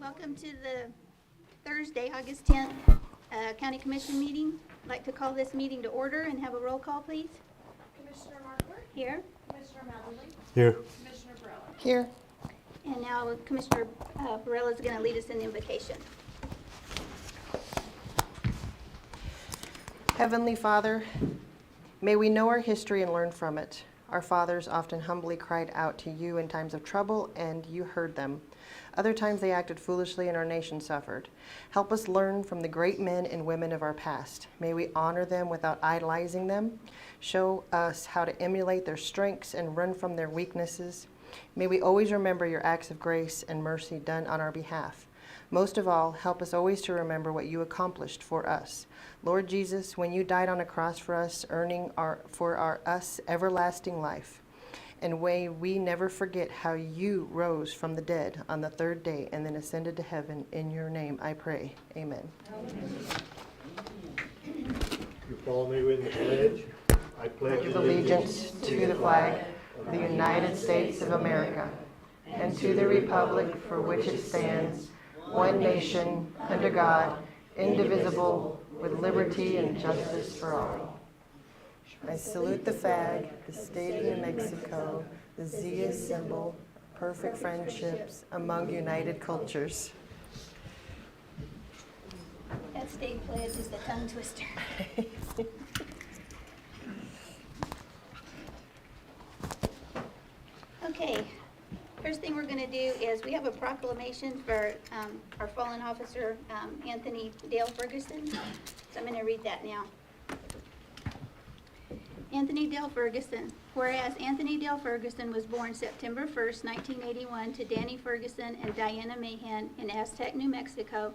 Welcome to the Thursday, August 10th, County Commission meeting. I'd like to call this meeting to order and have a roll call, please. Commissioner Markler? Here. Commissioner Matherly? Here. Commissioner Barella? Here. And now Commissioner Barella is going to lead us in the invocation. Heavenly Father, may we know our history and learn from it. Our fathers often humbly cried out to you in times of trouble, and you heard them. Other times they acted foolishly and our nation suffered. Help us learn from the great men and women of our past. May we honor them without idolizing them. Show us how to emulate their strengths and run from their weaknesses. May we always remember your acts of grace and mercy done on our behalf. Most of all, help us always to remember what you accomplished for us. Lord Jesus, when you died on a cross for us, earning us everlasting life. And may we never forget how you rose from the dead on the third day and then ascended to heaven. In your name I pray. Amen. You follow me with the pledge. I pledge Allegiance to the flag of the United States of America and to the republic for which it stands, one nation, under God, indivisible, with liberty and justice for all. I salute the flag, the state of New Mexico, the Zia symbol, perfect friendships among united cultures. That state pledge is the tongue twister. Okay, first thing we're going to do is we have a proclamation for our fallen officer, Anthony Dale Ferguson. So I'm going to read that now. Anthony Dale Ferguson. Whereas Anthony Dale Ferguson was born September 1st, 1981 to Danny Ferguson and Diana Mahan in Aztec, New Mexico.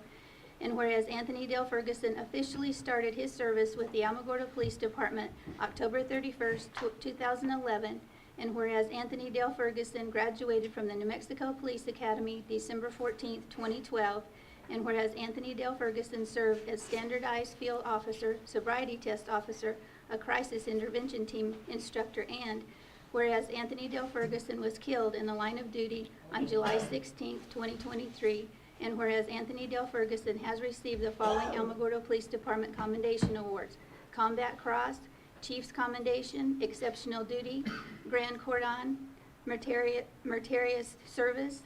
And whereas Anthony Dale Ferguson officially started his service with the Alamogordo Police Department October 31st, 2011. And whereas Anthony Dale Ferguson graduated from the New Mexico Police Academy December 14th, 2012. And whereas Anthony Dale Ferguson served as standardized field officer, sobriety test officer, a crisis intervention team instructor, and whereas Anthony Dale Ferguson was killed in the line of duty on July 16, 2023, and whereas Anthony Dale Ferguson has received the following Alamogordo Police Department Commendation Awards: Combat Cross, Chief's Commendation, Exceptional Duty, Grand Cordon, Meritorious Service,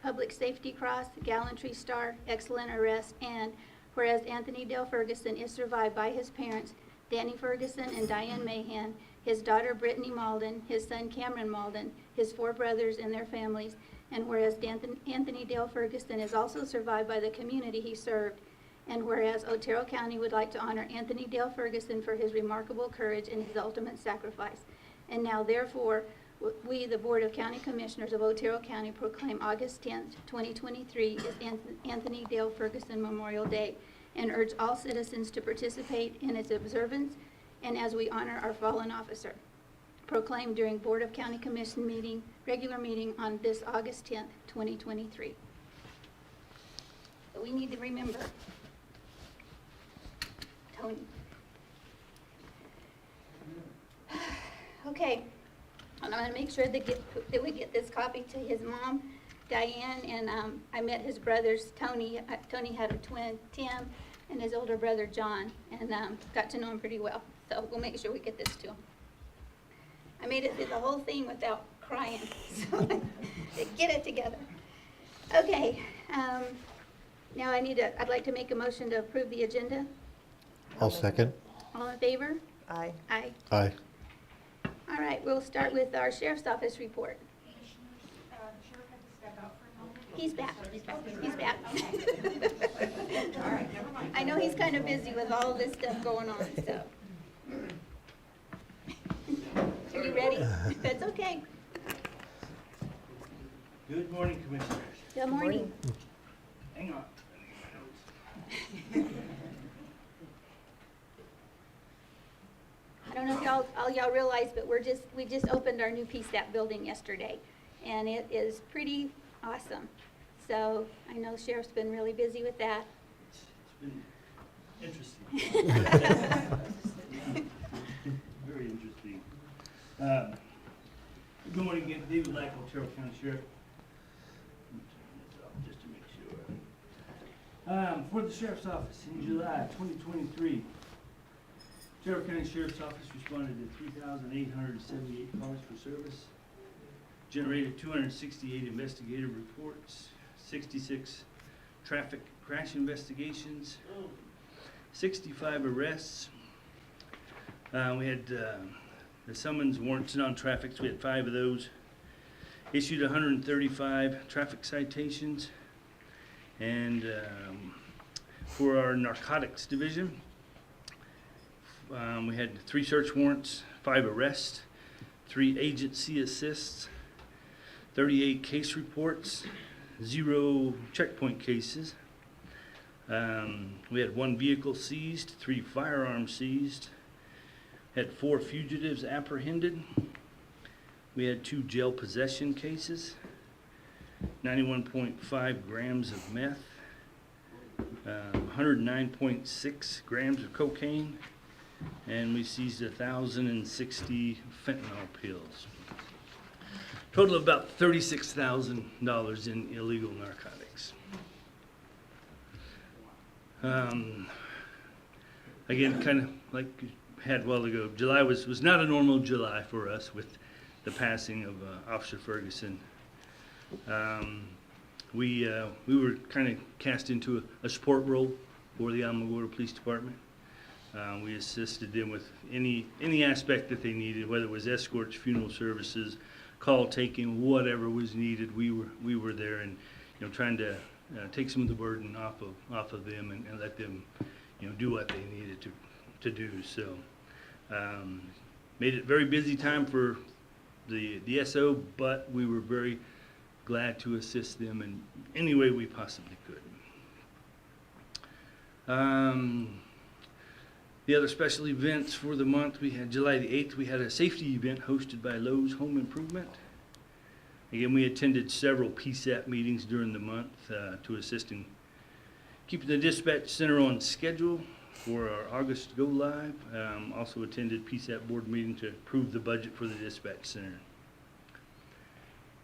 Public Safety Cross, Gallantry Star, Excellent Arrest, and whereas Anthony Dale Ferguson is survived by his parents, Danny Ferguson and Diane Mahan, his daughter Brittany Malden, his son Cameron Malden, his 4 brothers and their families, and whereas Anthony Dale Ferguson is also survived by the community he served, and whereas Otero County would like to honor Anthony Dale Ferguson for his remarkable courage and his ultimate sacrifice. And now, therefore, we, the Board of County Commissioners of Otero County, proclaim August 10th, 2023 as Anthony Dale Ferguson Memorial Day, and urge all citizens to participate in its observance and as we honor our fallen officer. Proclaimed during Board of County Commission regular meeting on this August 10th, 2023. So we need to remember Tony. Okay, and I'm going to make sure that we get this copy to his mom, Diane, and I met his brothers, Tony. Tony had a twin, Tim, and his older brother, John, and got to know him pretty well. So we'll make sure we get this to him. I made it through the whole thing without crying, so get it together. Okay, now I'd like to make a motion to approve the agenda. I'll second. All in favor? Aye. Aye. Aye. All right, we'll start with our Sheriff's Office report. Sheriff had to step out for a moment. He's back. He's back. All right, never mind. I know he's kind of busy with all this stuff going on, so. Are you ready? That's okay. Good morning, Commissioners. Good morning. Hang on. I don't know if y'all realize, but we just opened our new PSAP building yesterday, and it is pretty awesome. So I know Sheriff's been really busy with that. It's been interesting. Very interesting. Good morning again, David Lack, Otero County Sheriff. Let me turn this off just to make sure. of the Sheriff's Office in July 2023. Otero County Sheriff's Office responded to 3,878 calls for service, generated 268 investigative reports, 66 traffic crash investigations, 65 arrests. We had the summons, warrants, and non-traffics. We had 5 of those. Issued 135 traffic citations. And for our narcotics division, we had 3 search warrants, 5 arrests, 3 agency assists, 38 case reports, 0 checkpoint cases. We had 1 vehicle seized, 3 firearms seized, had 4 fugitives apprehended. We had 2 jail possession cases, 91.5 grams of meth, 109.6 grams of cocaine, and we seized 1,060 fentanyl pills. Total of about $36,000 in illegal narcotics. Again, kind of like we had a while ago, July was not a normal July for us with the passing of Officer Ferguson. We were kind of cast into a support role for the Alamogordo Police Department. We assisted them with any aspect that they needed, whether it was escorts, funeral services, call taking, whatever was needed. We were there, and trying to take some of the burden off of them and let them do what they needed to do. So made it a very busy time for the SO, but we were very glad to assist them in any way we possibly could. The other special events for the month, we had July the 8th, we had a safety event hosted by Lowe's Home Improvement. Again, we attended several PSAP meetings during the month to assist in keeping the dispatch center on schedule for our August go live. Also attended PSAP board meeting to approve the budget for the dispatch center.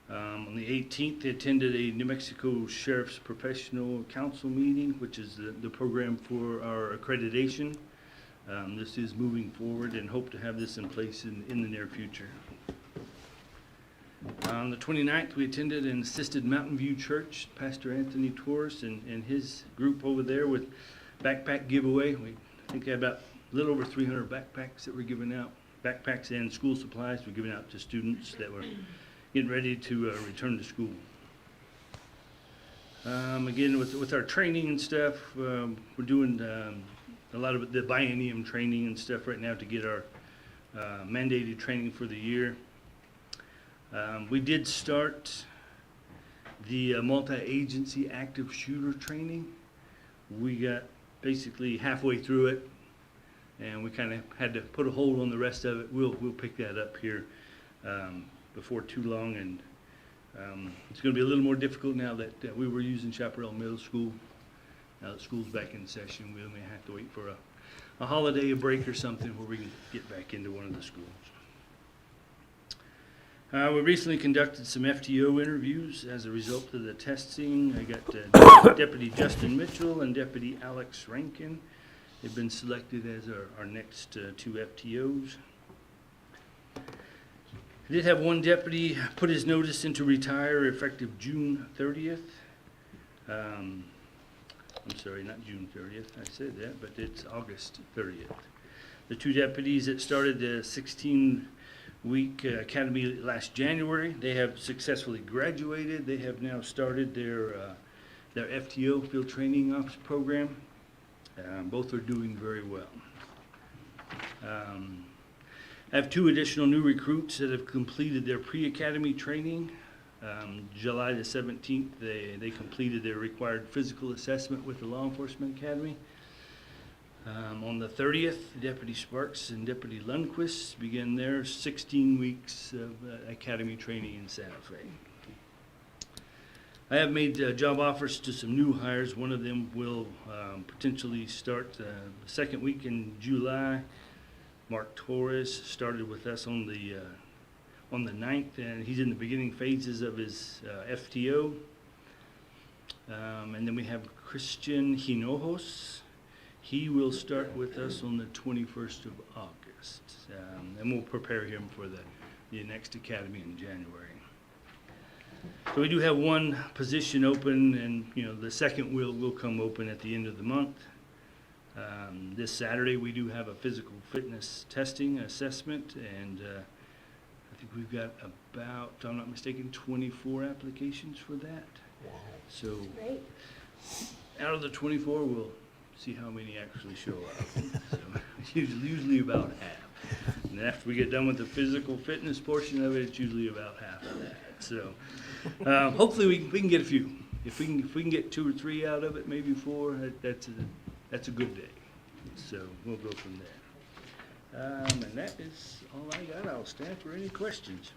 On the 18th, they attended a New Mexico Sheriff's Professional Council meeting, which is the program for our accreditation. This is moving forward and hope to have this in place in the near future. On the 29th, we attended and assisted Mountain View Church, Pastor Anthony Torres and his group over there with backpack giveaway. I think had about a little over 300 backpacks that were given out. Backpacks and school supplies were given out to students that were getting ready to return to school. Again, with our training and stuff, we're doing a lot of the biennium training and stuff right now to get our mandated training for the year. We did start the multi-agency active shooter training. We got basically halfway through it, and we kind of had to put a hold on the rest of it. We'll pick that up here before too long, and it's going to be a little more difficult now that we were using Chaparral Middle School. Now that school's back in session, we may have to wait for a holiday, a break or something where we can get back into one of the schools. We recently conducted some FTO interviews as a result of the testing. I got Deputy Justin Mitchell and Deputy Alex Rankin. They've been selected as our next 2 FTOs. I did have one deputy put his notice in to retire effective June 30th. I'm sorry, not June 30th, I said that, but it's August 30th. The 2 deputies that started the 16-week academy last January, they have successfully graduated. They have now started their FTO, Field Training Ops program. Both are doing very well. I have 2 additional new recruits that have completed their pre-academy training. July the 17th, they completed their required physical assessment with the Law Enforcement Academy. On the 30th, Deputy Sparks and Deputy Lundquist began their 16 weeks of academy training in Santa Fe. I have made job offers to some new hires. One of them will potentially start the 2nd week in July. Mark Torres started with us on the 9th, and he's in the beginning phases of his FTO. And then we have Christian Hinojos. He will start with us on the 21st of August. And we'll prepare him for the next academy in January. So we do have one position open, and the second will come open at the end of the month. This Saturday we do have a physical fitness testing assessment, and I think we've got about, if I'm not mistaken, 24 applications for that. So Great. out of the 24, we'll see how many actually show up. So usually about half. And after we get done with the physical fitness portion of it, it's usually about half of that. So hopefully we can get a few. If we can get 2 or 3 out of it, maybe 4, that's a good day. So we'll go from there. And that is all I got. I'll stand for any questions.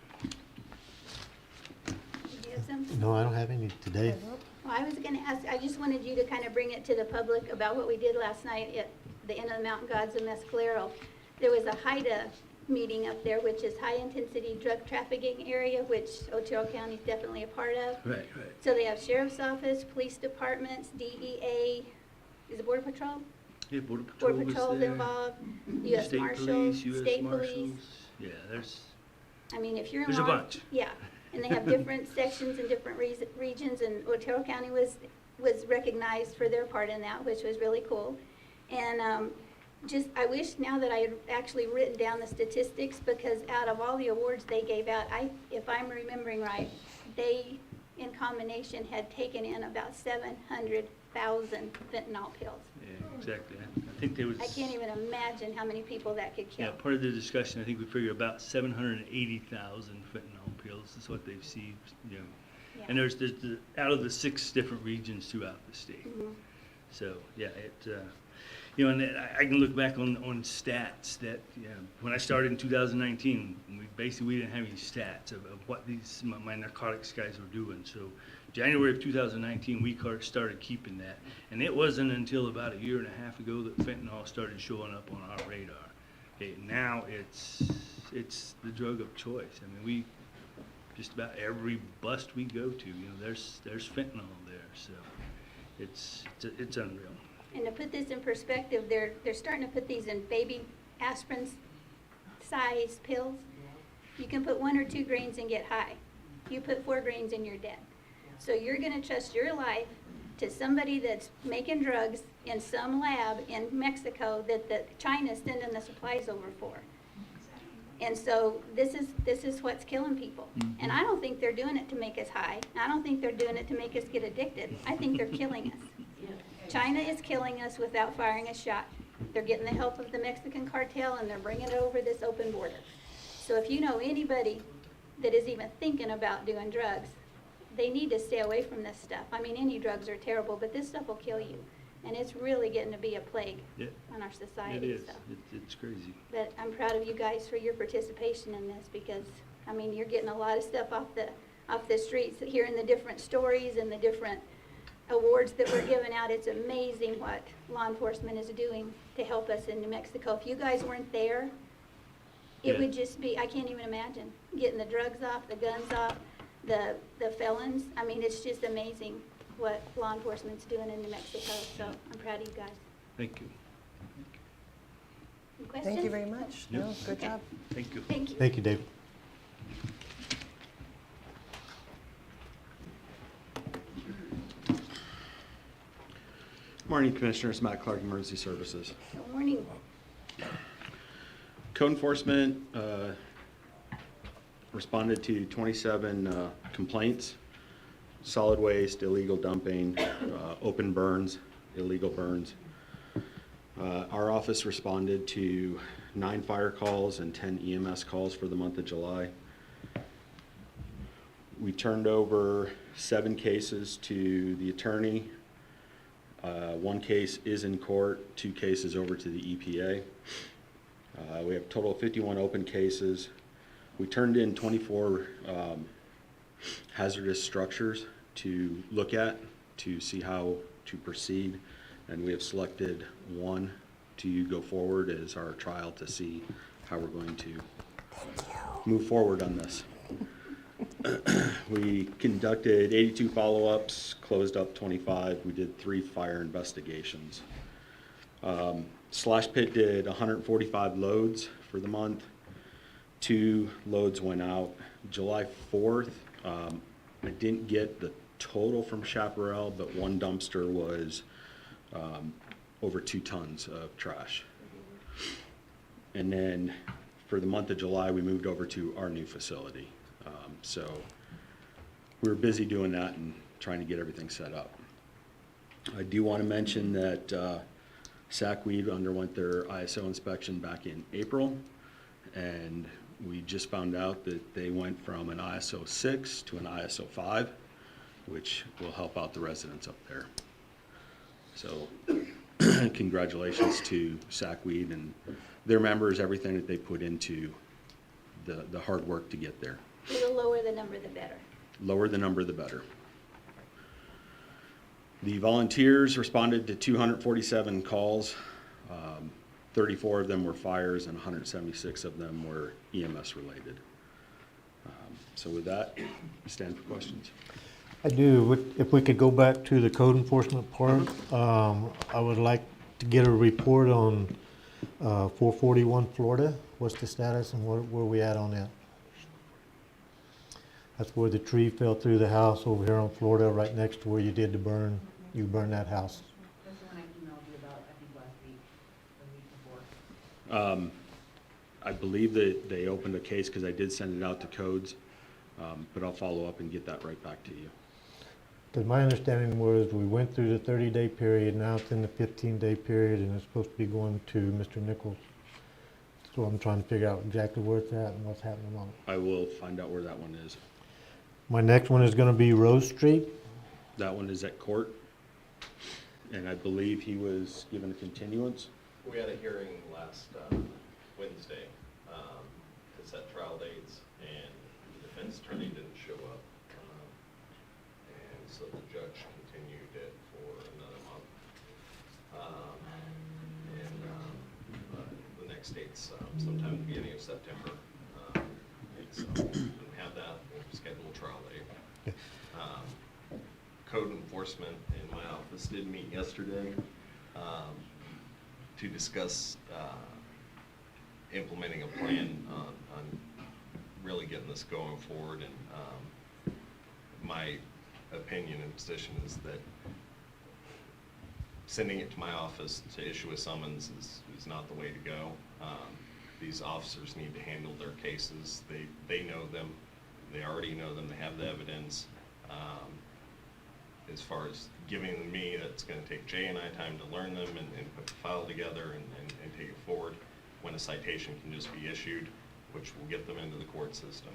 Did you have something? No, I don't have any today. Well, I was gonna ask, I just wanted you to kind of bring it to the public about what we did last night at the Inn of the Mountain Gods in Mescalero. There was a HIDA meeting up there, which is High Intensity Drug Trafficking Area, which Otero County is definitely a part of. Right. So they have Sheriff's Office, Police Departments, DEA, is it Border Patrol? Yeah, Border Patrol Border was Patrol's there. involved, U.S. State Marshals, Police, U.S. State Marshals. Police. Yeah, there's I mean, if you're in There's a law, bunch. yeah, and they have different sections and different regions, and Otero County was recognized for their part in that, which was really cool. And I wish now that I had actually written down the statistics, because out of all the awards they gave out, if I'm remembering right, they in combination had taken in about 700,000 fentanyl pills. Yeah, exactly. I think there was. I can't even imagine how many people that could kill. Yeah, part of the discussion, I think we figure about 780,000 fentanyl pills is what they've seen. Yeah. And there's out of the 6 different regions throughout the state. Mhm. So yeah, and I can look back on stats that when I started in 2019, we didn't have any stats of what my narcotics guys were doing. So January of 2019, we started keeping that, and it wasn't until about a year and a half ago that fentanyl started showing up on our radar. Okay, now it's the drug of choice. I mean, just about every bust we go to, there's fentanyl there. So it's unreal. And to put this in perspective, they're starting to put these in baby aspirin size pills. You can put 1 or 2 grains and get high. You put 4 grains and you're dead. So you're gonna trust your life to somebody that's making drugs in some lab in Mexico that China's sending the supplies over for. And so this is what's killing people. Mhm. And I don't think they're doing it to make us high. I don't think they're doing it to make us get addicted. I think they're killing us. China is killing us without firing a shot. They're getting the help of the Mexican cartel, and they're bringing it over this open border. So if you know anybody that is even thinking about doing drugs, they need to stay away from this stuff. I mean, any drugs are terrible, but this stuff will kill you. And it's really getting to be a plague Yeah, on our it society. is. So. It's crazy. But I'm proud of you guys for your participation in this, because, I mean, you're getting a lot of stuff off the streets, hearing the different stories and the different awards that we're giving out. It's amazing what law enforcement is doing to help us in New Mexico. If you guys weren't there, it Yeah. would just be, I can't even imagine, getting the drugs off, the guns off, the felons. I mean, it's just amazing what law enforcement's doing in New Mexico, so I'm proud of you guys. Thank you. Any questions? Thank you very much. Yep. No, good job. Thank you. Thank you. Thank you, Dave. Morning, Commissioners. Matt Clark, Emergency Services. Good morning. Code enforcement responded to 27 complaints: solid waste, illegal dumping, open burns, illegal burns. Our office responded to 9 fire calls and 10 EMS calls for the month of July. We turned over 7 cases to the attorney. 1 case is in court, 2 cases over to the EPA. We have a total of 51 open cases. We turned in 24 hazardous structures to look at, to see how to proceed, and we have selected 1 to go forward as our trial to see how we're going to move forward on this. We conducted 82 follow-ups, closed up 25. We did 3 fire investigations. Slash Pit did 145 loads for the month. 2 loads went out. July 4th, I didn't get the total from Chaparral, but 1 dumpster was over 2 tons of trash. And then for the month of July, we moved over to our new facility. So we were busy doing that and trying to get everything set up. I do want to mention that Sackweed underwent their ISO inspection back in April, and we just found out that they went from an ISO 6 to an ISO 5, which will help out the residents up there. So congratulations to Sackweed and their members, everything that they put into the hard work to get there. The lower the number, the better. Lower the number, the better. The volunteers responded to 247 calls. 34 of them were fires and 176 of them were EMS related. So with that, stand for questions. I do. If we could go back to the code enforcement part, I would like to get a report on 441 Florida. What's the status and where we at on that? That's where the tree fell through the house over here on Florida, right next to where you did the burn. You burned that house. That's the one I emailed you about, I think, last week, or the week before. I believe that they opened a case because I did send it out to codes, but I'll follow up and get that right back to you. Because my understanding was we went through the 30-day period, now it's in the 15-day period, and it's supposed to be going to Mr. Nichols. So I'm trying to figure out exactly where it's at and what's happening on it. I will find out where that one is. My next one is going to be Rose Street. That one is at court, and I believe he was given a continuance. We had a hearing last Wednesday to set trial dates, and the defense attorney didn't show up. And so the judge continued it for another month. The next date's sometime at the beginning of September. So when we have that, we'll schedule a trial date. Code enforcement in my office did meet yesterday to discuss implementing a plan on really getting this going forward. And my opinion and position is that sending it to my office to issue a summons is not the way to go. These officers need to handle their cases. They know them. They already know them. They have the evidence. As far as giving them me, that's going to take Jay and I time to learn them and put the file together and take it forward, when a citation can just be issued, which will get them into the court system.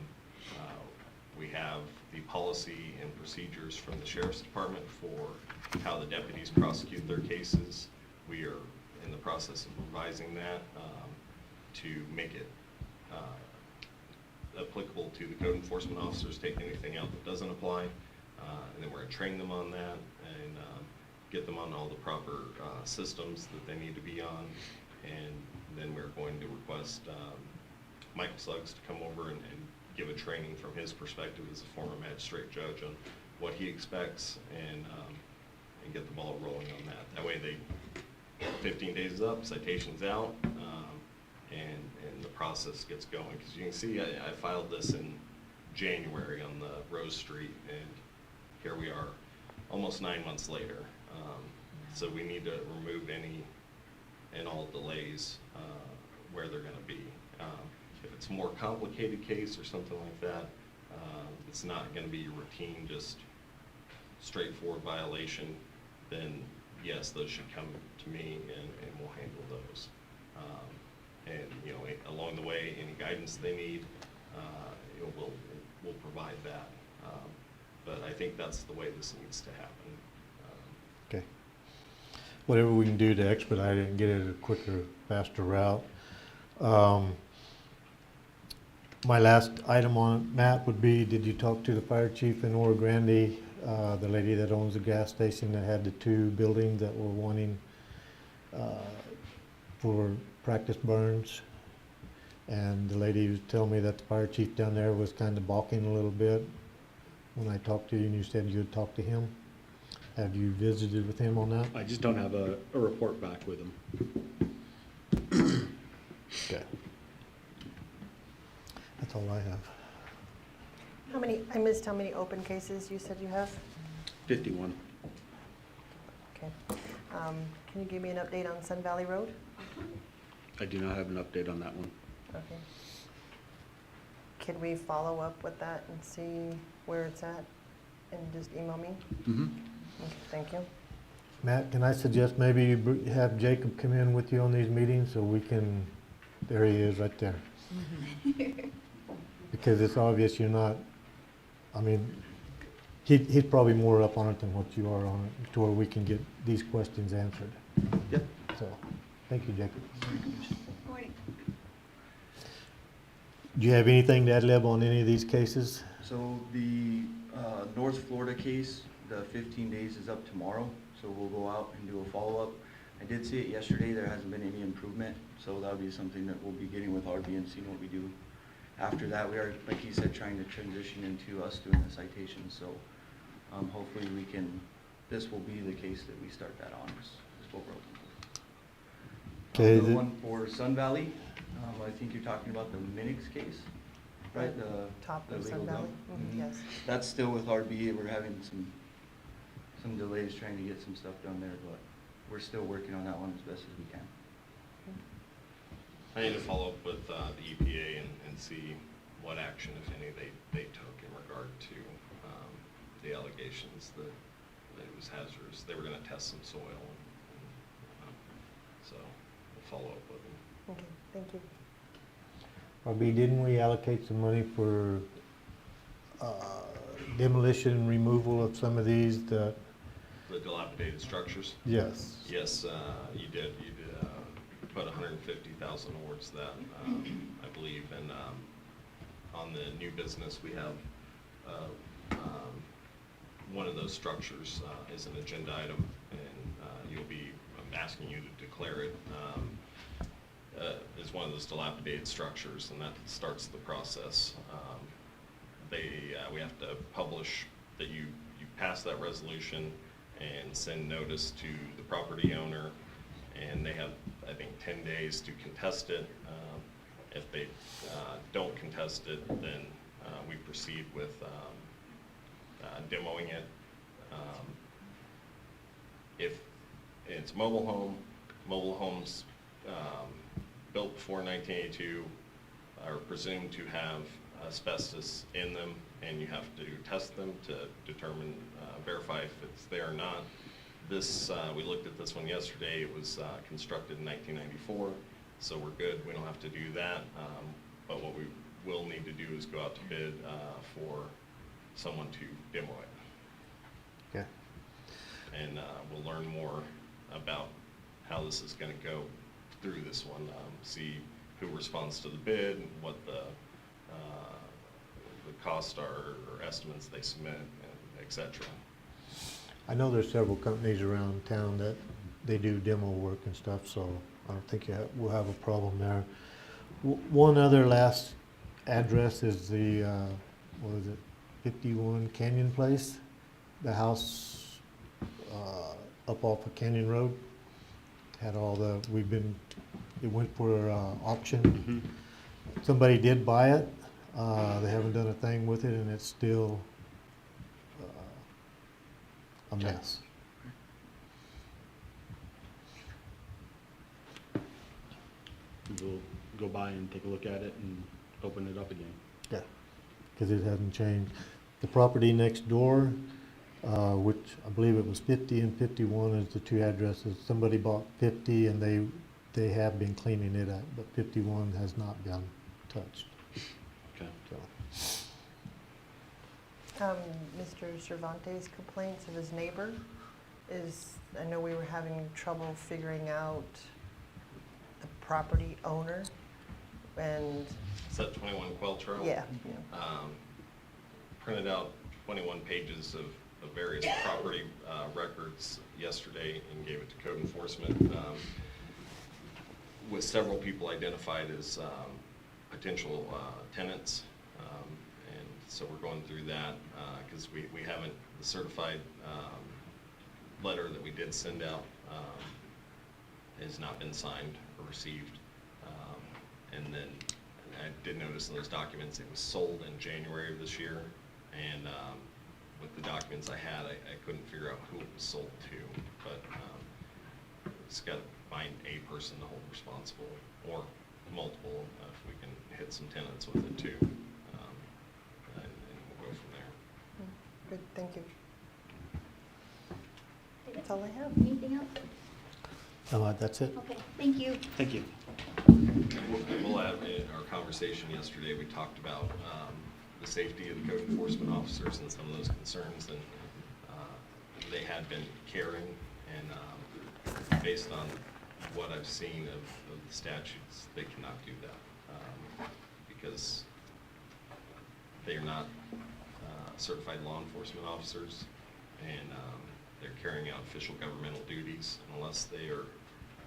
We have the policy and procedures from the Sheriff's Department for how the deputies prosecute their cases. We are in the process of revising that to make it applicable to the code enforcement officers, take anything out that doesn't apply. And then we're going to train them on that and get them on all the proper systems that they need to be on. And then we're going to request Michael Suggs to come over and give a training from his perspective as a former magistrate judge on what he expects and get the ball rolling on that. That way 15 days is up, citation's out, and the process gets going. Because you can see I filed this in January on the Rose Street, and here we are almost 9 months later. So we need to remove any and all delays where they're going to be. If it's a more complicated case or something like that, it's not going to be routine, just straightforward violation, then yes, those should come to me and we'll handle those. And you know, along the way, any guidance they need, we'll provide that. But I think that's the way this needs to happen. Okay. Whatever we can do to expedite it and get it a quicker, faster route. My last item on Matt would be, did you talk to the fire chief in Oro Grande, the lady that owns the gas station that had the 2 buildings that were wanting for practice burns? And the lady was telling me that the fire chief down there was kind of balking a little bit when I talked to you, and you said you'd talk to him. Have you visited with him on that? I just don't have a report back with them. Okay. That's all I have. How many, I missed how many open cases you said you have? 51. Okay. Can you give me an update on Sun Valley Road? I do not have an update on that one. Okay. Can we follow up with that and see where it's at and just email me? Mm-hmm. Okay, thank you. Matt, can I suggest maybe you have Jacob come in with you on these meetings so we can, there he is right there. Because it's obvious you're not, I mean, he's probably more up on it than what you are on it, to where we can get these questions answered. Yep. So, thank you, Jacob. Morning. Do you have anything to add, Leb, on any of these cases? So the North Florida case, the 15 days is up tomorrow, so we'll go out and do a follow-up. I did see it yesterday, there hasn't been any improvement, so that'll be something that we'll be getting with RB and seeing what we do. After that, we are, like he said, trying to transition into us doing the citations, so hopefully we can, this will be the case that we start that on, is what we're looking for. Okay, The one for Sun Valley, I think you're talking about the Minix case, right? The Top the of Sun legal Valley? dump? Mhm, yes. That's still with RB, we're having some delays trying to get some stuff done there, but we're still working on that one as best as we can. I need to follow up with the EPA and see what action, if any, they took in regard to the allegations that it was hazardous. They were gonna test some soil, so we'll follow up with them. Okay, thank you. RB, didn't we allocate some money for demolition and removal of some of these that? The dilapidated structures? Yes. Yes, you did put 150,000 towards that, I believe, and on the new business, we have one of those structures is an agenda item, and I'm asking you to declare it as one of those dilapidated structures, and that starts the process. We have to publish that you pass that resolution and send notice to the property owner, and they have, I think, 10 days to contest it. If they don't contest it, then we proceed with demoing it. If it's mobile homes built before 1982 are presumed to have asbestos in them, and you have to test them to determine, verify if it's there or not. This, we looked at this one yesterday. It was constructed in 1994, so we're good. We don't have to do that. But what we will need to do is go out to bid for someone to demo it. Okay. And we'll learn more about how this is going to go through this one. See who responds to the bid, and what the costs are, or estimates they submit, and et cetera. I know there's several companies around town that they do demo work and stuff, so I don't think we'll have a problem there. One other last address is the, what is it, 51 Canyon Place? The house up off of Canyon Road. Had all the, it went for auction. Mm-hmm. Somebody did buy it. They haven't done a thing with it, and it's still a mess. We'll go by and take a look at it and open it up again. Yeah, because it hasn't changed. The property next door, which I believe it was 50 and 51 is the two addresses. Somebody bought 50 and they have been cleaning it up, but 51 has not been touched. Okay. So, Mr. Cervantes' complaints of his neighbor is, I know we were having trouble figuring out the property owner, and, Is that 21 Quell Trail? yeah. Printed out 21 pages of various property records yesterday and gave it to code enforcement, with several people identified as potential tenants. And so we're going through that because we haven't, the certified letter that we did send out has not been signed or received. And then I did notice in those documents it was sold in January of this year. And with the documents I had, I couldn't figure out who it was sold to. But it's got to find a person to hold responsible, or multiple if we can hit some tenants with it too. And we'll go from there. Good, thank you. That's all I have. Anything else? That's it. Okay, thank you. Thank you. We'll have, in our conversation yesterday, we talked about the safety of the code enforcement officers and some of those concerns, and they had been caring, and based on what I've seen of the statutes, they cannot do that because they are not certified law enforcement officers, and they're carrying out official governmental duties. Unless they are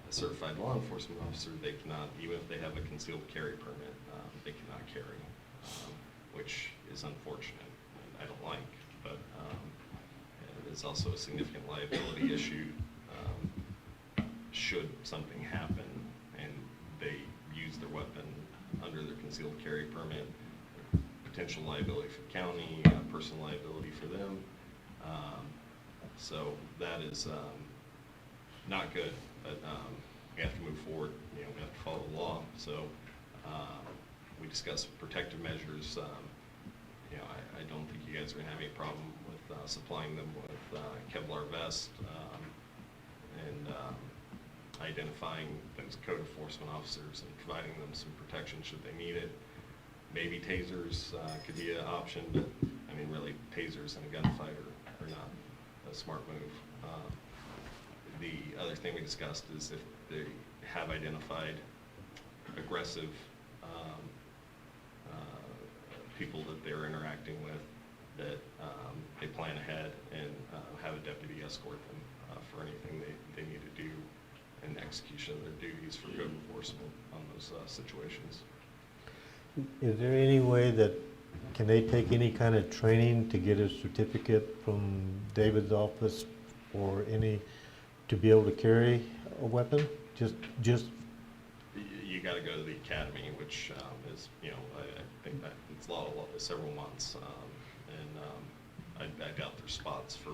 a certified law enforcement officer, they cannot, even if they have a concealed carry permit, they cannot carry, which is unfortunate and I don't like, but it's also a significant liability issue should something happen and they use their weapon under their concealed carry permit. Potential liability for the county, personal liability for them. So that is not good, but we have to move forward. We have to follow the law. So we discussed protective measures. I don't think you guys are going to have any problem with supplying them with Kevlar vest and identifying those code enforcement officers and providing them some protection should they need it. Maybe tasers could be an option, but I mean, really, tasers in a gunfight are not a smart move. The other thing we discussed is if they have identified aggressive people that they're interacting with, that they plan ahead and have a deputy escort them for anything they need to do in execution of their duties for code enforcement on those situations. Is there any way that, can they take any kind of training to get a certificate from David's office or any, to be able to carry a weapon? Just You got to go to the academy, which is, I think that it's several months, and I doubt there's spots for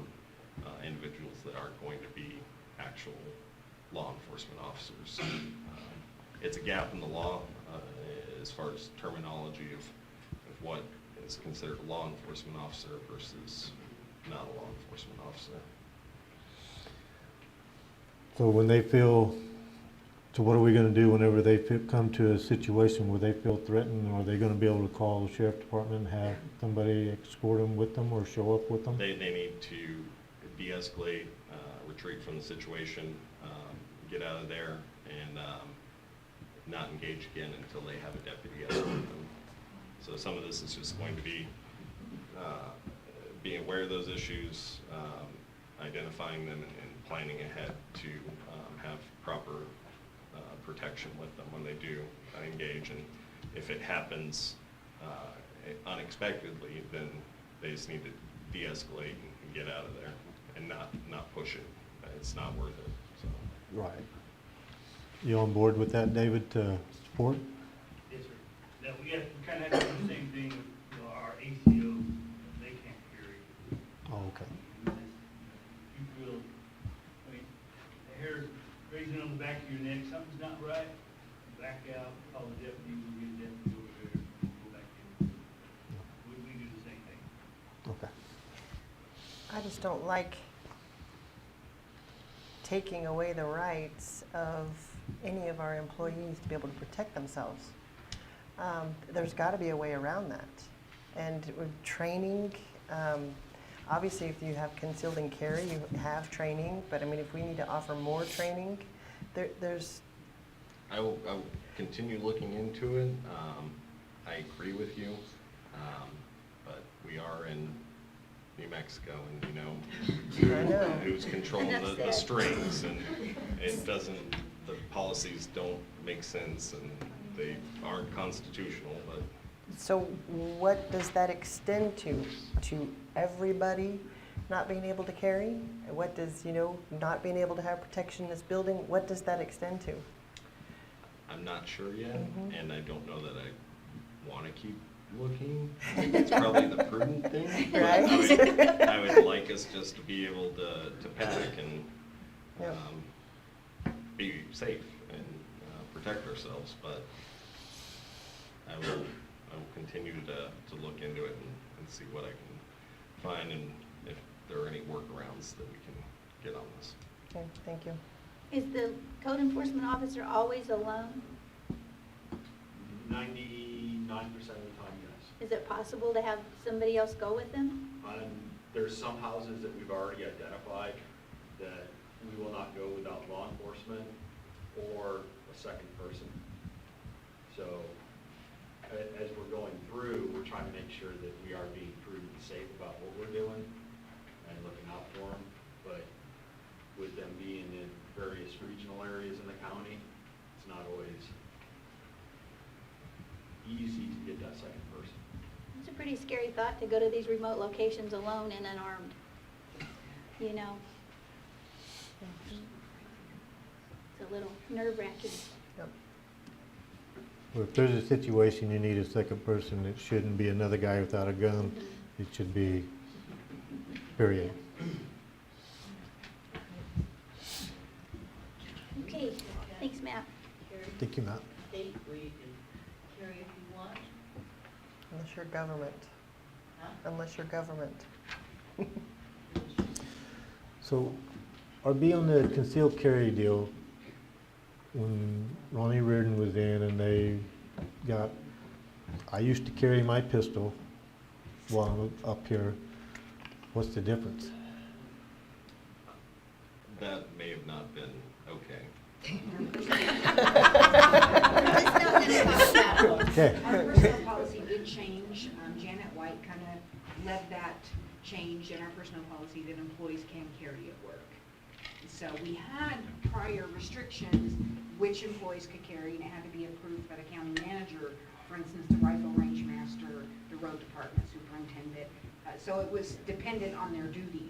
individuals that aren't going to be actual law enforcement officers. It's a gap in the law as far as terminology of what is considered a law enforcement officer versus not a law enforcement officer. So when they feel, so what are we going to do whenever they come to a situation where they feel threatened? Are they going to be able to call the sheriff department and have somebody escort them with them or show up with them? They need to de-escalate, retreat from the situation, get out of there, and not engage again until they have a deputy escort them. So some of this is just going to be being aware of those issues, identifying them, and planning ahead to have proper protection with them when they do engage. And if it happens unexpectedly, then they just need to de-escalate and get out of there and not push it. It's not worth it. So. Right. You on board with that, David, to support? Yes, sir. Now, we kind of have to do the same thing with our ACOs. They can't carry. Oh, okay. You feel, I mean, the hair raising on the back of your neck, something's not right, back out, call the deputy, we'll get a deputy over there, and go back in. We do the same thing. Okay. I just don't like taking away the rights of any of our employees to be able to protect themselves. There's got to be a way around that. And with training, obviously if you have concealed and carry, you have training, but I mean, if we need to offer more training, there's... I will continue looking into it. I agree with you, but we are in New Mexico, and I know. who's controlling Enough the said. strings, and it doesn't, the policies don't make sense, and they aren't aren't constitutional, but So what does that extend to? To everybody not being able to carry? What does, not being able to have protection in this building, what does that extend to? I'm not sure yet, Mhm. and I don't know that I want to keep looking. It's probably the prudent thing. But Right. I would like us just to be able to panic and Yep. be safe and protect ourselves, but I will continue to look into it and see what I can find and if there are any workarounds that we can get on this. Okay, thank you. Is the code enforcement officer always alone? 99% of the time, yes. Is it possible to have somebody else go with them? There's some houses that we've already identified that we will not go without law enforcement or a second person. So as we're going through, we're trying to make sure that we are being prudent and safe about what we're doing and looking out for them. But with them being in various regional areas in the county, it's not always easy to get that second person. It's a pretty scary thought to go to these remote locations alone and unarmed, you know? It's a little nerve-wracking. Yep. Well, if there's a situation you need a second person, it shouldn't be another guy without a gun. It should be, period. Okay, thanks, Matt. Thank you, Matt. State where you can carry if you want, Unless you're government. huh? Unless you're government. So, RB on the concealed carry deal, when Ronnie Reardon was in and they got, I used to carry my pistol while I'm up here. What's the difference? That may have not been okay. Okay. Our personnel policy did change. Janet White kind of led that change in our personnel policy that employees can carry at work. So we had prior restrictions which employees could carry, and it had to be approved by the county manager, for instance, the rifle range master, the road department superintendent. So it was dependent on their duties.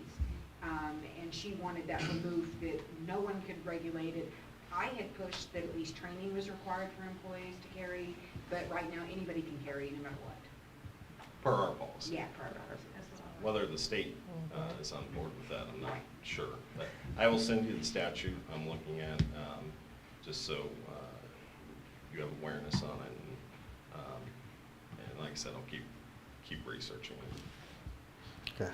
And she wanted that removed, that no one could regulate it. I had pushed that at least training was required for employees to carry, but right now anybody can carry no matter what. Per our policy. Yeah, per our policy. Whether the state is on board with that, I'm not sure. But I will send you the statute I'm looking at, just so you have awareness on it. And like I said, I'll keep researching it. Okay.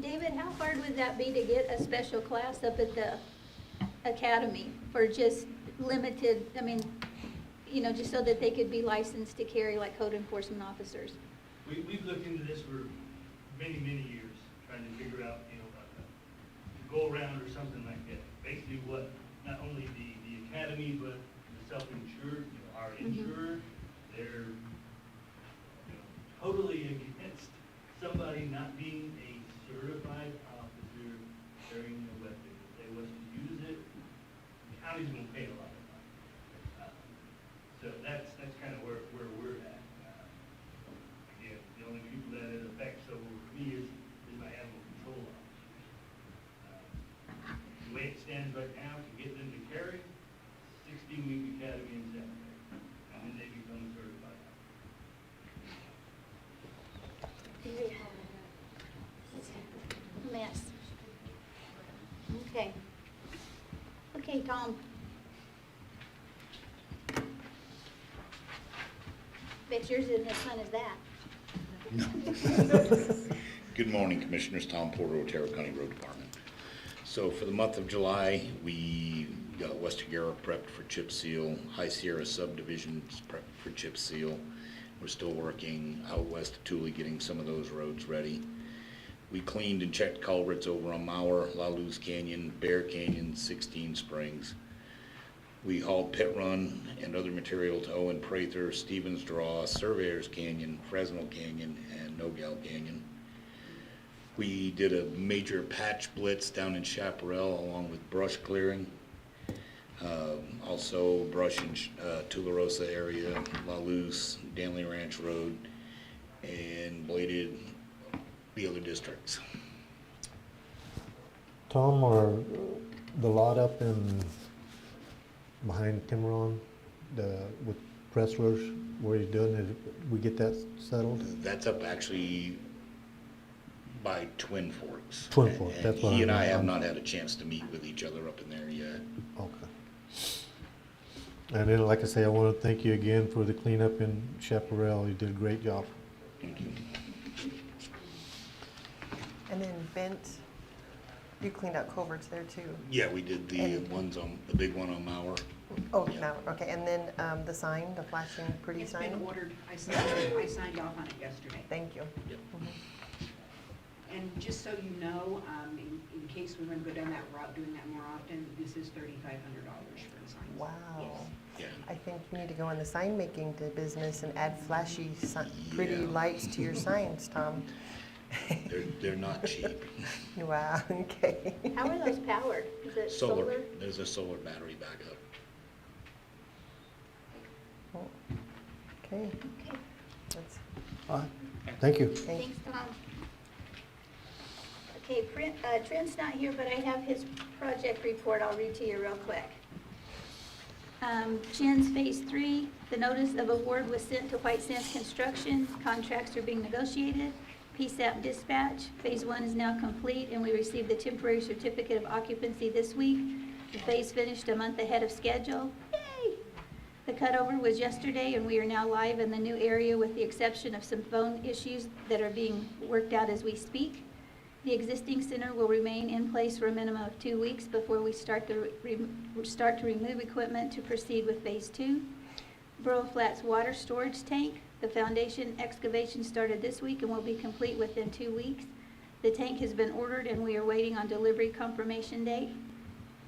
David, how hard would that be to get a special class up at the academy for just limited, I mean, just so that they could be licensed to carry like code enforcement officers? We've looked into this for many, many years, trying to figure out, a go around or something like that. Basically what, not only the academy, but the self-insured, our insurer, they're totally against somebody not being a certified officer carrying a weapon. If they was to use it, the county's gonna pay a lot of money. So that's kind of where we're at. Again, the only people that it affects over me is my animal control officers. The way it stands right now, to get them to carry, 16-week academy in September, and then they become certified. Mess. Okay. Okay, Tom. Bet yours isn't as fun as that. Good morning, Commissioners. Tom Porter, Otero County Road Department. So for the month of July, we got West Aguera prepped for chip seal, High Sierra subdivisions prepped for chip seal. We're still working out west of Thule, getting some of those roads ready. We cleaned and checked culverts over on Mauer, La Luz Canyon, Bear Canyon, 16 Springs. We hauled pit run and other material to Owen Prather, Stevens Draw, Surveyors Canyon, Fresno Canyon, and Nogal Canyon. We did a major patch blitz down in Chaparral along with brush clearing. Also brush in Tularosa area, La Luz, Danley Ranch Road, and bladed the other districts. Tom, or the lot up in, behind Tiburon, with Pressler's, where he's doing it, we get that settled? That's up actually by Twin Forks. Twin Forks, And that's what he I and I meant. have not had a chance to meet with each other up in there yet. Okay. And then, like I say, I want to thank you again for the cleanup in Chaparral. You did a great job. Thank you. And then Bent, you cleaned out culverts there too. Yeah, we did the And- the big one on Mauer. Oh, no, okay, and then the sign, the flashing pretty It's sign? been ordered. I signed off on it yesterday. Thank you. Yep. And just so you know, in case we want to go down that route, doing that more often, this is $3,500 for the signs. Wow. Yeah. I think you need to go in the sign making business and add flashy, pretty Yeah. lights to your signs, Tom. They're not cheap. Wow, okay. How are those powered? Is it Solar, solar? there's a solar battery backup. Okay, Okay, that's, All right, thank you. thank thanks, Tom. Okay, Trent's not here, but I have his project report. I'll read to you real quick. Chen's Phase 3, the notice of award was sent to White Sands Construction. Contracts are being negotiated. PSAP dispatch, Phase 1 is now complete, and we received the temporary certificate of occupancy this week. The phase finished a month ahead of schedule. Yay! The cutover was yesterday, and we are now live in the new area with the exception of some phone issues that are being worked out as we speak. The existing center will remain in place for a minimum of 2 weeks before we start to remove equipment to proceed with Phase 2. Burl Flats water storage tank. The foundation excavation started this week and will be complete within 2 weeks. The tank has been ordered and we are waiting on delivery confirmation date.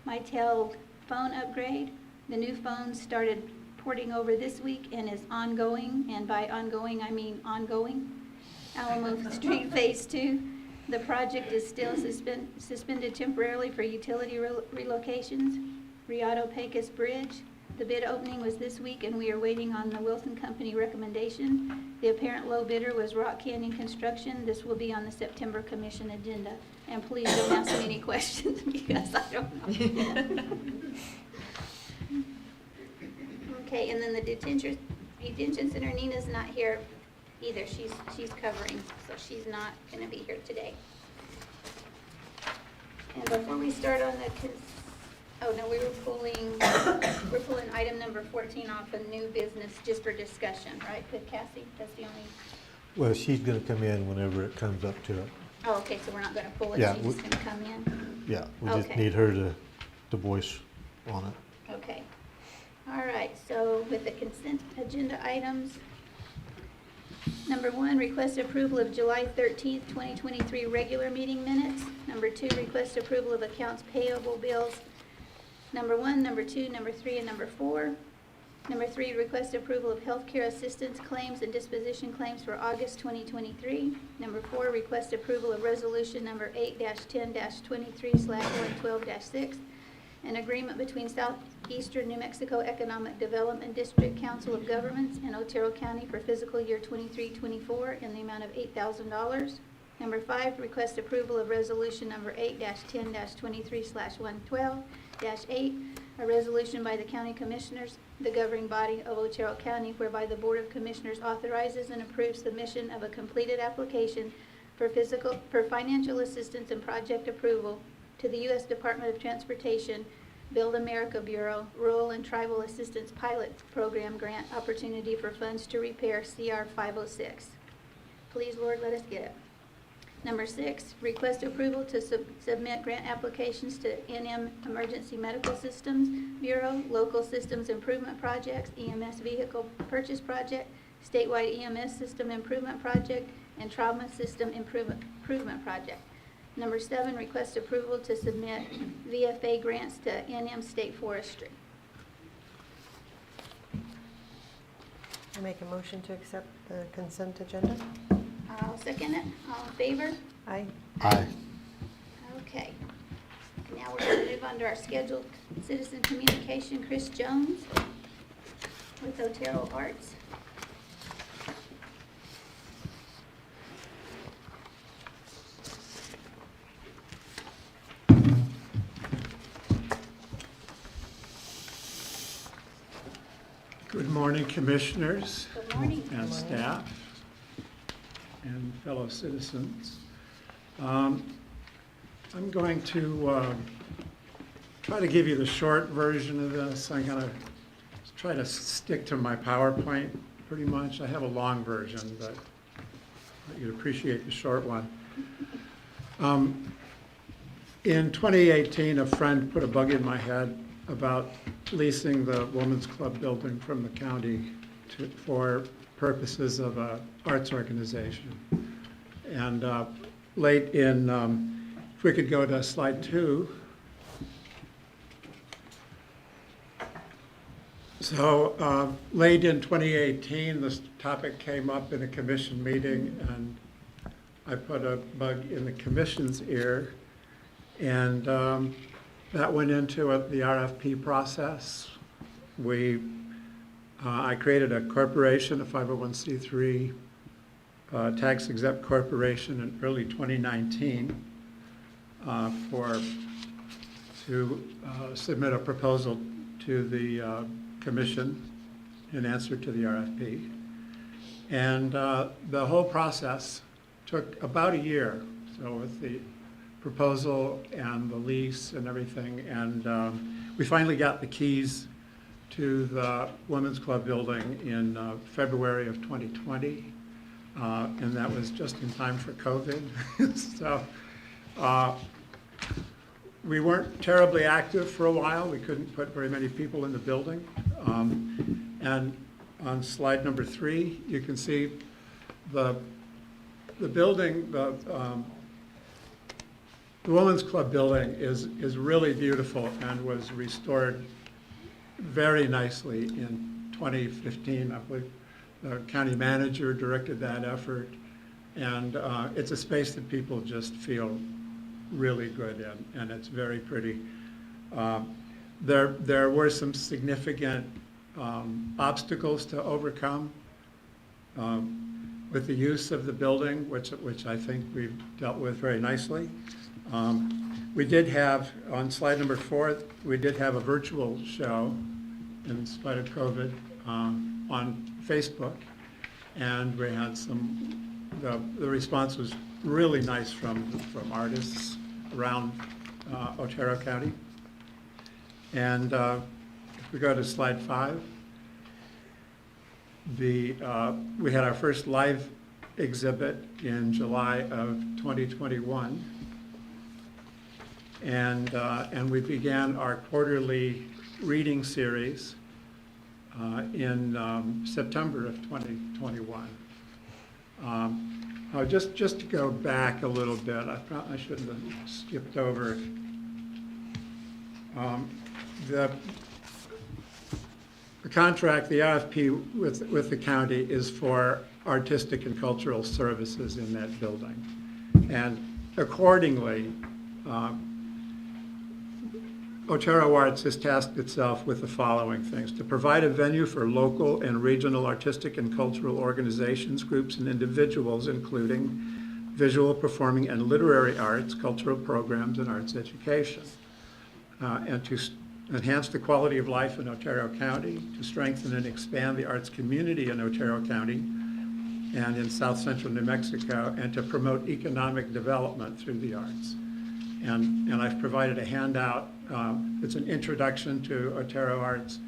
Mitel phone upgrade. The new phone started porting over this week and is ongoing, and by ongoing I mean ongoing. Alamo Street Phase 2. The project is still suspended temporarily for utility relocations. Rialto Pecos Bridge. The bid opening was this week and we are waiting on the Wilson Company recommendation. The apparent low bidder was Rock Canyon Construction. This will be on the September commission agenda. And please don't ask me any questions because I don't know. Okay, and then the detention center, Nina's not here either. She's covering, so she's not gonna be here today. And before we start on the we're pulling item number 14 off of new business just for discussion, right? Good, Cassie? That's the only, Well, she's gonna come in whenever it comes up to it. oh, okay, so we're not gonna pull it, Yeah, she's just gonna come in? Yeah, we just Okay. need her to voice on it. Okay. All right, so with the consent agenda items, number 1, request approval of July 13th, 2023 regular meeting minutes. Number 2, request approval of accounts payable bills. Number 1, number 2, number 3, and number 4. Number 3, request approval of healthcare assistance claims and disposition claims for August 2023. Number 4, request approval of resolution number 8-10-23/112-6, an agreement between Southeastern New Mexico Economic Development District Council of Governments and Otero County for fiscal year 23-24 in the amount of $8,000. Number 5, request approval of resolution number 8-10-23/112-8, a resolution by the County Commissioners, the governing body of Otero County, whereby the Board of Commissioners authorizes and approves submission of a completed application for financial assistance and project approval to the U.S. Department of Transportation, Build America Bureau, Rural and Tribal Assistance Pilot Program Grant Opportunity for Funds to Repair CR 506. Please, Lord, let us get it. Number 6, request approval to submit grant applications to NM Emergency Medical Systems Bureau, Local Systems Improvement Projects, EMS Vehicle Purchase Project, Statewide EMS System Improvement Project, and Trauma System Improvement Project. Number 7, request approval to submit VFA grants to NM State Forestry. I make a motion to accept the consent agenda? I'll second it. All in favor? Aye. Aye. Okay. Now we're going to move on to our scheduled Citizen Communication, Chris Jones with Otero Arts. Good morning, commissioners Good morning. and staff and fellow citizens. I'm going to try to give you the short version of this. I'm going to try to stick to my PowerPoint pretty much. I have a long version, but you'd appreciate the short one. In 2018, a friend put a bug in my head about leasing the Women's Club building from the county for purposes of an arts organization. And late in, if we could go to slide 2. So late in 2018, this topic came up in a commission meeting, and I put a bug in the commission's ear, and that went into the RFP process. I created a corporation, a 501c3 tax-exempt corporation in early 2019 to submit a proposal to the commission in answer to the RFP. And the whole process took about a year. So with the proposal and the lease and everything, and we finally got the keys to the Women's Club building in February of 2020, and that was just in time for COVID. So we weren't terribly active for a while. We couldn't put very many people in the building. And on slide number 3, you can see the building, the Women's Club building is really beautiful and was restored very nicely in 2015. I believe the county manager directed that effort, and it's a space that people just feel really good in, and it's very pretty. There were some significant obstacles to overcome with the use of the building, which I think we've dealt with very nicely. We did have, on slide number 4, we did have a virtual show in spite of COVID on Facebook, and we had the response was really nice from artists around Otero County. And if we go to slide 5, we had our first live exhibit in July of 2021. And we began our quarterly reading series in September of 2021. Just to go back a little bit, I shouldn't have skipped over. The contract, the RFP with the county is for artistic and cultural services in that building. And accordingly, Otero Arts has tasked itself with the following things: to provide a venue for local and regional artistic and cultural organizations, groups, and individuals, including visual, performing, and literary arts, cultural programs, and arts education, and to enhance the quality of life in Otero County, to strengthen and expand the arts community in Otero County and in South Central New Mexico, and to promote economic development through the arts. And I've provided a handout. It's an introduction to Otero Arts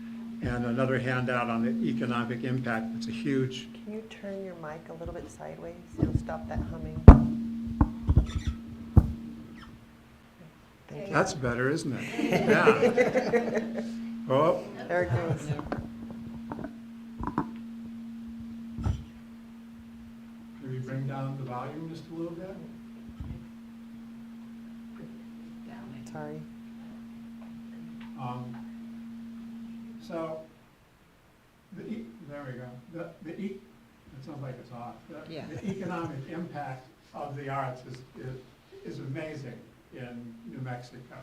and another handout on the economic impact. It's a huge... Can you turn your mic a little bit sideways? It'll stop that humming. Thank you. That's better, isn't it? Yeah. Oh. There it goes. Maybe bring down the volume just a little bit? Sorry. So, there we go. It sounds like it's off. The economic impact of the arts is amazing in New Mexico.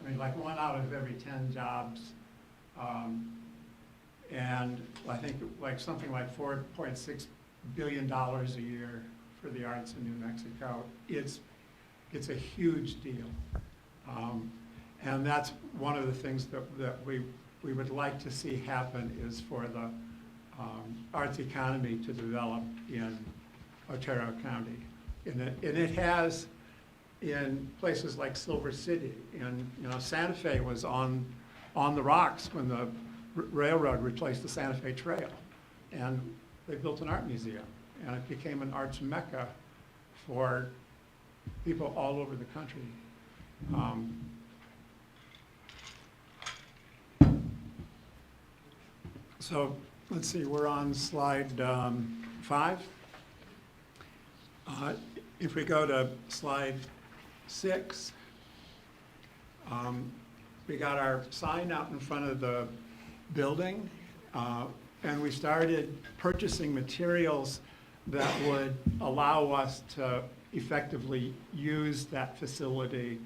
I mean, like 1 out of every 10 jobs. And I think like something like $4.6 billion a year for the arts in New Mexico. It's a huge deal. And that's one of the things that we would like to see happen, is for the arts economy to develop in Otero County. And it has in places like Silver City. And, you know, Santa Fe was on the rocks when the railroad replaced the Santa Fe Trail. And they built an art museum, and it became an arts mecca for people all over the country. So let's see, we're on slide 5. If we go to slide 6, we got our sign out in front of the building, and we started purchasing materials that would allow us to effectively use that facility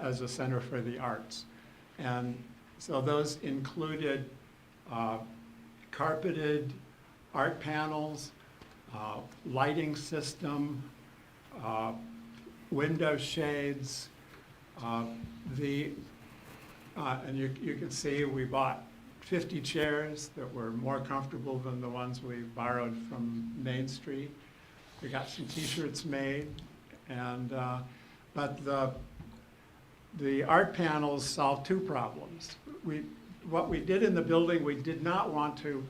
as a center for the arts. And so those included carpeted art panels, lighting system, window shades. And you can see we bought 50 chairs that were more comfortable than the ones we borrowed from Main Street. We got some t-shirts made, and but the art panels solved 2 problems. What we did in the building, we did not want to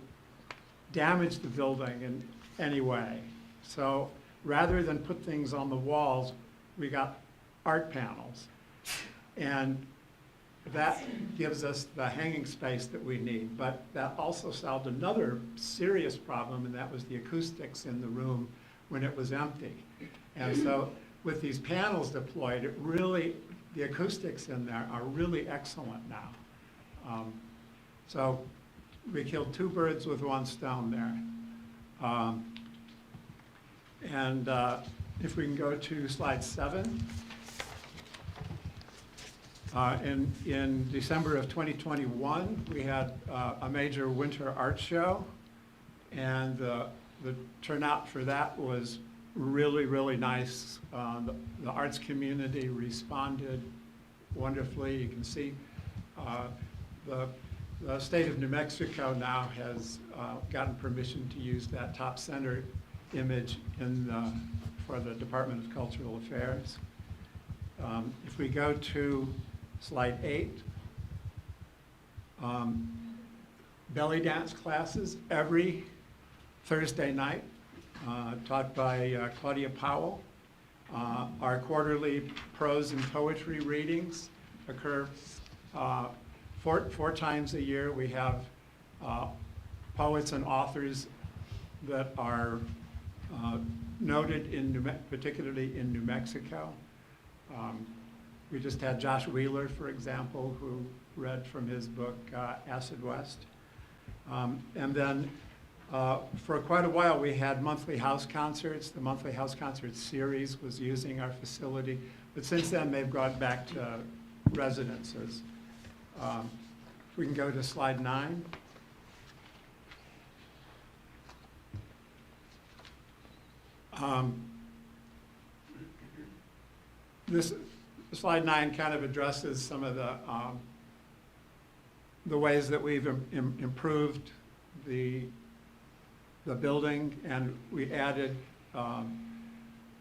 damage the building in any way. So rather than put things on the walls, we got art panels. And that gives us the hanging space that we need. But that also solved another serious problem, and that was the acoustics in the room when it was empty. And so with these panels deployed, the acoustics in there are really excellent now. So we killed 2 birds with 1 stone there. If we can go to slide 7. In December of 2021, we had a major winter art show, and the turnout for that was really, really nice. The arts community responded wonderfully. You can see the state of New Mexico now has gotten permission to use that top center image for the Department of Cultural Affairs. If we go to slide 8, belly dance classes every Thursday night, taught by Claudia Powell. Our quarterly prose and poetry readings occur 4 times a year. We have poets and authors that are noted particularly in New Mexico. We just had Josh Wheeler, for example, who read from his book, Acid West. And then for quite a while, we had monthly house concerts. The monthly house concert series was using our facility. But since then, they've gone back to residences. We can go to slide 9. This slide 9 kind of addresses some of the ways that we've improved the building, and we added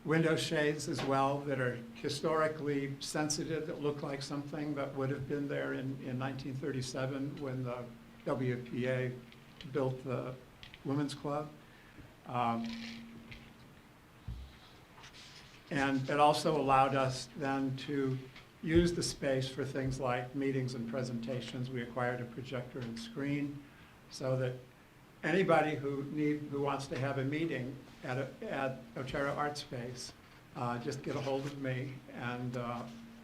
window shades as well that are historically sensitive, that look like something that would have been there in 1937 when the WPA built the Women's Club. And it also allowed us then to use the space for things like meetings and presentations. We acquired a projector and screen so that anybody who wants to have a meeting at Otero Art Space, just get a hold of me, and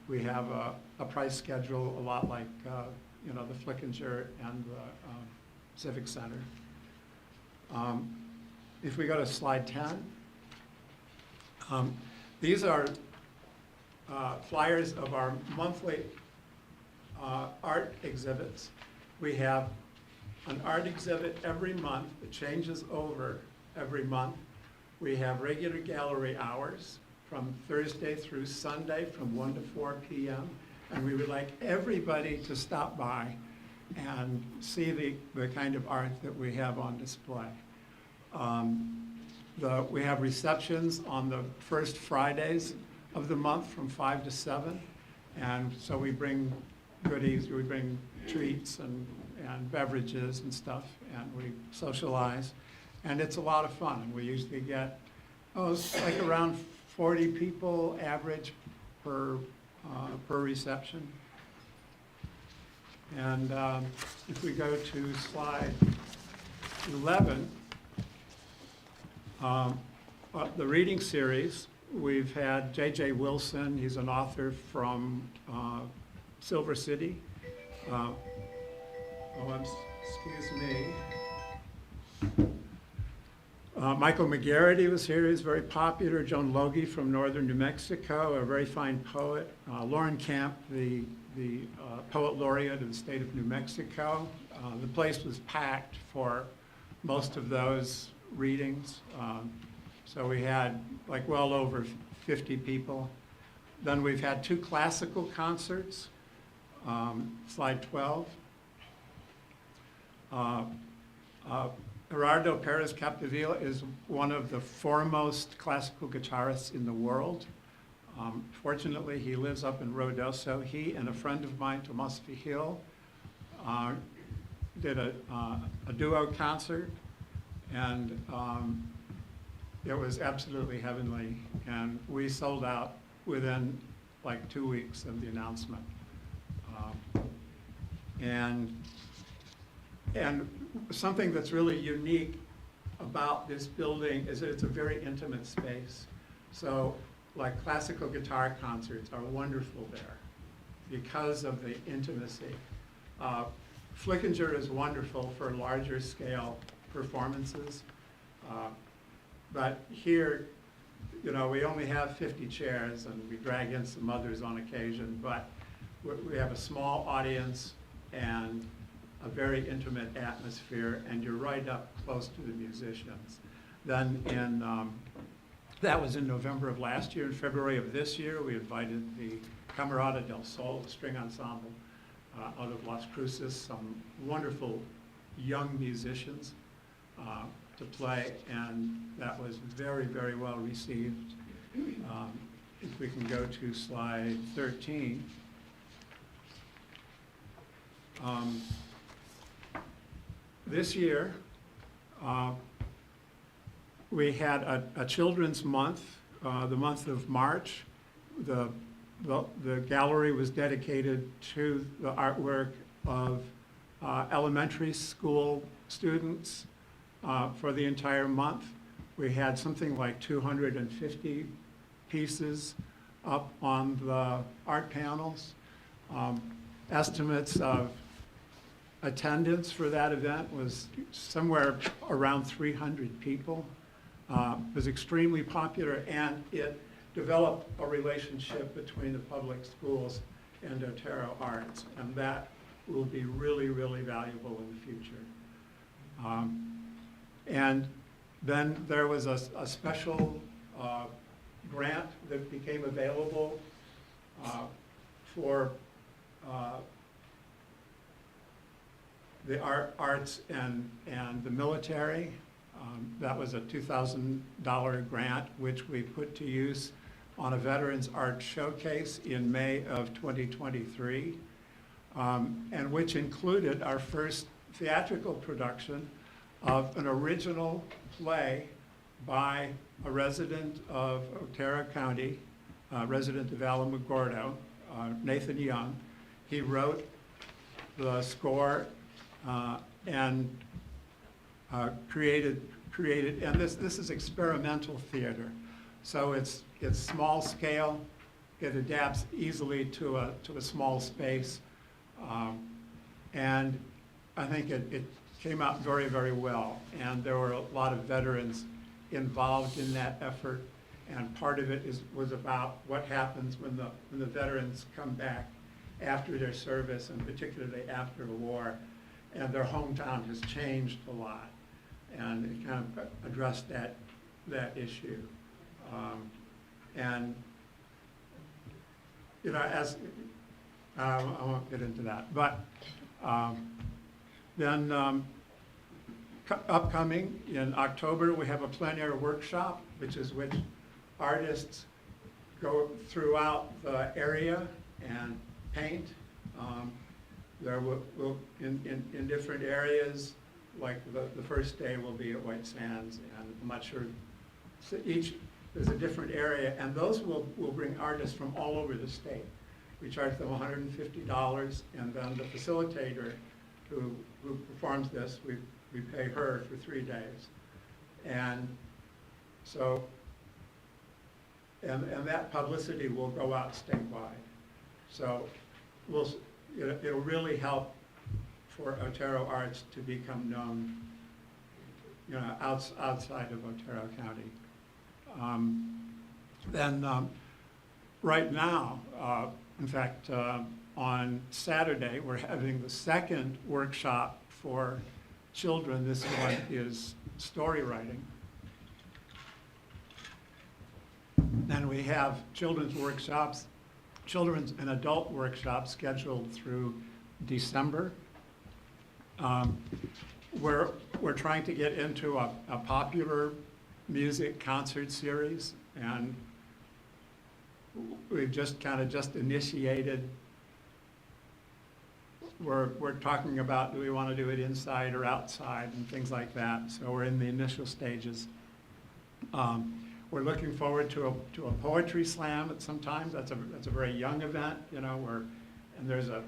we have a price schedule a lot like the Flickinger and the Civic Center. If we go to slide 10, these are flyers of our monthly art exhibits. We have an art exhibit every month. It changes over every month. We have regular gallery hours from Thursday through Sunday from 1 to 4 p.m. And we would like everybody to stop by and see the kind of art that we have on display. We have receptions on the first Fridays of the month from 5 to 7. And so we bring goodies, we bring treats and beverages and stuff, and we socialize. And it's a lot of fun. And we usually get, it's like around 40 people average per reception. And if we go to slide 11, the reading series, we've had J.J. Wilson. He's an author from Silver City. Excuse me. Michael McGarity was here. He's very popular. Joan Logie from northern New Mexico, a very fine poet. Lauren Camp, the poet laureate of the state of New Mexico. The place was packed for most of those readings. So we had like well over 50 people. Then we've had 2 classical concerts. Slide 12. Gerardo Perez Capdevila is one of the foremost classical guitarists in the world. Fortunately, he lives up in Ruidoso. He and a friend of mine, Tomas Vigil, did a duo concert, and it was absolutely heavenly. And we sold out within like 2 weeks of the announcement. And something that's really unique about this building is that it's a very intimate space. So like classical guitar concerts are wonderful there because of the intimacy. Flickinger is wonderful for larger scale performances. But here, you know, we only have 50 chairs and we drag in some others on occasion, but we have a small audience and a very intimate atmosphere, and you're right up close to the musicians. Then that was in November of last year. In February of this year, we invited the Camerata del Sol, a string ensemble out of Las Cruces, some wonderful young musicians to play, and that was very, very well received. If we can go to slide 13. This year, we had a children's month, the month of March. The gallery was dedicated to the artwork of elementary school students for the entire month. We had something like 250 pieces up on the art panels. Estimates of attendance for that event was somewhere around 300 people. It was extremely popular, and it developed a relationship between the public schools and Otero Arts, and that will be really, really valuable in the future. And then there was a special grant that became available for the arts and the military. That was a $2,000 grant, which we put to use on a Veterans Art Showcase in May of 2023, and which included our first theatrical production of an original play by a resident of Otero County, resident of Alamogordo, Nathan Young. He wrote the score and created, and this is experimental theater. So it's small scale, it adapts easily to a small space, and I think it came out very, very well. And there were a lot of veterans involved in that effort, and part of it was about what happens when the veterans come back after their service, and particularly after the war, and their hometown has changed a lot, and it kind of addressed that issue. And you know, as I won't get into that, but then upcoming in October, we have a plein air workshop, which artists go throughout the area and paint. There will in different areas, like the first day will be at White Sands, and I'm not sure, so there's a different area, and those will bring artists from all over the state. We charge them $150, and then the facilitator who performs this, we pay her for 3 days. And so, and that publicity will go out statewide. So it'll really help for Otero Arts to become known, you know, outside of Otero County. Right now, in fact, on Saturday, we're having the second workshop for children. This one is story writing. And we have children's and adult workshops scheduled through December. We're trying to get into a popular music concert series, and we've just initiated. We're talking about, do we want to do it inside or outside and things like that. So we're in the initial stages. We're looking forward to a poetry slam at some time. That's a very young event, you know. And there's a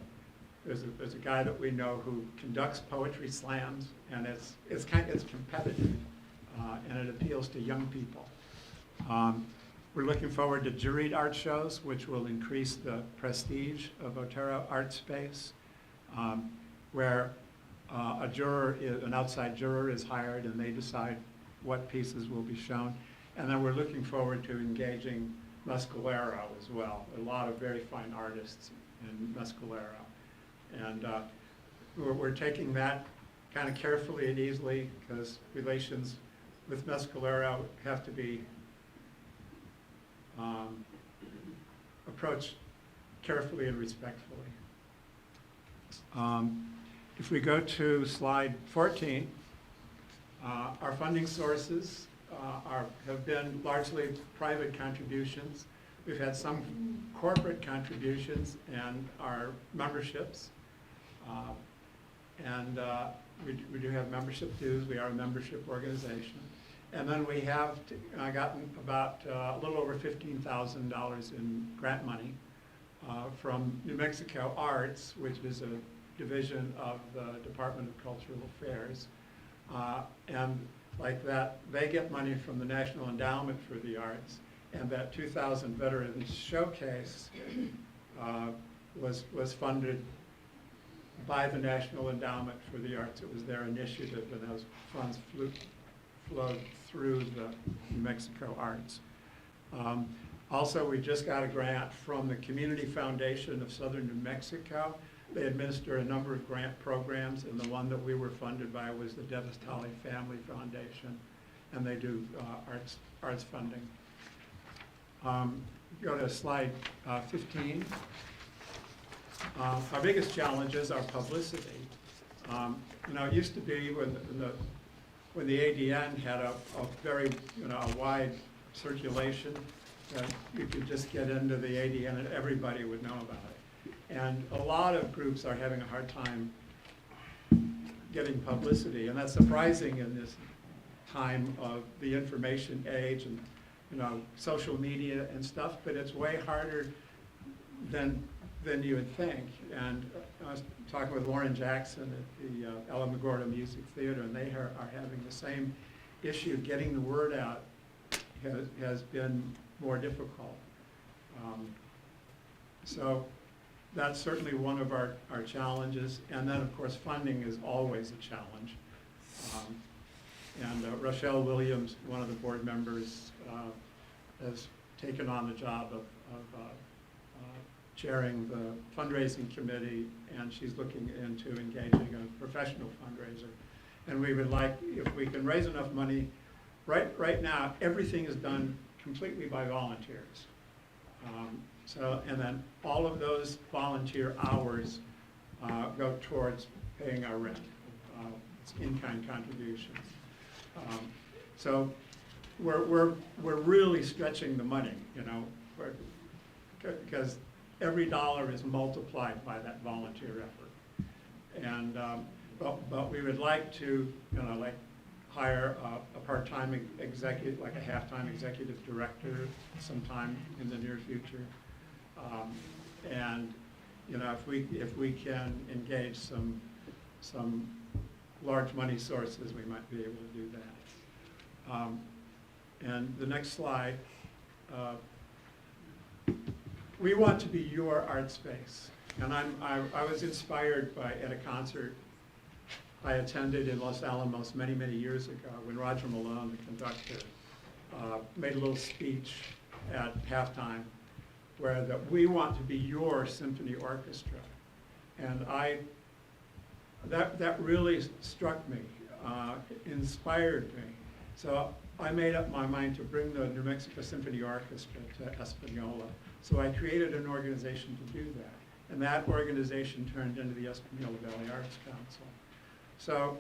guy that we know who conducts poetry slams, and it's competitive, and it appeals to young people. We're looking forward to juried art shows, which will increase the prestige of Otero Art Space, where an outside juror is hired, and they decide what pieces will be shown. And then we're looking forward to engaging Mescalero as well. A lot of very fine artists in Mescalero. And we're taking that kind of carefully and easily, because relations with Mescalero have to be approached carefully and respectfully. If we go to slide 14, our funding sources have been largely private contributions. We've had some corporate contributions and our memberships. We do have membership dues. We are a membership organization. And then we have gotten about a little over $15,000 in grant money from New Mexico Arts, which is a division of the Department of Cultural Affairs. And like that, they get money from the National Endowment for the Arts, and that 2000 Veterans Showcase was funded by the National Endowment for the Arts. It was their initiative, and those funds flowed through the New Mexico Arts. Also, we just got a grant from the Community Foundation of Southern New Mexico. They administer a number of grant programs, and the one that we were funded by was the Devastali Family Foundation, and they do arts funding. Go to slide 15. Our biggest challenges are publicity. It used to be when the ADN had a very a wide circulation, that you could just get into the ADN and everybody would know about it. And a lot of groups are having a hard time getting publicity, and that's surprising in this time of the information age and social media and stuff, but it's way harder than you would think. And I was talking with Lauren Jackson at the Alamogordo Music Theater, and they are having the same issue. Getting the word out has been more difficult. So that's certainly one of our challenges. And then, of course, funding is always a challenge. Rochelle Williams, one of the board members, has taken on the job of chairing the fundraising committee, and she's looking into engaging a professional fundraiser. And we would like, if we can raise enough money, right now, everything is done completely by volunteers. And then all of those volunteer hours go towards paying our rent. It's in-kind contributions. So we're really stretching the money, you know, because every dollar is multiplied by that volunteer effort. And but we would like to, you know, like hire a part-time executive, like a half-time executive director sometime in the near future. And you know, if we can engage some large money sources, we might be able to do that. And the next slide, we want to be your art space. And I was inspired at a concert I attended in Los Alamos many, many years ago when Roger Malone, the conductor, made a little speech at halftime where we want to be your symphony orchestra. And that really struck me, inspired me. So I made up my mind to bring the New Mexico Symphony Orchestra to Espanola. So I created an organization to do that. And that organization turned into the Espanola Valley Arts Council. So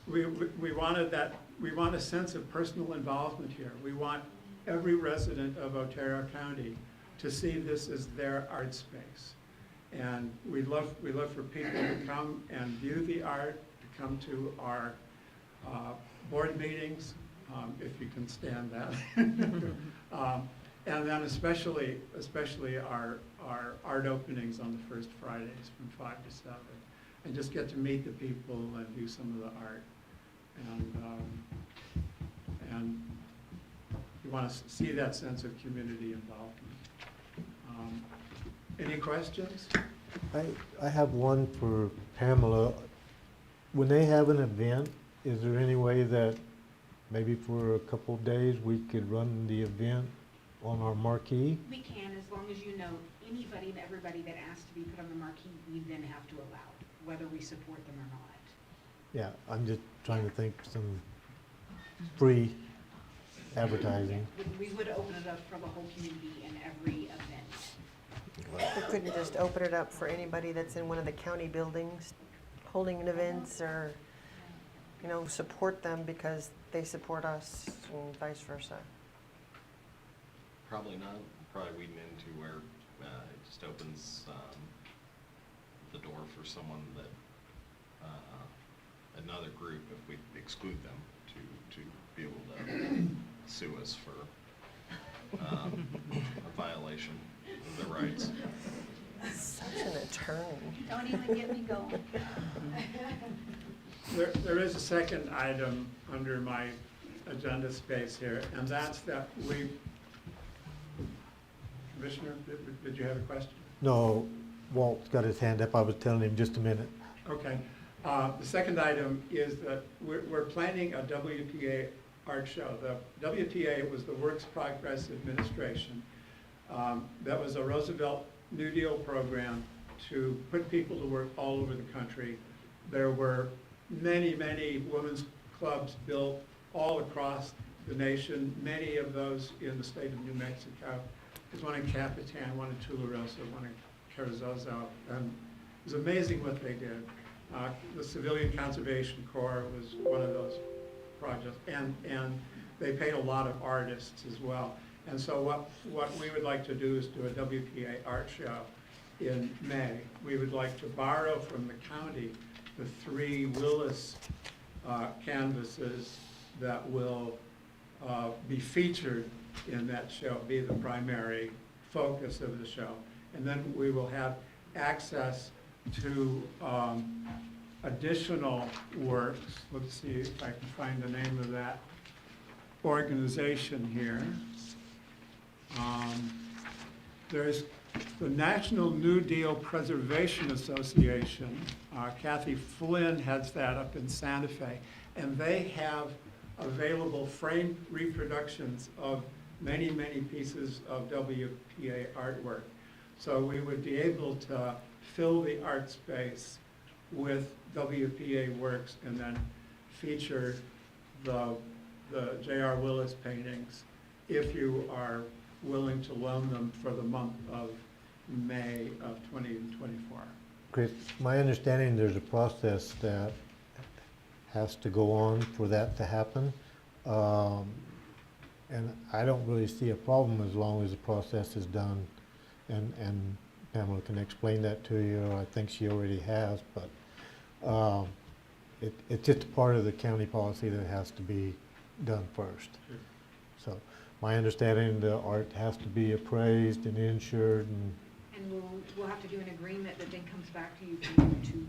we wanted that, we want a sense of personal involvement here. We want every resident of Otero County to see this as their art space. And we'd love for people to come and view the art, to come to our board meetings, if you can stand that. And then especially our art openings on the first Fridays from 5 to 7. And just get to meet the people and do some of the art. And you want to see that sense of community involvement. Any questions? I have one for Pamela. When they have an event, is there any way that maybe for a couple of days we could run the event on our marquee? We can, as long as you know anybody and everybody that asks to be put on the marquee, we then have to allow it, whether we support them or not. Yeah, I'm just trying to think some free advertising. We would open it up for the whole community in every event. We couldn't just open it up for anybody that's in one of the county buildings holding events, or, you know, support them because they support us and vice versa. Probably not. Probably weeding into where it just opens the door for someone that another group, if we exclude them, to be able to sue us for a violation of their rights. Such an attorney. Don't even get me going. There is a second item under my agenda space here, and that's that Commissioner, did you have a question? No, Walt's got his hand up. I was telling him just a minute. Okay. The second item is that we're planning a WPA art show. The WPA was the Works Progress Administration. That was a Roosevelt New Deal program to put people to work all over the country. There were many, many women's clubs built all across the nation, many of those in the state of New Mexico. There's one in Capitan, one in Tularosa, one in Carrizozo, and it was amazing what they did. The Civilian Conservation Corps was one of those projects, and they paid a lot of artists as well. And so what we would like to do is do a WPA art show in May. We would like to borrow from the county the 3 Willis canvases that will be featured in that show, be the primary focus of the show. And then we will have access to additional works. Let's see if I can find the name of that organization here. There's the National New Deal Preservation Association. Kathy Flynn heads that up in Santa Fe, and they have available framed reproductions of many, many pieces of WPA artwork. So we would be able to fill the art space with WPA works and then feature the J.R. Willis paintings if you are willing to loan them for the month of May of 2024. Chris, my understanding, there's a process that has to go on for that to happen. And I don't really see a problem as long as the process is done. And Pamela can explain that to you, or I think she already has, but it's just a part of the county policy that has to be done first. Sure. So my understanding, the art has to be appraised and insured and And we'll have to do an agreement that then comes back to you for you to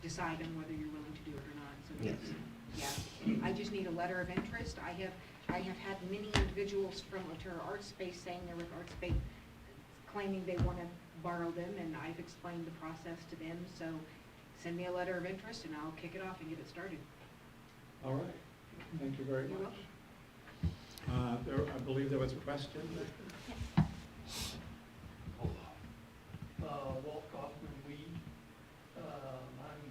decide on whether you're willing to do it or not. So yes, yeah. I just need a letter of interest. I have had many individuals from Otero Art Space saying they're with Art Space, claiming they want to borrow them, and I've explained the process to them. So send me a letter of interest and I'll kick it off and get it started. All right, thank you very You're much. welcome. I believe there was a question. Walt Kaufman, Weed. I'm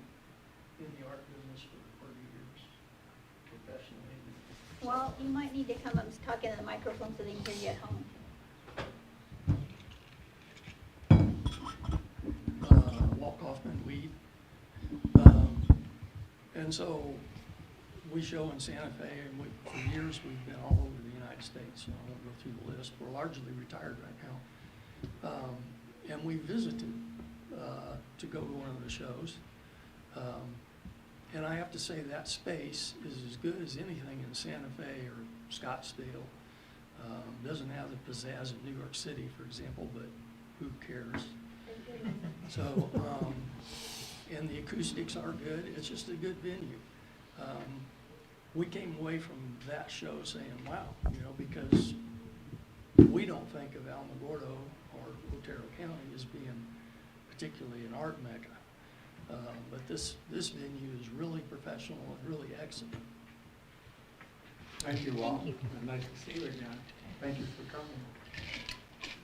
in the art business for 40 years professionally. Well, you might need to come up and talk into the microphone so they can hear you at home. Walt Kaufman, Weed. And so we show in Santa Fe, and for years we've been all over the United States. I won't go through the list. We're largely retired right now. And we visited to go to one of the shows. And I have to say that space is as good as anything in Santa Fe or Scottsdale. Doesn't have the pizzazz of New York City, for example, but who cares? So, and the acoustics are good. It's just a good venue. We came away from that show saying, wow, because we don't think of Alamogordo or Otero County as being particularly an art mecca. But this venue is really professional and really excellent. Thank you all. Thank you. And nice to see you again. Thank you for coming.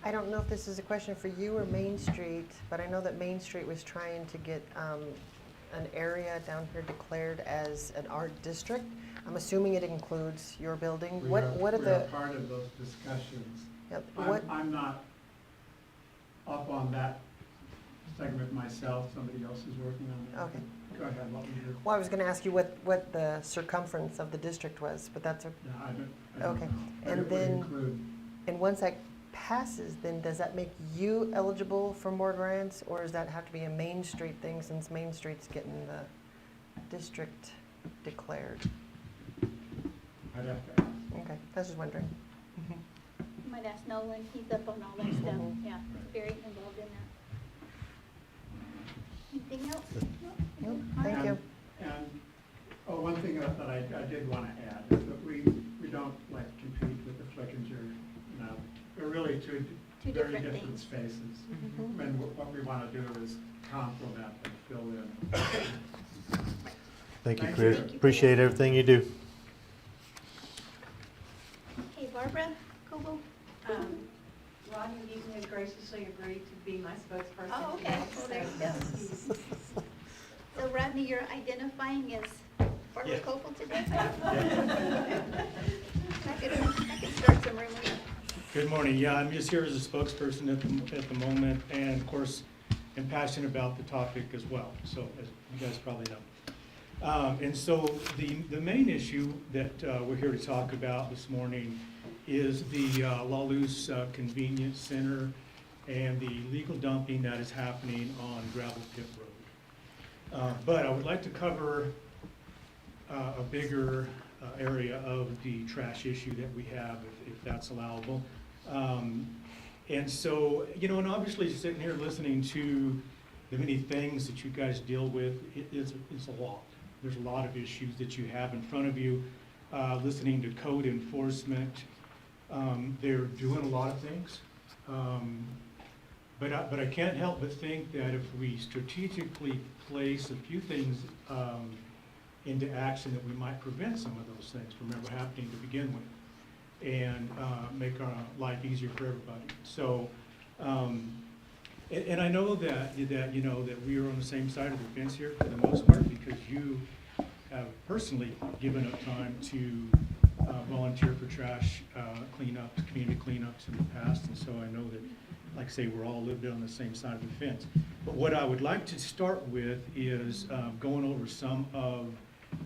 I don't know if this is a question for you or Main Street, but I know that Main Street was trying to get an area down here declared as an art district. I'm assuming it includes your building. We What are we the? are part of those discussions. Yep, what? I'm not up on that segment myself. Somebody else is working on that. Okay. Go ahead, what we do. Well, I was going to ask you what the circumference of the district was, but that's Yeah, I don't okay. know. But And it would then, include- and once that passes, then does that make you eligible for more grants, or does that have to be a Main Street thing since Main Street's getting the district declared? I'd have to ask. Okay, I was just wondering. You might ask Nolan, he's up on all that stuff. Yeah, he's very involved in that. Anything else? No, All thank right. you. And, oh, one thing that I did want to add is that we don't like compete with the Flickinger. We're really two Two very different different things. spaces. Mhm. And what we want to do is complement and fill in. thank you, Thank Chris. you. Appreciate everything you do. Okay, Barbara Coble? Rodney Eaton has graciously agreed to be my spokesperson. Oh, okay. Well, there you go. So Rodney, you're identifying as Barbara Yeah. Coble today? I could start some rumors. Good morning. Yeah, I'm just here as a spokesperson at the moment, and of course, am passionate about the topic as well, so as you guys probably know. And so the main issue that we're here to talk about this morning is the La Luz Convenience Center and the illegal dumping that is happening on Gravel Pit Road. But I would like to cover a bigger area of the trash issue that we have, if that's allowable. And so, and obviously sitting here listening to the many things that you guys deal with, it's a lot. There's a lot of issues that you have in front of you. Listening to code enforcement, they're doing a lot of things. But I can't help but think that if we strategically place a few things into action, that we might prevent some of those things from ever happening to begin with. and make our life easier for everybody. So, and I know that you know that we are on the same side of the fence here for the most part, because you have personally given up time to volunteer for trash cleanups, community cleanups in the past, and so I know that, like I say, we're all a little bit on the same side of the fence. But what I would like to start with is going over some of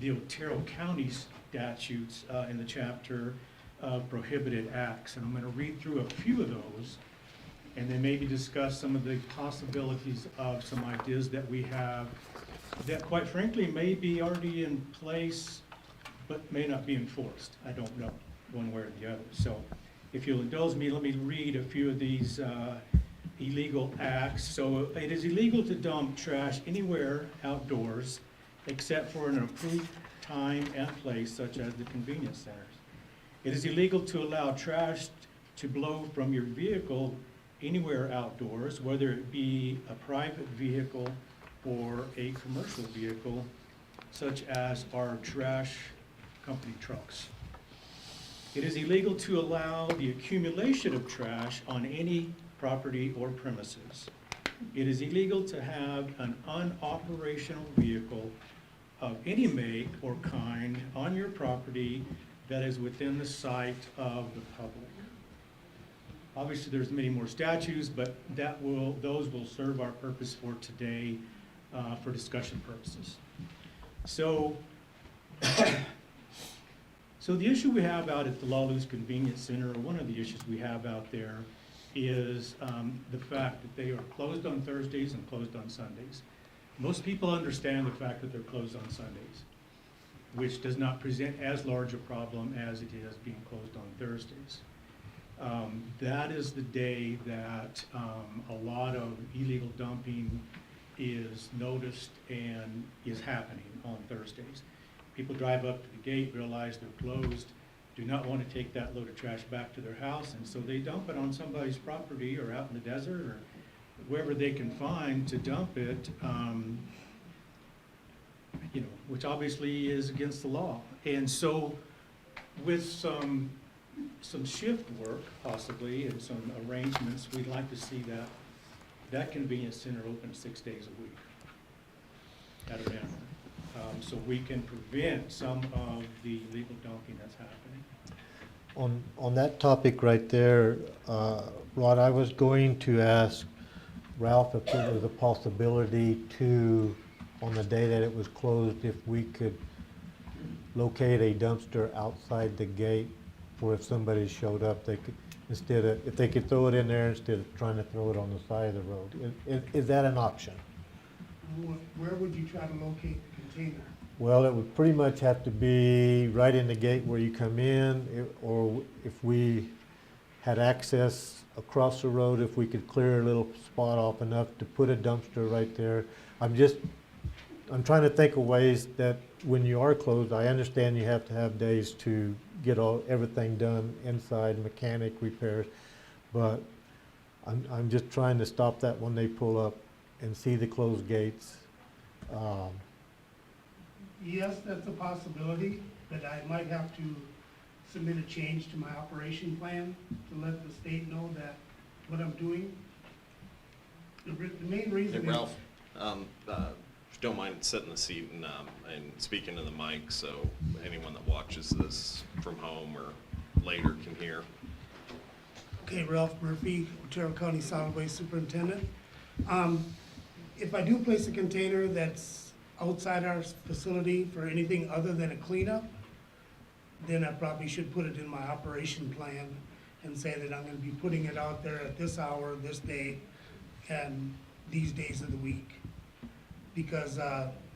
the Otero County statutes in the chapter of prohibited acts, and I'm going to read through a few of those, and then maybe discuss some of the possibilities of some ideas that we have that, quite frankly, may be already in place, but may not be enforced. I don't know, one way or the other. So if you'll indulge me, let me read a few of these illegal acts. So it is illegal to dump trash anywhere outdoors except for an approved time and place, such as the convenience centers. It is illegal to allow trash to blow from your vehicle anywhere outdoors, whether it be a private vehicle or a commercial vehicle, such as our trash company trucks. It is illegal to allow the accumulation of trash on any property or premises. It is illegal to have an unoperational vehicle of any make or kind on your property that is within the sight of the public. Obviously, there's many more statutes, but those will serve our purpose for today, for discussion purposes. So, so the issue we have out at the La Luz Convenience Center, or one of the issues we have out there, is the fact that they are closed on Thursdays and closed on Sundays. Most people understand the fact that they're closed on Sundays, which does not present as large a problem as it is being closed on Thursdays. That is the day that a lot of illegal dumping is noticed and is happening on Thursdays. People drive up to the gate, realize they're closed, do not want to take that load of trash back to their house, and so they dump it on somebody's property or out in the desert or wherever they can find to dump it, you know, which obviously is against the law. And so with some shift work possibly and some arrangements, we'd like to see that convenience center open 6 days a week at a minimum. So we can prevent some of the illegal dumping that's happening. On that topic right there, Rod, I was going to ask Ralph if there was a possibility to, on the day that it was closed, if we could locate a dumpster outside the gate, or if somebody showed up, they could, instead of, if they could throw it in there instead of trying to throw it on the side of the road. Is that an option? Where would you try to locate the container? Well, it would pretty much have to be right in the gate where you come in, or if we had access across the road, if we could clear a little spot off enough to put a dumpster right there. I'm trying to think of ways that when you are closed, I understand you have to have days to get everything done inside, mechanic repairs, but I'm just trying to stop that when they pull up and see the closed gates. Yes, that's a possibility, but I might have to submit a change to my operation plan to let the state know that what I'm doing. The main reason Hey, is. Ralph, if you don't mind sitting in the seat and speaking to the mic so anyone that watches this from home or later can hear. Okay, Ralph Murphy, Otero County Solid Waste Superintendent. If I do place a container that's outside our facility for anything other than a cleanup, then I probably should put it in my operation plan and say that I'm gonna be putting it out there at this hour, this day, and these days of the week. Because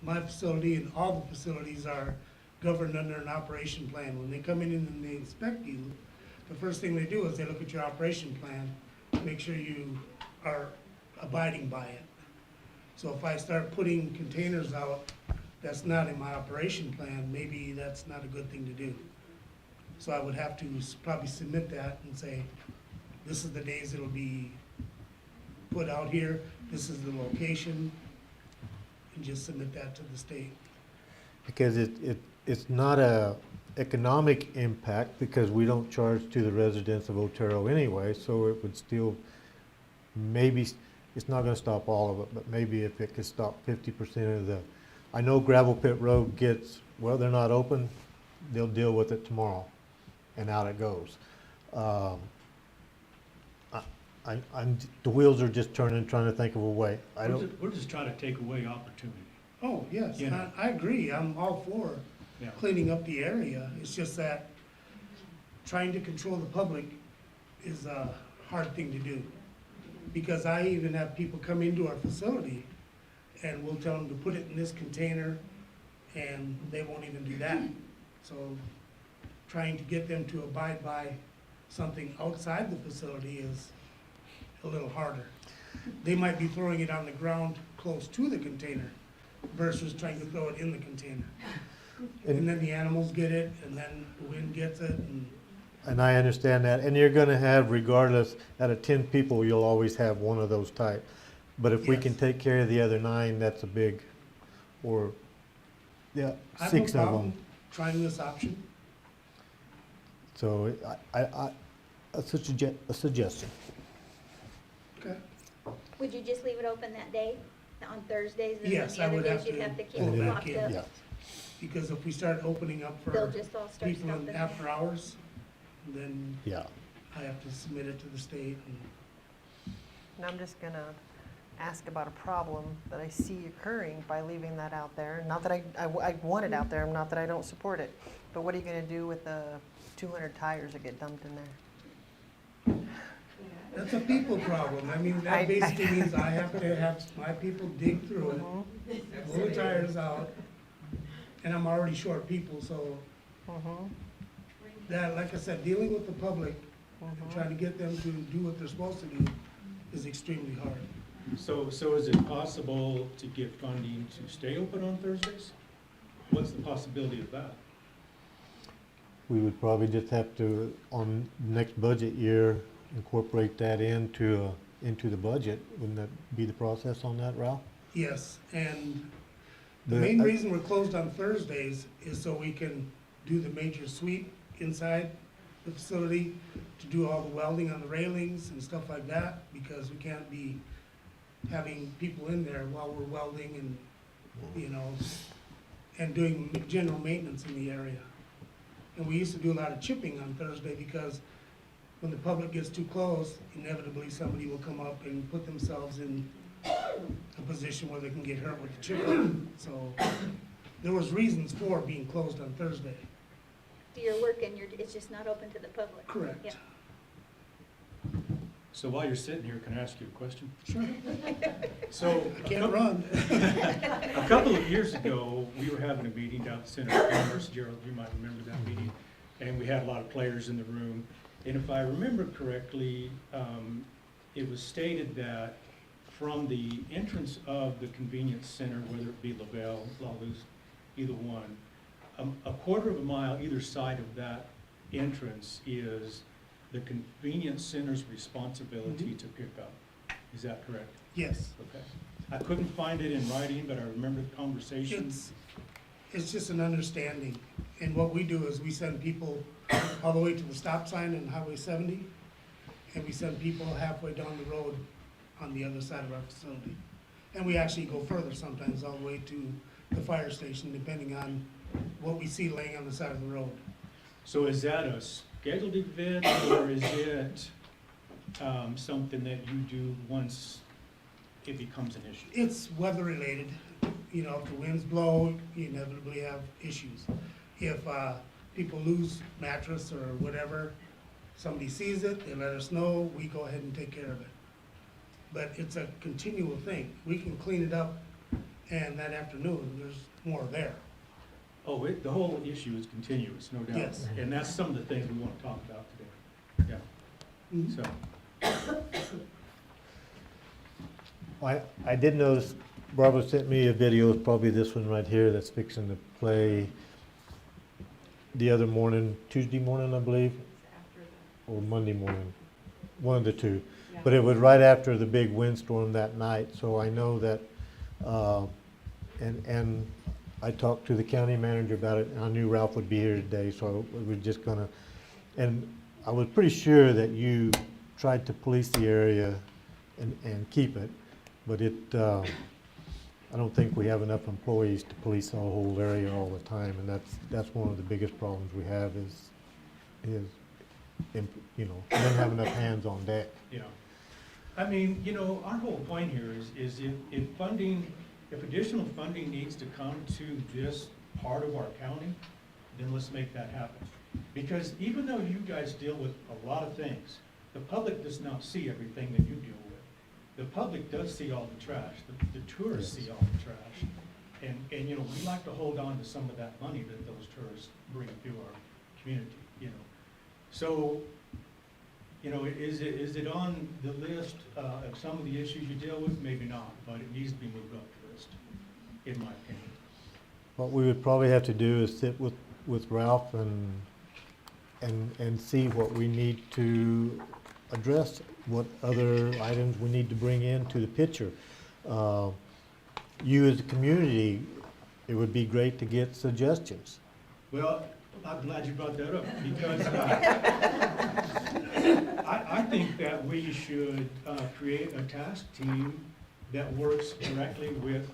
my facility and all the facilities are governed under an operation plan. When they come in and they inspect you, the first thing they do is they look at your operation plan to make sure you are abiding by it. So if I start putting containers out that's not in my operation plan, maybe that's not a good thing to do. So I would have to probably submit that and say, this is the days it'll be put out here, this is the location, and just submit that to the state. Because it's not a economic impact because we don't charge to the residents of Otero anyway, so it would still, maybe, it's not gonna stop all of it, but maybe if it could stop 50% of the, I know Gravel Pit Road gets, well, they're not open, they'll deal with it tomorrow, and out it goes. The wheels are just turning, trying to think of a way. We're just trying to take away opportunity. Oh, yes, You know. I agree, I'm all for Yeah. cleaning up the area. It's just that trying to control the public is a hard thing to do. Because I even have people come into our facility and we'll tell them to put it in this container and they won't even do that. So trying to get them to abide by something outside the facility is a little harder. They might be throwing it on the ground close to the container versus trying to throw it in the container. And then the animals get it, and then the wind gets it, And I understand that, and you're gonna have, regardless, out of 10 people, you'll always have one of those type. But if we can Yes. take care of the other 9, that's a big, or, yeah, I have no 6 of problem them. trying this option. So that's a suggestion. Okay. Would you just leave it open that day, on Thursdays, and then Yes, the I other would days have you'd to have to keep pull it it locked back up? in. Yeah. Because if we start opening up They'll for just all start people in stopping. after hours, then Yeah. I have to submit it to the state. And I'm just gonna ask about a problem that I see occurring by leaving that out there. Not that I want it out there, not that I don't support it, but what are you gonna do with the 200 tires that get dumped in there? That's a people problem. I mean, that basically means I have to have my people dig through it, pull the tires out, and I'm already short people, so that, like I said, dealing with the public and trying to get them to do what they're supposed to do is extremely hard. So is it possible to get funding to stay open on Thursdays? What's the possibility of that? We would probably just have to, on next budget year, incorporate that into the budget. Wouldn't that be the process on that, Ralph? Yes, and the But main I- reason we're closed on Thursdays is so we can do the major sweep inside the facility, to do all the welding on the railings and stuff like that, because we can't be having people in there while we're welding and, you know, and doing general maintenance in the area. And we used to do a lot of chipping on Thursday because when the public gets too close, inevitably somebody will come up and put themselves in a position where they can get hurt with the chipping. So there was reasons for being closed on Thursday. You're working, it's just not open to the public. Correct. Yeah. So while you're sitting here, can I ask you a question? Sure. So I can't run. a couple of years ago, we were having a meeting down at the Center of Commerce. Gerald, you might remember that meeting. And we had a lot of players in the room. And if I remember correctly, it was stated that from the entrance of the convenience center, whether it be LaBelle, La Luz, either one, a quarter of a mile either side of that entrance is the convenience center's responsibility to pick up. Is that correct? Yes. Okay. I couldn't find it in writing, but I remember the conversation. It's just an understanding. And what we do is we send people all the way to the stop sign on Highway 70, and we send people halfway down the road on the other side of our facility. And we actually go further sometimes, all the way to the fire station, depending on what we see laying on the side of the road. So is that a scheduled event, or is it something that you do once it becomes an issue? It's weather related. You know, if the winds blow, you inevitably have issues. If people lose mattress or whatever, somebody sees it, they let us know, we go ahead and take care of it. But it's a continual thing. We can clean it up, and that afternoon, there's more there. Oh, the whole issue is continuous, no doubt. Yes. And that's some of the things we want to talk about today. Yeah. So, I did notice Barbara sent me a video, it's probably this one right here, that's fixing to play the other morning, Tuesday morning, I believe, or Monday morning, one of the two. But it was right after the big windstorm that night, so I know that, and I talked to the county manager about it, and I knew Ralph would be here today, so we were just gonna, and I was pretty sure that you tried to police the area and keep it, but I don't think we have enough employees to police the whole area all the time, and that's one of the biggest problems we have is, you know, we don't have enough hands on deck. Yeah. I mean, you know, our whole point here is if funding, if additional funding needs to come to this part of our county, then let's make that happen. Because even though you guys deal with a lot of things, the public does not see everything that you deal with. The public does see all the trash, the tourists see all the trash. And, you know, we like to hold on to some of that money that those tourists bring to our community, you know. So, you know, is it on the list of some of the issues you deal with? Maybe not, but it needs to be moved up the list, in my opinion. What we would probably have to do is sit with Ralph and see what we need to address, what other items we need to bring into the picture. You as a community, it would be great to get suggestions. Well, I'm glad you brought that up, because I think that we should create a task team that works directly with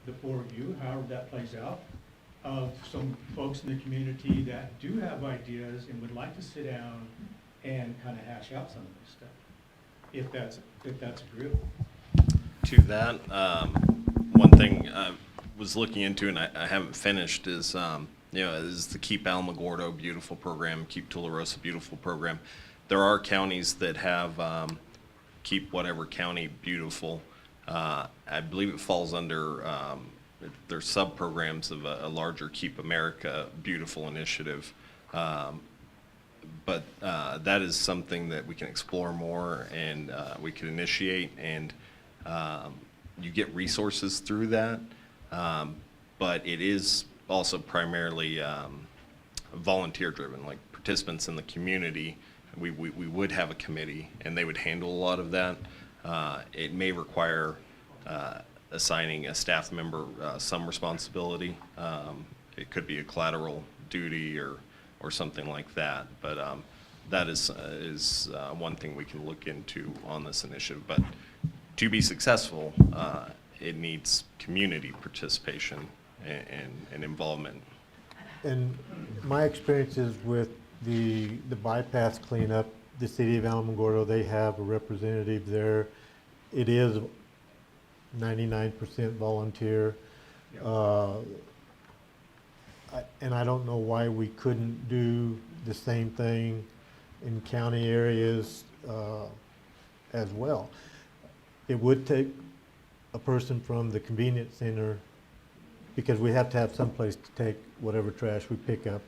the four of you, however that plays out, of some folks in the community that do have ideas and would like to sit down and kind of hash out some of this stuff, if that's agreeable. To that, one thing I was looking into and I haven't finished is, you know, is the Keep Alamogordo Beautiful program, Keep Tularosa Beautiful program. There are counties that have Keep Whatever County Beautiful. I believe it falls under, there's sub-programs of a larger Keep America Beautiful initiative. But that is something that we can explore more and we can initiate, and you get resources through that. But it is also primarily volunteer driven, like participants in the community. We would have a committee and they would handle a lot of that. It may require assigning a staff member some responsibility. It could be a collateral duty or something like that. But that is one thing we can look into on this initiative. But to be successful, it needs community participation and involvement. And my experiences with the bypass cleanup, the city of Alamogordo, they have a representative there. It is 99% volunteer. And I don't know why we couldn't do the same thing in county areas as well. It would take a person from the convenience center, because we have to have some place to take whatever trash we pick up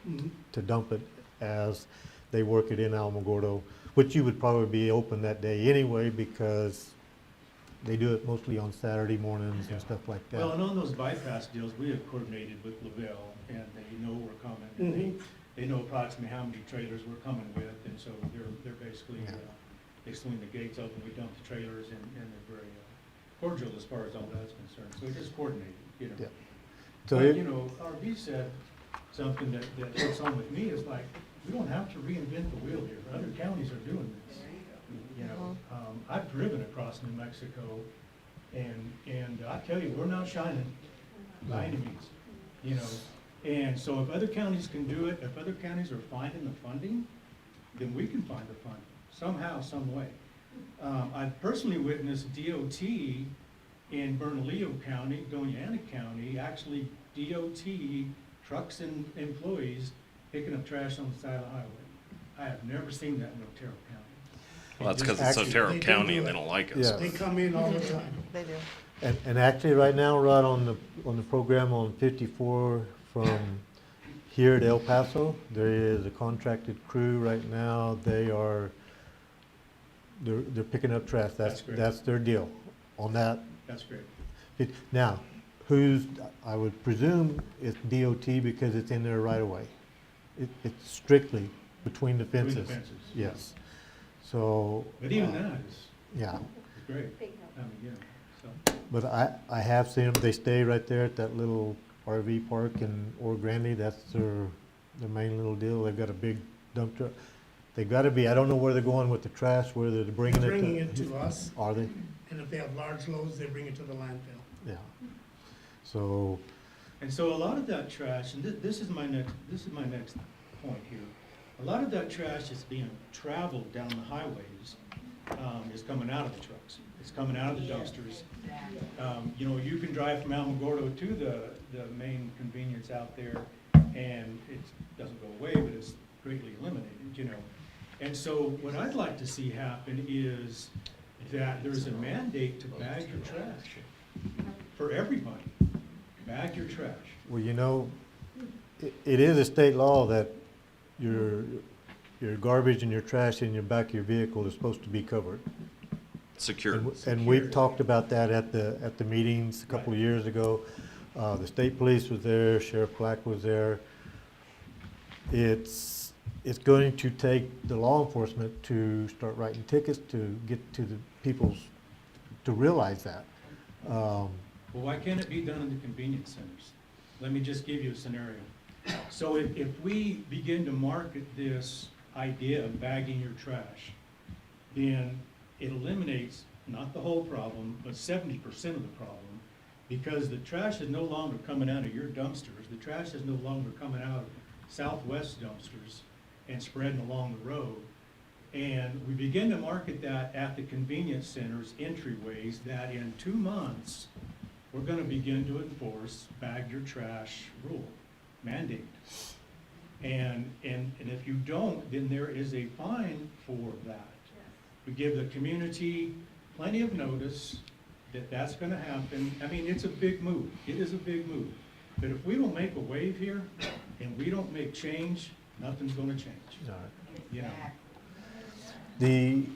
to dump it as they work it in Alamogordo, which you would probably be open that day anyway, because they do it mostly on Saturday mornings and stuff like that. Well, and on those bypass deals, we have coordinated with Lavelle, and they know we're coming, and they know approximately how many trailers we're coming with, and so they're basically, they swing the gates open, we dump the trailers, and they're very cordial as far as all that's concerned. So it's just coordinated, you know. Yeah. So But, you know, RV said something that hits on with me, is like, we don't have to reinvent the wheel here. Other counties are doing this. You know, I've driven across New Mexico, and I tell you, we're not shining by any means, you know. And so if other counties can do it, if other counties are finding the funding, then we can find the funding somehow, some way. I've personally witnessed DOT in Bernalillo County, Doña Ana County, actually DOT trucks and employees picking up trash on the side of the highway. I have never seen that in Otero County. Well, that's because it's Otero County and they don't like us. Yeah. They come in all the time. They do. And actually, right now, Rod, on the program on 54 from here at El Paso, there is a contracted crew right now. They're picking up trash. That's great. That's their deal on that. That's great. Now, I would presume it's DOT because it's in there right away. It's strictly between the fences. Between the fences. Yes. So. But even that is Yeah. great. I mean, you know, so. But I have seen them, they stay right there at that little RV park in Oro Grande. That's their main little deal. They've got a big dump truck. They've got to be, I don't know where they're going with the trash, whether they're bringing it to. Bringing it to us, Are they? and if they have large loads, they bring it to the landfill. Yeah. So, And so a lot of that trash, and this is my next point here. A lot of that trash is being traveled down the highways, is coming out of the trucks. It's coming out of the dumpsters. You know, you can drive from Alamogordo to the main convenience out there, and it doesn't go away, but it's greatly eliminated, you know. And so what I'd like to see happen is that there's a mandate to bag your trash for everybody. Bag your trash. well, you know, it is a state law that your garbage and your trash in your back of your vehicle is supposed to be covered. Secure. And we've talked about that at the meetings a couple of years ago. The state police was there, Sheriff Black was there. It's going to take the law enforcement to start writing tickets to get to the people's, to realize that. Well, why can't it be done in the convenience centers? Let me just give you a scenario. So if we begin to market this idea of bagging your trash, then it eliminates not the whole problem, but 70% of the problem, because the trash is no longer coming out of your dumpsters. The trash is no longer coming out of Southwest dumpsters and spreading along the road. And we begin to market that at the convenience centers, entryways, that in 2 months, we're gonna begin to enforce bag your trash rule, mandate. And if you don't, then there is a fine for that. We give the community plenty of notice that that's gonna happen. I mean, it's a big move. It is a big move. But if we don't make a wave here and we don't make change, nothing's gonna change. All right. You know?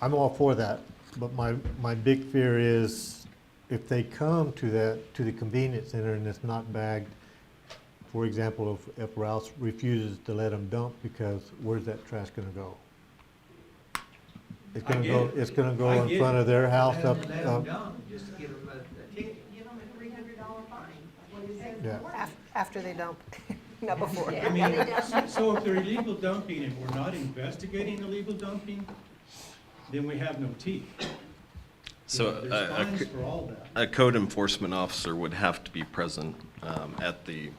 I'm all for that, but my big fear is if they come to the convenience center and it's not bagged, for example, if Ralph refuses to let them dump, because where's that trash gonna go? It's gonna go, it's gonna go in front of their house up. Just to give them a ticket, give them a $300 fine. What is that Yeah. for? After they dump, not before. I mean, so if they're illegal dumping and we're not investigating illegal dumping, then we have no teeth. So There's fines for all that. a code enforcement officer would have to be present at the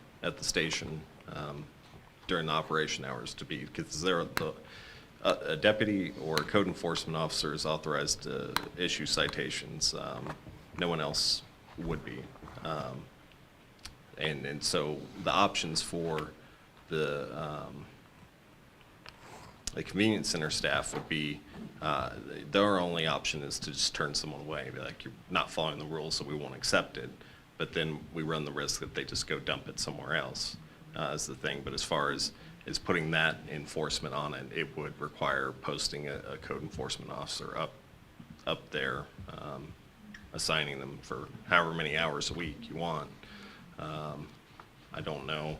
station during the operation hours to be, because they're a deputy or a code enforcement officer is authorized to issue citations. No one else would be. And so the options for the convenience center staff would be, their only option is to just turn someone away, be like, you're not following the rules, so we won't accept it. But then we run the risk that they just go dump it somewhere else, is the thing. But as far as putting that enforcement on it, it would require posting a code enforcement officer up there, assigning them for however many hours a week you want. I don't know.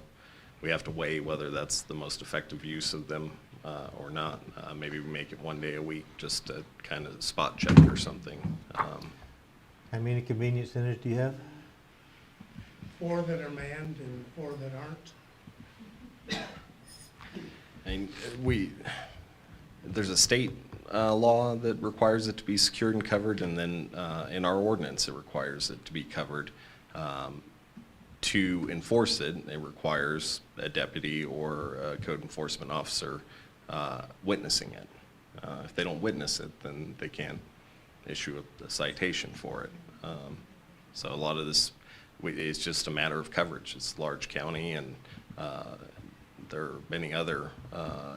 We have to weigh whether that's the most effective use of them or not. Maybe we make it 1 day a week just to kind of spot check or something. How many convenience centers do you have? 4 that are manned and 4 that aren't. And there's a state law that requires it to be secured and covered, and then in our ordinance, it requires it to be covered. To enforce it, it requires a deputy or a code enforcement officer witnessing it. If they don't witness it, then they can't issue a citation for it. So a lot of this, it's just a matter of coverage. It's a large county, and there are many other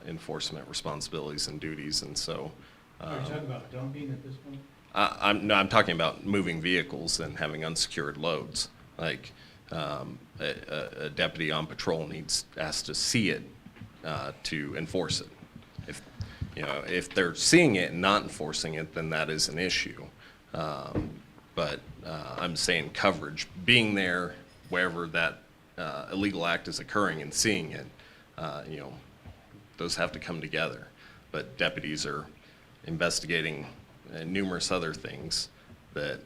enforcement responsibilities and duties, and so. Are you talking about dumping at this point? I'm talking about moving vehicles and having unsecured loads. Like a deputy on patrol has to see it to enforce it. If they're seeing it and not enforcing it, then that is an issue. But I'm saying coverage, being there wherever that illegal act is occurring and seeing it, those have to come together. But deputies are investigating numerous other things that,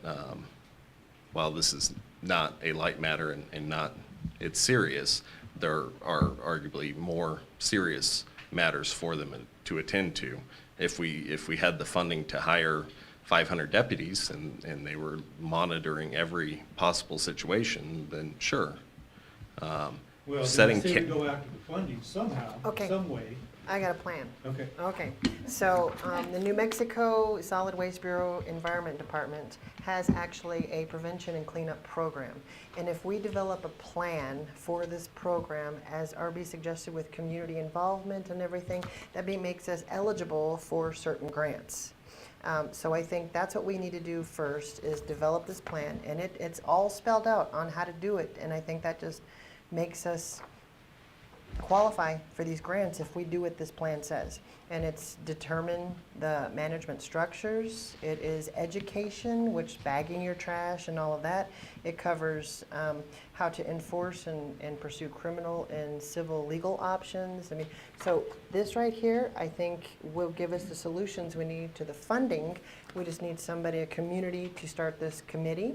while this is not a light matter and not, it's serious. There are arguably more serious matters for them to attend to. If we had the funding to hire 500 deputies and they were monitoring every possible situation, then sure. Well, then I Setting say we ca- go after the funding somehow, Okay. some way. I got a plan. Okay. Okay, so the New Mexico Solid Waste Bureau Environment Department has actually a prevention and cleanup program. And if we develop a plan for this program, as RB suggested with community involvement and everything, that makes us eligible for certain grants. So I think that's what we need to do first, is develop this plan. And it's all spelled out on how to do it. And I think that just makes us qualify for these grants if we do what this plan says. And it's determine the management structures. It is education, which bagging your trash and all of that. It covers how to enforce and pursue criminal and civil legal options. I mean, so this right here, I think, will give us the solutions we need to the funding. We just need somebody, a community, to start this committee,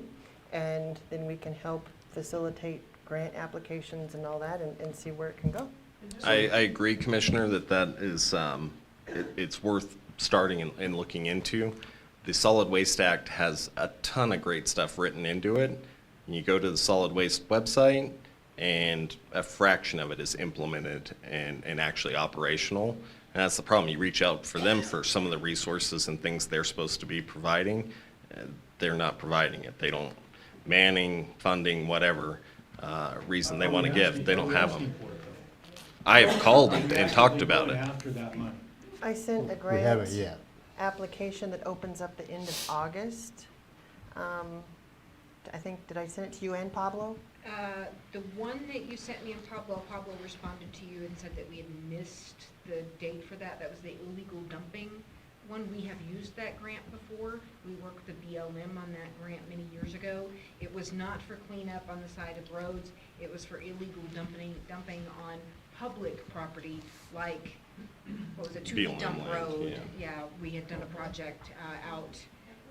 and then we can help facilitate grant applications and all that, and see where it can go. I agree, Commissioner, that is, it's worth starting and looking into. The Solid Waste Act has a ton of great stuff written into it. You go to the Solid Waste website, and a fraction of it is implemented and actually operational. And that's the problem. You reach out for them for some of the resources and things they're supposed to be providing. They're not providing it. They don't, manning, funding, whatever reason they want to give, they don't have them. I have called and talked about it. After that money. I sent a We haven't grant yet. application that opens up the end of August. I think, did I send it to you and Pablo? The one that you sent me and Pablo responded to you and said that we had missed the date for that. That was the illegal dumping one. We have used that grant before. We worked the BLM on that grant many years ago. It was not for cleanup on the side of roads. It was for illegal dumping on public property, like, what was it, Toothie BLM Dump land, Road. yeah. Yeah, we had done a project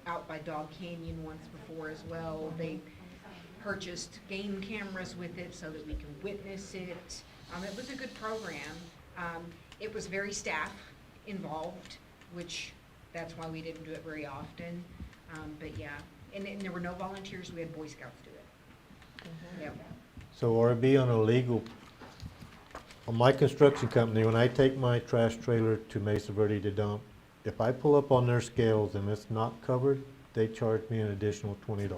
out by Dog Canyon once before as well. They purchased game cameras with it so that we can witness it. It was a good program. It was very staff involved, which that's why we didn't do it very often. But yeah, and there were no volunteers. We had Boy Scouts do it. Yep. So RB on a legal, on my construction company, when I take my trash trailer to Mesa Verde to dump, if I pull up on their scales and it's not covered, they charge me an additional $20.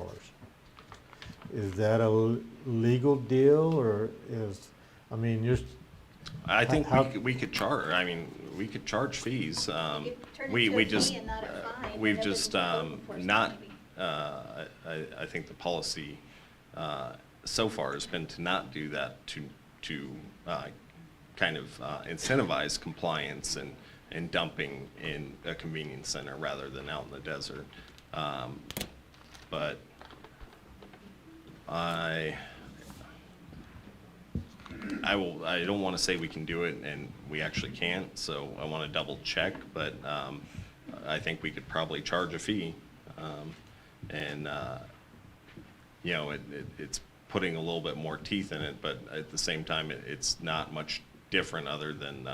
Is that a legal deal, or is, I mean, you're, I think How- we could charge, I mean, we could charge fees. It turned We into a just, fee and not a fine, we've and it just was code enforcement not, maybe. I think the policy so far has been to not do that, to kind of incentivize compliance and dumping in a convenience center rather than out in the desert. But I don't want to say we can do it and we actually can't, so I want to double check, but I think we could probably charge a fee. And you know, it's putting a little bit more teeth in it, but at the same time, it's not much different other than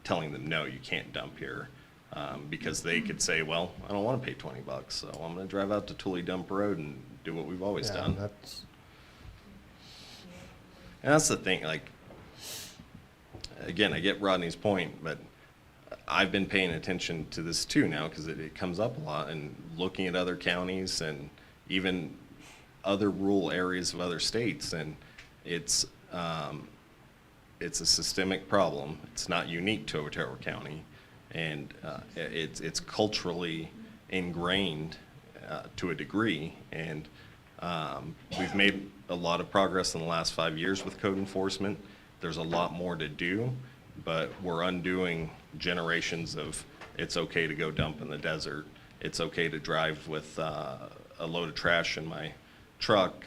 telling them, no, you can't dump here. Because they could say, well, I don't want to pay $20, so I'm going to drive out to Tully Dump Road and do what we've always yeah, done. that's, And that's the thing, like, again, I get Rodney's point, but I've been paying attention to this too now because it comes up a lot, and looking at other counties and even other rural areas of other states, and it's a systemic problem. It's not unique to Otero County, and it's culturally ingrained to a degree, and we've made a lot of progress in the last 5 years with code enforcement. There's a lot more to do, but we're undoing generations of it's okay to go dump in the desert. It's okay to drive with a load of trash in my truck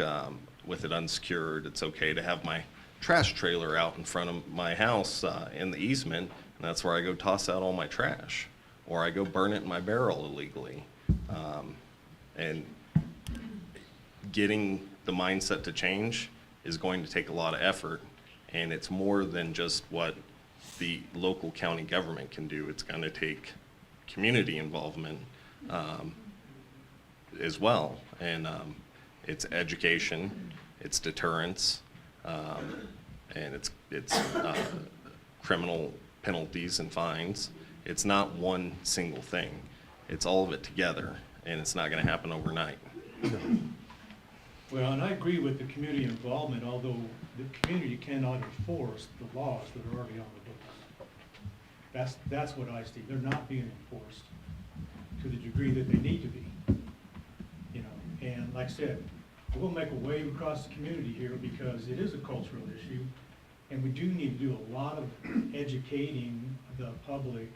with it unsecured. It's okay to have my trash trailer out in front of my house in the easement, and that's where I go toss out all my trash, or I go burn it in my barrel illegally. And getting the mindset to change is going to take a lot of effort, and it's more than just what the local county government can do. It's going to take community involvement as well, and it's education, it's deterrence, and it's criminal penalties and fines. It's not one single thing. It's all of it together, and it's not going to happen overnight. Well, and I agree with the community involvement, although the community cannot enforce the laws that are already on the books. That's what I see. They're not being enforced to the degree that they need to be. You know, and like I said, we'll make a wave across the community here because it is a cultural issue, and we do need to do a lot of educating the public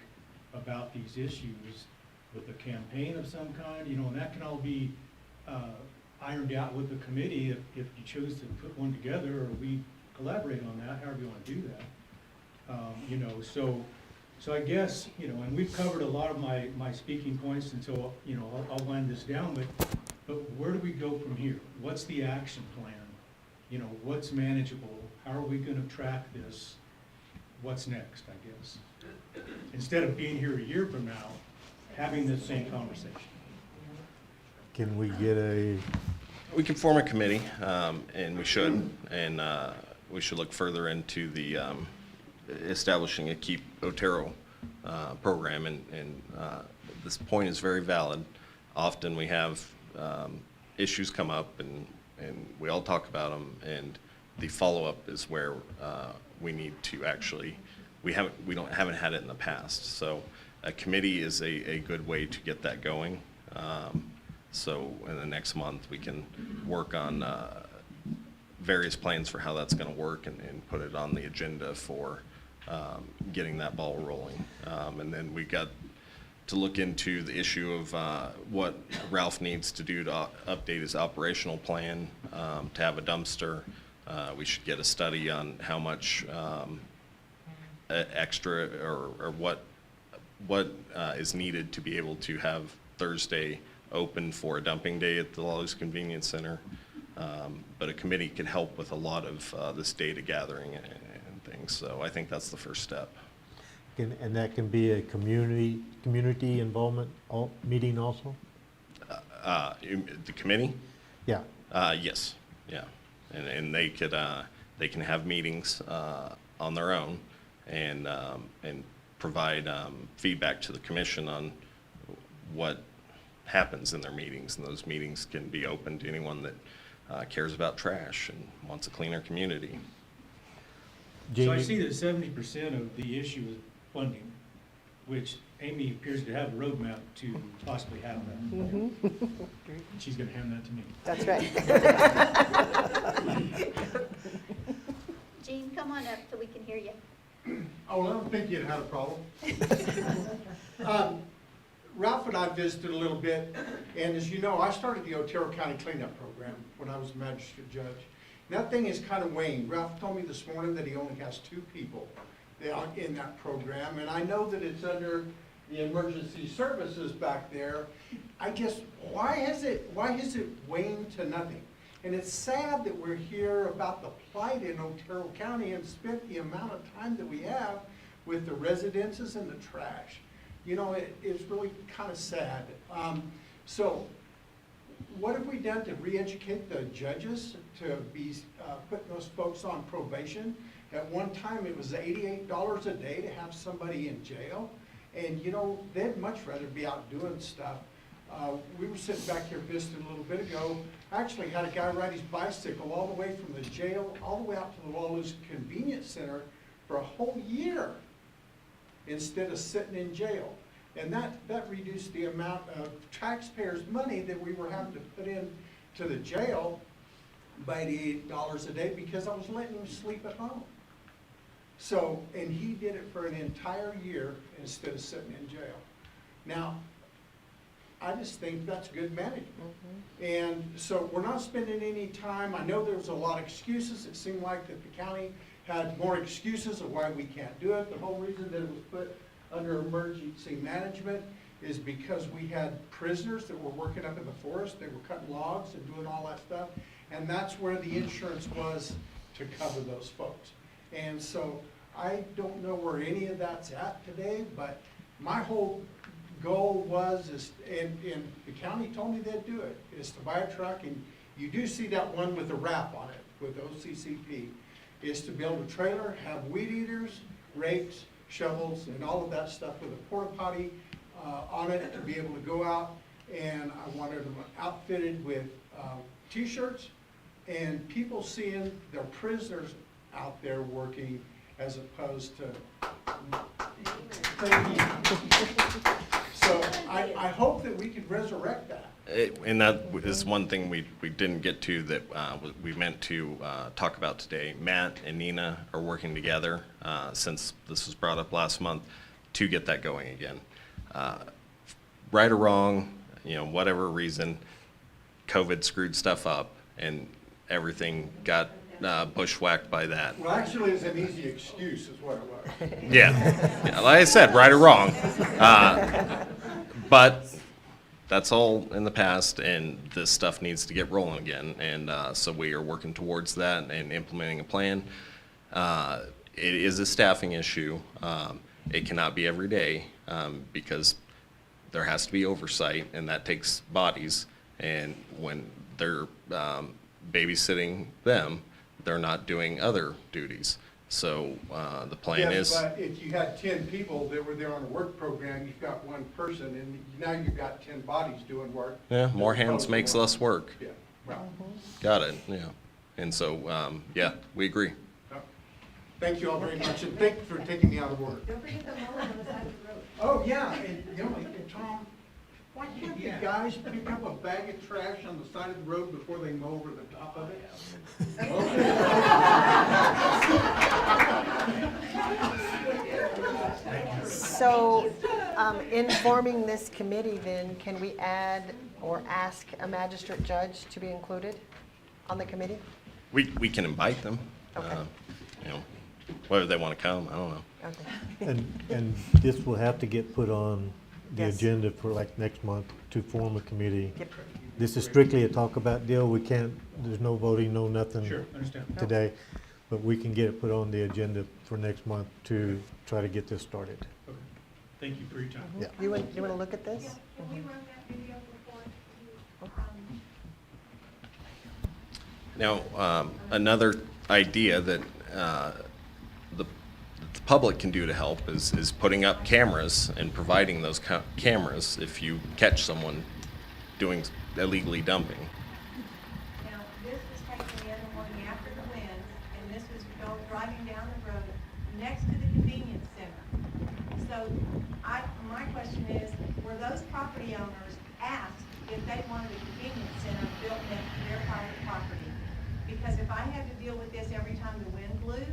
about these issues with a campaign of some kind, you know, and that can all be ironed out with the committee if you choose to put one together, or we collaborate on that, however you want to do that. You know, so I guess, you know, and we've covered a lot of my speaking points, and so, you know, I'll wind this down, but where do we go from here? What's the action plan? You know, what's manageable? How are we going to track this? What's next, I guess? Instead of being here a year from now, having this same conversation. Can we get We can form a committee, and we should, and we should look further into the establishing a Keep Otero program, and this point is very valid. Often we have issues come up, and we all talk about them, and the follow-up is where we need to actually, we haven't had it in the past. So a committee is a good way to get that going. So in the next month, we can work on various plans for how that's going to work, and put it on the agenda for getting that ball rolling. And then we got to look into the issue of what Ralph needs to do to update his operational plan, to have a dumpster. We should get a study on how much extra or what is needed to be able to have Thursday open for a dumping day at the Lawless Convenience Center. But a committee could help with a lot of this data gathering and things. So I think that's the first step. and that can be a community involvement meeting also? The committee? Yeah. Yes, yeah. And they can have meetings on their own, and provide feedback to the commission on what happens in their meetings. And those meetings can be open to anyone that cares about trash and wants a cleaner community. So I see that 70% of the issue is funding, which Amy appears to have a roadmap to possibly have that. Mm-hmm. She's going to hand that to me. That's right. Gene, come on up so we can hear you. Oh, well, I don't think you'd had a problem. Ralph and I visited a little bit, and as you know, I started the Otero County Cleanup Program when I was a magistrate judge. And that thing is kind of waned. Ralph told me this morning that he only has 2 people in that program, and I know that it's under the emergency services back there. I guess, why has it waned to nothing? And it's sad that we're here about the plight in Otero County and spent the amount of time that we have with the residences and the trash. You know, it's really kind of sad. So what have we done to re-educate the judges to be putting those folks on probation? At one time, it was $88 a day to have somebody in jail. And, you know, they'd much rather be out doing stuff. We were sitting back here visiting a little bit ago. I actually had a guy ride his bicycle all the way from the jail, all the way out to the Lawless Convenience Center for a whole year instead of sitting in jail. And that reduced the amount of taxpayers' money that we were having to put in to the jail by $88 a day because I was letting him sleep at home. So, and he did it for an entire year instead of sitting in jail. Now, I just think that's good management. Mm-hmm. And so we're not spending any time. I know there was a lot of excuses. It seemed like that the county had more excuses of why we can't do it. The whole reason that it was put under emergency management is because we had prisoners that were working up in the forest, they were cutting logs and doing all that stuff, and that's where the insurance was to cover those folks. And so I don't know where any of that's at today, but my whole goal and the county told me they'd do it, is to buy a truck, and you do see that one with the wrap on it, with OCCP, is to build a trailer, have weed eaters, rakes, shovels, and all of that stuff with a porta potty on it to be able to go out. And I wanted them outfitted with t-shirts and people seeing their prisoners out there working as opposed to. So I hope that we can resurrect that. And that is one thing we didn't get to that we meant to talk about today. Matt and Nina are working together since this was brought up last month to get that going again. Right or wrong, whatever reason, COVID screwed stuff up and everything got bushwhacked by that. Well, actually, it's an easy excuse is what it was. Yeah, like I said, right or wrong. But that's all in the past, and this stuff needs to get rolling again. And so we are working towards that and implementing a plan. It is a staffing issue. It cannot be every day because there has to be oversight, and that takes bodies. And when they're babysitting them, they're not doing other duties. So the plan is. Yes, but if you had 10 people that were there on a work program, you've got one person, and now you've got 10 bodies doing work. Yeah, more hands makes less work. Yeah, well, Got it, yeah. And so, yeah, we agree. thank you all very much, and thank you for taking me out of work. Don't forget the mower on the side of the road. Oh, yeah, and Tom, why can't the guys pick up a bag of trash on the side of the road before they mow over the top of it? So, in forming this committee then, can we add or ask a magistrate judge to be included on the committee? We can invite them. Okay. Whether they want to come, I don't know. Okay. And this will have to get put on the Yes. agenda for like next month to form a committee. Yep. This is strictly a talk about deal. We can't, there's no voting, no nothing Sure, understand. today. But we can get it put on the agenda for next month to try to get this started. Okay. Thank you for your time. Yeah. You want to look at this? Can we run that video before Now, another idea that the public can do to help is putting up cameras and providing those cameras if you catch someone doing illegally dumping. Now, this was taken in the morning after the winds, and this was driving down the road next to the convenience center. So my question is, were those property owners asked if they wanted a convenience center built next to their private property? Because if I had to deal with this every time the wind blew,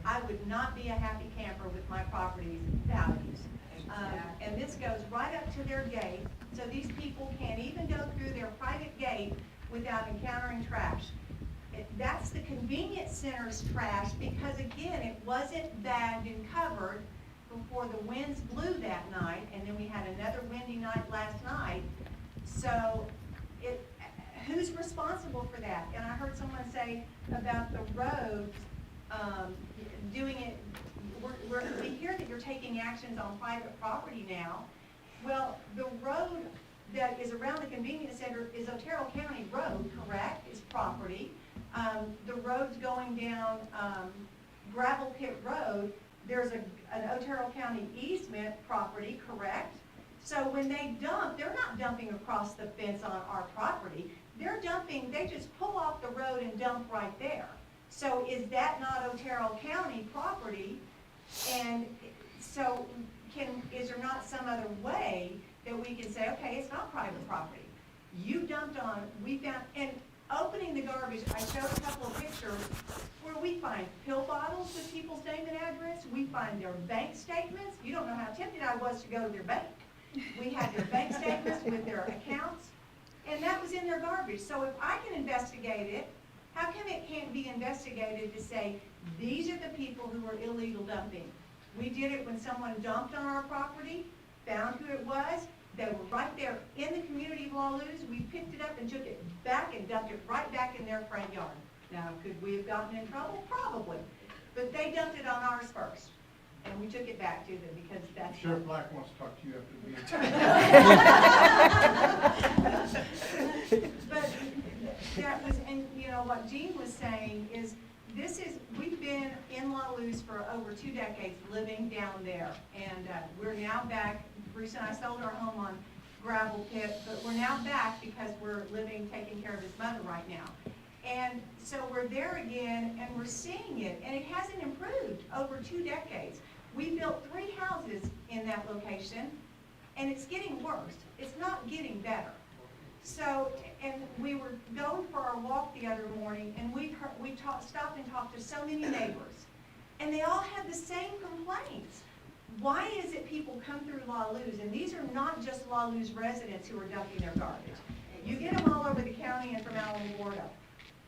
I would not be a happy camper with my property's values. And this goes right up to their gate, so these people can't even go through their private gate without encountering trash. That's the convenience center's trash, because again, it wasn't bagged and covered before the winds blew that night, and then we had another windy night last night. So who's responsible for that? And I heard someone say about the roads, doing it, we hear that you're taking actions on private property now. Well, the road that is around the convenience center is Otero County Road, correct? It's property. The roads going down Gravel Pit Road, there's an Otero County easement property, correct? So when they dump, they're not dumping across the fence on our property. They're dumping, they just pull off the road and dump right there. So is that not Otero County property? And so is there not some other way that we can say, okay, it's not private property? You dumped on, we found, and opening the garbage, I showed a couple of pictures where we find pill bottles with people's name and address. We find their bank statements. You don't know how tempted I was to go to their bank. We had their bank statements with their accounts, and that was in their garbage. So if I can investigate it, how come it can't be investigated to say, these are the people who are illegal dumping? We did it when someone dumped on our property, found who it was, they were right there in the community of La Luz. We picked it up and took it back and dumped it right back in their front yard. Now, could we have gotten in trouble? Probably. But they dumped it on ours first, and we took it back to them because that's. Sheriff Black wants to talk to you after the meeting. But that was, and you know, what Gene was saying is, we've been in La Luz for over 2 decades living down there. And we're now back, Bruce and I sold our home on gravel pit, but we're now back because we're taking care of his mother right now. And so we're there again and we're seeing it, and it hasn't improved over 2 decades. We built 3 houses in that location, and it's getting worse. It's not getting better. So, and we were going for our walk the other morning, and we stopped and talked to so many neighbors, and they all had the same complaints. Why is it people come through La Luz, and these are not just La Luz residents who are dumping their garbage. You get them all over the county and from Alamogordo.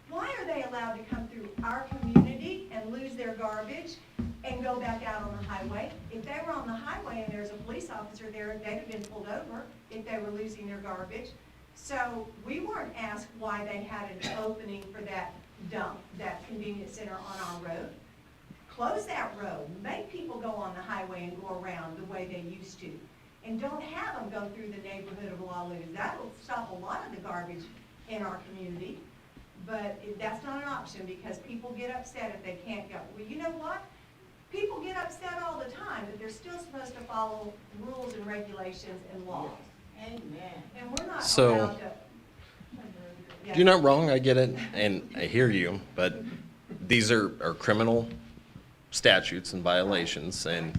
Why are they allowed to come through our community and lose their garbage and go back out on the highway? If they were on the highway and there's a police officer there, they'd have been pulled over if they were losing their garbage. So we weren't asked why they had an opening for that dump, that convenience center on our road. Close that road, make people go on the highway and go around the way they used to. And don't have them go through the neighborhood of La Luz. That'll stop a lot of the garbage in our community. But that's not an option because people get upset if they can't go. Well, you know what? People get upset all the time, but they're still supposed to follow rules and regulations and laws. Amen. And we're not So- allowed to. Yeah. You're not wrong, I get it, and I hear you, but these are criminal statutes and violations, and,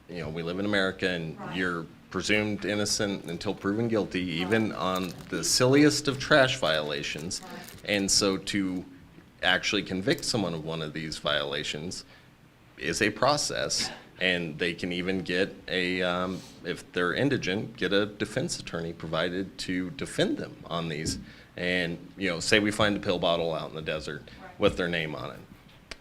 you know, we live in America, and Right. you're presumed innocent until proven guilty, even on the silliest of trash violations. And so to actually convict someone of one of these violations is a process, and they can even get if they're indigent, get a defense attorney provided to defend them on these. And, you know, say we find a pill bottle out in the desert with their name on it.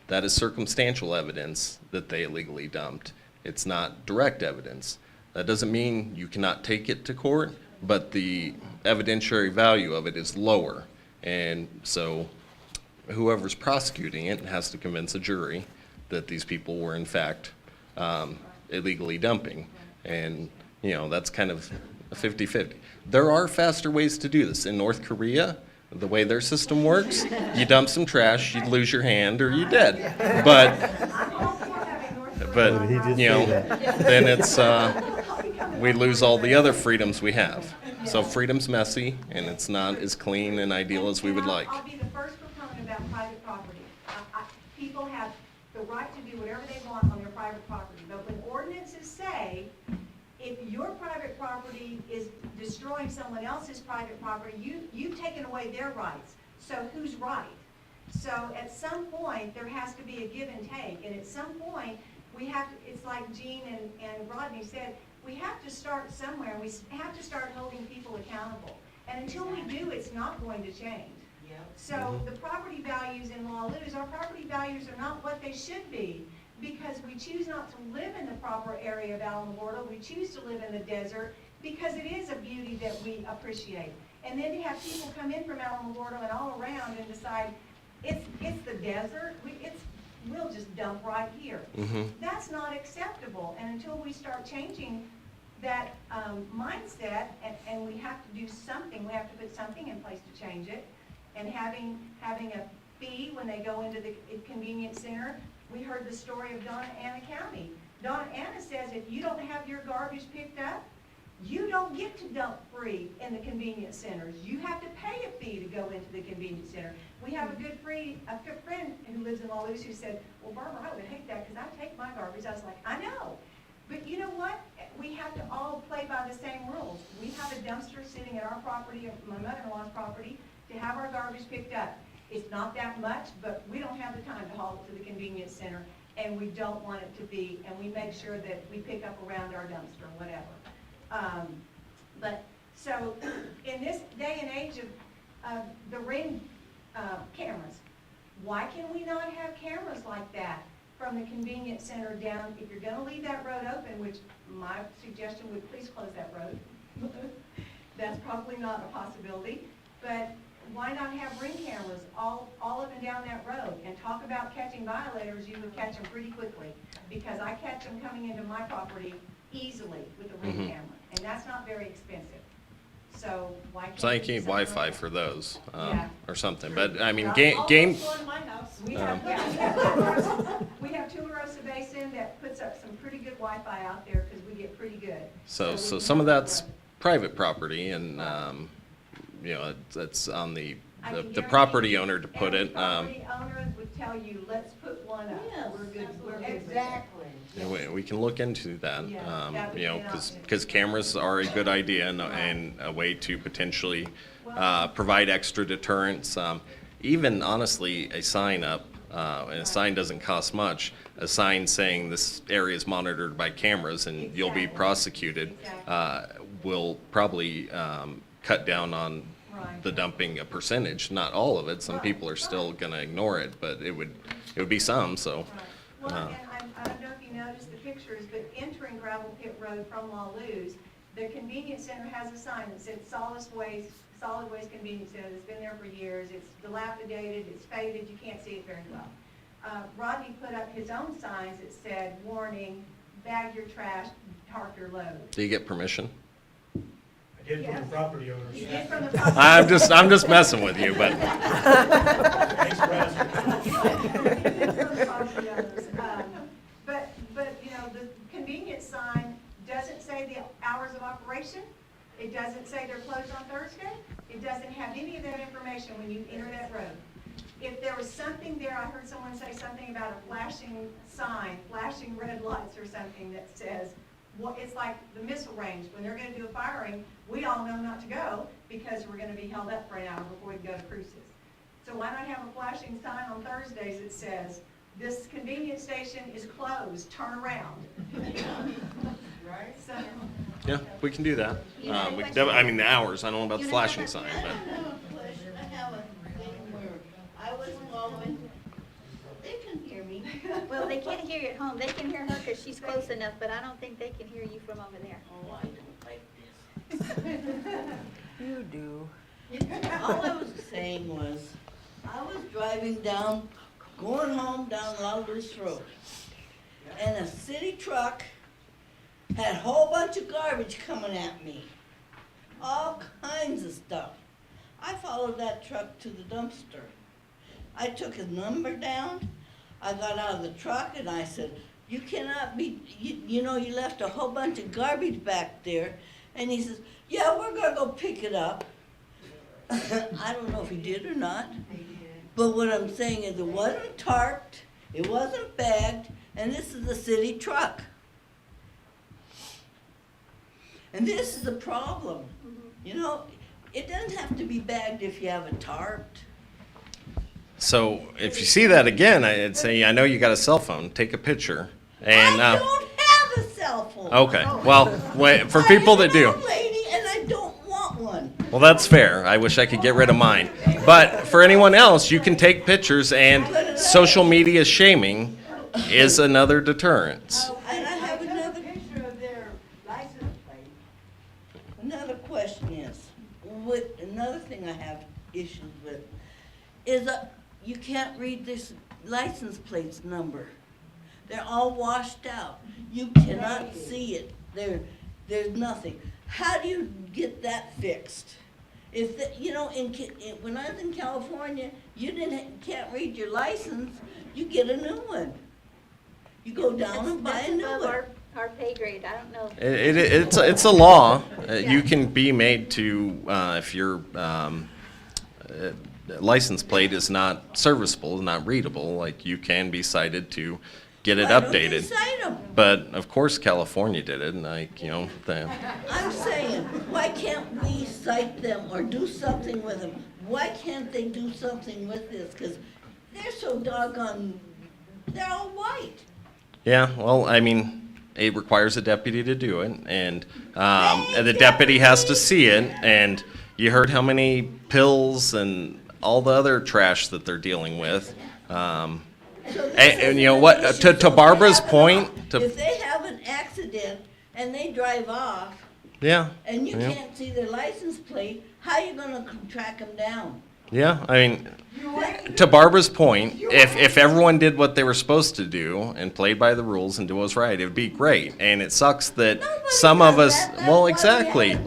That is circumstantial evidence that they illegally dumped. It's not direct evidence. That doesn't mean you cannot take it to court, but the evidentiary value of it is lower. And so whoever's prosecuting it has to convince a jury that these people were in fact illegally dumping. And, you know, that's kind of a 50-50. There are faster ways to do this. In North Korea, the way their system works, you dump some trash, you lose your hand, or you're dead. But He did you know, say that. then it's, we lose all the other freedoms we have. So freedom's messy, and it's not as clean and ideal as we would like. I'll be the first proponent about private property. People have the right to do whatever they want on their private property, but when ordinances say, if your private property is destroying someone else's private property, you've taken away their rights. So who's right? So at some point, there has to be a give and take, and at some point, we have to, it's like Gene and Rodney said, we have to start somewhere. We have to start holding people accountable. And until we do, it's not going to change. Yep. So the property values in La Luz, our property values are not what they should be because we choose not to live in the proper area of Alamogordo. We choose to live in the desert because it is a beauty that we appreciate. And then to have people come in from Alamogordo and all around and decide it's the desert, we'll just dump right here. Mm-hmm. That's not acceptable. And until we start changing that mindset, and we have to do something, we have to put something in place to change it, and having a fee when they go into the convenience center. We heard the story of Donna Ana County. Donna Ana says if you don't have your garbage picked up, you don't get to dump free in the convenience centers. You have to pay a fee to go into the convenience center. We have a good friend who lives in La Luz who said, well, Barbara, I would hate that because I take my garbage. I was like, I know. But you know what? We have to all play by the same rules. We have a dumpster sitting at our property, my mother-in-law's property, to have our garbage picked up. It's not that much, but we don't have the time to haul it to the convenience center, and we don't want it to be, and we make sure that we pick up around our dumpster, whatever. But so in this day and age of the Ring cameras, why can we not have cameras like that from the convenience center down? If you're going to leave that road open, which my suggestion would please close that road, That's probably not a possibility, but why not have ring cameras all up and down that road? And talk about catching violators, you would catch them pretty quickly, because I catch them coming into my property easily with a ring Mhm. camera, and that's not very expensive. So why can't? So I we do need something Wi-Fi like for those, Yeah. or something, but I mean, Yeah. game, We have, yeah, we have Tularosa Basin that puts up some pretty good Wi-Fi out there, because we get pretty good. so we can some of have that's that. private property and, you know, it's on the I can the guarantee property you owner to put every it. property owner would tell you, let's put one up. Yes, We're good, we're good with it. exactly. You know, we can look into that, Yeah, that would you know, be an option. because cameras are a good idea and a way to potentially provide extra deterrence. Even honestly, a sign up, and a sign doesn't cost much, a sign saying this area is monitored by cameras and you'll be Exactly. prosecuted, will probably cut down on Right. the dumping a percentage, not all of it. Some people are still gonna ignore it, but it would be some, so. Right. Well, and I don't know if you noticed the pictures, but entering Gravel Pit Road from La Luz, the convenience center has a sign that said solid waste convenience center. It's been there for years. It's dilapidated, it's faded, you can't see it very well. Rodney put up his own signs that said, warning, bag your trash, park your load. Do you get permission? I did from the Yes. property owners. He did from the property. I'm just messing with you, but. Thanks for asking. But, you know, the convenience sign doesn't say the hours of operation. It doesn't say they're closed on Thursday. It doesn't have any of that information when you enter that road. If there was something there, I heard someone say something about a flashing sign, flashing red lights or something that says, well, it's like the missile range. When they're gonna do a firing, we all know not to go because we're gonna be held up for an hour before we can go to cruises. So why not have a flashing sign on Thursdays that says, this convenience station is closed, turn around? Right? So, Yeah, we can do that. You have a We question? I mean, the hours, I don't know about the You flashing have a- sign, I but. have a question, I have a thing where I was following, they can hear me. Well, they can't hear you at home. They can hear her because she's close enough, but I don't think they can hear you from over there. Oh, I don't like this. You do. All I was saying was, I was driving down, going home down La Luz Road, and a city truck had a whole bunch of garbage coming at me. All kinds of stuff. I followed that truck to the dumpster. I took his number down, I got out of the truck and I said, you cannot be, you know, you left a whole bunch of garbage back there. And he says, yeah, we're gonna go pick it up. I don't know if he did or not. But what I'm saying is it wasn't tarped, it wasn't bagged, and this is a city truck. And this is the problem. You know, it doesn't have to be bagged if you have it tarped. So if you see that again, I'd say, I know you got a cell phone, take a picture. And, I don't have a cell phone. okay, well, for people that do. I'm an old lady and I don't want one. Well, that's fair. I wish I could get rid of mine. But for anyone else, you can take pictures, and social media shaming is another deterrence. And I have another picture of their license plate. Another question is, another thing I have issues with is you can't read this license plate's number. They're all washed out. You cannot see it. There's nothing. How do you get that fixed? If you know, when I was in California, you can't read your license. You get a new one. You go down and buy a new That's one. above our pay grade. I don't know. It's a law. You can be made to, if your license plate is not serviceable, not readable, like you can be cited to get it Why don't they updated. cite 'em? But of course, California did it, and I'm saying, why can't we cite them or do something with them? Why can't they do something with this? Because they're so doggone, they're all white. yeah, well, I mean, it requires a deputy to do it, and the deputy has to see it, and you heard how many pills and all the other trash that they're dealing with. And you know what, to Barbara's point, If they have an accident and they drive off, Yeah. And you Yeah. can't see their license plate, how you gonna track them down? Yeah, I mean, to Barbara's point, if everyone did what they were supposed to do and played by the rules and do what was right, it would be great. And it sucks that some of us, well, exactly.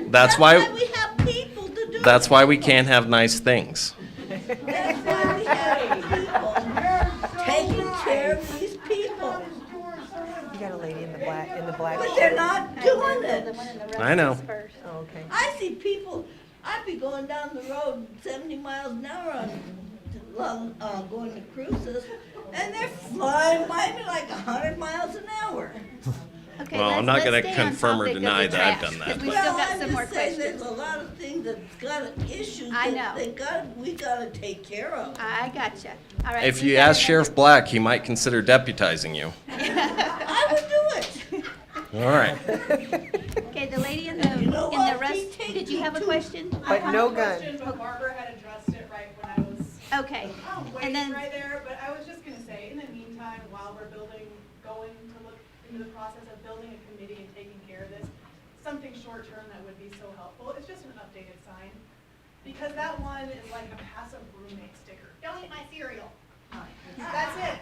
That's why we have people to do that's why we can't have nice things. That's why we have people taking care of these people. You got a lady in the black But they're not doing The it. one in the red I know. is first. Oh, okay. I see people, I'd be going down the road 70 miles an hour on, going to cruises, and they're flying by me like 100 miles an hour. Okay, Well, I'm let's not gonna stay on confirm or topic of deny the that I've trash, done that. 'cause we still got I'm some more just saying, questions. there's a lot of things that's got issues I that know. we gotta take care of. I gotcha. All right. If so you got ask another- Sheriff Black, he might consider deputizing you. I would do it. All right. Okay, the lady in the, You know in what? the rest, did you have a question? But no gun. But Barbara had addressed it right when I was Okay, and waiting then, right there, but I was just gonna say, in the meantime, while we're going to look into the process of building a committee and taking care of this, something short-term that would be so helpful, it's just an updated sign. Because that one is like a passive roommate sticker. Don't eat my cereal. That's it.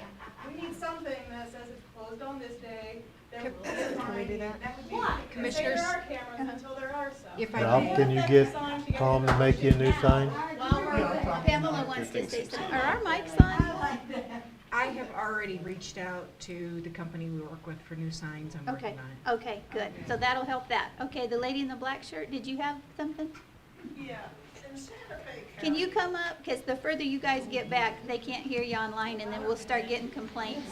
We need something that says it's closed on this day, there will be a Can we do fine. that? That would be, Commissioners? there are cameras until there are some. If I Ralph, may, can you get Tom to make you a new sign? while we're, Pamela wants to say something. Are our mics on? I have already reached out to the company we work with for new signs. I'm Okay, working on it. okay, good. So that'll help that. Okay, the lady in the black shirt, did you have something? Yeah. In Santa Fe Can you come up? Because the further you guys get back, they can't hear you online, and then we'll start getting complaints.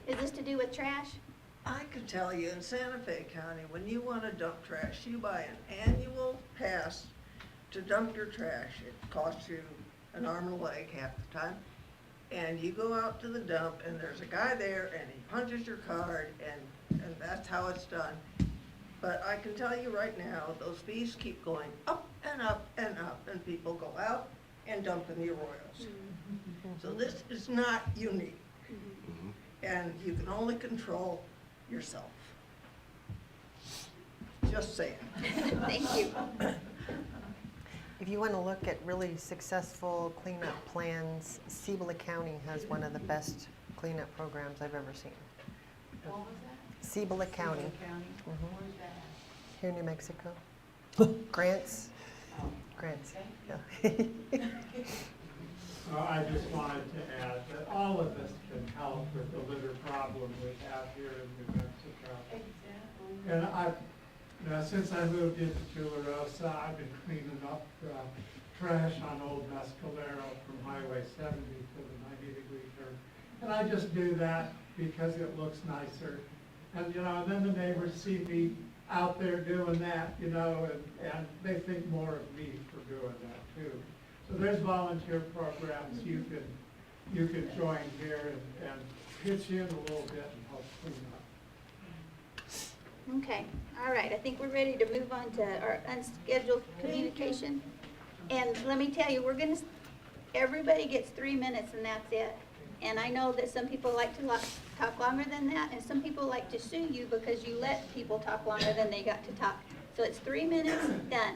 Is this to do with trash? I could tell you, in Santa Fe County, when you want to dump trash, you buy an annual pass to dump your trash. It costs you an arm and a leg half the time. And you go out to the dump, and there's a guy there, and he punches your card, and that's how it's done. But I can tell you right now, those fees keep going up and up and up, and people go out and dump in the arroyos. So this is not unique. And you can only control yourself. Just saying. Thank you. If you want to look at really successful cleanup plans, Cibola County has one of the best cleanup programs I've ever seen. What was that? Cibola County. County. Mhm. Here in New Mexico. Grants. Grants. Yeah. I just wanted to add that all of this can help with the litter problem we have here in New Mexico. And since I moved into Tularosa, I've been cleaning up trash on Old Mescalero from Highway 70 to the 90-degree turn. And I just do that because it looks nicer. And, and then the neighbors see me out there doing that, and they think more of me for doing that too. So there's volunteer programs you can join here and pitch in a little bit and help clean up. Okay, all right, I think we're ready to move on to our unscheduled communication. And let me tell you, everybody gets 3 minutes and that's it. And I know that some people like to talk longer than that, and some people like to sue you because you let people talk longer than they got to talk. So it's 3 minutes, done.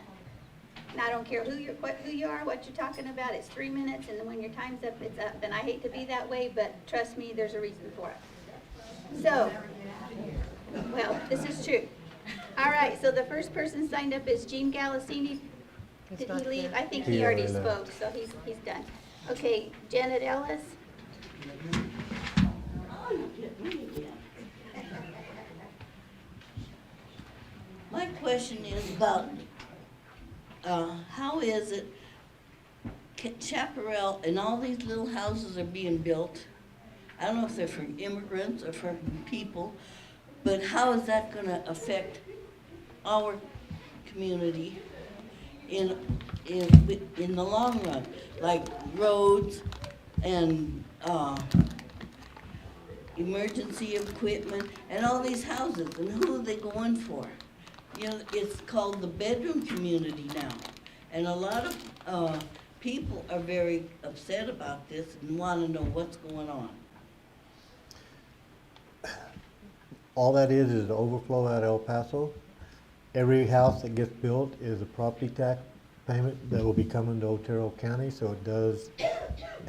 And I don't care who you are, what you're talking about, it's 3 minutes, and then when your time's up, it's up. And I hate to be that way, but trust me, there's a reason for it. So, well, this is true. All right, so the first person signed up is Gene Galassini. Did he leave? I think he already spoke, so he's done. Okay, Janet Ellis. Oh, you get me again. My question is about, how is it, Chaparral and all these little houses are being built? I don't know if they're for immigrants or for people, but how is that gonna affect our community in the long run? Like roads and, emergency equipment and all these houses, and who are they going for? It's called the bedroom community now, and a lot of people are very upset about this and want to know what's going on. all that is the overflow at El Paso. Every house that gets built is a property tax payment that will be coming to Otero County, so it does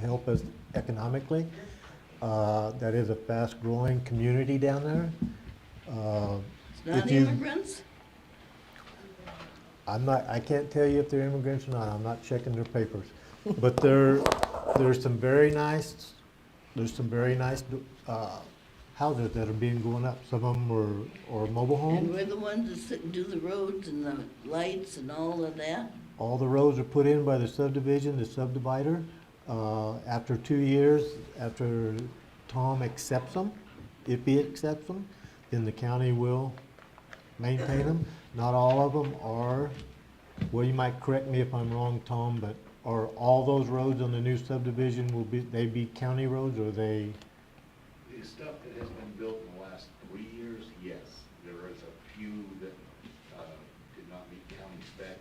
help us economically. That is a fast-growing community down there. It's not If you- immigrants? I can't tell you if they're immigrants or not, I'm not checking their papers. But there's some very nice, houses that are being going up. Some of them are mobile And homes. we're the ones that sit and do the roads and the lights and all of that? All the roads are put in by the subdivision, the subdivider. After 2 years, after Tom accepts them, if he accepts them, then the county will maintain them. Not all of them are, well, you might correct me if I'm wrong, Tom, but are all those roads on the new subdivision, they be county roads, or they? The stuff that has been built in the last 3 years, yes. There is a few that did not meet county spec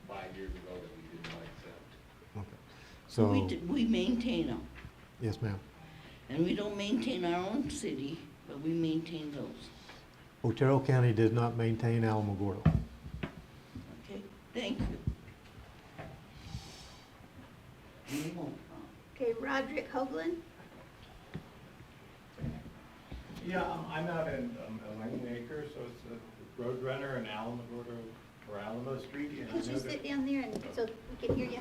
5 years ago that we did not accept. Okay. So So, we maintain them. yes, ma'am. And we don't maintain our own city, but we maintain those. Otero County does not maintain Alamogordo. Okay, thank you. You won't, Okay, Roderick Hoagland. Yeah, I'm out in Elaine Acres, so it's a Roadrunner and Alamogordo, or Alamo Street. And I Could you know that- sit down there and so we can hear you?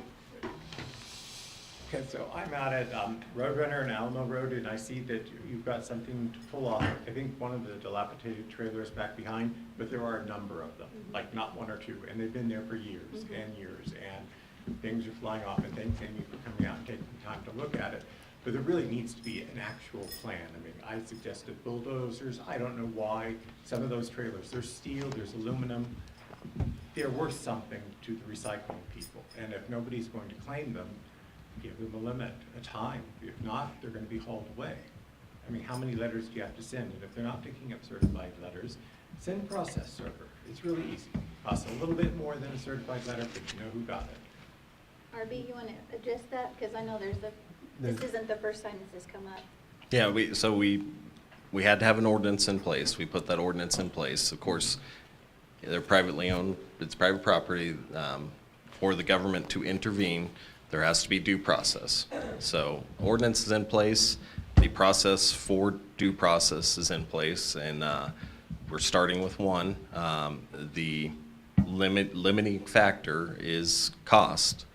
Okay, so I'm out at Roadrunner and Alamo Road, and I see that you've got something to pull off. I think one of the dilapidated trailers back behind, but there are a number of them, like not one or two, and they've been there for years and years, and things are flying off, and thank you for coming out and taking the time to look at it. But there really needs to be an actual plan. I mean, I suggested bulldozers. I don't know why. Some of those trailers, there's steel, there's aluminum. They're worth something to the recycling people, and if nobody's going to claim them, give them a limit, a time. If not, they're gonna be hauled away. I mean, how many letters do you have to send? And if they're not picking up certified letters, send a process server. It's really easy. Costs a little bit more than a certified letter, but you know who got it. RB, you want to address that? Because I know this isn't the first time this has come up. Yeah, we had to have an ordinance in place. We put that ordinance in place. Of course, they're privately owned, it's private property. For the government to intervene, there has to be due process. So ordinance is in place, the process for due process is in place, and we're starting with one. The limiting factor is cost,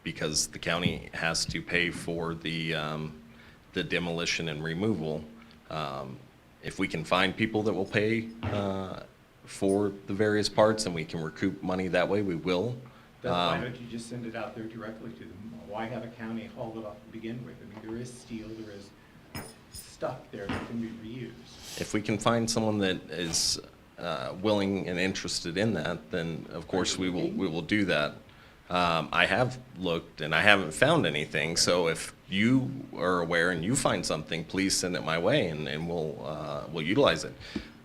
because the county has to pay for the demolition and removal. If we can find people that will pay for the various parts and we can recoup money that way, we will. That's why don't you just send it out there directly to them? Why have a county haul it off to begin with? I mean, there is steel, there is stuff there that can be reused. If we can find someone that is willing and interested in that, then of course we will do that. I have looked and I haven't found anything, so if you are aware and you find something, please send it my way and we'll utilize it.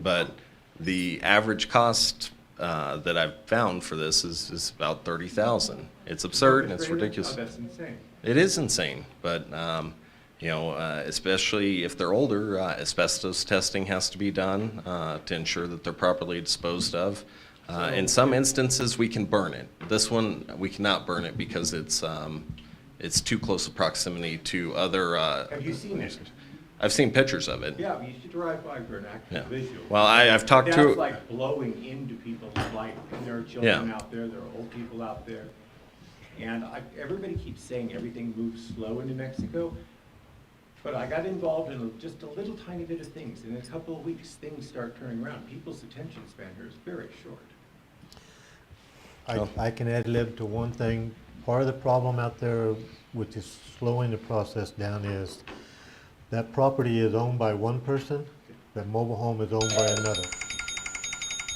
But the average cost that I've found for this is about $30,000. It's absurd and it's ridiculous. Oh, that's insane. It is insane, but you know, especially if they're older, asbestos testing has to be done to ensure that they're properly disposed of. In some instances, we can burn it. This one, we cannot burn it because it's too close a proximity to other. Have you seen it? I've seen pictures of it. Yeah, you should drive by for an actual visual. Well, I've talked to. That's like blowing into people's life. And there are children out there, there are old people out there. And everybody keeps saying everything moves slow in New Mexico. But I got involved in just a little tiny bit of things. In a couple of weeks, things start turning around. People's attention span here is very short. I can add lib to one thing. Part of the problem out there with just slowing the process down is that property is owned by one person, that mobile home is owned by another.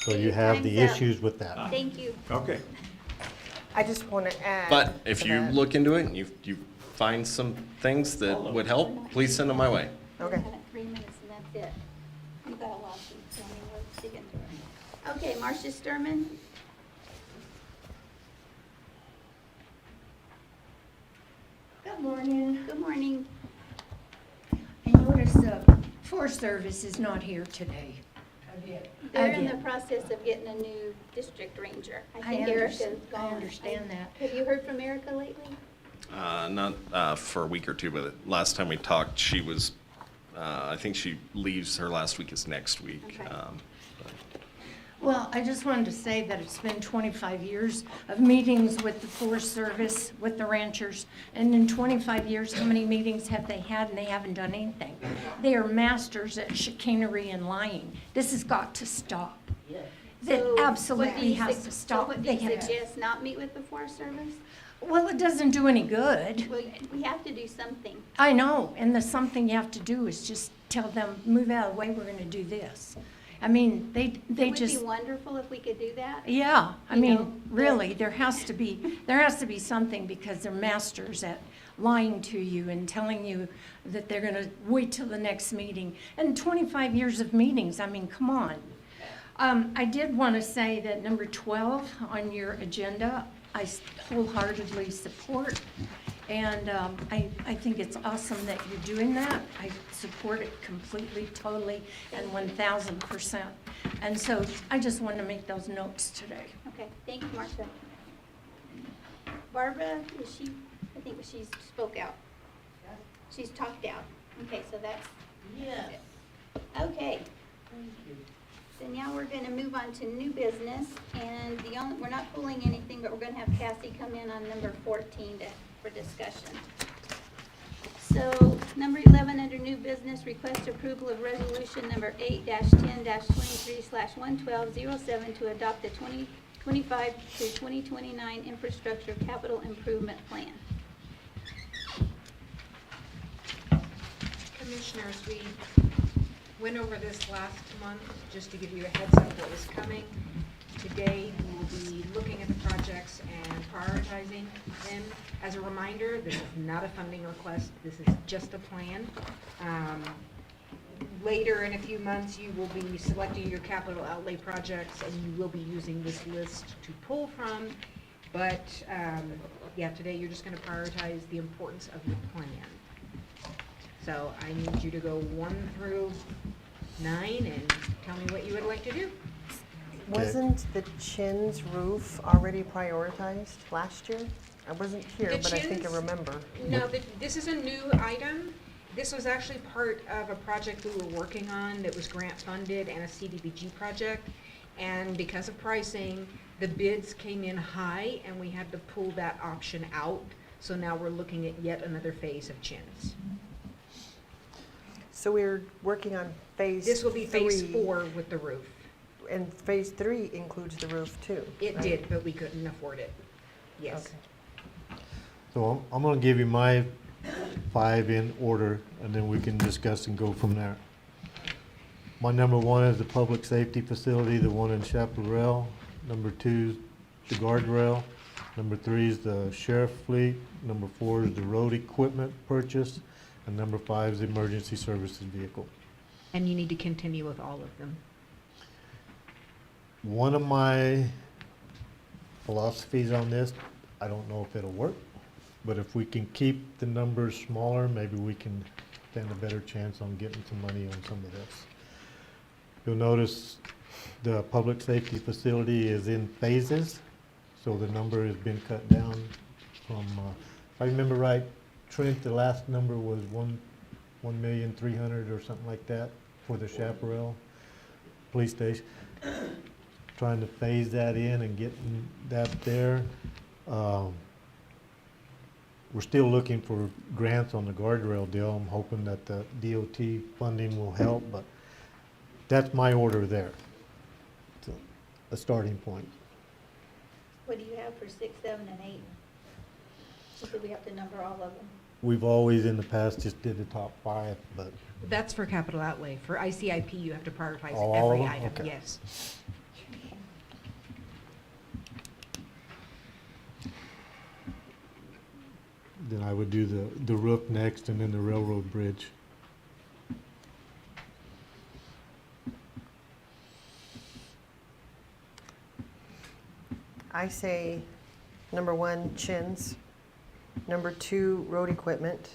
So you have the Time's up. issues with that. Thank you. Okay. I just want to add. But if to you that. look into it and you find some things that would help, please send them my way. Okay. We have 3 minutes and that's it. You got a lawsuit, so I mean, we're sticking to it. Okay, Marcia Sturman. Good morning. Good morning. I noticed Forest Service is not here today. They're in the Again. process of getting a new district ranger. I I think underst- Erica's I gone. understand that. Have you heard from Erica lately? Not for a week or two, but last time we talked, she was, I think she leaves, her last week is next week. Okay. Well, I just wanted to say that it's been 25 years of meetings with the Forest Service, with the ranchers, and in 25 years, how many meetings have they had, and they haven't done anything? They are masters at chicanery and lying. This has got to stop. That So what do absolutely you has sug- to so stop. what do They you have to- suggest, not meet with the Forest Service? Well, it doesn't do any good. Well, we have to do something. I know, and the something you have to do is just tell them, move out of the way, we're gonna do this. I mean, they It just. would be wonderful if we could do that. Yeah, I You know, mean, really, there has to be something, because they're masters at lying to you and telling you that they're gonna wait till the next meeting. And 25 years of meetings, I mean, come on. I did want to say that number 12 on your agenda, I wholeheartedly support. And I think it's awesome that you're doing that. I support it completely, totally, and 1,000%. And so I just wanted to make those notes today. Okay, thank you, Martha. Barbara, is she, I think she's spoke out. She's talked out. Okay, so that's. Yes. Okay. So now we're gonna move on to new business, and we're not pulling anything, but we're gonna have Cassie come in on number 14 for discussion. So, number 11 under new business, request approval of resolution number 8-10-23/11207 to adopt the 2025 through 2029 infrastructure capital improvement plan. Commissioners, we went over this last month, just to give you a heads up what was coming. Today, we will be looking at the projects and prioritizing them. As a reminder, this is not a funding request, this is just a plan. Later in a few months, you will be selecting your capital outlay projects, and you will be using this list to pull from. But, yeah, today you're just gonna prioritize the importance of your plan. So I need you to go 1 through 9 and tell me what you would like to do. Wasn't the Chin's roof already prioritized last year? I wasn't here, The but I think I Chin's- remember. No, this is a new item. This was actually part of a project we were working on that was grant funded and a CDBG project. And because of pricing, the bids came in high and we had to pull that option out. So now we're looking at yet another phase of Chin's. So we're working on phase 3. This will be phase 4 with the roof. And phase 3 includes the roof too. It right? did, but we couldn't afford it. Yes. Okay. So I'm gonna give you my 5 in order, and then we can discuss and go from there. My number 1 is the public safety facility, the one in Chaparral. Number 2 is the guardrail. Number 3 is the sheriff fleet. Number 4 is the road equipment purchase. And number 5 is the emergency services vehicle. And you need to continue with all of them. One of my philosophies on this, I don't know if it'll work, but if we can keep the numbers smaller, maybe we can stand a better chance on getting some money on some of this. You'll notice the public safety facility is in phases, so the number has been cut down from, if I remember right, Trent, the last number was 1,300,000 or something like that for the Chaparral police station. Trying to phase that in and getting that there. We're still looking for grants on the guardrail deal. I'm hoping that the DOT funding will help, but that's my order there. So, a starting point. What do you have for 6, 7, and 8? So we have to number all of them. We've always in the past just did the top 5, but That's for capital outlay. For ICIP, you have to prioritize All of every them? item, Okay. yes. then I would do the roof next and then the railroad bridge. I say number 1, Chin's. Number 2, road equipment.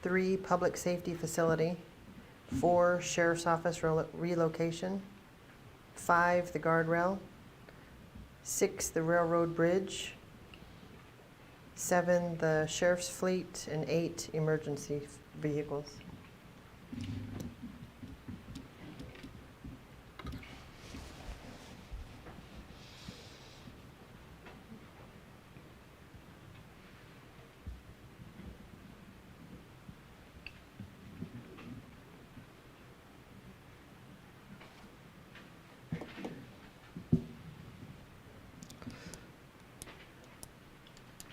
3, public safety facility. 4, sheriff's office relocation. 5, the guardrail. 6, the railroad bridge. 7, the sheriff's fleet, and 8, emergency vehicles.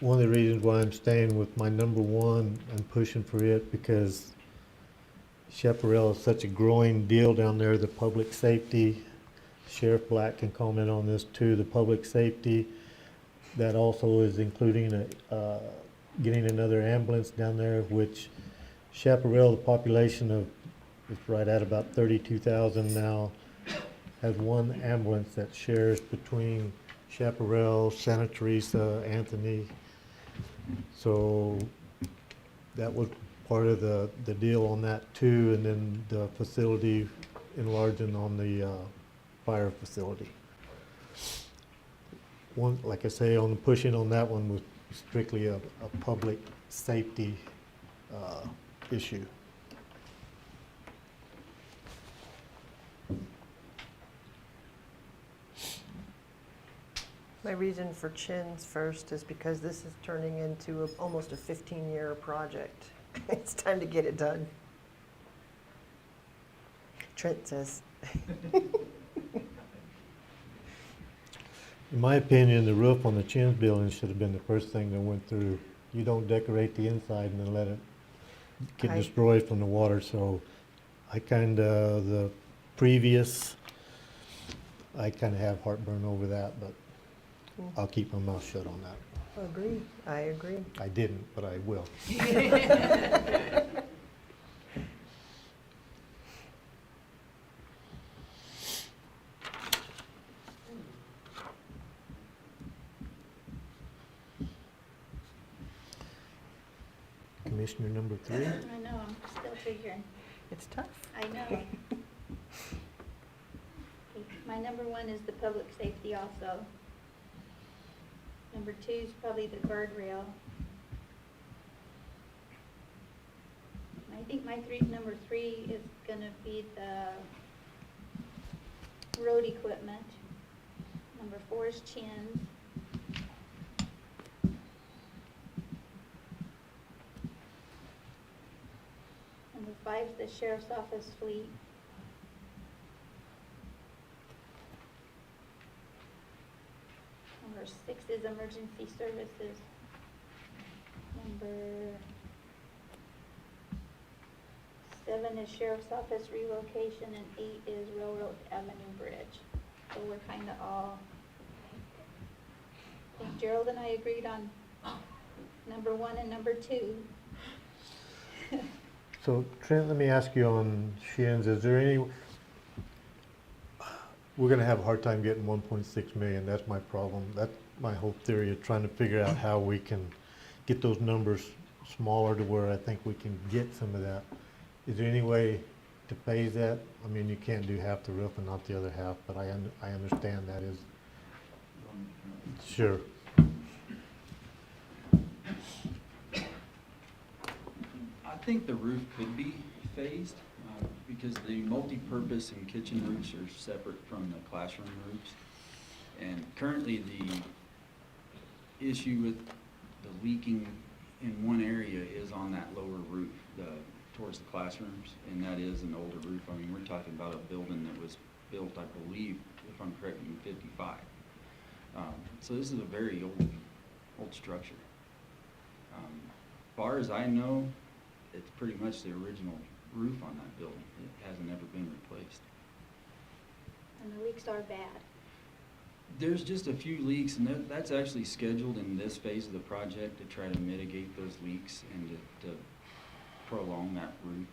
One of the reasons why I'm staying with my number one and pushing for it, because Chaparral is such a growing deal down there, the public safety. Sheriff Black can comment on this too, the public safety. That also is including getting another ambulance down there, which Chaparral, the population of, it's right at about 32,000 now, has one ambulance that shares between Chaparral, Santa Teresa, Anthony. So that was part of the deal on that too, and then the facility enlarging on the fire facility. One, like I say, on the pushing on that one was strictly a public safety issue. My reason for Chin's first is because this is turning into almost a 15-year project. It's time to get it done. Trent says. In my opinion, the roof on the Chin's building should have been the first thing that went through. You don't decorate the inside and then let it get destroyed from the water, so I the previous, I kind of have heartburn over that, but I'll keep my mouth shut on that. Agree. I agree. I didn't, but I will. Commissioner number 3. I know, I'm still figuring. It's tough. I know. Okay, my number 1 is the public safety also. Number 2 is probably the guardrail. I think my number 3 is gonna be the road equipment. Number 4 is Chin's. Number 5 is the sheriff's office fleet. Number 6 is emergency services. Number 7 is sheriff's office relocation, and 8 is Railroad Avenue Bridge. So we're kind of all, I think Gerald and I agreed on number 1 and number 2. So Trent, let me ask you on Shin's, is there any, we're gonna have a hard time getting 1.6 million, that's my problem. That's my whole theory of trying to figure out how we can get those numbers smaller to where I think we can get some of that. Is there any way to phase that? I mean, you can't do half the roof and not the other half, but I understand that is, sure. I think the roof could be phased because the multi-purpose and kitchen roofs are separate from the classroom roofs. And currently the issue with the leaking in one area is on that lower roof, towards the classrooms, and that is an older roof. I mean, we're talking about a building that was built, I believe, if I'm correct, in '55. So this is a very old structure. Far as I know, it's pretty much the original roof on that building. It hasn't ever been replaced. And the leaks are bad. There's just a few leaks, and that's actually scheduled in this phase of the project to try to mitigate those leaks and to prolong that roof.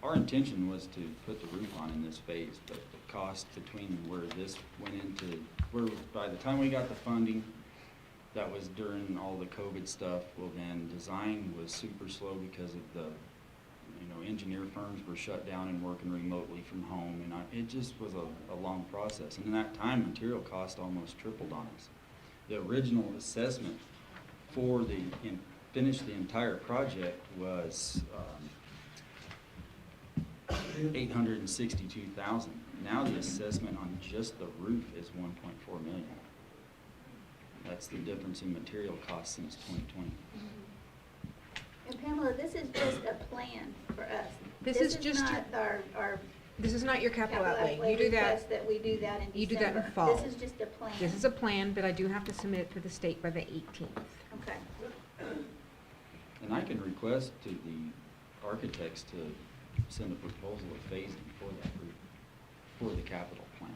Our intention was to put the roof on in this phase, but the cost between where this went into, by the time we got the funding, that was during all the COVID stuff. Well, then design was super slow because of the engineer firms were shut down and working remotely from home, and it just was a long process. And in that time, material cost almost tripled on us. The original assessment for finish the entire project was $862,000. Now the assessment on just the roof is $1.4 million. That's the difference in material costs since 2020. And Pamela, this is just a plan for us. This is just not our This is not your capital outlay. outlay You do request that, we do that in you do that in December. fall. This is just a plan. This is a plan, but I do have to submit it to the state by the 18th. Okay. And I can request to the architects to send a proposal of phasing for that roof, for the capital plan.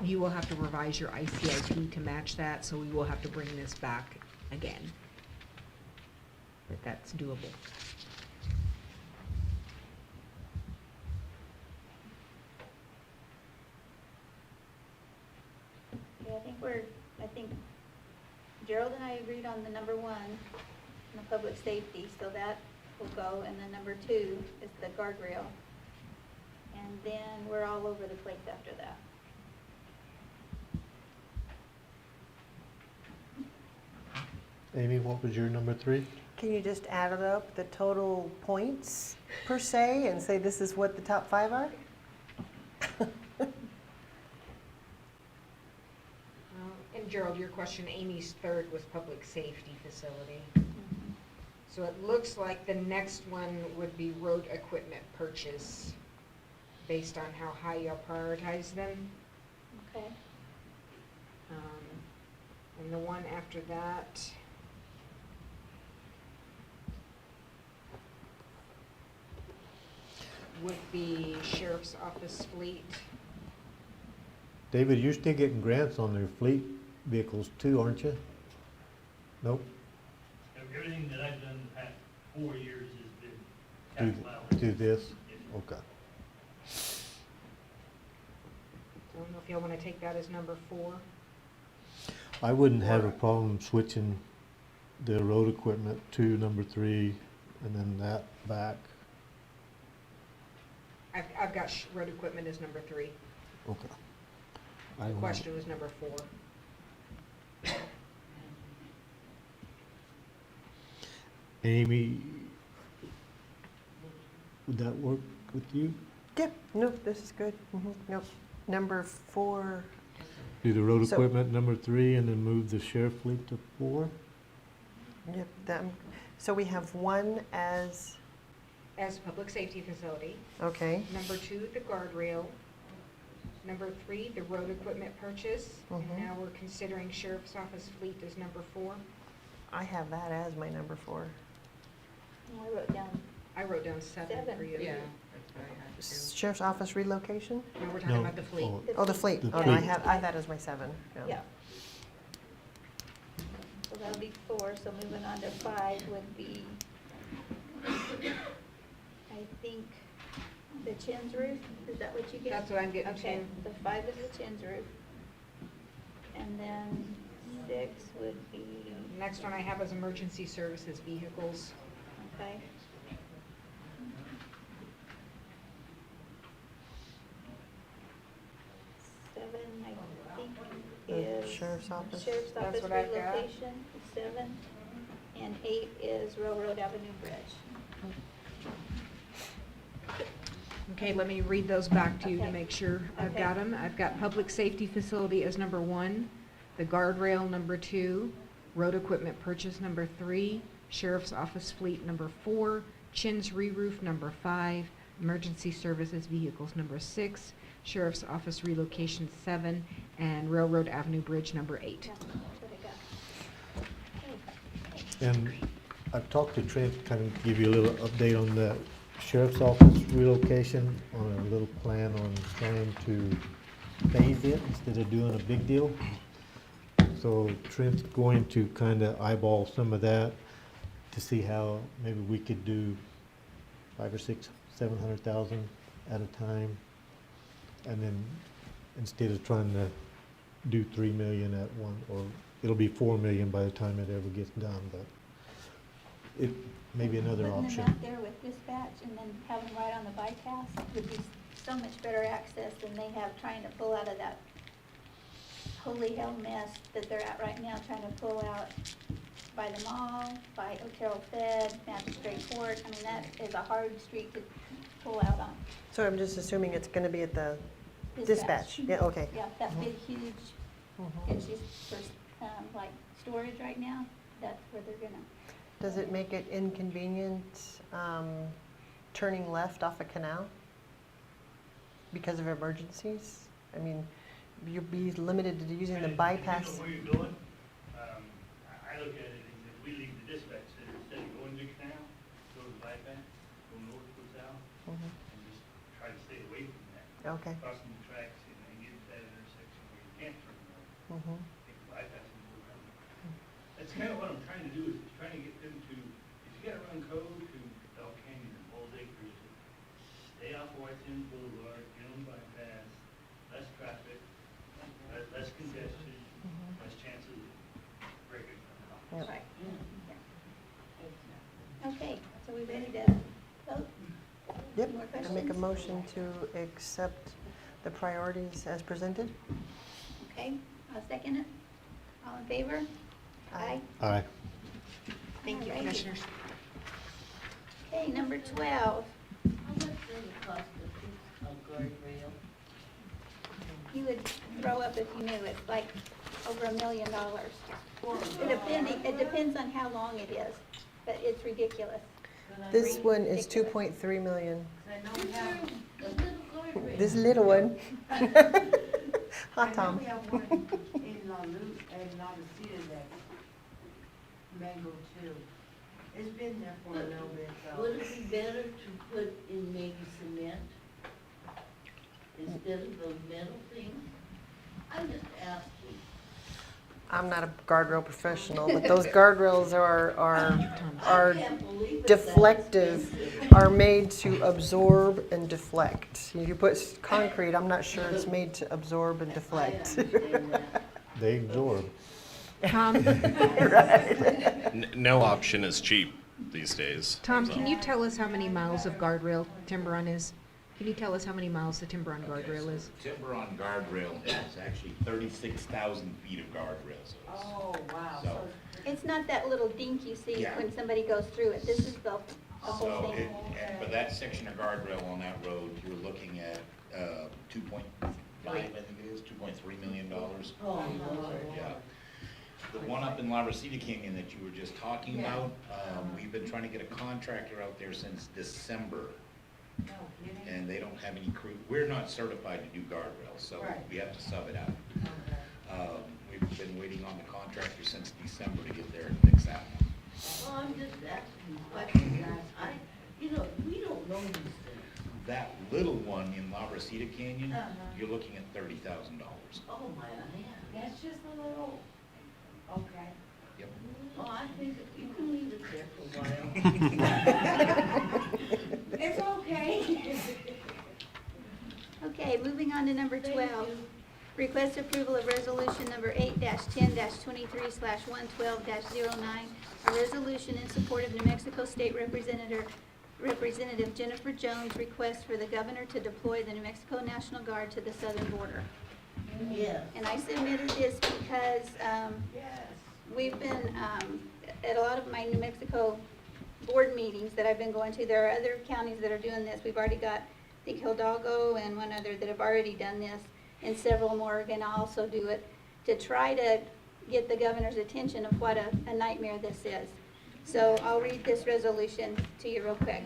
You will have to revise your ICIP to match that, so we will have to bring this back again. But that's doable. Yeah, I think Gerald and I agreed on the number one, the public safety, so that will go, and then number two is the guardrail. And then we're all over the place after that. Amy, what was your number 3? Can you just add it up, the total points per se, and say this is what the top 5 are? And Gerald, your question, Amy's third was public safety facility. So it looks like the next one would be road equipment purchase, based on how high you'll prioritize them. Okay. And the one after that would be sheriff's office fleet. David, you're still getting grants on their fleet vehicles too, aren't you? Nope. Everything that I've done the past 4 years has been Do, capital outlay. do this? Yes. Okay. I don't know if y'all want to take that as number 4. I wouldn't have a problem switching the road equipment to number 3 and then that back. I've got road equipment as number 3. Okay. I The don't- question was number 4. Amy, would that work with you? Yep, nope, this is good. Nope. Number 4, Do the road So- equipment number 3 and then move the sheriff fleet to 4? yep, so we have 1 as, As a public safety facility. okay, Number 2, the guardrail. Number 3, the road equipment purchase. And Mhm. now we're considering sheriff's office fleet as number 4. I have that as my number 4. I wrote down 7 for you. Yeah. Sheriff's office relocation? No, we're talking No. about the fleet. Oh, the fleet. The Oh, no, I fleet. have that as my 7. Yeah. So that'll be 4, so moving on to 5 would be, I think, the chins roof, is that what you get? That's what I'm getting Okay, to. so 5 is the chins roof. And then 6 would be, Next one I have is emergency services vehicles. okay. Seven, I think, The is. sheriff's office. Sheriff's That's office what I've got. relocation, is 7. And 8 is Railroad Avenue Bridge. Okay, let me read those back to you to Okay. make sure I've Okay. got them. I've got public safety facility as number 1, the guardrail number 2, road equipment purchase number 3, sheriff's office fleet number 4, Chin's re-roof number 5, emergency services vehicles number 6, sheriff's office relocation 7, and Railroad Avenue Bridge number 8. Yeah, that's what I got. Okay. And I've talked to Trent, kind of give you a little update on the sheriff's office relocation, on a little plan on trying to phase it instead of doing a big deal. So Trent's going to kind of eyeball some of that to see how maybe we could do 5 or 6, 700,000 at a time. And then instead of trying to do 3 million at one, or it'll be 4 million by the time it ever gets done, but maybe another Putting them option. out there with dispatch and then have them right on the bypass would be so much better access than they have trying to pull out of that holy hell mess that they're at right now, trying to pull out by the mall, by Otero Fed, Magistrate Court. I mean, that is a hard street to pull out on. So I'm just assuming it's gonna be at the dispatch? Yeah, okay. Yeah, that big, huge, Mhm. it's just for, like, storage right now, that's where they're gonna. Does it make it inconvenient, turning left off a canal? Because of emergencies? I mean, you'd be limited to using the bypass. Depending on where you're going, I look at it as if we leave the dispatch center, instead of going to the canal, go to the bypass, go north, go south, Mhm. and just try to stay away from that. Okay. Crossing the tracks and get to that intersection where you can't turn left, Mhm. take the bypass and go around. That's kind of what I'm trying to do, is trying to get them to, if you gotta run code to Bell Canyon and Bulls Acres, stay off Whiteton Boulevard, get on the bypass, less traffic, less congestion, less chances of breaking. Yep. Right. Okay, so we ready to vote? Yep, More I make a questions? motion to accept the priorities as presented. Okay, I'll second it. All in favor? Aye. Aye. Thank you, Alrighty. Commissioners. Okay, number 12. How much does it cost to fix a guardrail? You would throw up if you knew it's like over $1 million. It depends on how long it is, but it's ridiculous. This one is 2.3 million. I know we have a little guardrail. This little one. Hi, I Tom. know we have one in La Luz and La Lucia that's mango too. It's been there for a little bit, so. Would it be better to put in maybe cement instead of those metal things? I'm just asking. I'm not a guardrail professional, but those guardrails are deflective, are made to absorb and deflect. If you put concrete, I'm not sure it's made to absorb and deflect. They absorb. Tom, No option is cheap these days. Tom, so. can you tell us how many miles of guardrail Timber-On is? Can you tell us how many miles the Timber-On guardrail is? Timber-On guardrail is actually 36,000 feet of guardrails. Oh, wow. So, It's not that little dink you see Yeah. when somebody goes through it. This is the whole so thing. and for that section of guardrail on that road, you're looking at 2.5, I think it is, $2.3 million. Oh, Lord. Yeah. The one up in La Reseda Canyon that you were just talking Yeah. about, we've been trying to get a contractor out there since December. No kidding? And they don't have any crew. We're not certified to do guardrails, so Right. we have to sub it out. We've been waiting on the contractor since December to get there and fix that one. Well, I'm just asking questions. You know, we don't know these things. That little one in La Reseda Canyon, you're looking at $30,000. Oh, my man. That's just a little, okay. Yep. Oh, I think you can leave it there for a while. It's okay. Okay, moving on to number 12. Request approval of resolution number 8-10-23/112-09, a resolution in support of New Mexico State Representative Jennifer Jones' request for the governor to deploy the New Mexico National Guard to the southern border. Yes. And I submitted this because Yes. we've been, at a lot of my New Mexico board meetings that I've been going to, there are other counties that are doing this. We've already got, I think, Hidalgo and one other that have already done this, and several more are gonna also do it, to try to get the governor's attention of what a nightmare this is. So I'll read this resolution to you real quick.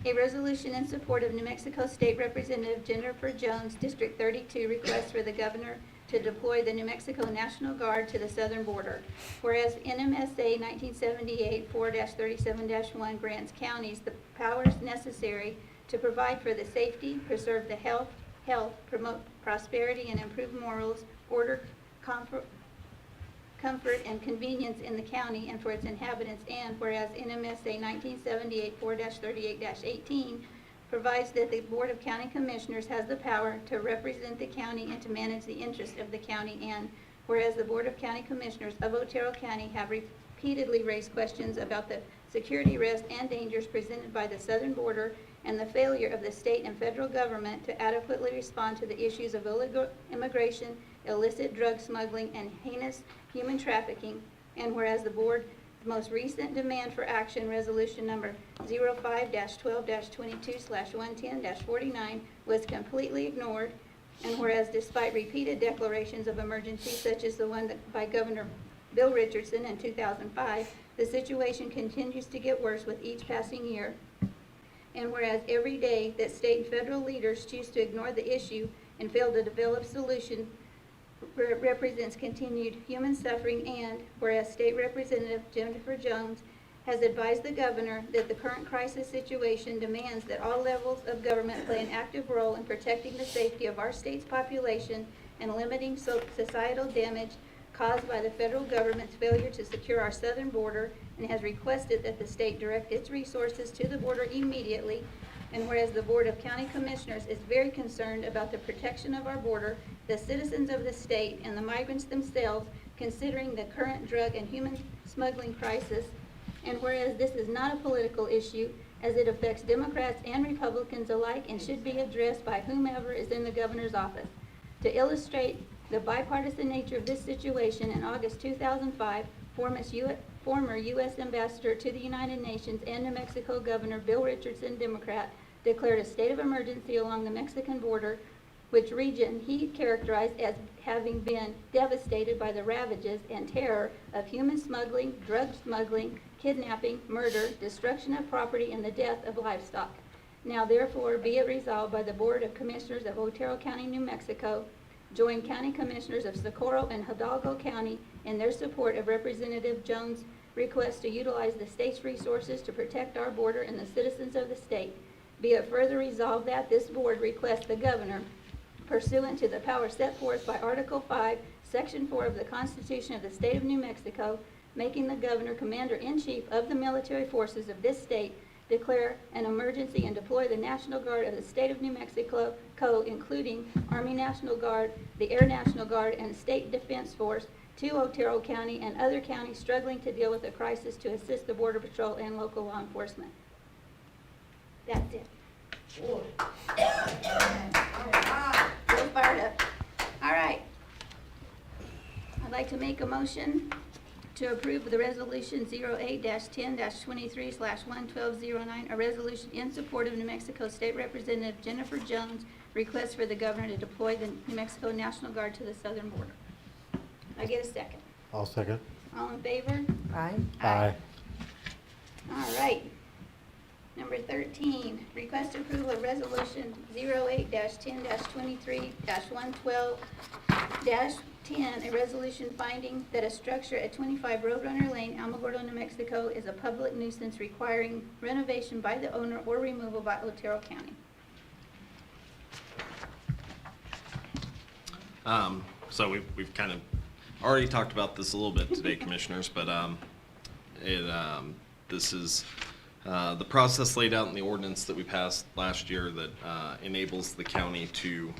A resolution in support of New Mexico State Representative Jennifer Jones, District 32, requests for the governor to deploy the New Mexico National Guard to the southern border. Whereas NMSA 1978 4-37-1 grants counties the powers necessary to provide for the safety, preserve the health, promote prosperity, and improve morals, order, comfort, and convenience in the county and for its inhabitants, and whereas NMSA 1978 4-38-18 provides that the Board of County Commissioners has the power to represent the county and to manage the interests of the county, and whereas the Board of County Commissioners of Otero County have repeatedly raised questions about the security risks and dangers presented by the southern border and the failure of the state and federal government to adequately respond to the issues of illegal immigration, illicit drug smuggling, and heinous human trafficking. And whereas the board's most recent demand for action, resolution number 05-12-22/110-49, was completely ignored. And whereas despite repeated declarations of emergency, such as the one by Governor Bill Richardson in 2005, the situation continues to get worse with each passing year. And whereas every day that state and federal leaders choose to ignore the issue and fail to develop solutions represents continued human suffering, and whereas State Representative Jennifer Jones has advised the governor that the current crisis situation demands that all levels of government play an active role in protecting the safety of our state's population and limiting societal damage caused by the federal government's failure to secure our southern border, and has requested that the state direct its resources to the border immediately. And whereas the Board of County Commissioners is very concerned about the protection of our border, the citizens of the state, and the migrants themselves, considering the current drug and human smuggling crisis. And whereas this is not a political issue, as it affects Democrats and Republicans alike and should be addressed by whomever is in the governor's office. To illustrate the bipartisan nature of this situation, in August 2005, former U.S. Ambassador to the United Nations and New Mexico Governor Bill Richardson, Democrat, declared a state of emergency along the Mexican border, which region he characterized as having been devastated by the ravages and terror of human smuggling, drug smuggling, kidnapping, murder, destruction of property, and the death of livestock. Now therefore be it resolved by the Board of Commissioners of Otero County, New Mexico, join County Commissioners of Socorro and Hidalgo County in their support of Representative Jones' request to utilize the state's resources to protect our border and the citizens of the state. Be it further resolved that this board requests the governor, pursuant to the power set forth by Article 5, Section 4 of the Constitution of the State of New Mexico, making the governor commander-in-chief of the military forces of this state, declare an emergency and deploy the National Guard of the State of New Mexico, including Army National Guard, the Air National Guard, and State Defense Force, to Otero County and other counties struggling to deal with the crisis to assist the Border Patrol and local law enforcement. That's it. Feel fired up. All right. I'd like to make a motion to approve the resolution 08-10-23/11209, a resolution in support of New Mexico State Representative Jennifer Jones' request for the governor to deploy the New Mexico National Guard to the southern border. I get a second. I'll second. All in favor? Aye. Aye. All right. Number 13, request approval of resolution 08-10-23-112-10, a resolution finding that a structure at 25 Roadrunner Lane, Alamogordo, New Mexico is a public nuisance requiring renovation by the owner or removal by Otero County. So we've kind of already talked about this a little bit today, commissioners, but this is the process laid out in the ordinance that we passed last year that enables the county to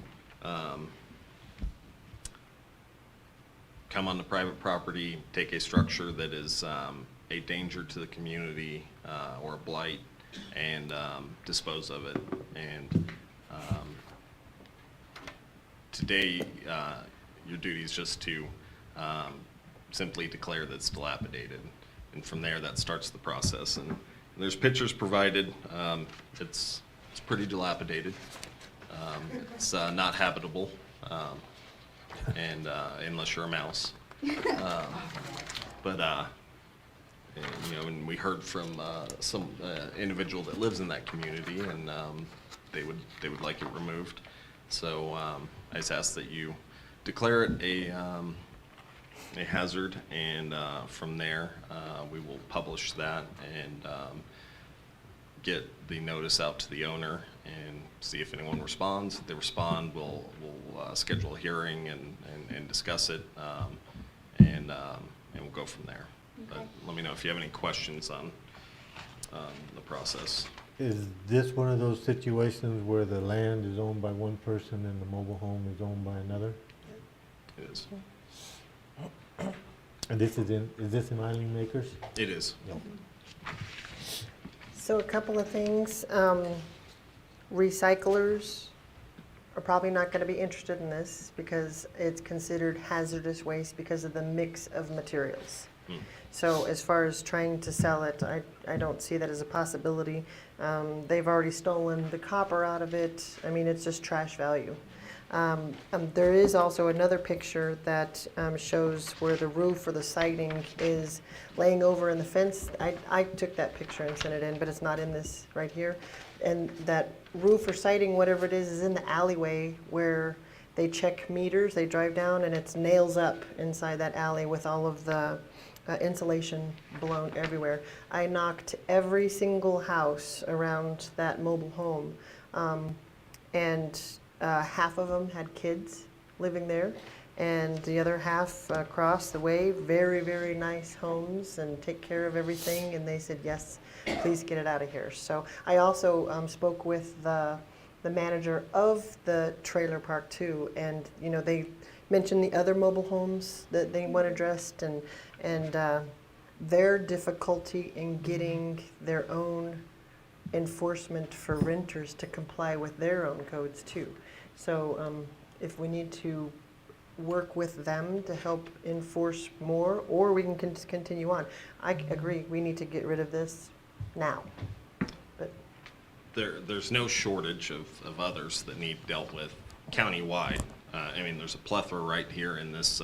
come onto private property, take a structure that is a danger to the community or a blight, and dispose of it. And today, your duty is just to simply declare that it's dilapidated. And from there, that starts the process. And there's pictures provided. It's pretty dilapidated. It's not habitable, and unless you're a mouse. But you know, and we heard from some individual that lives in that community, and they would like it removed. So I just ask that you declare it a hazard, and from there we will publish that and get the notice out to the owner and see if anyone responds. If they respond, we'll schedule a hearing and discuss it, and we'll go from there. Okay. But let me know if you have any questions on the process. Is this one of those situations where the land is owned by one person and the mobile home is owned by another? It is. And this is in Island Makers? It is. No. So a couple of things. Recyclers are probably not going to be interested in this because it's considered hazardous waste because of the mix of materials. So as far as trying to sell it, I don't see that as a possibility. They've already stolen the copper out of it. I mean, it's just trash value. There is also another picture that shows where the roof or the siding is laying over in the fence. I took that picture and sent it in, but it's not in this right here. And that roof or siding, whatever it is in the alleyway where they check meters. They drive down and it's nails up inside that alley with all of the insulation blown everywhere. I knocked every single house around that mobile home, and half of them had kids living there, and the other half across the way, very, very nice homes and take care of everything, and they said, yes, please get it out of here. So I also spoke with the manager of the trailer park too, and you know, they mentioned the other mobile homes that they want addressed, and their difficulty in getting their own enforcement for renters to comply with their own codes too. So if we need to work with them to help enforce more, or we can continue on. I agree, we need to get rid of this now. But There's no shortage of others that need dealt with countywide. I mean, there's a plethora right here in this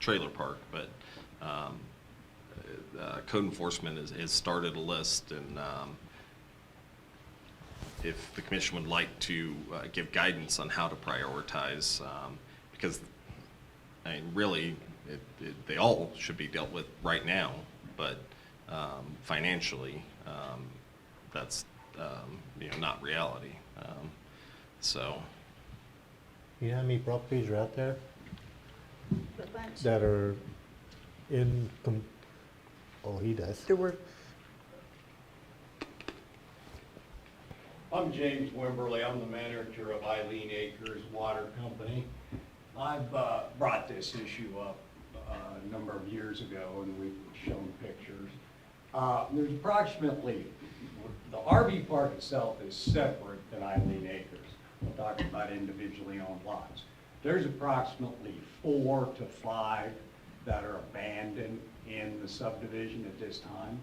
trailer park, but code enforcement has started a list, and if the commission would like to give guidance on how to prioritize, because I mean, really, they all should be dealt with right now, but financially, that's you know, not reality. So. You know how many properties are out there A bunch. that are in, oh, he does. there were, I'm James Wimberly. I'm the manager of Eileen Acres Water Company. I've brought this issue up a number of years ago, and we've shown pictures. There's approximately, the RV park itself is separate than Eileen Acres. We're talking about individually owned lots. There's approximately 4 to 5 that are abandoned in the subdivision at this time.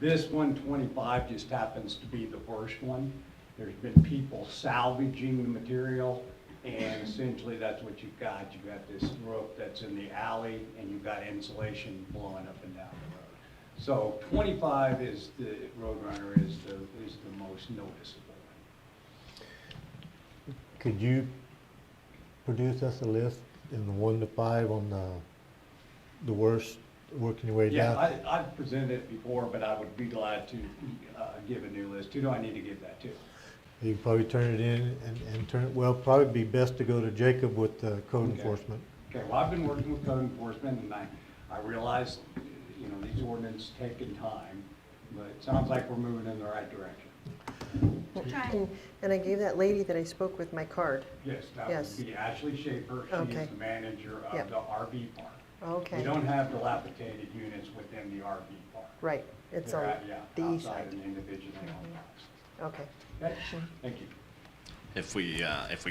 This 125 just happens to be the worst one. There's been people salvaging the material, and essentially that's what you've got. You've got this roof that's in the alley, and you've got insulation blowing up and down the road. So 25 is the Roadrunner is the most noticeable. Could you produce us a list in the 1 to 5 on the worst, working your way down? Yeah, I've presented it before, but I would be glad to give a new list. Who do I need to give that to? You can probably turn it in and turn it, well, probably be best to go to Jacob with code enforcement. Okay, well, I've been working with code enforcement, and I realize, you know, these ordinances taking time, but it sounds like we're moving in the right direction. and I gave that lady that I spoke with my card. Yes, that Yes. would be Ashley Schaefer. She Okay. is the manager of Yep. the RV park. Okay. We don't have dilapidated units within the RV park. Right, it's They're on yeah, the east outside side. an individually owned lots. Okay. Okay, thank you. If we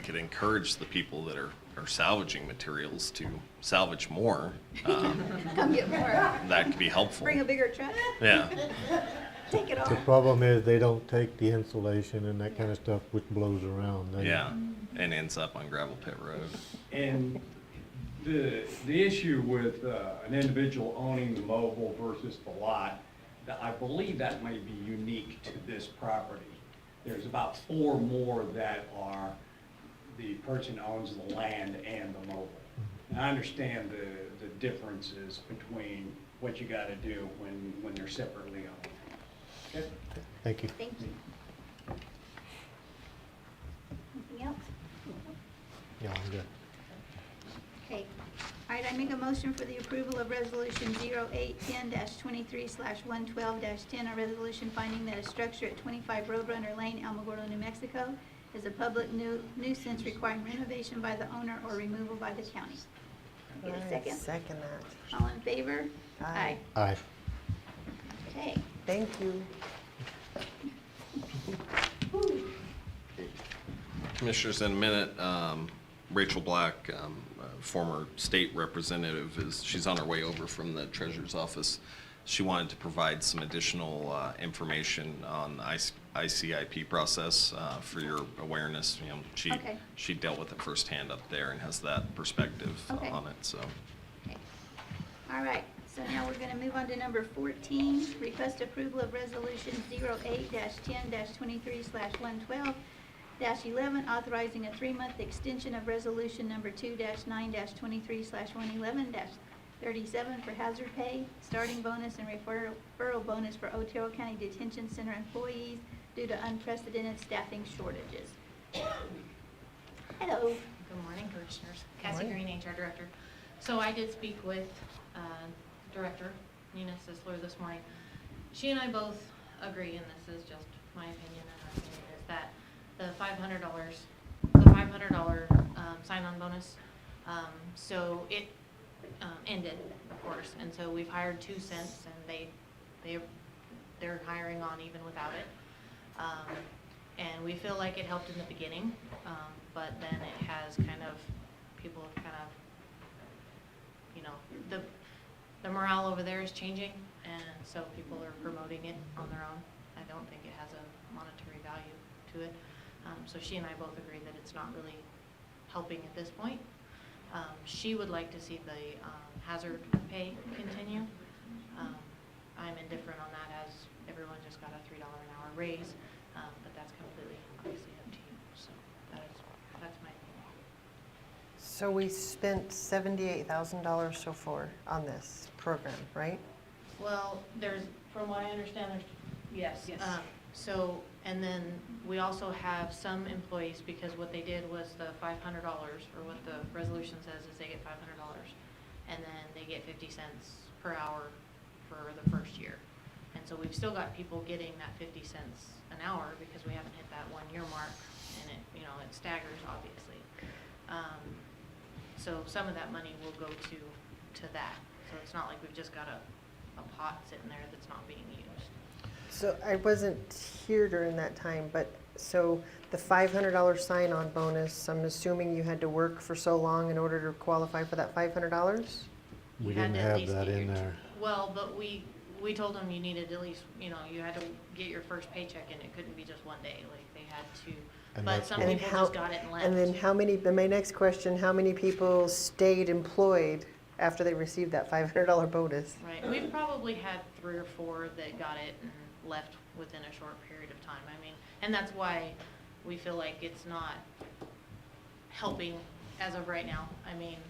could encourage the people that are salvaging materials to salvage more, Come get more. that could be helpful. Bring a bigger truck. Yeah. Take it The all. problem is they don't take the insulation and that kind of stuff which blows around. Yeah, and ends up on Gravel Pit Road. And the issue with an individual owning the mobile versus the lot, I believe that may be unique to this property. There's about 4 more that are, the person owns the land and the mobile. And I understand the differences between what you gotta do when they're separately owned. Okay? Thank you. Thank you. Anything else? Yeah, I'm good. Okay. All right, I make a motion for the approval of Resolution 0810-23/112-10, a resolution finding that a structure at 25 Roadrunner Lane, Alamogordo, New Mexico, is a public nuisance requiring renovation by the owner or removal by the county. Get a I second? second that. All in favor? Aye. Aye. Okay. Thank you. Commissioners, in a minute, Rachel Black, former state representative, she's on her way over from the treasurer's office. She wanted to provide some additional information on the ICIP process for your awareness. You know, Okay. she dealt with it firsthand up there and has that perspective Okay. on it, so. Okay. All right, so now we're gonna move on to number 14, request approval of resolution 08-10-23/112-11, authorizing a 3-month extension of resolution number 2-9-23/111-37 for hazard pay, starting bonus and referral bonus for Otero County Detention Center employees due to unprecedented staffing shortages. Hello. Good morning, Commissioners. Cassie Green, HR Director. So I did speak with Director Nina Sisler this morning. She and I both agree, and this is just my opinion and our opinion, is that the $500 sign-on bonus, so it ended, of course, and so we've hired 2 cents, and they're hiring on even without it. And we feel like it helped in the beginning, but then it has people have the morale over there is changing, and so people are promoting it on their own. I don't think it has a monetary value to it. So she and I both agree that it's not really helping at this point. She would like to see the hazard pay continue. I'm indifferent on that, as everyone just got a $3 an hour raise, but that's completely obviously up to you. So that's my opinion. So we spent $78,000 so far on this program, right? Well, from what I understand, yes. And then we also have some employees, because what they did was the $500, or what the resolution says is they get $500, and then they get 50 cents per hour for the first year. And so we've still got people getting that 50 cents an hour, because we haven't hit that 1-year mark, and it staggers, obviously. So some of that money will go to that. So it's not like we've just got a pot sitting there that's not being used. So I wasn't here during that time, but so the $500 sign-on bonus, I'm assuming you had to work for so long in order to qualify for that $500? We You had didn't to at have least that get in your there. Well, but we told them you needed at least, you had to get your first paycheck, and it couldn't be just one day, like they had to. And But that's some what- people just got it and left. And then my next question, how many people stayed employed after they received that $500 bonus? Right, we've probably had 3 or 4 that got it and left within a short period of time. I mean, and that's why we feel like it's not helping as of right now. I mean,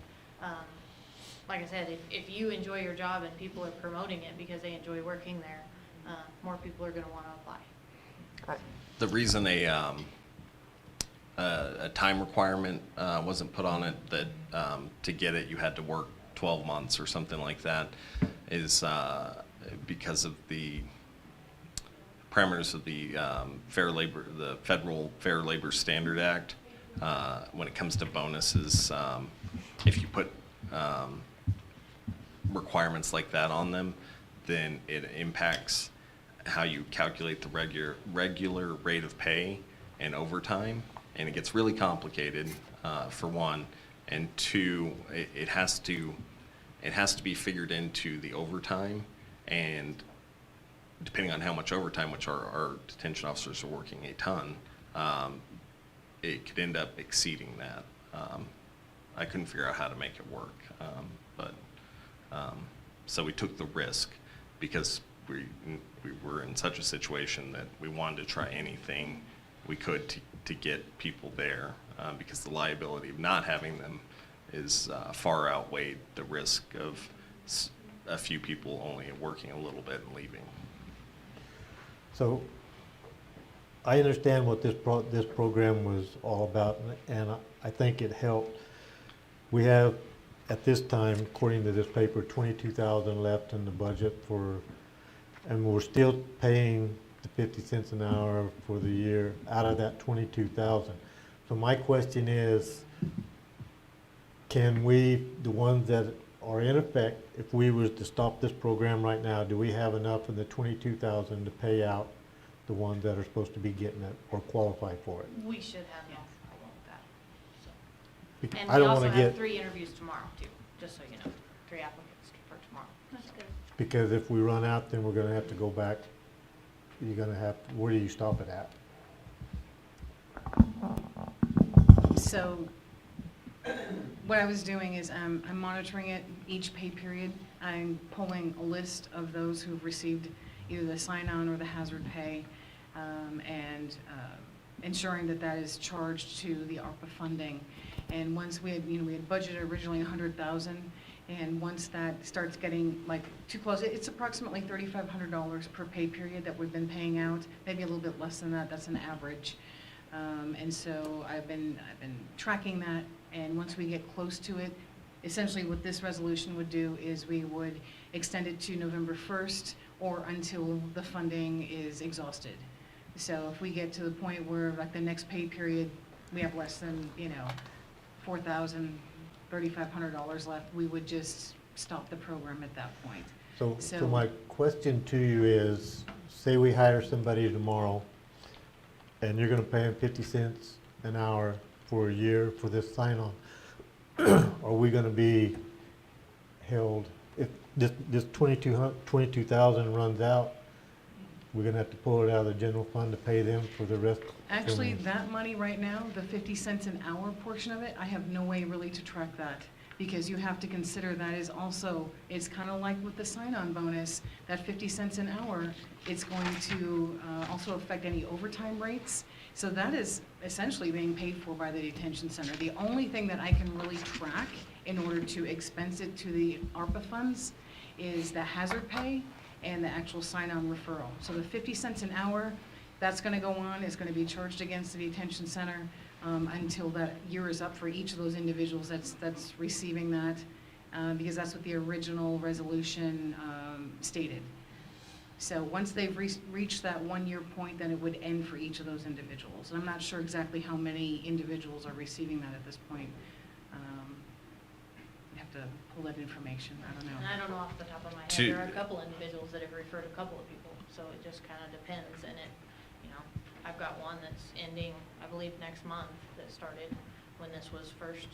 like I said, if you enjoy your job and people are promoting it because they enjoy working there, more people are gonna wanna apply. The reason a time requirement wasn't put on it, that to get it you had to work 12 months or something like that, is because of the parameters of the Federal Fair Labor Standard Act. When it comes to bonuses, if you put requirements like that on them, then it impacts how you calculate the regular rate of pay and overtime, and it gets really complicated, for one, and two, it has to be figured into the overtime, and depending on how much overtime, which our detention officers are working a ton, it could end up exceeding that. I couldn't figure out how to make it work, so we took the risk because we were in such a situation that we wanted to try anything we could to get people there, because the liability of not having them is far outweighed the risk of a few people only working a little bit and leaving. So I understand what this program was all about, and I think it helped. We have, at this time, according to this paper, $22,000 left in the budget and we're still paying the 50 cents an hour for the year out of that $22,000. So my question is, can we, the ones that are in effect, if we was to stop this program right now, do we have enough in the 22,000 to pay out the ones that are supposed to be getting it or qualify for it? We should have no problem with that, so. Bec- And I we don't also wanna have get, 3 interviews tomorrow too, just so you know, 3 applicants for tomorrow. That's good. because if we run out, then we're gonna have to go back. You're gonna have, where do you stop it at? So what I was doing is I'm monitoring it each pay period. I'm pulling a list of those who've received either the sign-on or the hazard pay, and ensuring that that is charged to the ARPA funding. And once we had budgeted originally 100,000, and once that starts getting like too close, it's approximately $3,500 per pay period that we've been paying out, maybe a little bit less than that, that's an average. And so I've been tracking that, and once we get close to it, essentially what this resolution would do is we would extend it to November 1st or until the funding is exhausted. So if we get to the point where like the next pay period, we have less than, $4,000, $3,500 left, we would just stop the program at that point. So my question to you is, say we hire somebody tomorrow, and you're gonna pay them 50 cents an hour for a year for this sign-on. Are we gonna be held, if this 22,000 runs out, we're gonna have to pull it out of the general fund to pay them for the rest? Actually, that money right now, the 50 cents an hour portion of it, I have no way really to track that, because you have to consider that is also, it's kind of like with the sign-on bonus, that 50 cents an hour, it's going to also affect any overtime rates. So that is essentially being paid for by the detention center. The only thing that I can really track in order to expense it to the ARPA funds is the hazard pay and the actual sign-on referral. So the 50 cents an hour, that's gonna go on, it's gonna be charged against the detention center until that year is up for each of those individuals that's receiving that, because that's what the original resolution stated. So once they've reached that 1-year point, then it would end for each of those individuals. And I'm not sure exactly how many individuals are receiving that at this point. I have to pull that information, I don't know. And I don't know off the top of my head, To- there are a couple individuals that have referred a couple of people, so it just kind of depends, and it, I've got one that's ending, I believe, next month, that started when this was first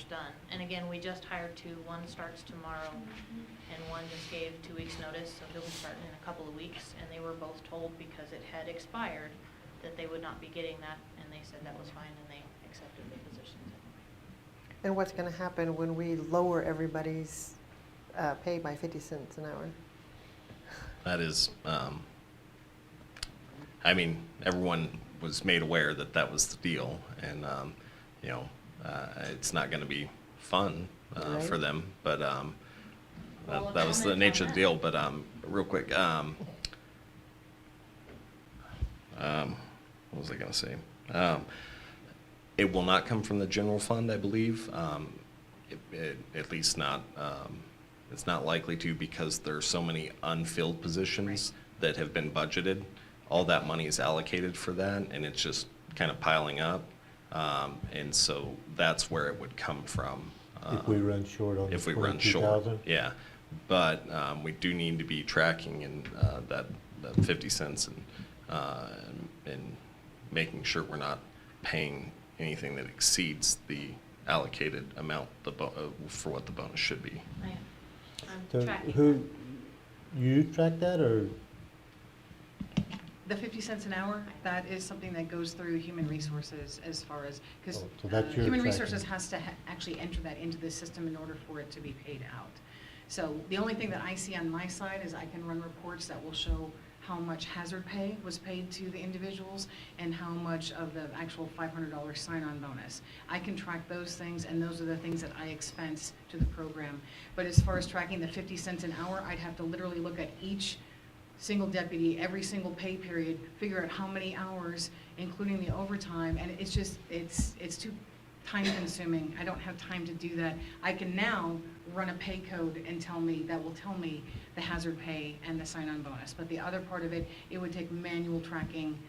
done. And again, we just hired 2, one starts tomorrow, and one just gave 2 weeks' notice, so he'll be starting in a couple of weeks, and they were both told because it had expired that they would not be getting that, and they said that was fine, and they accepted the positions. And what's going to happen when we lower everybody's pay by 50 cents an hour? That is, everyone was made aware that that was the deal, and, it's not gonna be fun, for Right. them, but, Well, that was the comment nature on of the deal, but, real quick, what was I gonna say? It will not come from the general fund, I believe, at least not, it's not likely to, because there are so many unfilled positions that have been budgeted. All that money is allocated for that, and it's just kind of piling up. And so that's where it would come from. If we run short on the If we run short, 22,000? yeah. But we do need to be tracking in that 50 cents and making sure we're not paying anything that exceeds the allocated amount for what the bonus should be. I am. So I'm tracking. you track that, or? The 50 cents an hour, that is something that goes through human resources as far as, because Oh, so that's your human tracking. resources has to actually enter that into the system in order for it to be paid out. So the only thing that I see on my side is I can run reports that will show how much hazard pay was paid to the individuals and how much of the actual $500 sign-on bonus. I can track those things, and those are the things that I expense to the program. But as far as tracking the 50 cents an hour, I'd have to literally look at each single deputy, every single pay period, figure out how many hours, including the overtime, and it's just, it's too time consuming. I don't have time to do that. I can now run a pay code and that will tell me the hazard pay and the sign-on bonus. But the other part of it, it would take manual tracking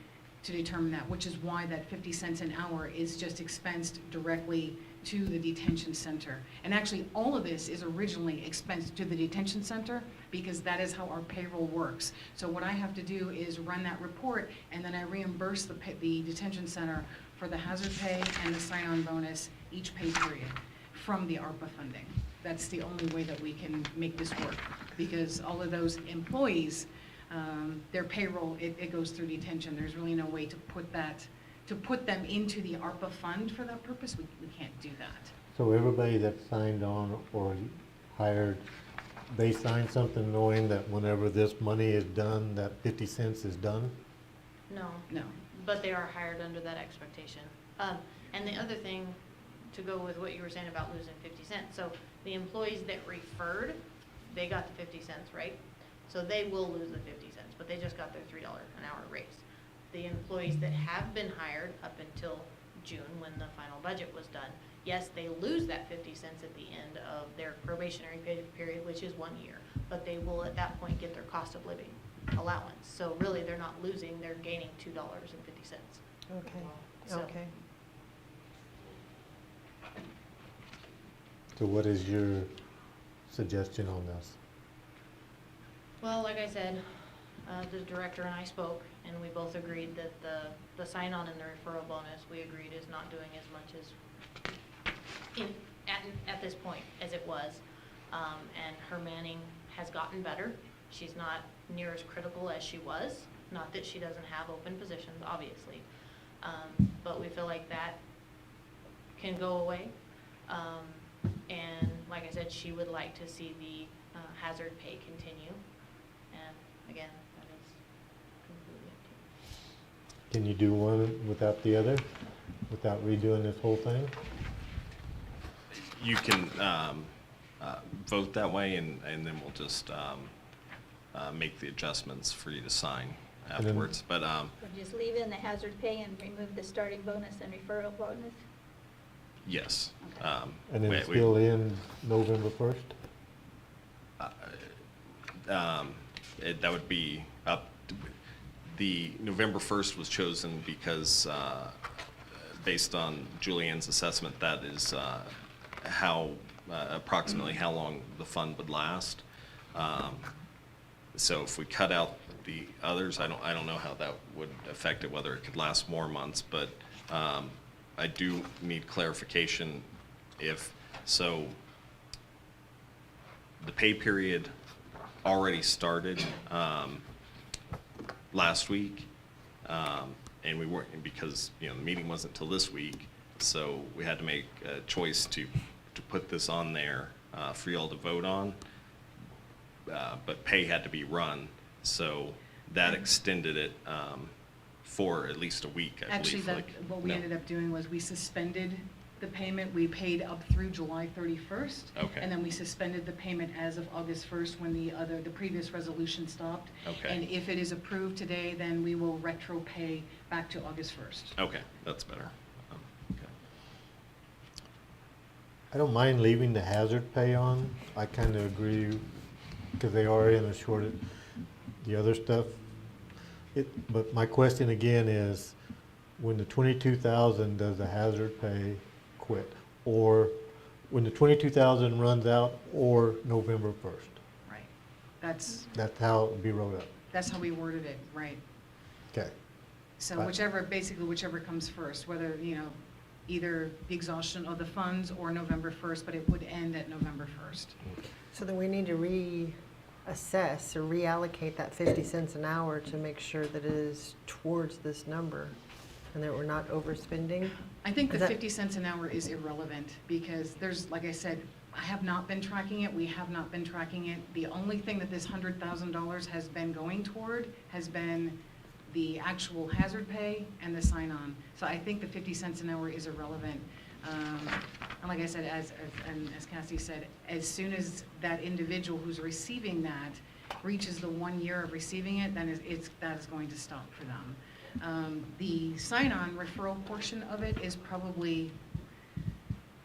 to determine that, which is why that 50 cents an hour is just expensed directly to the detention center. And actually, all of this is originally expensed to the detention center because that is how our payroll works. So what I have to do is run that report, and then I reimburse the detention center for the hazard pay and the sign-on bonus each pay period from the ARPA funding. That's the only way that we can make this work, because all of those employees, their payroll, it goes through detention. There's really no way to put them into the ARPA fund for that purpose. We can't do that. So everybody that signed on or hired, they signed something knowing that whenever this money is done, that 50 cents is done? No. No. But they are hired under that expectation. And the other thing, to go with what you were saying about losing 50 cents, so the employees that referred, they got the 50 cents, right? So they will lose the 50 cents, but they just got their $3 an hour raise. The employees that have been hired up until June, when the final budget was done, yes, they lose that 50 cents at the end of their probationary period, which is 1 year, but they will at that point get their cost of living allowance. So really, they're not losing, they're gaining $2.50. Okay, So- okay. So what is your suggestion on this? Well, like I said, the director and I spoke, and we both agreed that the sign-on and the referral bonus, we agreed is not doing as much as at this point as it was. And her manning has gotten better. She's not near as critical as she was. Not that she doesn't have open positions, obviously. But we feel like that can go away. And like I said, she would like to see the hazard pay continue. And again, that is completely up to you. Can you do one without the other, without redoing this whole thing? You can vote that way, and then we'll just make the adjustments for you to sign afterwards. But Or just leave in the hazard pay and remove the starting bonus and referral bonus? yes. And then still in November 1st? That would be up. The November 1st was chosen because, based on Julianne's assessment, that is how approximately how long the fund would last. So if we cut out the others, I don't know how that would affect it, whether it could last more months, but I do need clarification if so. The pay period already started last week, and we weren't, because the meeting wasn't till this week, so we had to make a choice to put this on there for y'all to vote on. But pay had to be run, so that extended it for at least a week, I Actually, believe. what we ended up doing was we suspended the payment. We paid up through July 31st. Okay. And then we suspended the payment as of August 1st when the previous resolution stopped. Okay. And if it is approved today, then we will retro pay back to August 1st. Okay, that's better. Okay. I don't mind leaving the hazard pay on. I kind of agree, because they are in a shortage. The other stuff, but my question again is, when the 22,000, does the hazard pay quit? Or when the 22,000 runs out, or November 1st? Right. That's how it would be wrote up. That's how we worded it, right. Okay. So Right. whichever comes first, whether, either the exhaustion of the funds or November 1st, but it would end at November 1st. So then we need to reassess or reallocate that 50 cents an hour to make sure that it is towards this number and that we're not overspending. I think the Is that- 50 cents an hour is irrelevant because there's, like I said, I have not been tracking it. We have not been tracking it. The only thing that this $100,000 has been going toward has been the actual hazard pay and the sign-on. So I think the 50 cents an hour is irrelevant. And like I said, as Cassie said, as soon as that individual who's receiving that reaches the 1 year of receiving it, then that is going to stop for them. The sign-on referral portion of it is probably,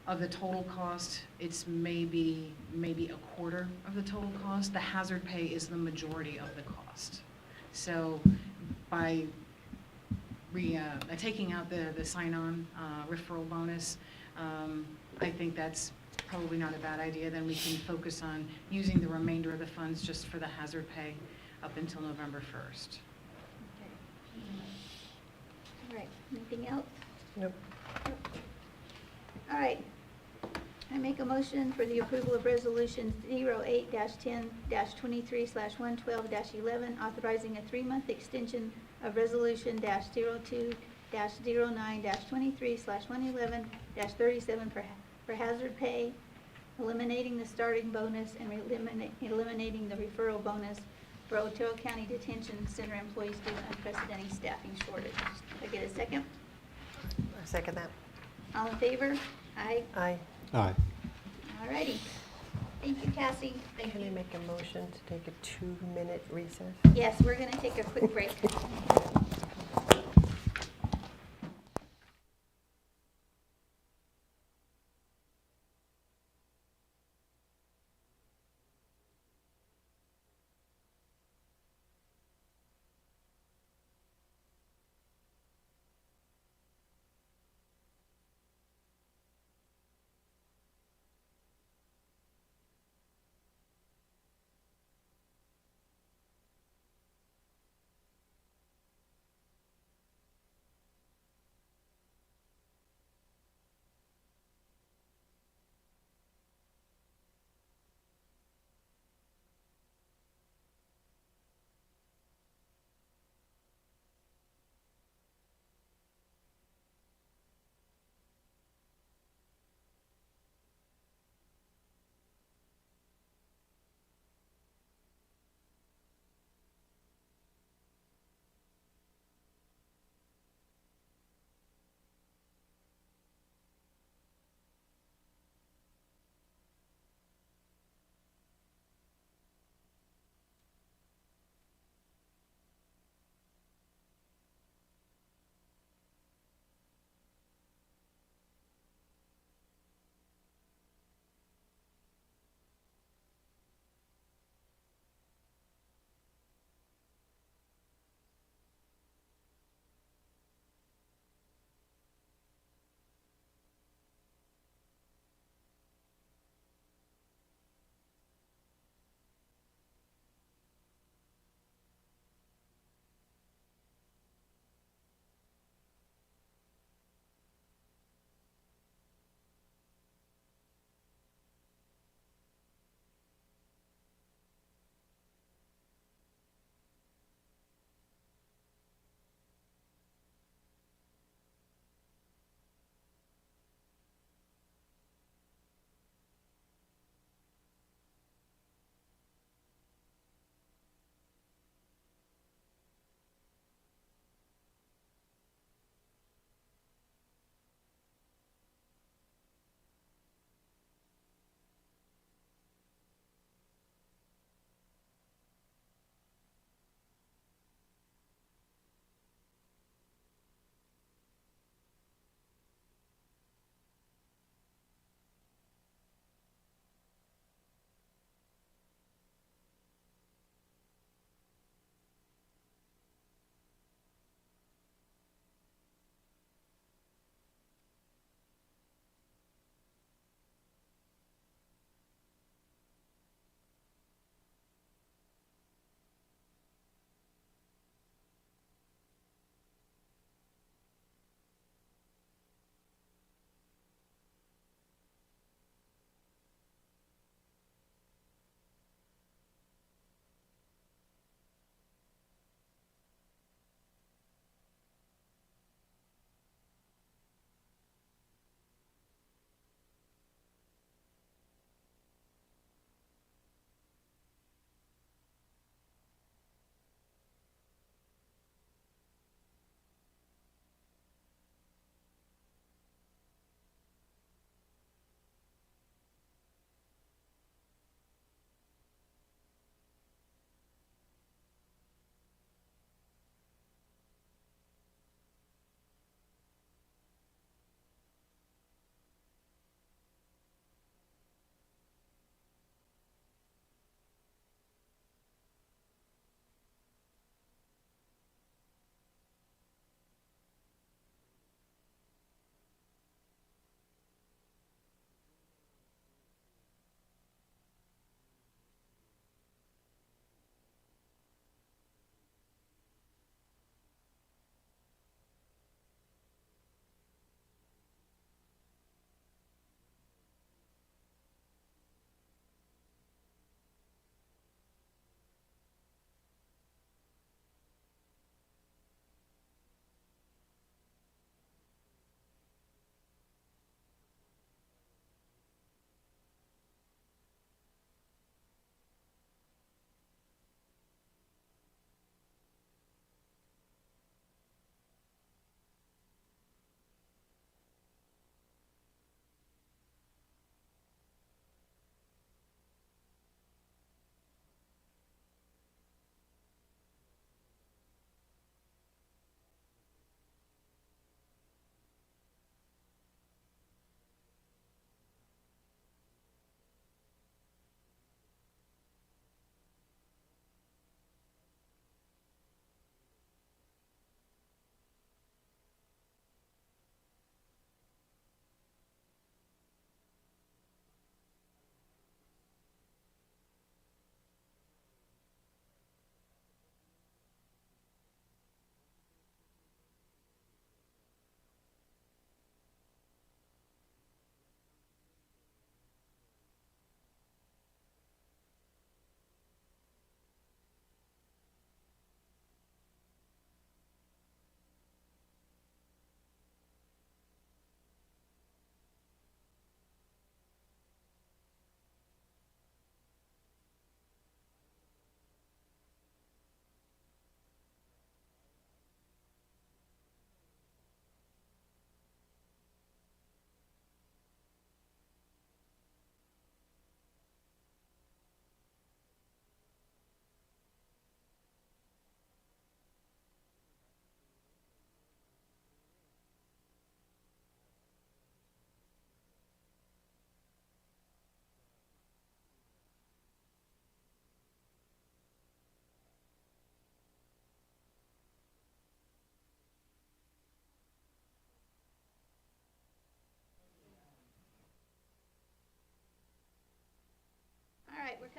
of the total cost, it's maybe a quarter of the total cost. The hazard pay is the majority of the cost. So by taking out the sign-on referral bonus, I think that's probably not a bad idea. Then we can focus on using the remainder of the funds just for the hazard pay up until November 1st. All right, anything else? Nope. All right. I make a motion for the approval of resolution 08-10-23/112-11, authorizing a 3-month extension of resolution -02-09-23/111-37 for hazard pay, eliminating the starting bonus and eliminating the referral bonus for Otero County Detention Center employees due to unprecedented staffing shortage. Can I get a second? I second that. All in favor? Aye. Aye. Aye. All righty. Thank you, Cassie. Can I make a motion to take a 2-minute recess? Yes, we're going to take a quick break.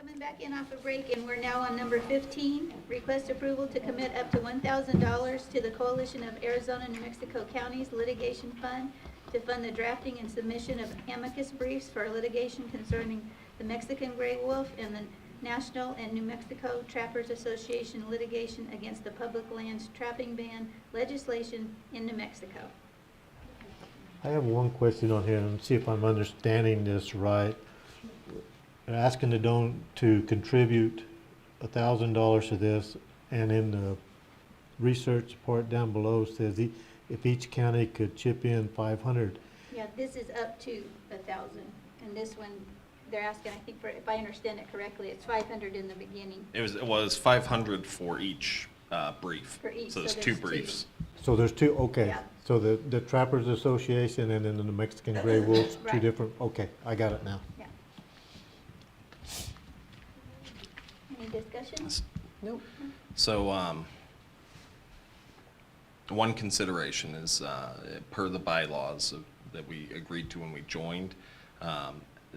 Coming back in off a break, and we're now on number 15. Request approval to commit up to $1,000 to the Coalition of Arizona New Mexico Counties Litigation Fund to fund the drafting and submission of amicus briefs for litigation concerning the Mexican gray wolf and the National and New Mexico Trappers Association litigation against the public lands trapping ban legislation in New Mexico. I have one question on here, and see if I'm understanding this right. They're asking to contribute $1,000 to this, and in the research part down below says if each county could chip in 500. Yeah, this is up to 1,000, and this one, they're asking, I think, for, if I understand it correctly, it's 500 in the beginning. It was 500 for each brief. For each, So there's so two there's two. briefs. So there's two, okay. Yeah. So the Trappers Association and then the Mexican Gray Wolves, two Right. different, okay, I got it now. Yeah. Any discussion? Nope. So, one consideration is, per the bylaws that we agreed to when we joined,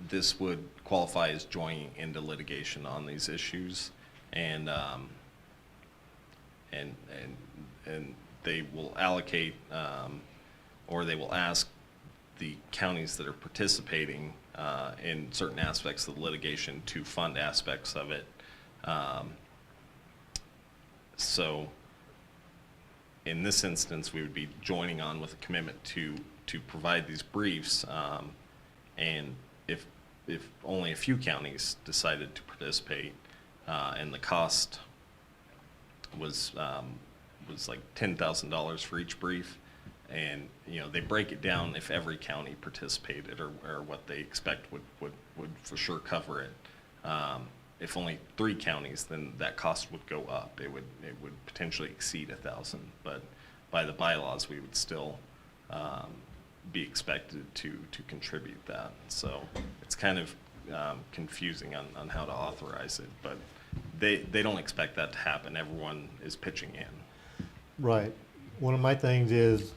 this would qualify as joining into litigation on these issues, and they will allocate, or they will ask the counties that are participating in certain aspects of the litigation to fund aspects of it. So in this instance, we would be joining on with a commitment to provide these briefs, and if only a few counties decided to participate, and the cost was like $10,000 for each brief, and they break it down if every county participated or what they expect would for sure cover it. If only 3 counties, then that cost would go up. It would potentially exceed 1,000, but by the bylaws, we would still be expected to contribute that. So it's kind of confusing on how to authorize it, but they don't expect that to happen. Everyone is pitching in. Right. One of my things is,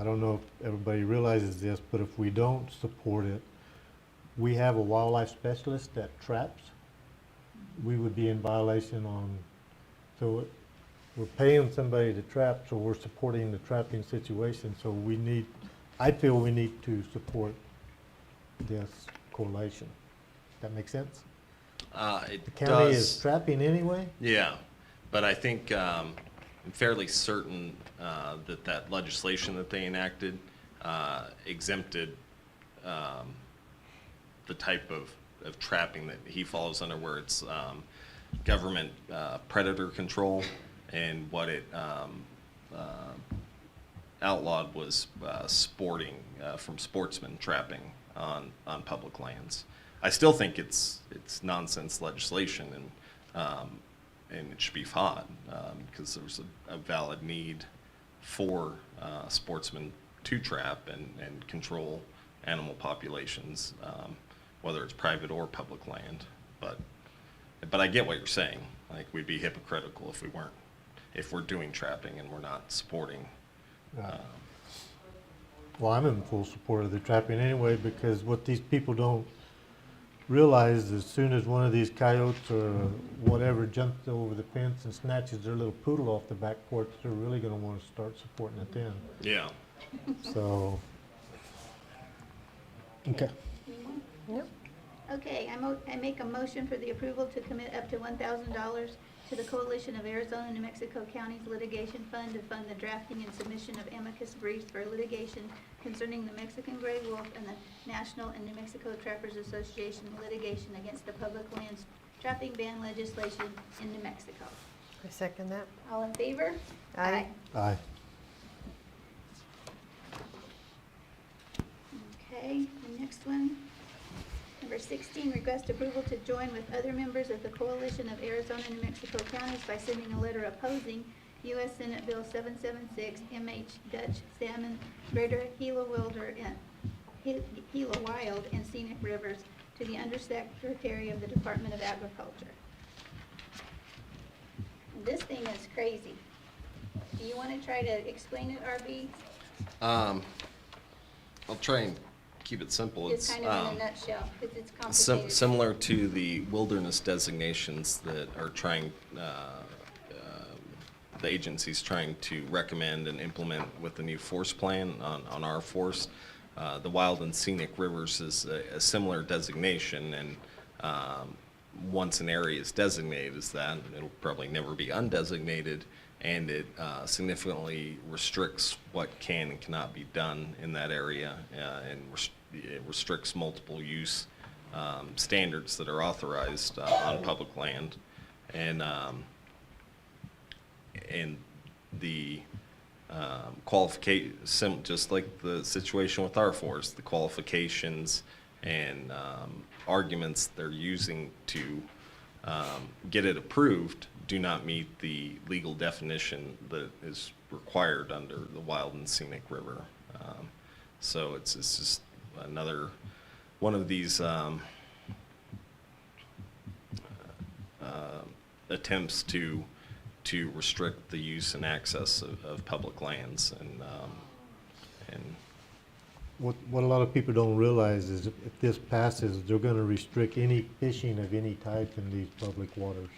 I don't know if everybody realizes this, but if we don't support it, we have a wildlife specialist that traps. We would be in violation on, so we're paying somebody to trap, so we're supporting the trapping situation. So I feel we need to support this coalition. That make sense? It The county does. is trapping anyway? Yeah, but I think I'm fairly certain that legislation that they enacted exempted the type of trapping that he falls under, where it's government predator control, and what it outlawed was sporting from sportsmen trapping on public lands. I still think it's nonsense legislation, and it should be fought because there's a valid need for sportsmen to trap and control animal populations, whether it's private or public land. But I get what you're saying. Like, we'd be hypocritical if we're doing trapping and we're not supporting. Well, I'm in full support of the trapping anyway, because what these people don't realize, as soon as one of these coyotes or whatever jumps over the fence and snatches their little poodle off the back porch, they're really gonna wanna start supporting it then. Yeah. So, okay. Yep. Okay, I make a motion for the approval to commit up to $1,000 to the Coalition of Arizona New Mexico Counties Litigation Fund to fund the drafting and submission of amicus briefs for litigation concerning the Mexican gray wolf and the National and New Mexico Trappers Association litigation against the public lands trapping ban legislation in New Mexico. I second that. All in favor? Aye. Aye. Okay, the next one. Number 16, request approval to join with other members of the Coalition of Arizona New Mexico Counties by sending a letter opposing U.S. Senate Bill 776, MH Dutch Salmon, Greater Gila Wilder, and Gila Wild and Scenic Rivers to the Undersecretary of the Department of Agriculture. This thing is crazy. Do you want to try to explain it, RB? I'll try and keep it simple. Just kind of in a nutshell, because it's complicated. Similar to the wilderness designations that are trying, the agency's trying to recommend and implement with the new force plan on our force. The wild and scenic rivers is a similar designation, and once an area is designated as that, it'll probably never be undesignated, and it significantly restricts what can and cannot be done in that area, and it restricts multiple use standards that are authorized on public land. And the just like the situation with our force, the qualifications and arguments they're using to get it approved do not meet the legal definition that is required under the wild and scenic river. So it's just another one of these attempts to restrict the use and access of public lands, and What a lot of people don't realize is if this passes, they're gonna restrict any fishing of any type in these public waters.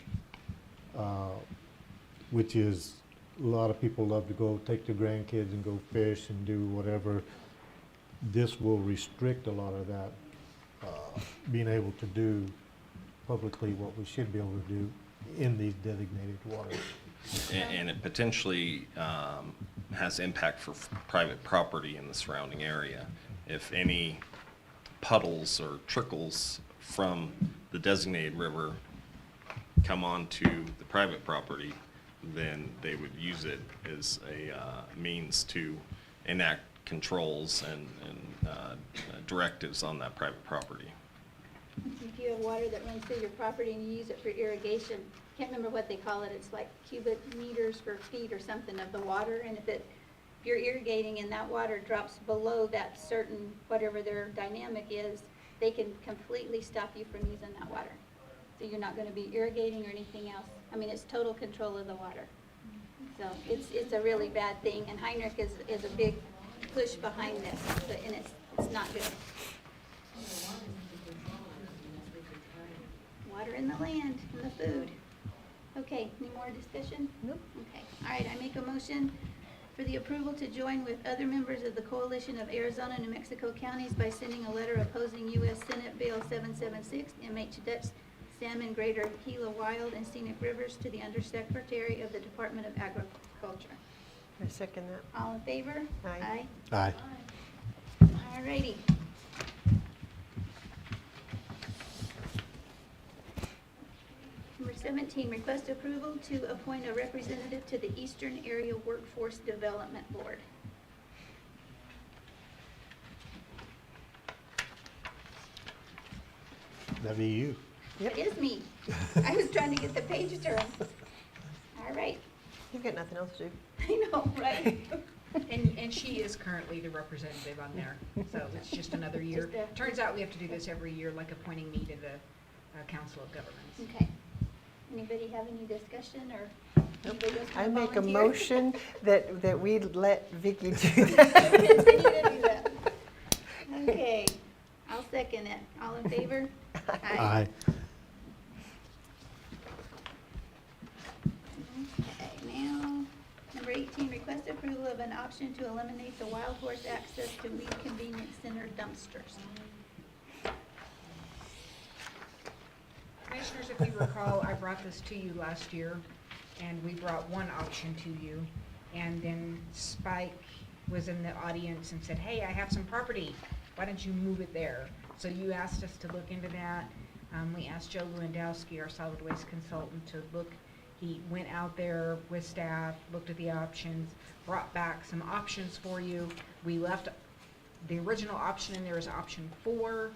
Which is, a lot of people love to go take their grandkids and go fish and do whatever. This will restrict a lot of that, being able to do publicly what we should be able to do in these designated waters. and it potentially has impact for private property in the surrounding area. If any puddles or trickles from the designated river come onto the private property, then they would use it as a means to enact controls and directives on that private property. If you have water that runs through your property and you use it for irrigation, can't remember what they call it, it's like cubic meters per feet or something of the water, and if you're irrigating and that water drops below that certain, whatever their dynamic is, they can completely stop you from using that water. So you're not gonna be irrigating or anything else. I mean, it's total control of the water. So it's a really bad thing, and Heinrich is a big push behind this, and it's not good. Water in the land, and the food. Okay, any more discussion? Nope. Okay, all right, I make a motion for the approval to join with other members of the Coalition of Arizona and New Mexico Counties by sending a letter opposing U.S. Senate Bill 776, MH Dutch Salmon Greater Gila Wild and Scenic Rivers, to the Undersecretary of the Department of Agriculture. I second that. All in favor? Aye. Aye. All righty. Number 17, request approval to appoint a representative to the Eastern Area Workforce Development Board. That'd be you. It is me. I was trying to get the page turned. All right. You've got nothing else to do. I know, right? And she is currently the representative on there, so it's just another year. Just a- Turns out we have to do this every year, like appointing me to the Council of Governments. Okay. Anybody have any discussion or? anybody else I wanna make a volunteer? motion that we let Vicky do that. Continue to do that. Okay, I'll second it. All in favor? Aye. Okay, now, number 18, request approval of an option to eliminate the Wild Horse access to Weed Convenience Center dumpsters. Commissioners, if you recall, I brought this to you last year, and we brought one option to you. And then Spike was in the audience and said, hey, I have some property, why don't you move it there? So you asked us to look into that. We asked Joe Lewandowski, our solid waste consultant, to look. He went out there with staff, looked at the options, brought back some options for you. We left the original option in there as option 4.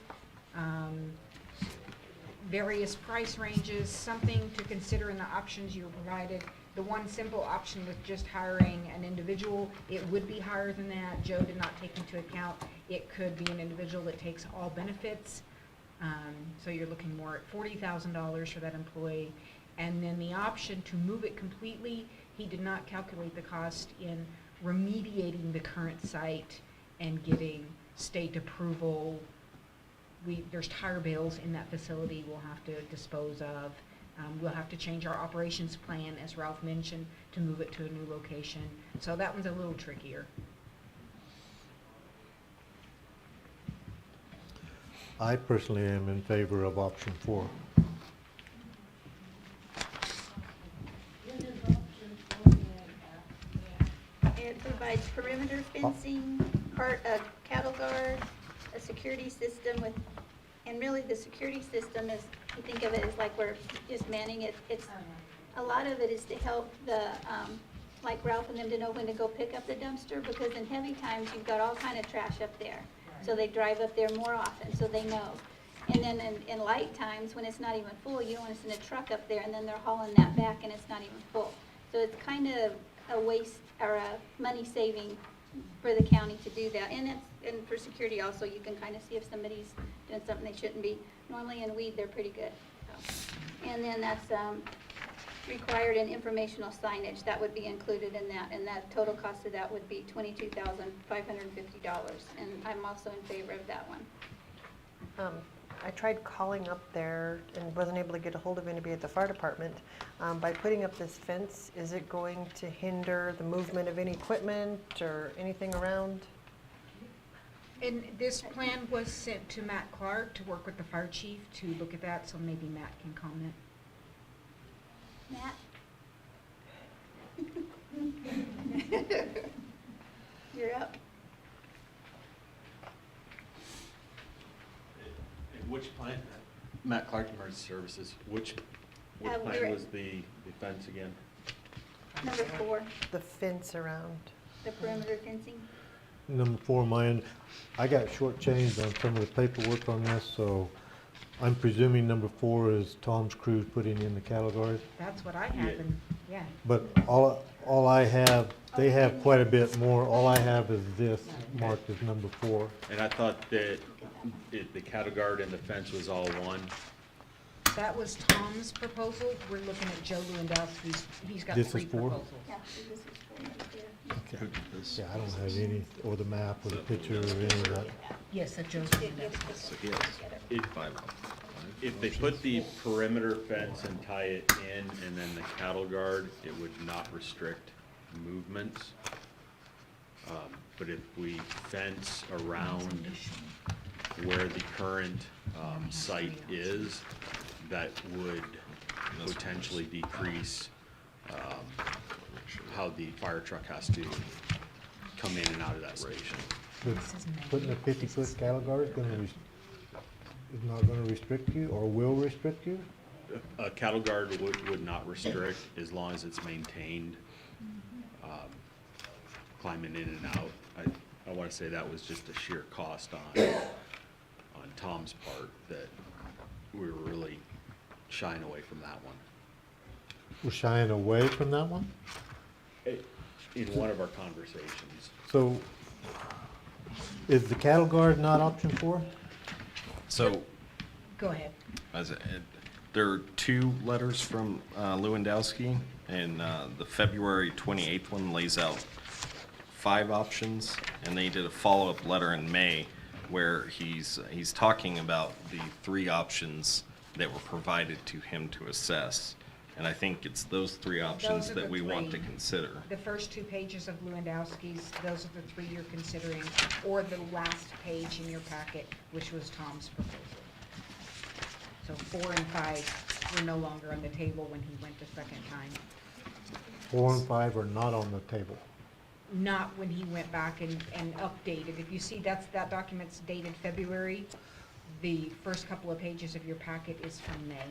Various price ranges, something to consider in the options you were provided. The one simple option with just hiring an individual, it would be higher than that. Joe did not take into account it could be an individual that takes all benefits. So you're looking more at $40,000 for that employee. And then the option to move it completely, he did not calculate the cost in remediating the current site and getting state approval. There's tire bales in that facility we'll have to dispose of. We'll have to change our operations plan, as Ralph mentioned, to move it to a new location. So that one's a little trickier. I personally am in favor of option 4. It provides perimeter fencing, cattle guard, a security system with, and really the security system is, you think of it as like we're just manning it. It's, a lot of it is to help the, like Ralph and them to know when to go pick up the dumpster, because in heavy times, you've got all kind of trash up there. So they drive up there more often, so they know. And then in light times, when it's not even full, you don't want to send a truck up there, and then they're hauling that back and it's not even full. So it's kind of a waste, or a money saving for the county to do that. And for security also, you can kind of see if somebody's doing something they shouldn't be. Normally in weed, they're pretty good. So. And then that's required in informational signage. That would be included in that, and that total cost of that would be $22,550. And I'm also in favor of that one. I tried calling up there and wasn't able to get a hold of anybody at the fire department. By putting up this fence, is it going to hinder the movement of any equipment or anything around? And this plan was sent to Matt Clark to work with the fire chief to look at that, so maybe Matt can comment. Matt? You're up. Which plan? Matt Clark, Emergency Services. Which we're plan at- was the fence again? Number 4, The fence around. the perimeter fencing. Number 4, mine, I got shortchanged on some of the paperwork on this, so I'm presuming number 4 is Tom's crew putting in the cattle guard. That's what I have, and, yeah. But all I have, they have quite a bit more. All I have is this marked as number 4. And I thought that the cattle guard and the fence was all one. That was Tom's proposal. We're looking at Joe Lewandowski's. He's got This is 3 4? proposals. Yeah, this is 4 right there. Who did this? Yeah, I don't have any, or the map, or the picture, or any of that. Yes, that Joe's Lewandowski. So, yes, if they put the perimeter fence and tie it in, and then the cattle guard, it would not restrict movements. But if we fence around where the current site is, that would potentially decrease how the fire truck has to come in and out of that station. But putting a 50-foot cattle guard is not gonna restrict you, or will restrict you? A cattle guard would not restrict as long as it's maintained, climbing in and out. I want to say that was just a sheer cost on Tom's part, that we were really shying away from that one. We're shying away from that one? In one of our conversations. So, is the cattle guard not option 4? So, Go ahead. there are 2 letters from Lewandowski, and the February 28th one lays out 5 options, and they did a follow-up letter in May where he's talking about the 3 options that were provided to him to assess. And I think it's those 3 options Those are that the we want to 3. consider. The first 2 pages of Lewandowski's, those are the 3 you're considering, or the last page in your packet, which was Tom's proposal. So 4 and 5 were no longer on the table when he went the second time. 4 and 5 are not on the table. Not when he went back and updated. If you see, that document's dated February. The first couple of pages of your packet is from May.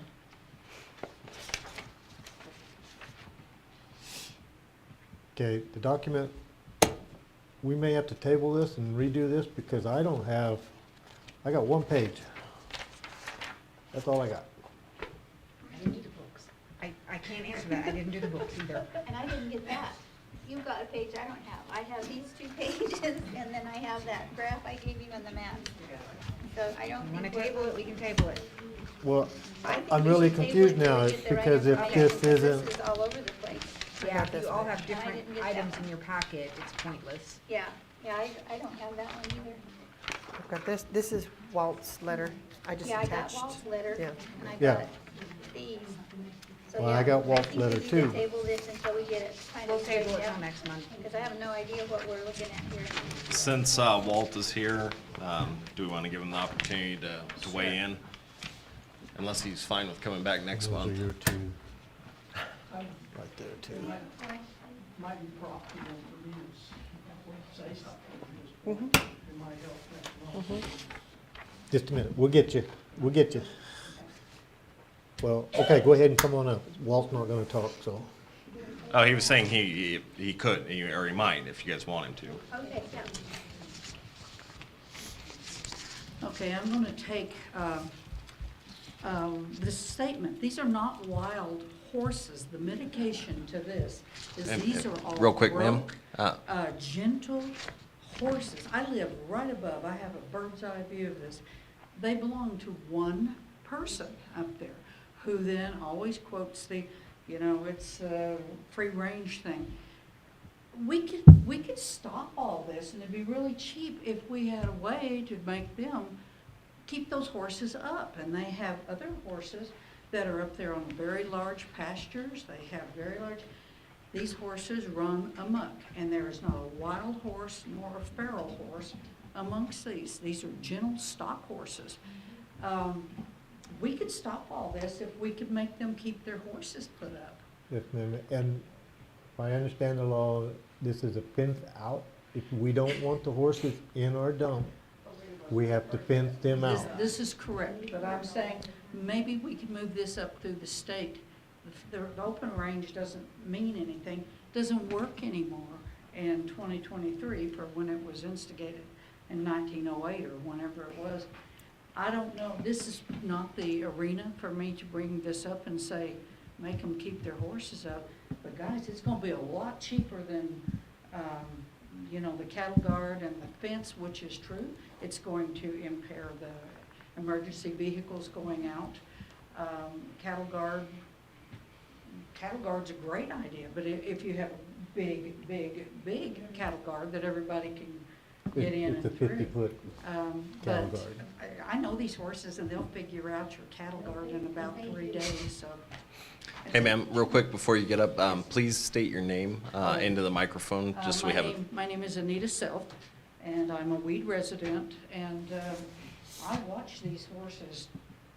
Okay, the document, we may have to table this and redo this because I got 1 page. That's all I got. I didn't do the books. I can't answer that. I didn't do the books either. And I didn't get that. You've got a page I don't have. I have these 2 pages, and then I have that graph I gave you and the map. So I don't You wanna think we're- table it, we can table it. Well, I think I'm we really should table confused it till now we get the right because if information, this because isn't, This is all over the place. Yeah, if you all have I different didn't get that items one. in your packet, it's pointless. Yeah, I don't have that one either. got this. This is Walt's letter. I just Yeah, I attached. got Walt's letter, Yeah. and I Yeah. got these. So, Well, yeah, I got Walt's think letter we need too. to table this until we get it kind We'll of table straightened it till out. next month. Because I have no idea what we're looking at here. Since Walt is here, do we want to give him the opportunity to weigh in? Unless he's fine with coming back next Those are month. your two. Right there too. Might be profitable for me to say something, Mhm. because it might help next month. Just a minute, we'll get you, we'll get you. Well, okay, go ahead and come on up. Walt's not gonna talk, so. Oh, he was saying he could, or he might, if you guys want him to. Okay, yeah. Okay, I'm going to take this statement. These are not wild horses. The mitigation to this is these are all Real quick, ma'am. gentle horses. I live right above. I have a bird's eye view of this. They belong to one person up there, who then always quotes the, it's a free range thing. We could stop all this, and it'd be really cheap if we had a way to make them keep those horses up. And they have other horses that are up there on very large pastures. They have very large. These horses run amok, and there is not a wild horse nor a feral horse amongst these. These are gentle stock horses. We could stop all this if we could make them keep their horses put up. Yes, ma'am, and if I understand the law, this is a fence out. If we don't want the horses in our dump, we have to fence them out. This is correct, but I'm saying maybe we could move this up through the state. The open range doesn't mean anything, doesn't work anymore in 2023 for when it was instigated in 1908 or whenever it was. I don't know, this is not the arena for me to bring this up and say, make them keep their horses up. But guys, it's gonna be a lot cheaper than, the cattle guard and the fence, which is true. It's going to impair the emergency vehicles going out. Cattle guard's a great idea, but if you have a big cattle guard that everybody can get in It's a and through. 50-foot cattle But guard. I know these horses, and they'll figure out your cattle guard in about 3 days, so. Hey, ma'am, real quick before you get up, please state your name into the microphone, just so we have it. My name is Anita Self, and I'm a Weed resident, and I watch these horses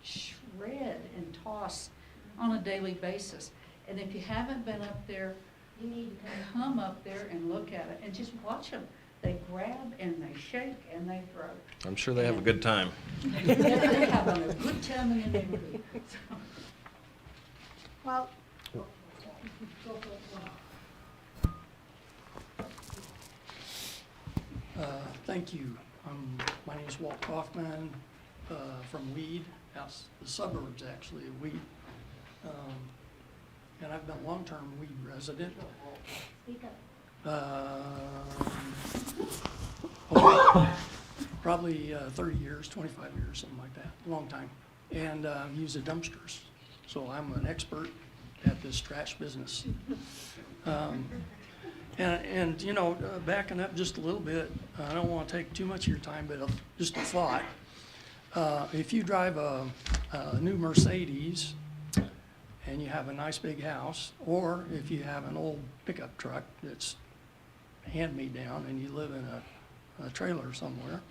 shred and toss on a daily basis. And if you haven't been up there, you need to come up there and look at it and just watch them. They grab and they shake and they throw. I'm sure they have a good time. They're having a good time in the neighborhood. Well, Thank you. My name is Walt Kaufman from Weed, the suburbs actually of Weed. And I've been a long-term Weed resident. Probably 30 years, 25 years, something like that, a long time. And use the dumpsters. So I'm an expert at this trash business. Backing up just a little bit, I don't want to take too much of your time, but just a thought. If you drive a new Mercedes and you have a nice big house, or if you have an old pickup truck that's hand-me-down and you live in a trailer somewhere,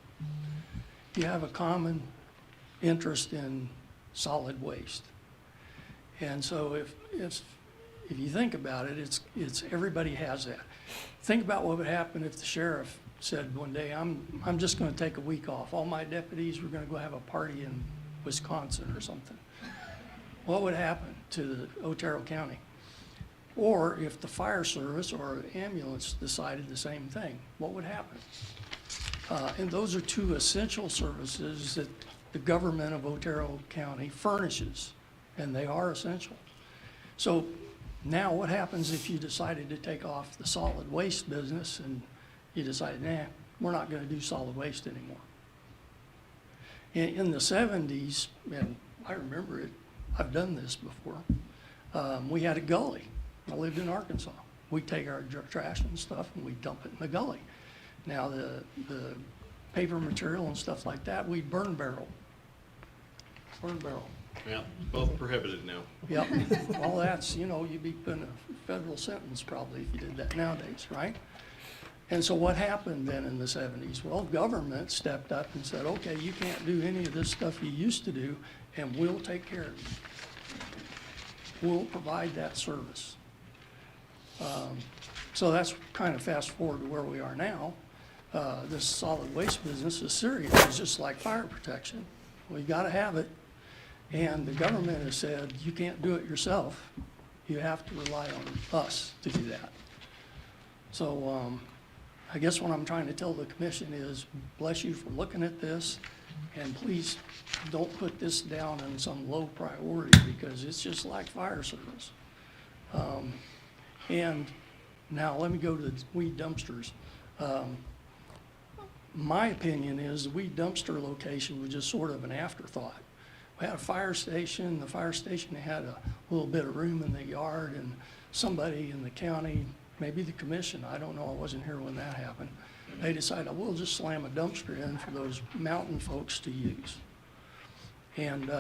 you have a common interest in solid waste. And so if you think about it, it's everybody has that. Think about what would happen if the sheriff said one day, I'm just going to take a week off. All my deputies were going to go have a party in Wisconsin or something. What would happen to Otero County? Or if the fire service or ambulance decided the same thing, what would happen? And those are two essential services that the government of Otero County furnishes, and they are essential. So now what happens if you decided to take off the solid waste business and you decided, we're not going to do solid waste anymore? In the 70s, and I remember it, I've done this before, we had a gully. I lived in Arkansas. We take our trash and stuff and we dump it in the gully. Now the paper material and stuff like that, we'd burn barrel. Burn barrel. Yeah, both prohibited now. Yep. Well, that's, you know, you'd be put in a federal sentence probably if you did that nowadays, right? And so what happened then in the 70s? Well, government stepped up and said, okay, you can't do any of this stuff you used to do, and we'll take care of you. We'll provide that service. So that's kind of fast forward to where we are now. This solid waste business is serious. It's just like fire protection. We gotta have it. And the government has said, you can't do it yourself. You have to rely on us to do that. So I guess what I'm trying to tell the commission is, bless you for looking at this, and please don't put this down in some low priority, because it's just like fire service. And now let me go to the weed dumpsters. My opinion is the weed dumpster location was just sort of an afterthought. We had a fire station. The fire station had a little bit of room in the yard, and somebody in the county, maybe the commission, I don't know, I wasn't here when that happened, they decided, we'll just slam a dumpster in for those mountain folks to use. And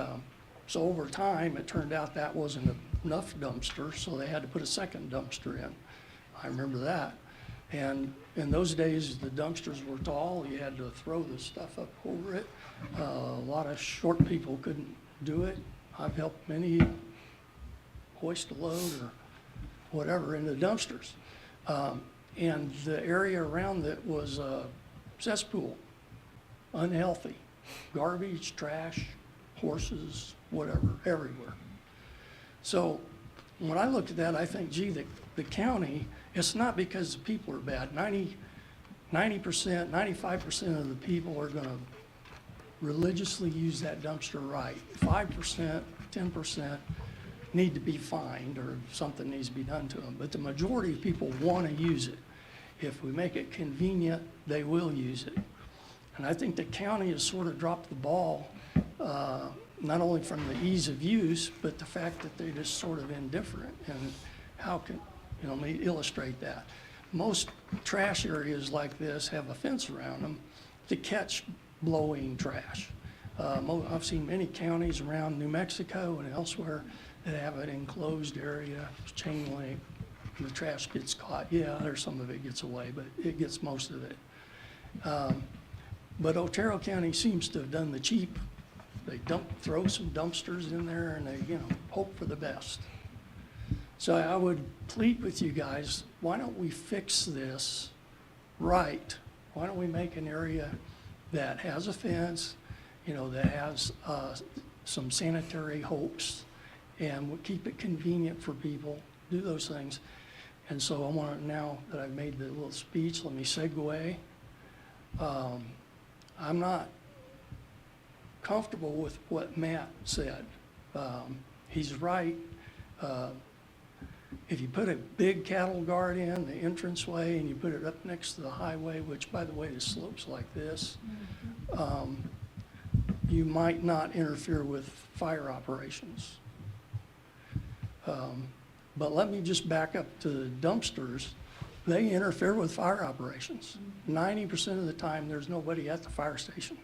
so over time, it turned out that wasn't enough dumpster, so they had to put a second dumpster in. I remember that. And in those days, the dumpsters were tall. You had to throw the stuff up over it. A lot of short people couldn't do it. I've helped many hoist a load or whatever in the dumpsters. And the area around it was a cesspool, unhealthy, garbage, trash, horses, whatever, everywhere. So when I looked at that, I think, gee, the county, it's not because the people are bad. 90%, 95% of the people are gonna religiously use that dumpster right. 5%, 10% need to be fined or something needs to be done to them. But the majority of people wanna use it. If we make it convenient, they will use it. And I think the county has sort of dropped the ball, not only from the ease of use, but the fact that they're just sort of indifferent. And how can, you know, let me illustrate that. Most trash areas like this have a fence around them to catch blowing trash. I've seen many counties around New Mexico and elsewhere that have an enclosed area, chain link, and the trash gets caught. Yeah, there's some of it gets away, but it gets most of it. But Otero County seems to have done the cheap. They throw some dumpsters in there and they, you know, hope for the best. So I would plead with you guys, why don't we fix this right? Why don't we make an area that has a fence, you know, that has some sanitary hopes, and we'll keep it convenient for people, do those things. And so I want to, now that I've made the little speech, let me segue. I'm not comfortable with what Matt said. He's right. If you put a big cattle guard in the entranceway and you put it up next to the highway, which by the way, the slope's like this, you might not interfere with fire operations. But let me just back up to the dumpsters. They interfere with fire operations. 90% of the time, there's nobody at the fire station.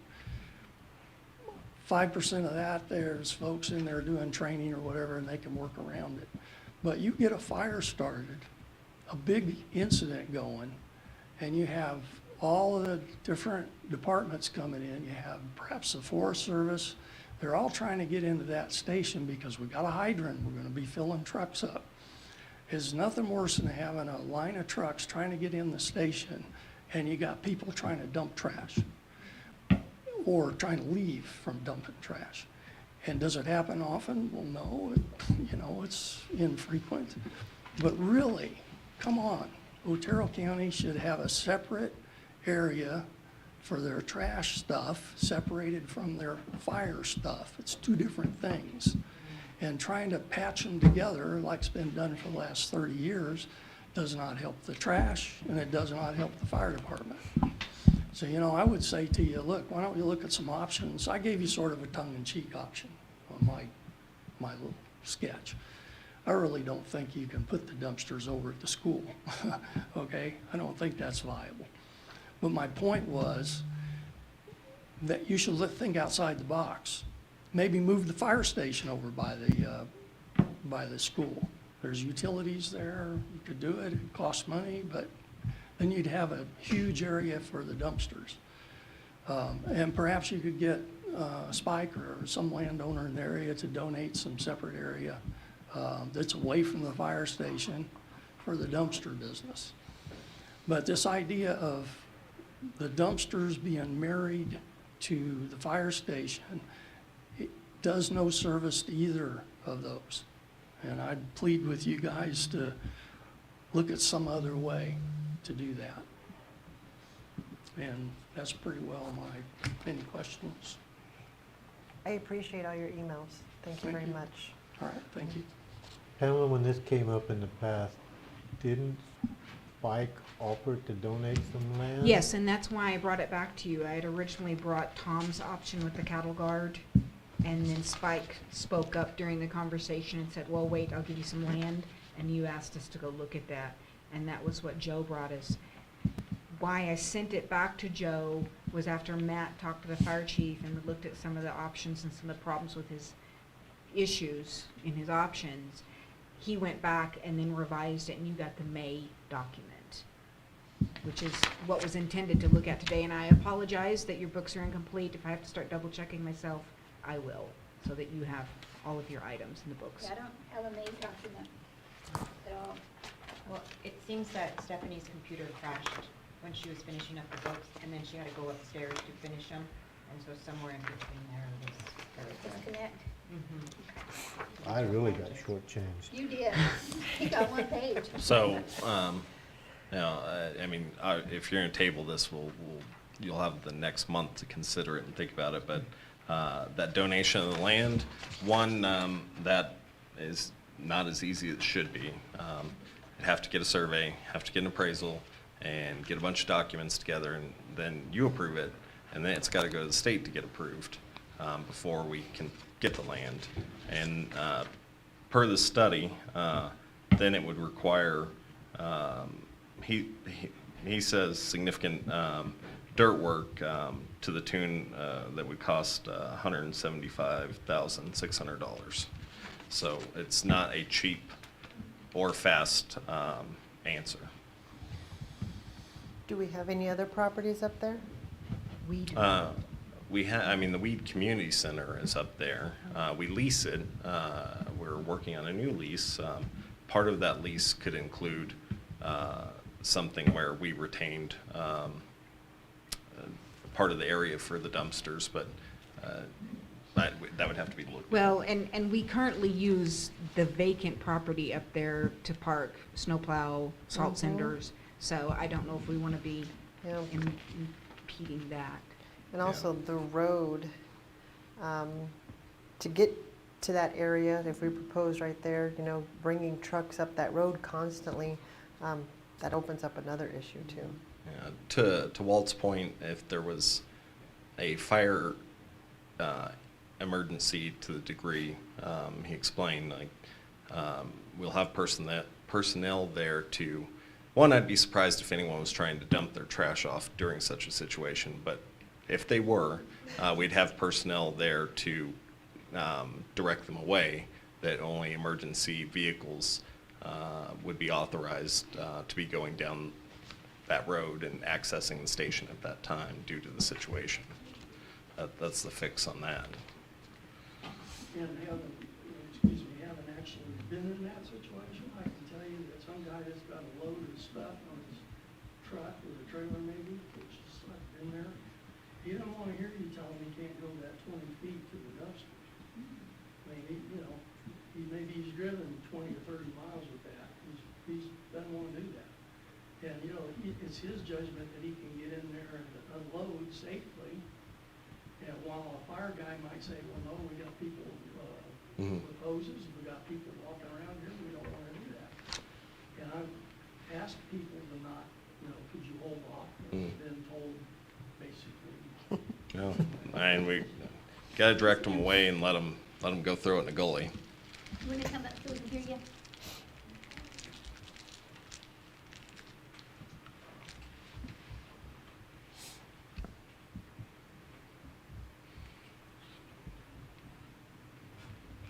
5% of that, there's folks in there doing training or whatever, and they can work around it. But you get a fire started, a big incident going, and you have all of the different departments coming in. You have perhaps the Forest Service. They're all trying to get into that station because we got a hydrant. We're going to be filling trucks up. It's nothing worse than having a line of trucks trying to get in the station, and you got people trying to dump trash or trying to leave from dumping trash. And does it happen often? Well, no, you know, it's infrequent. But really, come on, Otero County should have a separate area for their trash stuff, separated from their fire stuff. It's two different things. And trying to patch them together, like's been done for the last 30 years, does not help the trash, and it does not help the fire department. So, you know, I would say to you, look, why don't we look at some options? I gave you sort of a tongue-in-cheek option on my little sketch. I really don't think you can put the dumpsters over at the school, okay? I don't think that's viable. But my point was, that you should think outside the box. Maybe move the fire station over by the school. There's utilities there, you could do it, it costs money, but then you'd have a huge area for the dumpsters. And perhaps you could get Spike or some landowner in the area to donate some separate area that's away from the fire station for the dumpster business. But this idea of the dumpsters being married to the fire station, it does no service to either of those. And I'd plead with you guys to look at some other way to do that. And that's pretty well any questions? I appreciate all your emails. Thank you very much. All right, thank you. Pamela, when this came up in the past, didn't Spike offer to donate some land? Yes, and that's why I brought it back to you. I had originally brought Tom's option with the cattle guard, and then Spike spoke up during the conversation and said, well, wait, I'll give you some land, and you asked us to go look at that, and that was what Joe brought us. Why I sent it back to Joe was after Matt talked to the fire chief and looked at some of the options and some of the problems with his issues in his options. He went back and then revised it, and you got the May document, which is what was intended to look at today. And I apologize that your books are incomplete. If I have to start double checking myself, I will, so that you have all of your items in the books. Yeah, I don't have a May document at all. Well, it seems that Stephanie's computer crashed when she was finishing up the books, and then she had to go upstairs to finish them, and so somewhere in between there was Disconnect. I really got shortchanged. You did. He got one page. So, I mean, if you're gonna table this, you'll have the next month to consider it and think about it, but, that donation of the land, one, that is not as easy as it should be. You'd have to get a survey, have to get an appraisal, and get a bunch of documents together, and then you approve it, and then it's gotta go to the state to get approved, before we can get the land. And, per the study, then it would require, he says significant, dirt work, to the tune, that would cost, $175,600. So it's not a cheap or fast, answer. Do we have any other properties up there? I mean, the Weed Community Center is up there. We lease it. We're working on a new lease. Part of that lease could include something where we retained part of the area for the dumpsters, but that would have to be looked at. Well, and we currently use the vacant property up there to park snowplow, salt cinders, so I don't know if we want to be impeding that. And also the road, to get to that area, if we propose right there, you know, bringing trucks up that road constantly, that opens up another issue too. Yeah, to Walt's point, if there was a fire emergency to the degree he explained, like we'll have personnel there to. One, I'd be surprised if anyone was trying to dump their trash off during such a situation, but if they were, we'd have personnel there to direct them away, that only emergency vehicles would be authorized to be going down that road and accessing the station at that time due to the situation. That's the fix on that. And haven't actually been in that situation. I can tell you that some guy has got a load of stuff on his truck with a trailer maybe, which is like in there. He doesn't want to hear you tell him he can't go that 20 feet to the dumpster. I mean, maybe he's driven 20 or 30 miles with that. He doesn't want to do that. And, it's his judgment that he can get in there and unload safely. And while a fire guy might say, well, no, we got people with hoses, we got people walking around here, we don't want to do that. And I've asked people to not, could you hold off? And I've been told basically. No, and we gotta direct them away and let them go throw it in a gully. You want to come up so we can hear you?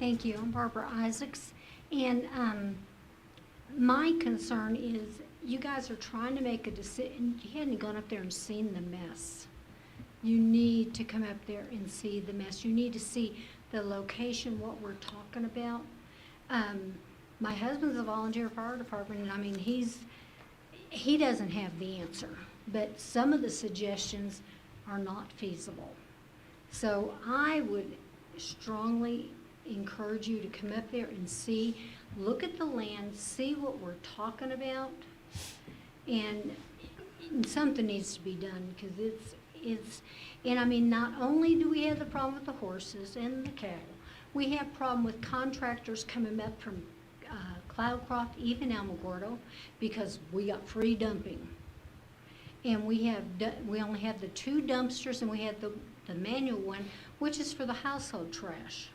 Thank you. I'm Barbara Isaacs. And my concern is you guys are trying to make a decision. You hadn't gone up there and seen the mess. You need to come up there and see the mess. You need to see the location, what we're talking about. My husband's a volunteer fire department, and I mean, he doesn't have the answer, but some of the suggestions are not feasible. So I would strongly encourage you to come up there and see, look at the land, see what we're talking about, and something needs to be done, because and I mean, not only do we have the problem with the horses and the cattle, we have problem with contractors coming up from Cloudcroft, even Alamogordo, because we got free dumping. And we only have the 2 dumpsters, and we have the manual one, which is for the household trash,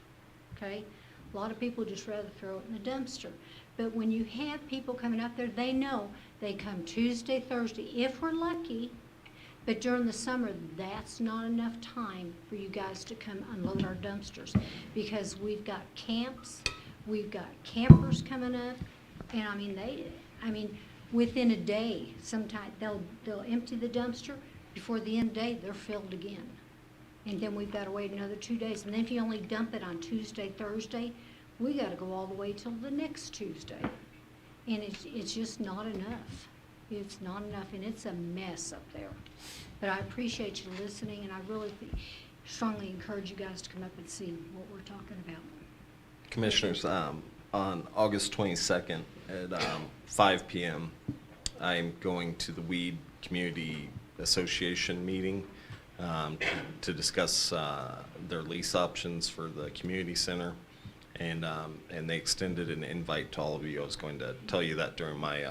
okay? A lot of people just rather throw it in the dumpster. But when you have people coming up there, they know they come Tuesday, Thursday, if we're lucky. But during the summer, that's not enough time for you guys to come unload our dumpsters, because we've got camps, we've got campers coming up, and I mean, within a day, sometime they'll empty the dumpster. Before the end of the day, they're filled again. And then we've got to wait another 2 days. And then if you only dump it on Tuesday, Thursday, we got to go all the way till the next Tuesday. And it's just not enough. It's not enough, and it's a mess up there. But I appreciate you listening, and I really strongly encourage you guys to come up and see what we're talking about. Commissioners, on August 22nd at 5 p.m., I'm going to the Weed Community Association meeting to discuss their lease options for the community center, and they extended an invite to all of you. I was going to tell you that during my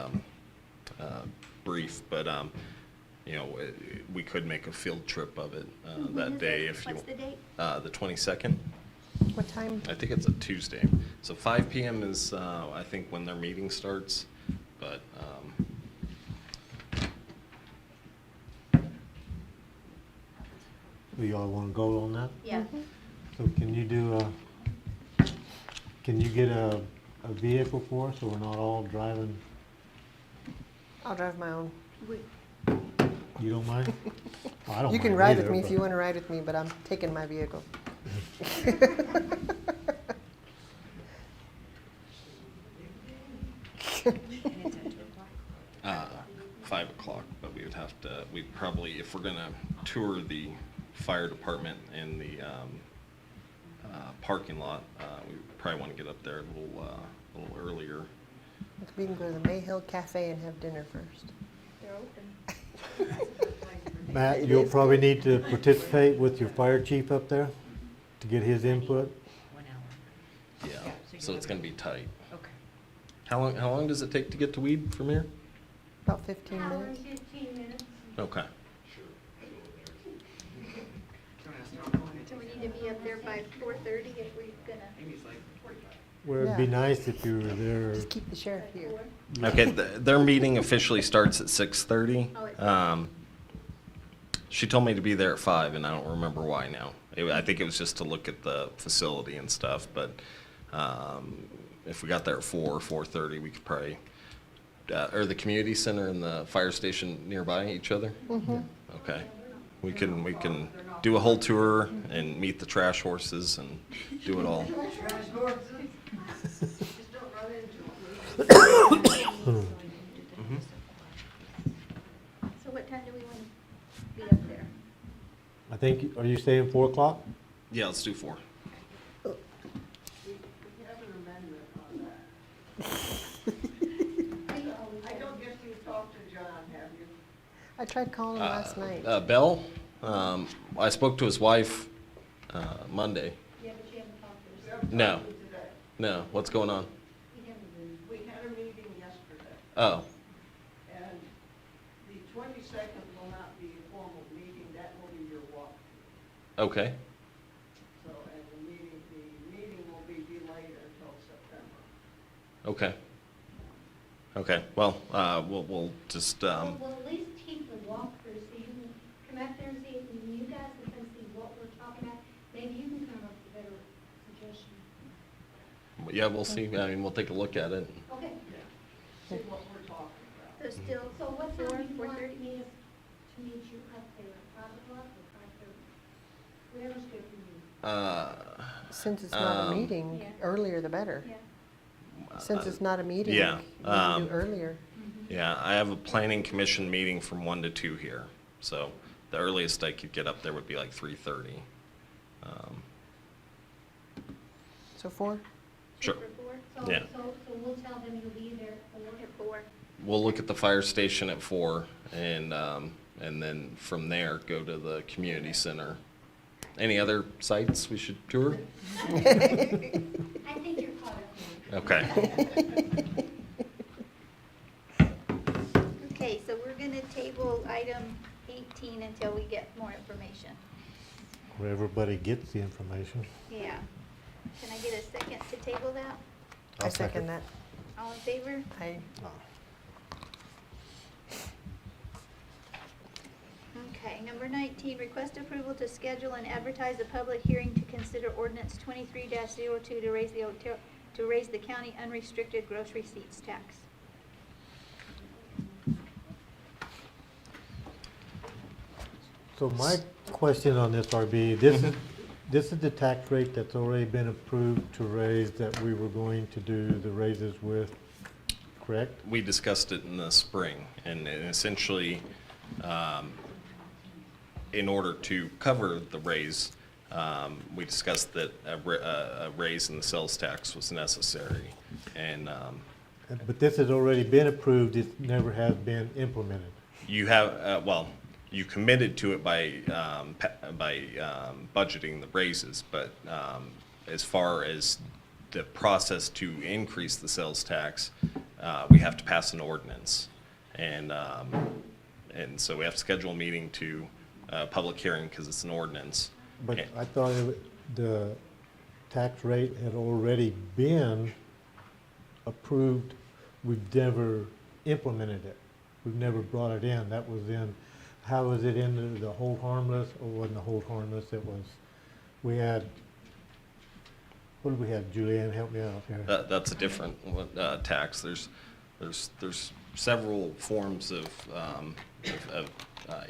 brief, but you know, we could make a field trip of it that day if you. What's the date? The 22nd. What time? I think it's a Tuesday. So 5 p.m. is I think when their meeting starts, but. Do y'all want to go on that? Yeah. So can you get a vehicle for us so we're not all driving? I'll drive my own. You don't mind? I don't You can mind ride either, with me if but- you want to ride with me, but I'm taking my vehicle. 5 o'clock, but we would have to, we'd probably, if we're gonna tour the fire department and the parking lot, we probably want to get up there a little earlier. We can go to the Mayhill Cafe and have dinner first. They're open. Matt, you'll probably need to participate with your fire chief up there to get his input. 1 hour. Yeah, so it's gonna be tight. Okay. How long does it take to get to Weed from here? About 15 Hour minutes. and 15 minutes. Okay. So we need to be up there by 4:30 if we're gonna. Where it'd be Yeah. nice if you were there. Just keep the sheriff here. Okay, their meeting officially starts at 6:30. Oh, it's- She told me to be there at 5, and I don't remember why now. I think it was just to look at the facility and stuff, but if we got there at 4:30, we could probably, are the community center and the fire station nearby each other? Mm-hmm. Okay. We can do a whole tour and meet the trash horses and do it all. Mhm. So what time do we want to be up there? I think, are you saying 4 o'clock? Yeah, let's do 4. I don't guess you talked to John, have you? I tried calling him last night. Bell, I spoke to his wife Monday. Yeah, but you haven't talked to us. No, no, what's going on? We had a meeting yesterday, Oh, and the 22nd will not be a formal meeting, that will be your walk. okay, So, and the meeting will be delayed until September. okay. Okay, well, we'll just, We'll at least keep the walkthrough so you can come up there and see it, and you guys can come see what we're talking about. Maybe you can come up with a better suggestion. Yeah, we'll see. I mean, we'll take a look at it. Okay. See what we're talking about. So still So what four, time do you want 4:30? me to meet you up there, 5 o'clock or 5:30? Whatever's good for you. Since it's not a Um, meeting, Yeah. earlier the better. Since it's not a meeting, Yeah, we can do earlier. Yeah, I have a planning commission meeting from 1 to 2 here. So the earliest I could get up there would be like 3:30. So 4? Sure. So, Yeah. so we'll tell them you'll be there at 4. We'll look at the fire station at 4 and then from there go to the community center. Any other sites we should tour? I think you're caught up now. Okay. Okay, so we're gonna table item 18 until we get more information. Where everybody gets the information. Yeah. Can I get a second to table that? I second that. All in favor? I, Okay, number 19, request approval to schedule and advertise a public hearing to consider ordinance 23-02 to raise the county unrestricted gross receipts tax. So my question on this, RB, this is the tax rate that's already been approved to raise that we were going to do the raises with, correct? We discussed it in the spring, and essentially, in order to cover the raise, we discussed that a raise in the sales tax was necessary. And But this has already been approved, it never has been implemented. you have, well, you committed to it by budgeting the raises, but as far as the process to increase the sales tax, we have to pass an ordinance. And so we have to schedule a meeting to public hearing because it's an ordinance. But I thought the tax rate had already been approved, we've never implemented it. We've never brought it in, that was in, how was it in the hold harmless, or wasn't the hold harmless, it was, we had, what did we have, Julianne, help me out here. That's a different tax. There's several forms of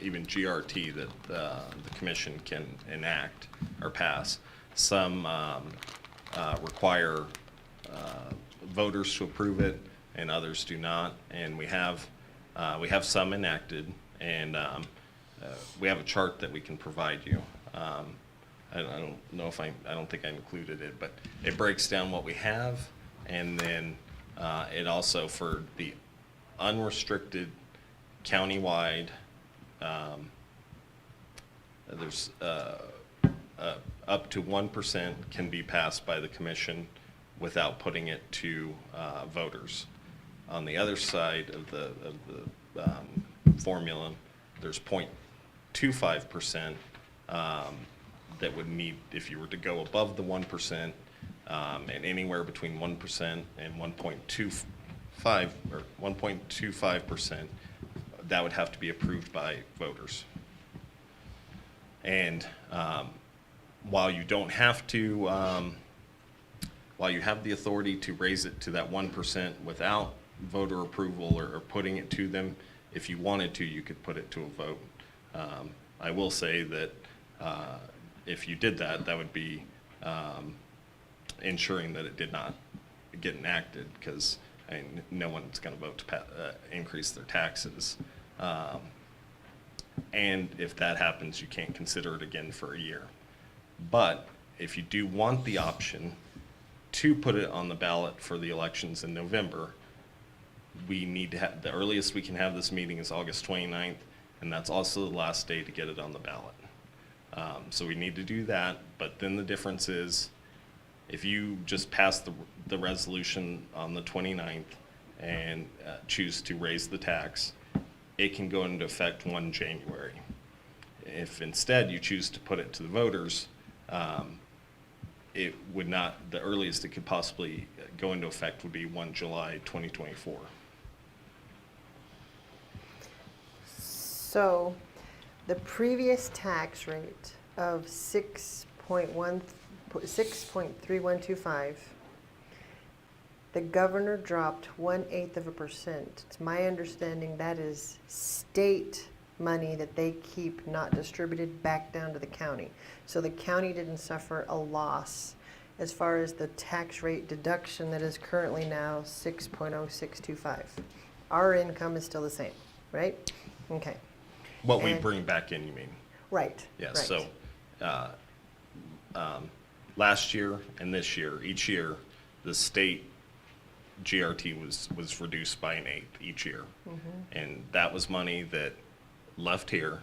even GRT that the commission can enact or pass. Some require voters to approve it, and others do not. And we have some enacted, and we have a chart that we can provide you. I don't know if I don't think I included it, but it breaks down what we have, and then it also, for the unrestricted countywide, there's up to 1% can be passed by the commission without putting it to voters. On the other side of the formula, there's 0.25% that would need, if you were to go above the 1%, and anywhere between 1% and 1.25 or 1.25%, that would have to be approved by voters. And while you don't have to, while you have the authority to raise it to that 1% without voter approval or putting it to them, if you wanted to, you could put it to a vote. I will say that if you did that, that would be ensuring that it did not get enacted, because no one's going to vote to increase their taxes. And if that happens, you can't consider it again for a year. But if you do want the option to put it on the ballot for the elections in November, we need to have, the earliest we can have this meeting is August 29th, and that's also the last day to get it on the ballot. So we need to do that, but then the difference is, if you just pass the resolution on the 29th and choose to raise the tax, it can go into effect 1 January. If instead you choose to put it to the voters, it would not, the earliest it could possibly go into effect would be 1 July 2024. so, the previous tax rate of 6.3125 The governor dropped 1/8%. It's my understanding that is state money that they keep not distributed back down to the county. So the county didn't suffer a loss as far as the tax rate deduction that is currently now 6.0625. Our income is still the same, right? Okay. What we And- bring back in, you mean? Right. Yes, right. so, last year and this year, each year, the state GRT was reduced by 1/8 each year. And that was money that left here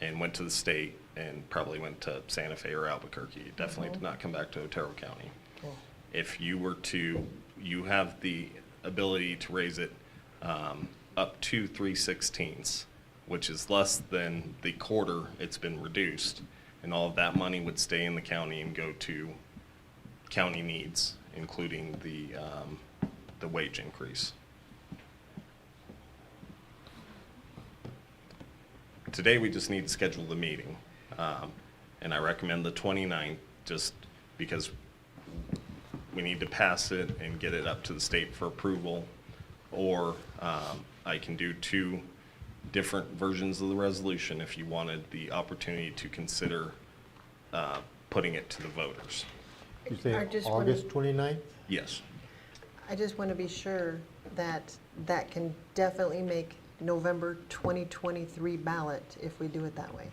and went to the state and probably went to Santa Fe or Albuquerque. It definitely did not come back to Otero County. If you were to, you have the ability to raise it up to 3/16, which is less than the quarter it's been reduced. And all of that money would stay in the county and go to county needs, including the wage increase. Today, we just need to schedule the meeting. And I recommend the 29th, just because we need to pass it and get it up to the state for approval. Or I can do 2 different versions of the resolution if you wanted the opportunity to consider putting it to the voters. You say I just wanna- August 29th? Yes. I just want to be sure that that can definitely make November 2023 ballot if we do it that way.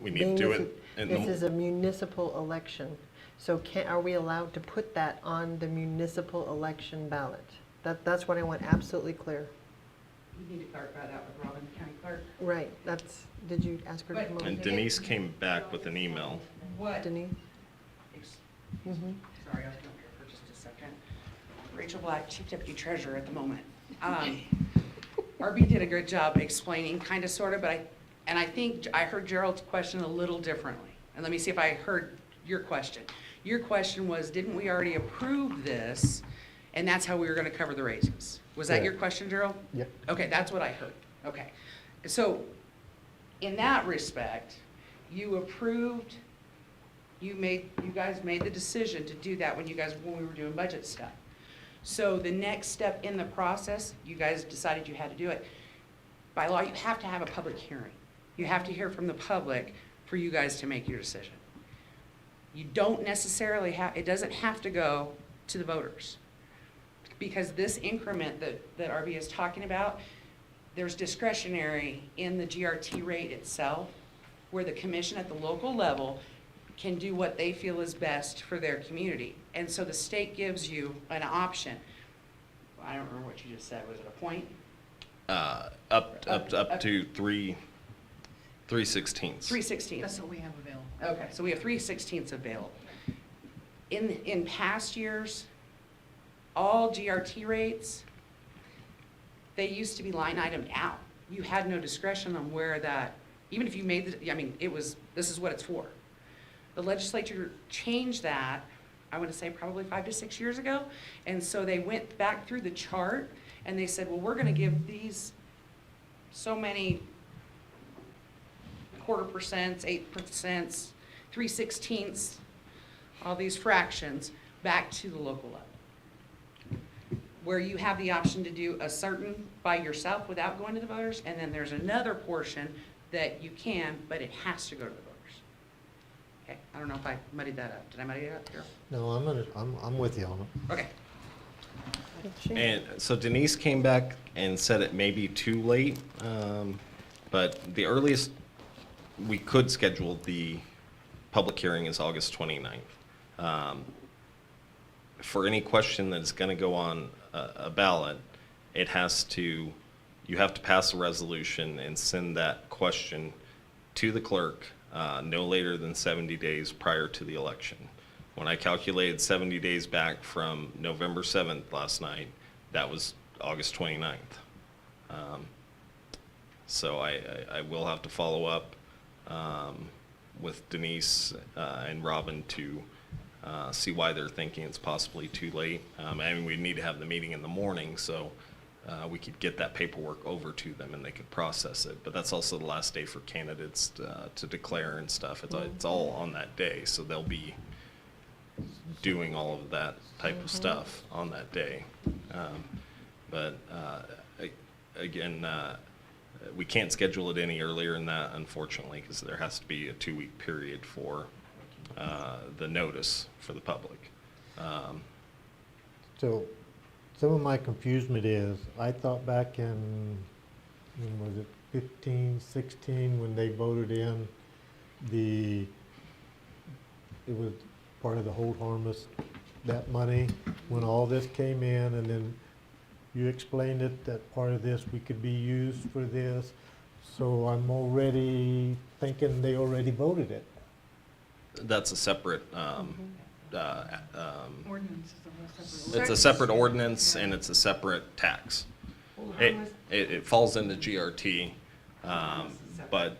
We need to do Being it in This the, is a municipal election, so are we allowed to put that on the municipal election ballot? That's what I want absolutely clear. You need to clarify that with Robin, county clerk. Right, did you ask her to come over? and Denise came back with an email. What? Denise? Mm-hmm. Sorry, I was going here for just a second. Rachel Black, Chief Deputy Treasurer at the moment. RB did a good job explaining, kind of, sort of, but I think I heard Gerald's question a little differently. And let me see if I heard your question. Your question was, didn't we already approve this, and that's how we were going to cover the raises? Was that your question, Gerald? Yep. Okay, that's what I heard. Okay. So, in that respect, you approved, you guys made the decision to do that when we were doing budget stuff. So the next step in the process, you guys decided you had to do it. By law, you have to have a public hearing. You have to hear from the public for you guys to make your decision. You don't necessarily have, it doesn't have to go to the voters. Because this increment that RB is talking about, there's discretionary in the GRT rate itself, where the commission at the local level can do what they feel is best for their community. And so the state gives you an option. I don't remember what you just said. Was it a point? Up to 3/16. 3/16. That's what we have available. Okay, so we have 3/16 available. In past years, all GRT rates, they used to be line itemed out. You had no discretion on where that, even if you made the, I mean, this is what it's for. The legislature changed that, I want to say probably 5 to 6 years ago. And so they went back through the chart and they said, well, we're going to give these so many 1/4%, 8%, 3/16, all these fractions back to the local level, where you have the option to do a certain by yourself without going to the voters, and then there's another portion that you can, but it has to go to the voters. Okay, I don't know if I muddied that up. Did I muddy it up here? No, I'm with you on it. Okay. And so Denise came back and said it may be too late, but the earliest we could schedule the public hearing is August 29th. For any question that's going to go on a ballot, you have to pass a resolution and send that question to the clerk no later than 70 days prior to the election. When I calculated 70 days back from November 7th last night, that was August 29th. So I will have to follow up with Denise and Robin to see why they're thinking it's possibly too late. I mean, we need to have the meeting in the morning, so we could get that paperwork over to them and they could process it. But that's also the last day for candidates to declare and stuff. It's all on that day, so they'll be doing all of that type of stuff on that day. But again, we can't schedule it any earlier than that, unfortunately, because there has to be a 2-week period for the notice for the public. So some of my confusement is, I thought back in, when was it, 15, 16, when they voted in it was part of the hold harmless, that money, when all this came in, and then you explained it, that part of this, we could be used for this. So I'm already thinking they already voted it. That's a separate, Ordinance is a whole separate. it's a separate ordinance and it's a separate tax. It falls into GRT, but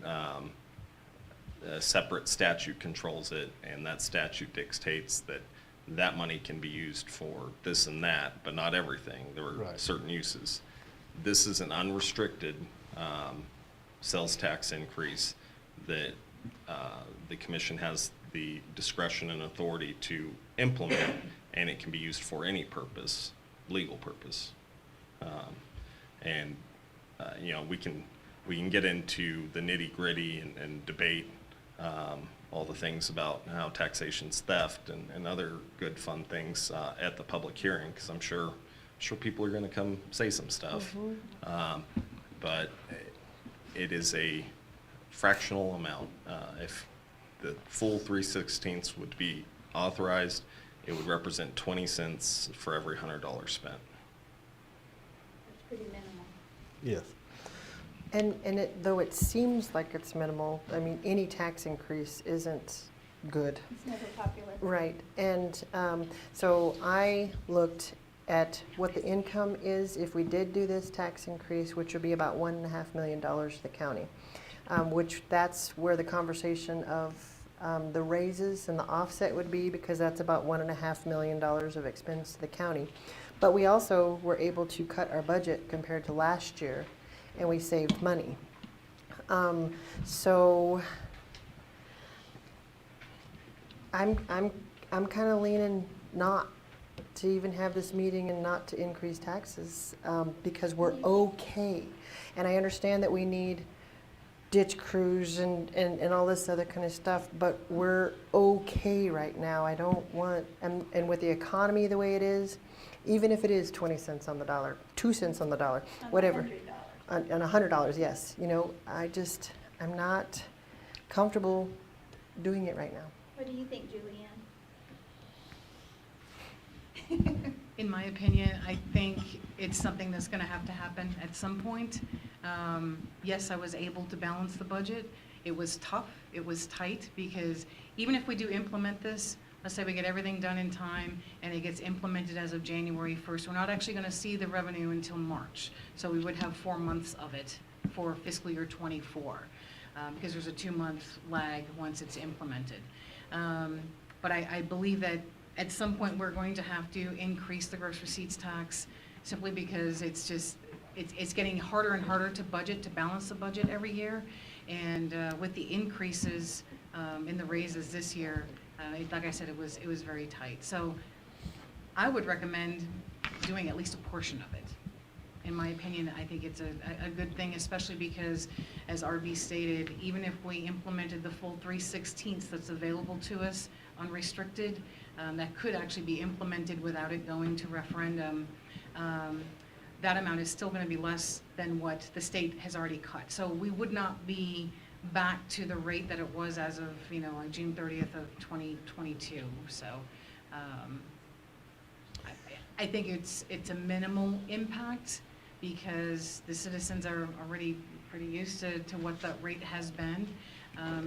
a separate statute controls it, and that statute dictates that that money can be used for this and that, but not everything. There are certain uses. This is an unrestricted sales tax increase that the commission has the discretion and authority to implement, and it can be used for any purpose, legal purpose. You know, we can get into the nitty-gritty and debate all the things about how taxation's theft and other good fun things at the public hearing, because I'm sure people are going to come say some stuff. But it is a fractional amount. If the full 3/16 would be authorized, it would represent 20 cents for every $100 spent. That's pretty minimal. Yes. And though it seems like it's minimal, I mean, any tax increase isn't good. It's never popular. Right, and so I looked at what the income is if we did do this tax increase, which would be about $1.5 million to the county, which that's where the conversation of the raises and the offset would be, because that's about $1.5 million of expense to the county. But we also were able to cut our budget compared to last year, and we saved money. So I'm kind of leaning not to even have this meeting and not to increase taxes, because we're okay. And I understand that we need ditch crews and all this other kind of stuff, but we're okay right now. I don't want, and with the economy the way it is, even if it is 20 cents on the dollar, 2 cents on the dollar, whatever. On $100, yes. You know, I'm not comfortable doing it right now. What do you think, Julianne? In my opinion, I think it's something that's gonna have to happen at some point. Yes, I was able to balance the budget. It was tough, it was tight, because even if we do implement this, let's say we get everything done in time and it gets implemented as of January 1st, we're not actually gonna see the revenue until March. So we would have 4 months of it for fiscal year '24, because there's a 2-month lag once it's implemented. But I believe that at some point we're going to have to increase the gross receipts tax, simply because it's getting harder and harder to budget, to balance the budget every year. And with the increases in the raises this year, like I said, it was very tight. So I would recommend doing at least a portion of it. In my opinion, I think it's a good thing, especially because, as RB stated, even if we implemented the full 3/16 that's available to us unrestricted, that could actually be implemented without it going to referendum. That amount is still going to be less than what the state has already cut. So we would not be back to the rate that it was as of, like June 30th of 2022. So I think it's a minimal impact, because the citizens are already pretty used to what that rate has been.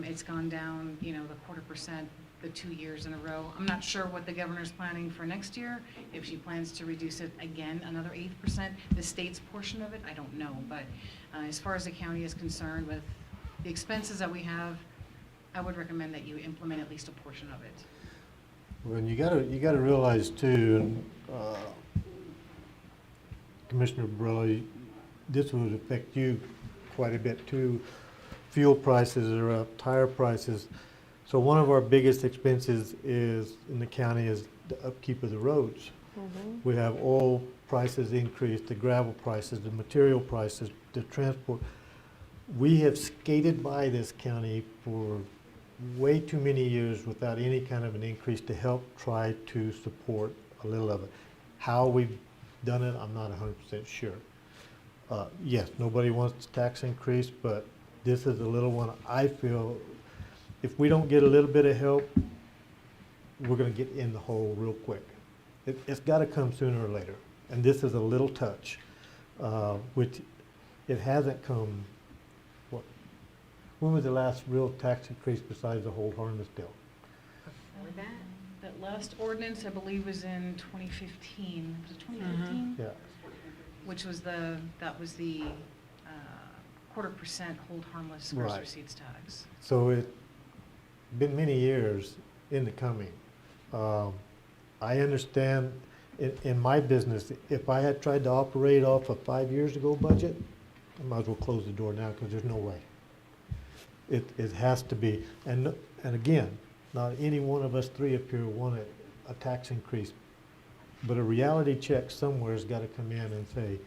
It's gone down, the 0.25% the 2 years in a row. I'm not sure what the governor's planning for next year, if she plans to reduce it again another 8%. The state's portion of it, I don't know. But as far as the county is concerned, with the expenses that we have, I would recommend that you implement at least a portion of it. Well, and you gotta realize too, Commissioner Borrelli, this would affect you quite a bit too. Fuel prices are up, tire prices. So one of our biggest expenses is, in the county, is the upkeep of the roads. Mhm. We have oil prices increased, the gravel prices, the material prices, the transport. We have skated by this county for way too many years without any kind of an increase to help try to support a little of it. How we've done it, I'm not 100% sure. Yes, nobody wants tax increase, but this is a little one. I feel if we don't get a little bit of help, we're gonna get in the hole real quick. It's gotta come sooner or later, and this is a little touch, which it hasn't come, what, when was the last real tax increase besides the whole harness deal? Before that last ordinance, I believe, was in 2015. Was it 2015? Yeah. Which was that was the 1/4% hold harmless gross Right. receipts tax. So it's been many years in the coming. I understand in my business, if I had tried to operate off a 5 years ago budget, I might as well close the door now because there's no way. It has to be, and again, not any one of us three up here want a tax increase, but a reality check somewhere has got to come in and say,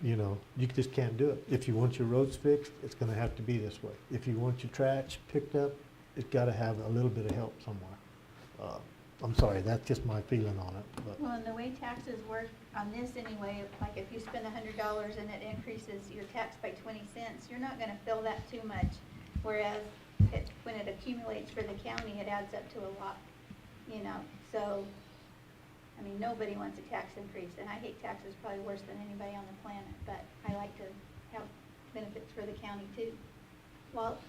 you know, you just can't do it. If you want your roads fixed, it's going to have to be this way. If you want your trash picked up, it's got to have a little bit of help somewhere. I'm sorry, that's just my feeling on it. But Well, and the way taxes work on this anyway, like if you spend $100 and it increases your tax by 20 cents, you're not gonna feel that too much. Whereas when it accumulates for the county, it adds up to a lot, you know, so, I mean, nobody wants a tax increase, and I hate taxes probably worse than anybody on the planet, but I like to have benefits for the county too. Walt?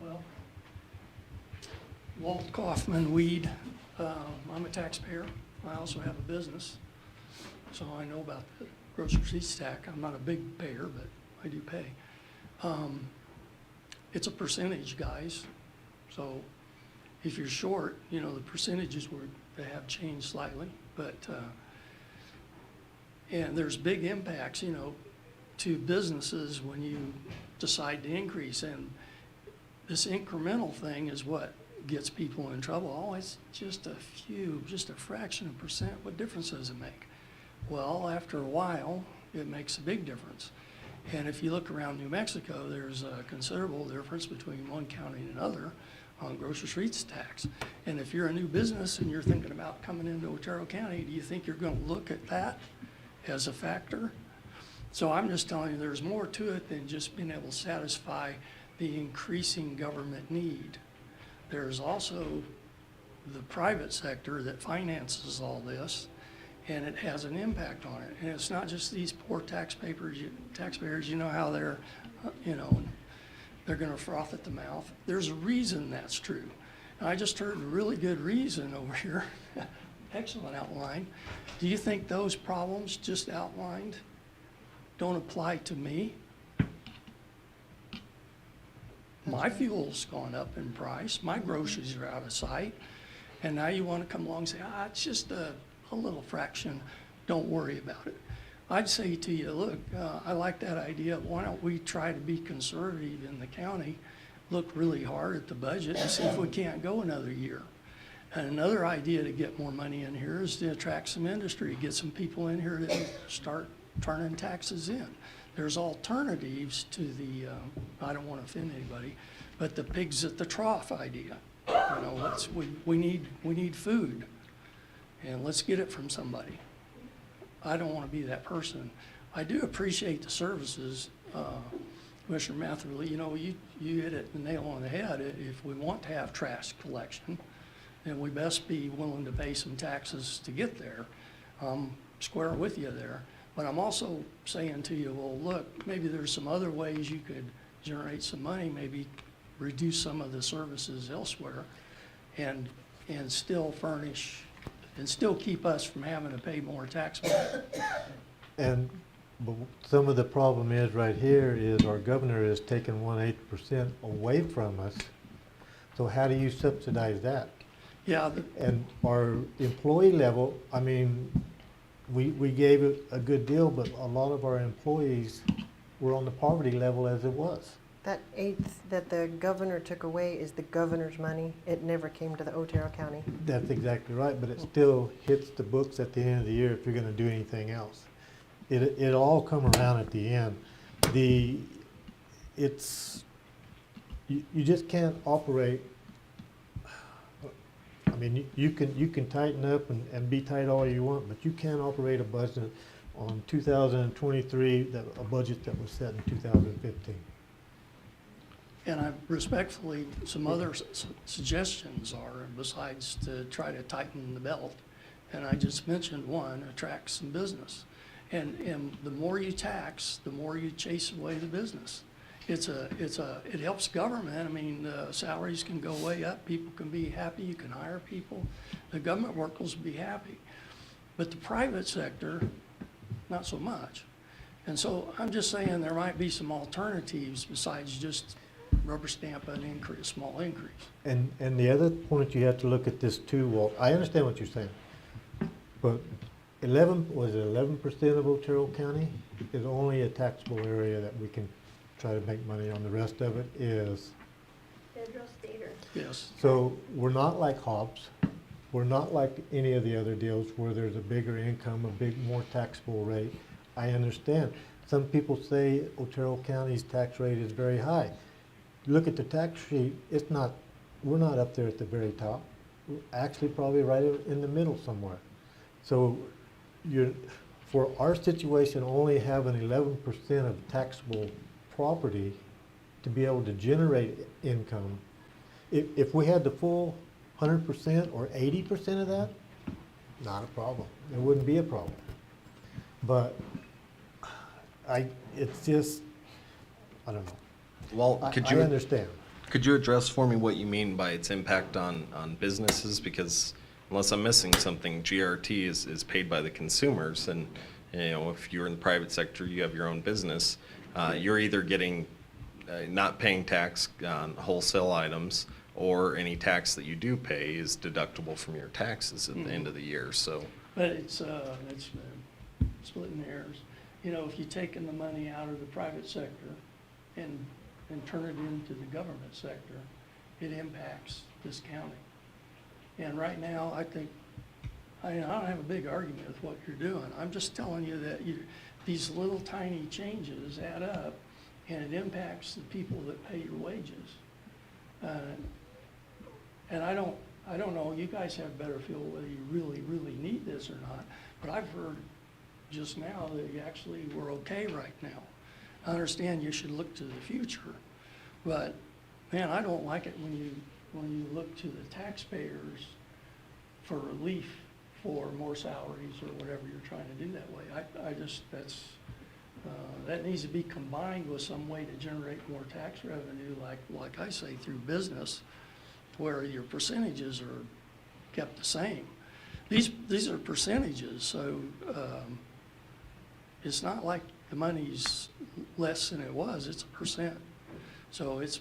Well, Walt Kaufman, Weed. I'm a taxpayer. I also have a business, so I know about the gross receipts tax. I'm not a big payer, but I do pay. It's a percentage, guys. So if you're short, you know, the percentages they have changed slightly, but, and there's big impacts, you know, to businesses when you decide to increase, and this incremental thing is what gets people in trouble. Oh, it's just a fraction of percent. What difference does it make? Well, after a while, it makes a big difference. And if you look around New Mexico, there's a considerable difference between one county and another on gross receipts tax. And if you're a new business and you're thinking about coming into Otero County, do you think you're gonna look at that as a factor? So I'm just telling you, there's more to it than just being able to satisfy the increasing government need. There's also the private sector that finances all this, and it has an impact on it. And it's not just these poor taxpayers, you know how they're, you know, they're gonna froth at the mouth. There's a reason that's true. And I just heard a really good reason over here, excellent outline. Do you think those problems just outlined don't apply to me? My fuel's gone up in price, my groceries are out of sight, and now you wanna come along and say, it's just a little fraction, don't worry about it. I'd say to you, look, I like that idea, why don't we try to be conservative in the county, look really hard at the budget and see if we can't go another year. And another idea to get more money in here is to attract some industry, get some people in here to start turning taxes in. There's alternatives to the, I don't want to offend anybody, but the pigs at the trough idea. You know, we need food, and let's get it from somebody. I don't want to be that person. I do appreciate the services, Commissioner Matherly. You know, you hit it the nail on the head. If we want to have trash collection, then we best be willing to pay some taxes to get there. Square with you there. But I'm also saying to you, well, look, maybe there's some other ways you could generate some money, maybe reduce some of the services elsewhere and still furnish, and still keep us from having to pay more tax money. And but some of the problem is right here is our governor is taking 1/8% away from us. So how do you subsidize that? Yeah. And our employee level, I mean, we gave it a good deal, but a lot of our employees were on the poverty level as it was. That eighth that the governor took away is the governor's money. It never came to the Otero County. That's exactly right, but it still hits the books at the end of the year if you're gonna do anything else. It all come around at the end. You just can't operate. I mean, you can tighten up and be tight all you want, but you can't operate a budget on 2023, a budget that was set in 2015. And I respectfully, some other suggestions are, besides to try to tighten the belt, and I just mentioned one, attract some business. And the more you tax, the more you chase away the business. It helps government. I mean, salaries can go way up, people can be happy, you can hire people, the government workers will be happy. But the private sector, not so much. And so I'm just saying there might be some alternatives besides just rubber stamp an increase, small increase. And the other point you have to look at this too, Walt, I understand what you're saying, but 11% of Otero County is only a taxable area that we can try to make money on. The rest of it is. Federal, state, or? Yes. So we're not like Hobbs. We're not like any of the other deals where there's a bigger income, more taxable rate. I understand. Some people say Otero County's tax rate is very high. Look at the tax sheet, we're not up there at the very top. We're actually probably right in the middle somewhere. So for our situation, only having 11% of taxable property to be able to generate income, if we had the full 100% or 80% of that, not a problem. It wouldn't be a problem. But it's just, I don't know. Well, I understand. Could you address for me what you mean by its impact on businesses? Because unless I'm missing something, GRT is paid by the consumers, and if you're in the private sector, you have your own business. You're either getting not paying tax on wholesale items, or any tax that you do pay is deductible from your taxes at the end of the year. So, but it's splitting hairs. If you're taking the money out of the private sector and turn it into the government sector, it impacts this county. And right now, I think, I don't have a big argument with what you're doing. I'm just telling you that these little tiny changes add up, and it impacts the people that pay your wages. And I don't know, you guys have better feel whether you really, really need this or not, but I've heard just now that you actually we're okay right now. I understand you should look to the future, but man, I don't like it when you look to the taxpayers for relief for more salaries or whatever you're trying to do that way. That needs to be combined with some way to generate more tax revenue, like I say, through business, where your percentages are kept the same. These are percentages, so it's not like the money's less than it was, it's a percent. So it's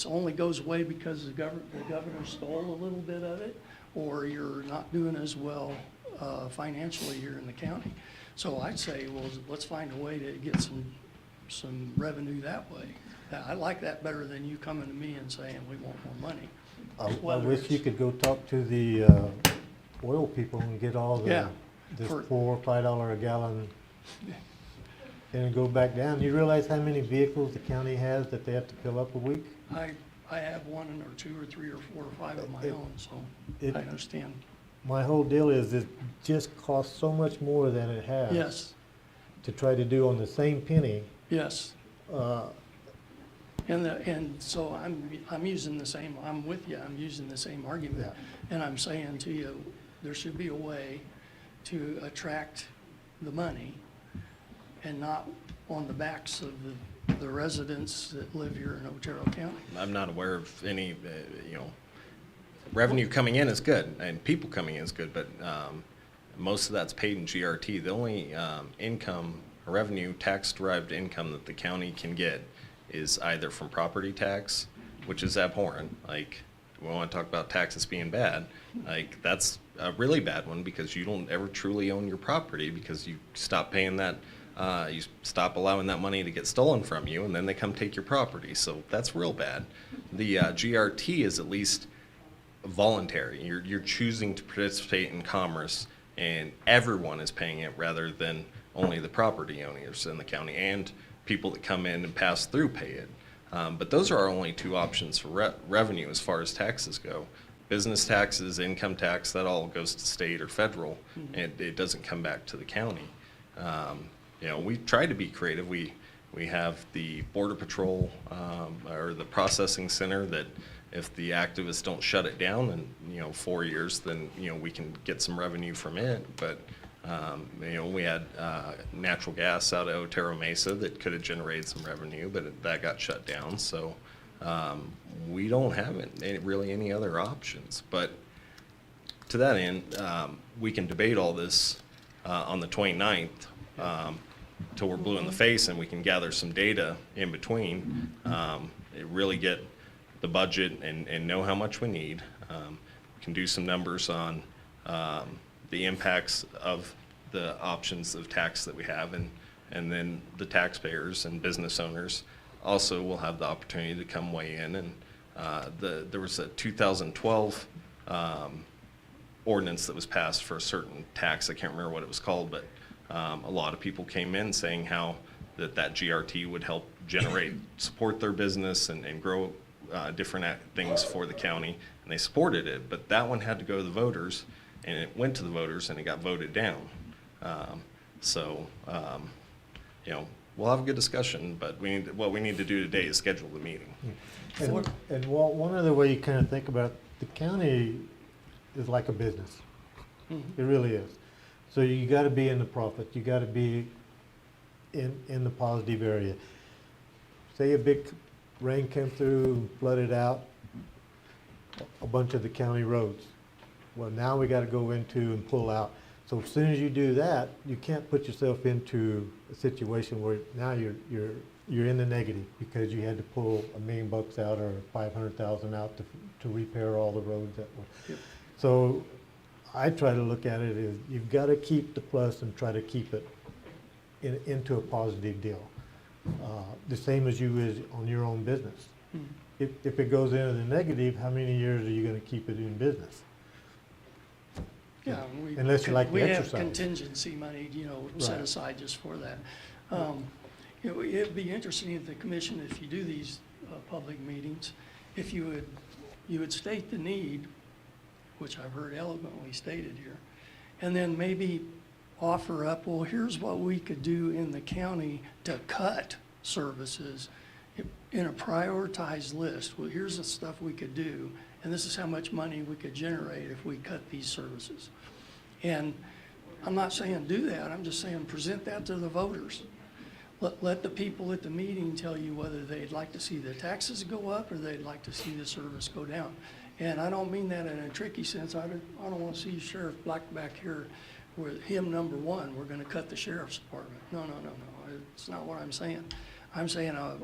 only goes away because the governor stole a little bit of it, or you're not doing as well financially here in the county. So I'd say, well, let's find a way to get some revenue that way. I like that better than you coming to me and saying we want more money. I wish you could go talk to the oil people and get all this $4 or $5 a gallon and go back down. You realize how many vehicles the county has that they have to fill up a week? I have one or two or three or four or five of my own, so I understand. My whole deal is it just costs so much more than it has. Yes. To try to do on the same penny. Yes. And so I'm using the same, I'm with you, I'm using the same argument. Yeah. And I'm saying to you, there should be a way to attract the money and not on the backs of the residents that live here in Otero County. I'm not aware of any, revenue coming in is good, and people coming in is good, but most of that's paid in GRT. The only revenue, tax-derived income that the county can get is either from property tax, which is abhorrent. Like, we want to talk about taxes being bad. Like, that's a really bad one because you don't ever truly own your property because you stop paying that you stop allowing that money to get stolen from you, and then they come take your property. So that's real bad. The GRT is at least voluntary. You're choosing to participate in commerce, and everyone is paying it rather than only the property owners in the county, and people that come in and pass through pay it. But those are our only two options for revenue as far as taxes go. Business taxes, income tax, that all goes to state or federal, and it doesn't come back to the county. We try to be creative. We have the Border Patrol or the processing center that if the activists don't shut it down in 4 years, then we can get some revenue from it. But we had natural gas out of Otero Mesa that could have generated some revenue, but that got shut down. So we don't have really any other options. But to that end, we can debate all this on the 29th till we're blue in the face, and we can gather some data in between. Really get the budget and know how much we need. We can do some numbers on the impacts of the options of tax that we have, and then the taxpayers and business owners also will have the opportunity to come weigh in. And there was a 2012 ordinance that was passed for a certain tax. I can't remember what it was called, but a lot of people came in saying how that GRT would help support their business and grow different things for the county, and they supported it. But that one had to go to the voters, and it went to the voters, and it got voted down. We'll have a good discussion, but what we need to do today is schedule the meeting. And Walt, one other way you kind of think about it, the county is like a business. It really is. So you got to be in the profit. You got to be in the positive area. Say a big rain came through and flooded out a bunch of the county roads. Well, now we got to go into and pull out. So as soon as you do that, you can't put yourself into a situation where now you're in the negative because you had to pull $1 million out or 500,000 out to repair all the roads that were. Yep. So I try to look at it as you've got to keep the plus and try to keep it into a positive deal. The same as you is on your own business. If it goes into the negative, how many years are you going to keep it in business? Yeah, Unless you like to exercise. We have contingency money, set aside just for that. It'd be interesting if the commission, if you do these public meetings, if you would state the need, which I've heard eloquently stated here, and then maybe offer up, well, here's what we could do in the county to cut services in a prioritized list. Well, here's the stuff we could do, and this is how much money we could generate if we cut these services. And I'm not saying do that, I'm just saying present that to the voters. Let the people at the meeting tell you whether they'd like to see the taxes go up or they'd like to see the service go down. And I don't mean that in a tricky sense. I don't want to see Sheriff Black back here with him number one, we're going to cut the sheriff's department. No. It's not what I'm saying. I'm saying a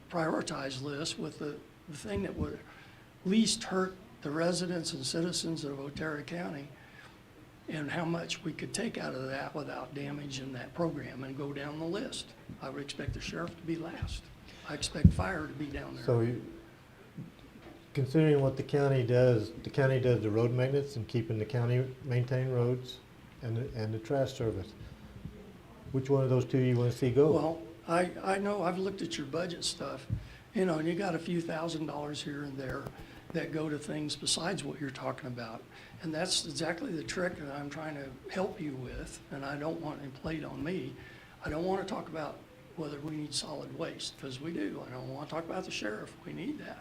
prioritized list with the thing that would least hurt the residents and citizens of Otero County and how much we could take out of that without damaging that program and go down the list. I would expect the sheriff to be last. I expect fire to be down there. So considering what the county does the road maintenance and keeping the county maintained roads and the trash service. Which one of those two you want to see go? Well, I know, I've looked at your budget stuff, and you got a few $1,000s here and there that go to things besides what you're talking about. And that's exactly the trick that I'm trying to help you with, and I don't want it played on me. I don't want to talk about whether we need solid waste, because we do. I don't want to talk about the sheriff, we need that.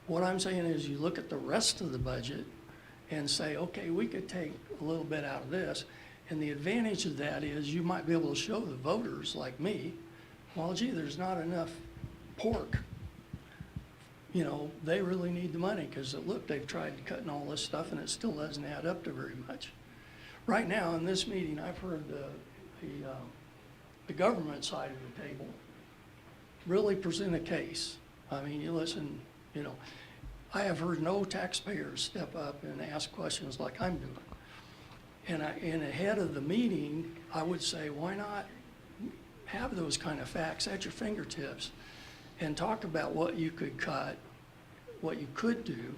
What I'm saying is you look at the rest of the budget and say, okay, we could take a little bit out of this. And the advantage of that is you might be able to show the voters like me, well, gee, there's not enough pork. They really need the money because look, they've tried cutting all this stuff and it still doesn't add up to very much. Right now in this meeting, I've heard the government side of the table really present a case. I mean, you listen, I have heard no taxpayers step up and ask questions like I'm doing. And ahead of the meeting, I would say, why not have those kind of facts at your fingertips and talk about what you could cut, what you could do,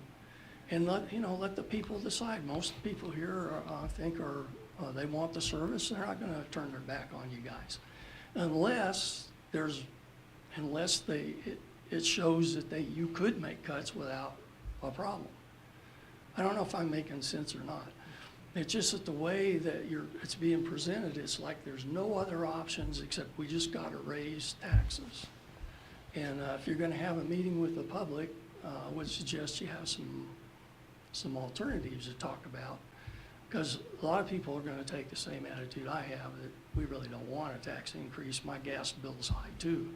and let the people decide. Most people here, I think, they want the service. They're not gonna turn their back on you guys. Unless it shows that you could make cuts without a problem. I don't know if I'm making sense or not. It's just that the way that it's being presented, it's like there's no other options except we just gotta raise taxes. And if you're gonna have a meeting with the public, I would suggest you have some alternatives to talk about. Because a lot of people are gonna take the same attitude I have, that we really don't want a tax increase. My gas bill's high too.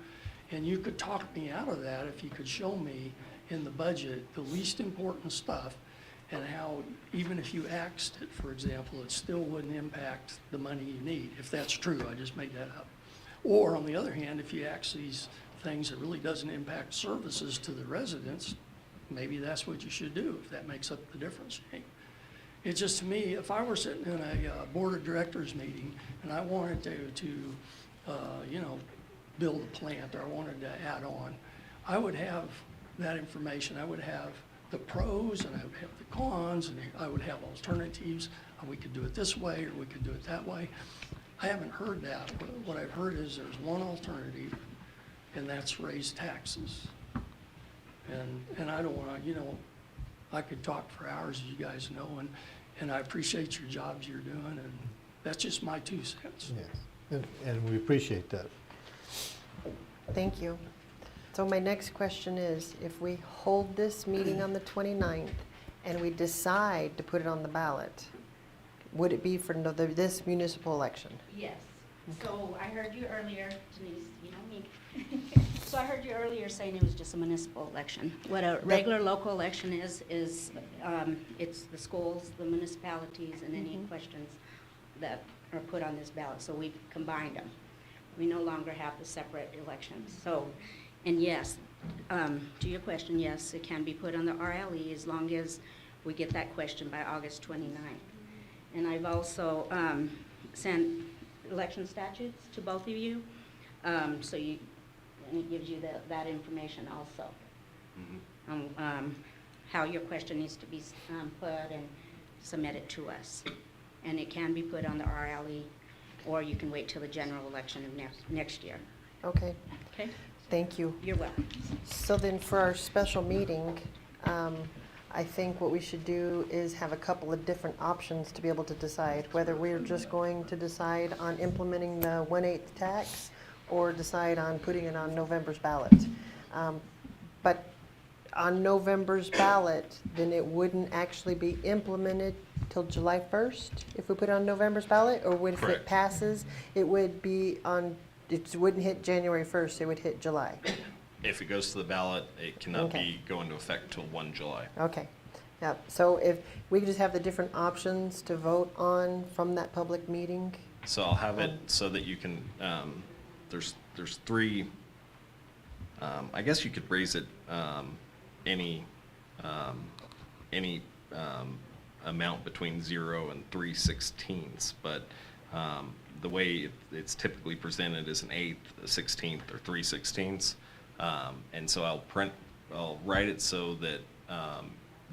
And you could talk me out of that if you could show me in the budget the least important stuff, and how even if you axed it, for example, it still wouldn't impact the money you need, if that's true. I just made that up. Or on the other hand, if you axe these things that really doesn't impact services to the residents, maybe that's what you should do, if that makes up the difference. It's just, to me, if I were sitting in a board of directors meeting and I wanted to build a plant, or I wanted to add on, I would have that information. I would have the pros and I would have the cons, and I would have alternatives. We could do it this way or we could do it that way. I haven't heard that. What I've heard is there's one alternative, and that's raise taxes. And I don't want to, I could talk for hours, as you guys know, and I appreciate your jobs you're doing, and that's just my 2 cents. Yes, and we appreciate that. Thank you. So my next question is, if we hold this meeting on the 29th and we decide to put it on the ballot, would it be for this municipal election? Yes. So I heard you earlier, Denise, you know me. So I heard you earlier saying it was just a municipal election. What a regular local election is it's the schools, the municipalities, and any questions that are put on this ballot. So we've combined them. We no longer have the separate elections. So, and yes, to your question, yes, it can be put on the RLE as long as we get that question by August 29th. And I've also sent election statutes to both of you, and it gives you that information also. How your question needs to be put and submitted to us. And it can be put on the RLE, or you can wait till the general election of next year. Okay. Okay? Thank you. You're welcome. So then for our special meeting, I think what we should do is have a couple of different options to be able to decide whether we're just going to decide on implementing the 1/8 tax or decide on putting it on November's ballot. But on November's ballot, then it wouldn't actually be implemented till July 1st if we put it on November's ballot? Or if it Correct. passes, it would be it wouldn't hit January 1st, it would hit July? If it goes to the ballot, it cannot Okay. go into effect till 1 July. Okay, yeah, so if we could just have the different options to vote on from that public meeting? So I'll have it so that you can, there's 3, I guess you could raise it any amount between 0 and 3/16, but the way it's typically presented is an 1/8, a 1/16, or 3/16. And so I'll write it so that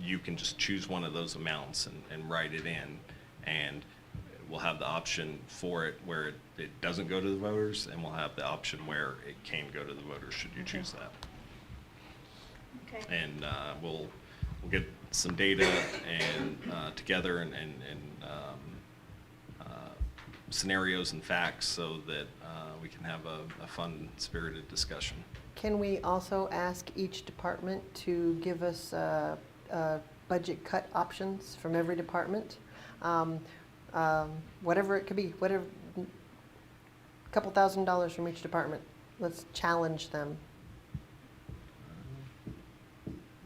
you can just choose one of those amounts and write it in, and we'll have the option for it where it doesn't go to the voters, and we'll have the option where it can go to the voters should you choose that. Okay. And we'll get some data and together and scenarios and facts so that we can have a fun, spirited discussion. Can we also ask each department to give us budget cut options from every department? Whatever it could be, whatever, a couple $1,000s from each department. Let's challenge them.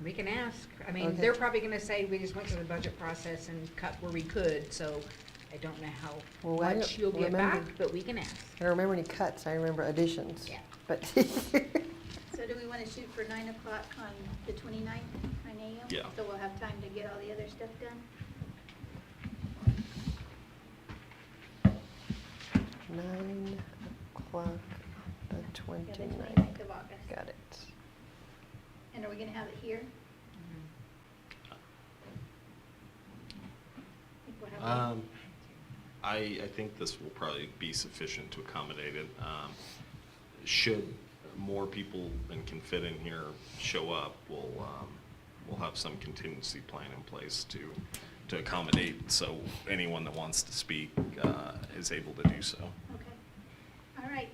We can ask. I mean, Okay. they're probably gonna say, we just went through the budget process and cut where we could, so I don't know how Well, I much don't you'll get back, remember. but we can ask. I don't remember any cuts, I remember additions. Yeah. But, So do we want to shoot for 9 o'clock on the 29th, 9 a.m.? Yeah. So we'll have time to get all the other stuff done? 9 o'clock Yeah, the 29. 29th of August. Got it. And are we gonna have it here? Think we'll have it- I think this will probably be sufficient to accommodate it. Should more people than can fit in here show up, we'll have some contingency plan in place to accommodate, so anyone that wants to speak is able to do so. Okay, all right.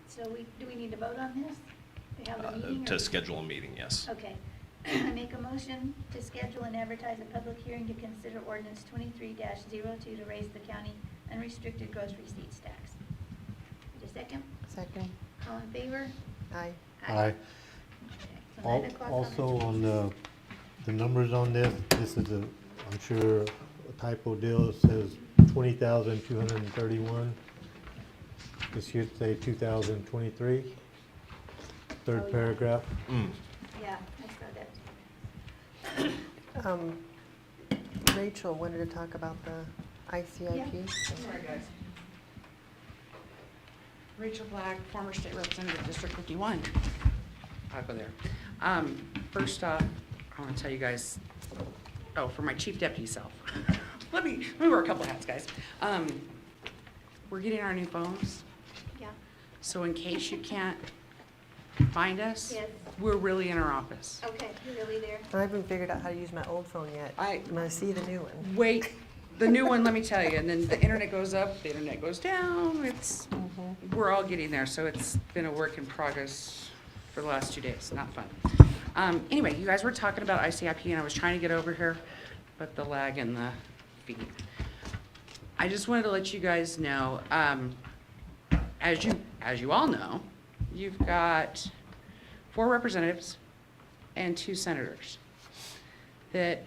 So do we need to vote on this? To have a meeting? To or- schedule a meeting, yes. Okay. I make a motion to schedule and advertise a public hearing to consider ordinance 23-02 to raise the county unrestricted gross receipts tax. Need a second? Second. All in favor? Aye. Aye. Okay, so 9 o'clock on the Also on 26th. the numbers on this is a, I'm sure a typo deal. It says 20,231. This should say 2023. Oh, Third yeah. paragraph. Yeah, I saw that. Rachel wanted to talk about the ICIP. Sorry, guys. Rachel Black, former state representative, District 51. I'll go there. First off, I want to tell you guys, for my chief deputy self, let me wear a couple hats, guys. We're getting our new phones, Yeah. so in case you can't find us, Yes. we're really in our office. Okay, you're really there? I haven't figured out how to use my old phone yet. I'm gonna see the new one. Wait, the new one, let me tell you, and then the internet goes up, the internet goes down, we're all getting there, so it's been a work in progress for the last 2 days, not fun. Anyway, you guys were talking about ICIP, and I was trying to get over here, but the lag in the feed. I just wanted to let you guys know, as you all know, you've got 4 representatives and 2 senators that,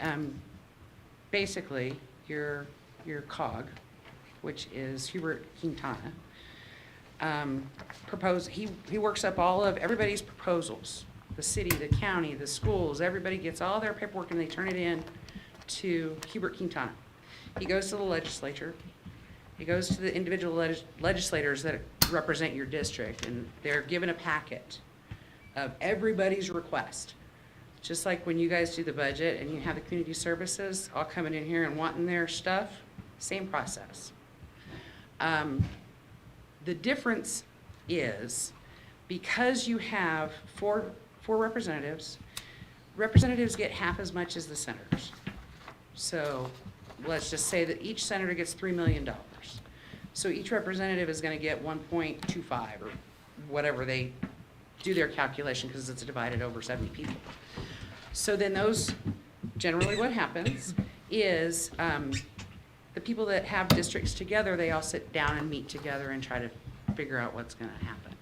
basically, your COG, which is Hubert Quintana, he works up all of everybody's proposals. The city, the county, the schools, everybody gets all their paperwork and they turn it in to Hubert Quintana. He goes to the legislature. He goes to the individual legislators that represent your district, and they're given a packet of everybody's request. Just like when you guys do the budget and you have the community services all coming in here and wanting their stuff, same process. The difference is because you have four representatives, representatives get half as much as the senators. So let's just say that each senator gets $3 million. So each representative is going to get 1.25 or whatever they do their calculation because it's divided over 70 people. So then those, generally what happens is the people that have districts together, they all sit down and meet together and try to figure out what's going to happen.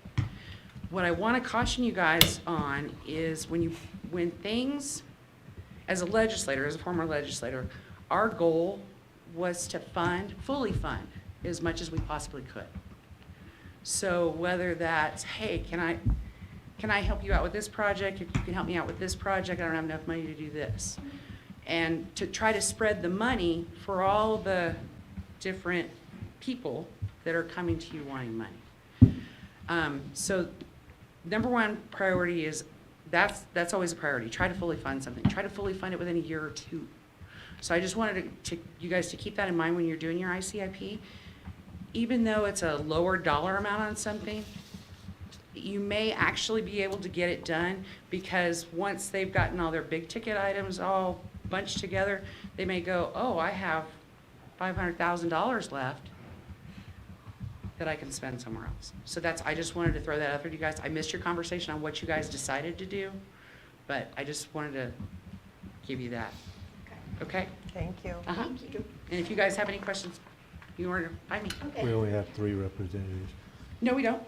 What I want to caution you guys on is when things, as a legislator, as a former legislator, our goal was to fully fund as much as we possibly could. So whether that's, hey, can I help you out with this project? If you can help me out with this project, I don't have enough money to do this. And to try to spread the money for all the different people that are coming to you wanting money. So number one priority is, that's always a priority. Try to fully fund something. Try to fully fund it within a year or 2. So I just wanted you guys to keep that in mind when you're doing your ICIP. Even though it's a lower dollar amount on something, you may actually be able to get it done because once they've gotten all their big ticket items all bunched together, they may go, oh, I have $500,000 left that I can spend somewhere else. So I just wanted to throw that out there to you guys. I missed your conversation on what you guys decided to do, but I just wanted to give you that. Okay? Thank you. Thank you. And if you guys have any questions, you want to find me. Okay. We only have 3 representatives. No, we don't.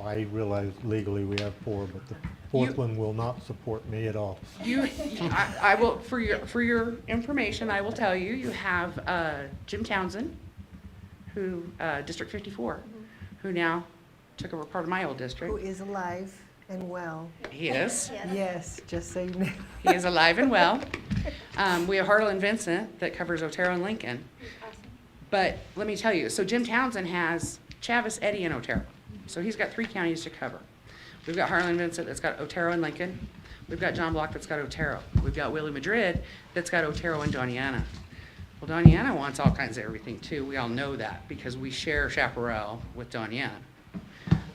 I realize legally we have 4, but the 4th one will not support me at all. I will, for your information, I will tell you, you have Jim Townsend, who, District 54, who now took over part of my old district. Who is alive and well. He is. Yes, just so you know. He is alive and well. We have Harlan Vincent that covers Otero and Lincoln. But let me tell you, so Jim Townsend has Chavis, Eddy, and Otero. So he's got 3 counties to cover. We've got Harlan Vincent that's got Otero and Lincoln. We've got John Block that's got Otero. We've got Willie Madrid that's got Otero and Doniana. Well, Doniana wants all kinds of everything too. We all know that because we share Chaparral with Doniana.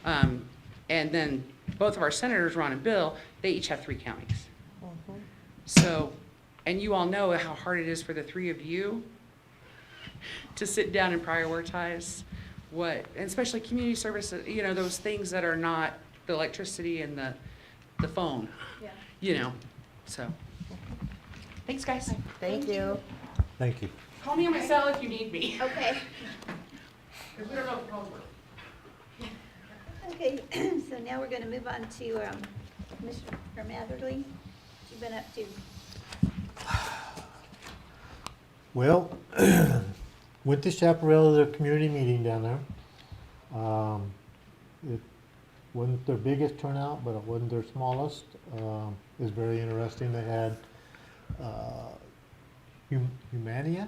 And then both of our senators, Ron and Bill, they each have 3 counties. So, and you all know how hard it is for the 3 of you to sit down and prioritize what, and especially community services, you know, those things that are not the electricity and the phone, Yeah. you know, so. Thanks, guys. Thank you. Thank you. Call me on my cell if you need me. Okay. Because we don't know if the phones work. Okay, so now we're gonna move on to, Mr. Matherly. What you been up to? Well, went to Chaparral, their community meeting down there. It wasn't their biggest turnout, but it wasn't their smallest. It was very interesting. They had Humana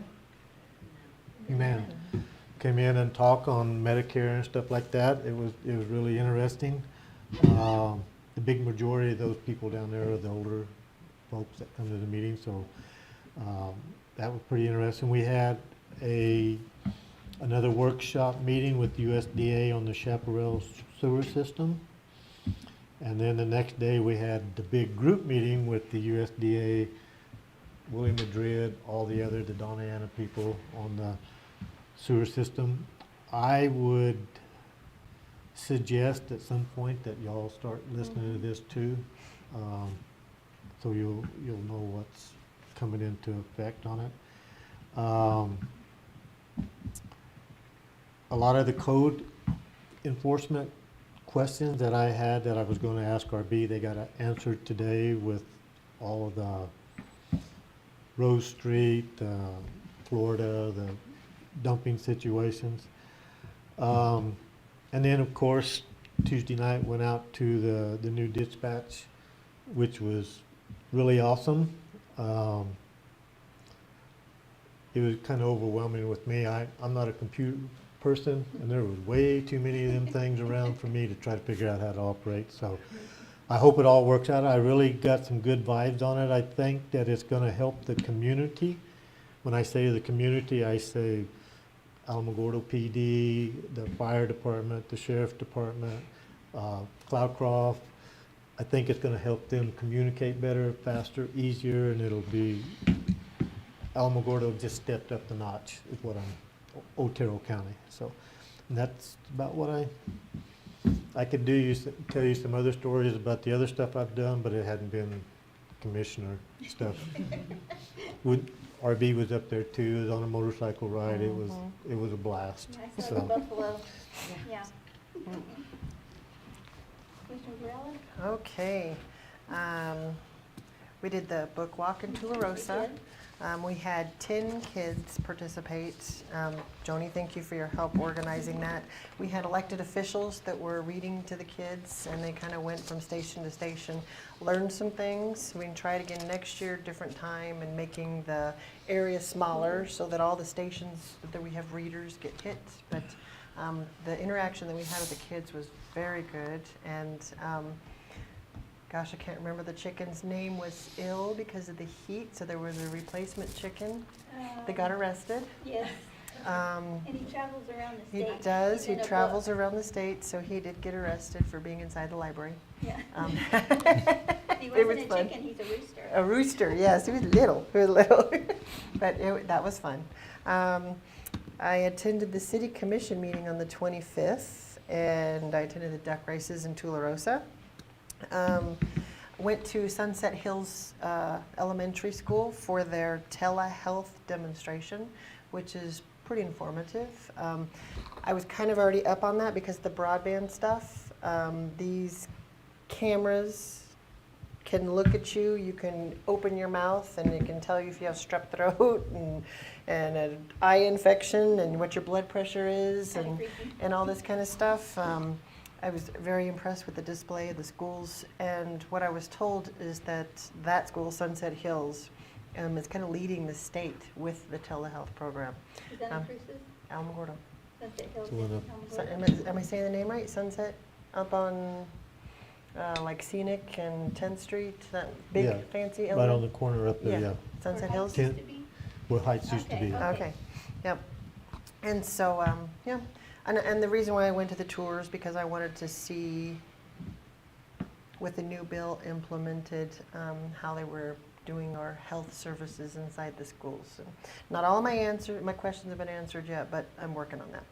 came in and talked on Medicare and stuff like that. It was really interesting. The big majority of those people down there are the older folks that come to the meeting, so that was pretty interesting. We had another workshop meeting with USDA on the Chaparral sewer system. And then the next day we had the big group meeting with the USDA, Willie Madrid, all the Doniana people on the sewer system. I would suggest at some point that y'all start listening to this too, so you'll know what's coming into effect on it. A lot of the code enforcement questions that I had that I was going to ask RB, they got answered today with all of the Rose Street, Florida, the dumping situations. And then, of course, Tuesday night went out to the new dispatch, which was really awesome. It was kind of overwhelming with me. I'm not a computer person, and there was way too many of them things around for me to try to figure out how to operate. So I hope it all works out. I really got some good vibes on it. I think that it's going to help the community. When I say the community, I say Alamogordo PD, the fire department, the sheriff department, Cloudcroft. I think it's going to help them communicate better, faster, easier, and it'll be Alamogordo just stepped up the notch is what Otero County. So and that's about what I could do. Tell you some other stories about the other stuff I've done, but it hadn't been commissioner stuff. RB was up there too. It was on a motorcycle ride. It was a blast. I saw the buffalo. Yeah. Commissioner Varela? Okay. We did the book walk in Tularosa. We had 10 kids participate. Joni, thank you for your help organizing that. We had elected officials that were reading to the kids, and they kind of went from station to station, learned some things. We can try it again next year, different time, and making the area smaller so that all the stations that we have readers get hit. But the interaction that we had with the kids was very good, and gosh, I can't remember the chicken's name was ill because of the heat, so there was a replacement chicken that got arrested. Yes. And he travels around the state. He does. He's He in a travels book. around the state, so he did get arrested for being inside the library. Yeah. He It was wasn't a fun. chicken, he's a rooster. A rooster, yes. He was little. He was little. But that was fun. I attended the city commission meeting on the 25th, and I attended the duck races in Tularosa. Went to Sunset Hills Elementary School for their telehealth demonstration, which is pretty informative. I was kind of already up on that because the broadband stuff. These cameras can look at you. You can open your mouth, and it can tell you if you have strep throat and an eye infection and what your blood pressure is and all this kind of stuff. I was very impressed with the display of the schools, and what I was told is that school, Sunset Hills, is kind of leading the state with the telehealth program. Is that in Cruces? Alamogordo. Sunset Hills. So when Am I saying the name right? Sunset up on, like Scenic and 10th Street, that big Yeah, fancy right on element? the corner up there, yeah. Sunset Where Hills? Heights used to be? Where Heights used to be. Okay, yep. And so, yeah, and the reason why I went to the tours, because I wanted to see with the new bill implemented, how they were doing our health services inside the schools. And not all of my questions have been answered yet, but I'm working on that.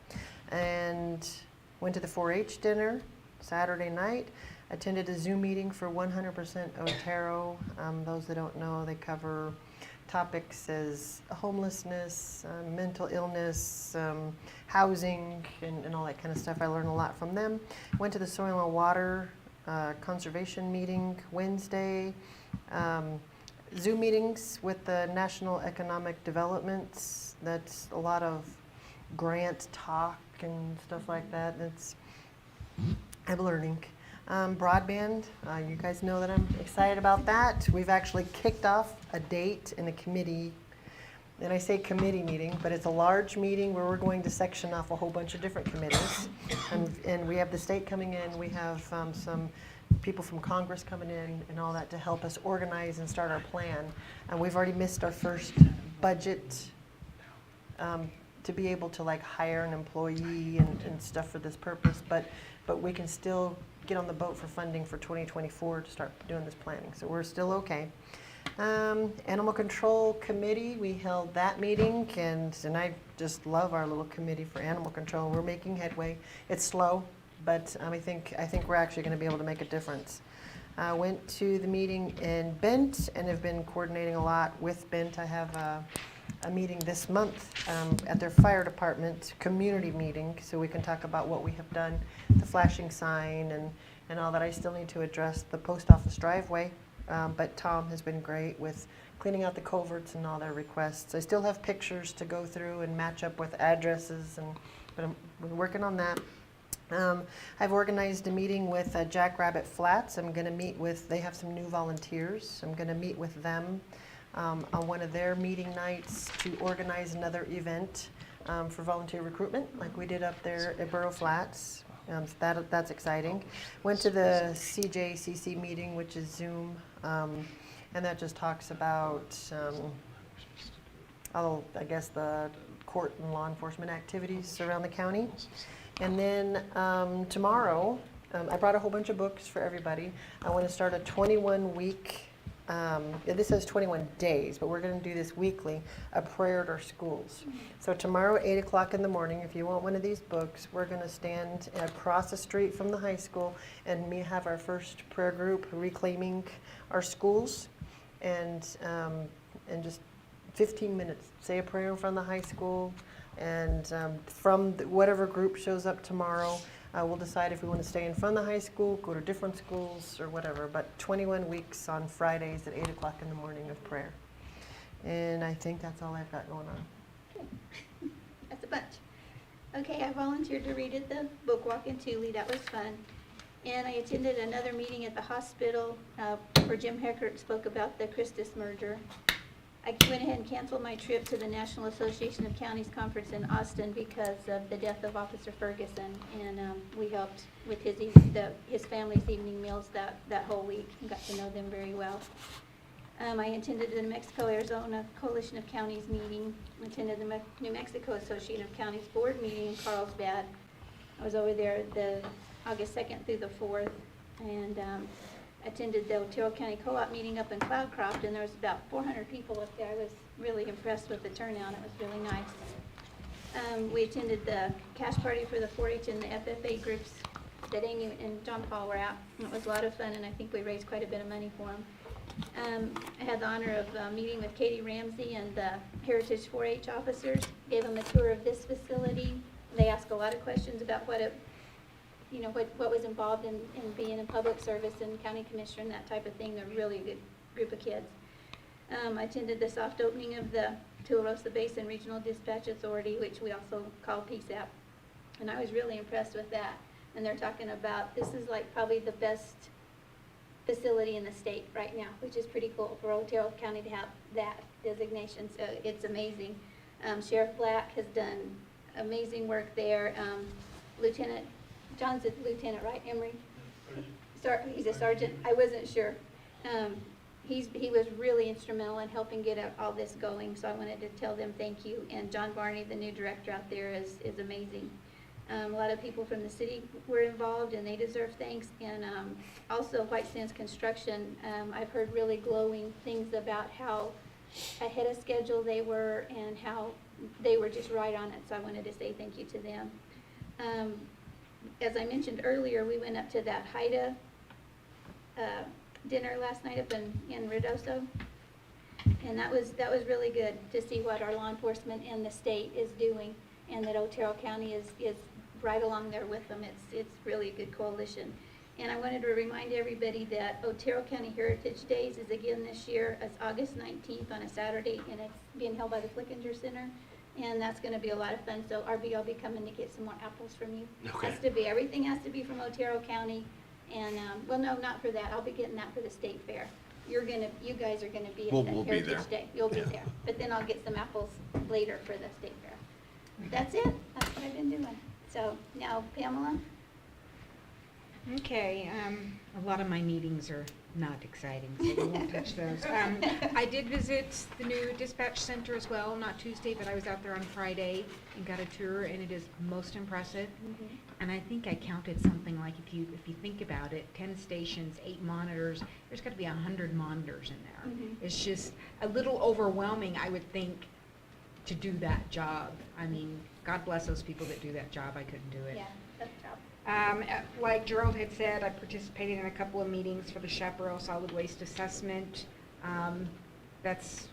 And went to the 4-H dinner Saturday night, attended a Zoom meeting for 100% Otero. Those that don't know, they cover topics as homelessness, mental illness, housing, and all that kind of stuff. I learned a lot from them. Went to the Soil and Water Conservation meeting Wednesday. Zoom meetings with the National Economic Developments. That's a lot of grant talk and stuff like that. I'm learning. Broadband, you guys know that I'm excited about that. We've actually kicked off a date in a committee, and I say committee meeting, but it's a large meeting where we're going to section off a whole bunch of different committees. And we have the state coming in, we have some people from Congress coming in and all that to help us organize and start our plan. And we've already missed our first budget to be able to like hire an employee and stuff for this purpose, but we can still get on the boat for funding for 2024 to start doing this planning. So we're still okay. Animal Control Committee, we held that meeting, and I just love our little committee for animal control. We're making headway. It's slow, but I think we're actually going to be able to make a difference. Went to the meeting in Bent and have been coordinating a lot with Bent. I have a meeting this month at their fire department community meeting, so we can talk about what we have done, the flashing sign and all that. I still need to address the post office driveway, but Tom has been great with cleaning out the culverts and all their requests. I still have pictures to go through and match up with addresses, but I'm working on that. I've organized a meeting with Jackrabbit Flats. I'm going to meet with, they have some new volunteers. I'm going to meet with them on one of their meeting nights to organize another event for volunteer recruitment, like we did up there at Borough Flats. So that's exciting. Went to the CJCC meeting, which is Zoom, and that just talks about, I guess, the court and law enforcement activities around the county. And then tomorrow, I brought a whole bunch of books for everybody. I want to start a 21-week, this says 21 days, but we're going to do this weekly, a prayer at our schools. So tomorrow, 8 o'clock in the morning, if you want one of these books, we're going to stand across the street from the high school and have our first prayer group reclaiming our schools, and just 15 minutes, say a prayer in front of the high school. And from whatever group shows up tomorrow, we'll decide if we want to stay in front of the high school, go to different schools, or whatever. But 21 weeks on Fridays at 8 o'clock in the morning of prayer. And I think that's all I've got going on. That's a bunch. Okay, I volunteered to read at the book walk in Thule. That was fun. And I attended another meeting at the hospital where Jim Heckert spoke about the Christus merger. I went ahead and canceled my trip to the National Association of Counties Conference in Austin because of the death of Officer Ferguson, and we helped with his family's evening meals that whole week and got to know them very well. I attended the New Mexico-Arizona Coalition of Counties meeting, attended the New Mexico Association of Counties board meeting in Carlsbad. I was over there the August 2nd through the 4th, and attended the Otero County Co-op meeting up in Cloudcroft, and there was about 400 people up there. I was really impressed with the turnout. It was really nice. We attended the cash party for the 4-H and the FFA groups that Amy and John Paul were at. It was a lot of fun, and I think we raised quite a bit of money for them. I had the honor of meeting with Katie Ramsey and the Heritage 4-H officers. Gave them a tour of this facility. They asked a lot of questions about what was involved in being in public service and county commissioner and that type of thing. They're a really good group of kids. I attended the soft opening of the Tularosa Basin Regional Dispatch Authority, which we also call PSAP, and I was really impressed with that. And they're talking about this is like probably the best facility in the state right now, which is pretty cool for Otero County to have that designation. So it's amazing. Sheriff Black has done amazing work there. Lieutenant, John's a lieutenant, right, Emery? He's a sergeant. I wasn't sure. He was really instrumental in helping get all this going, so I wanted to tell them thank you. And John Barney, the new director out there, is amazing. A lot of people from the city were involved, and they deserve thanks. And also White Sands Construction, I've heard really glowing things about how ahead of schedule they were and how they were just right on it, so I wanted to say thank you to them. As I mentioned earlier, we went up to that Haida dinner last night up in Ruidoso, and that was really good to see what our law enforcement and the state is doing, and that Otero County is right along there with them. It's really a good coalition. And I wanted to remind everybody that Otero County Heritage Days is again this year. It's August 19th on a Saturday, and it's being held by the Flickinger Center. And that's going to be a lot of fun. So RB, I'll be coming to get some more apples from you. Okay. Has to be. Everything has to be from Otero County. And, well, no, not for that. I'll be getting that for the state fair. You guys are going to be at We'll the be Heritage there. Day. You'll be there. But then I'll get some apples later for the state fair. That's it. That's what I've been doing. So now, Pamela. Okay, a lot of my meetings are not exciting, so we won't touch those. I did visit the new dispatch center as well, not Tuesday, but I was out there on Friday and got a tour, and it is most impressive. And I think I counted something like, if you think about it, 10 stations, 8 monitors, there's got to be 100 monitors in there. It's just a little overwhelming, I would think, to do that job. I mean, God bless those people that do that job. I couldn't do it. Yeah, that's a job. Like Gerald had said, I participated in a couple of meetings for the Chaparral Solid Waste Assessment. That's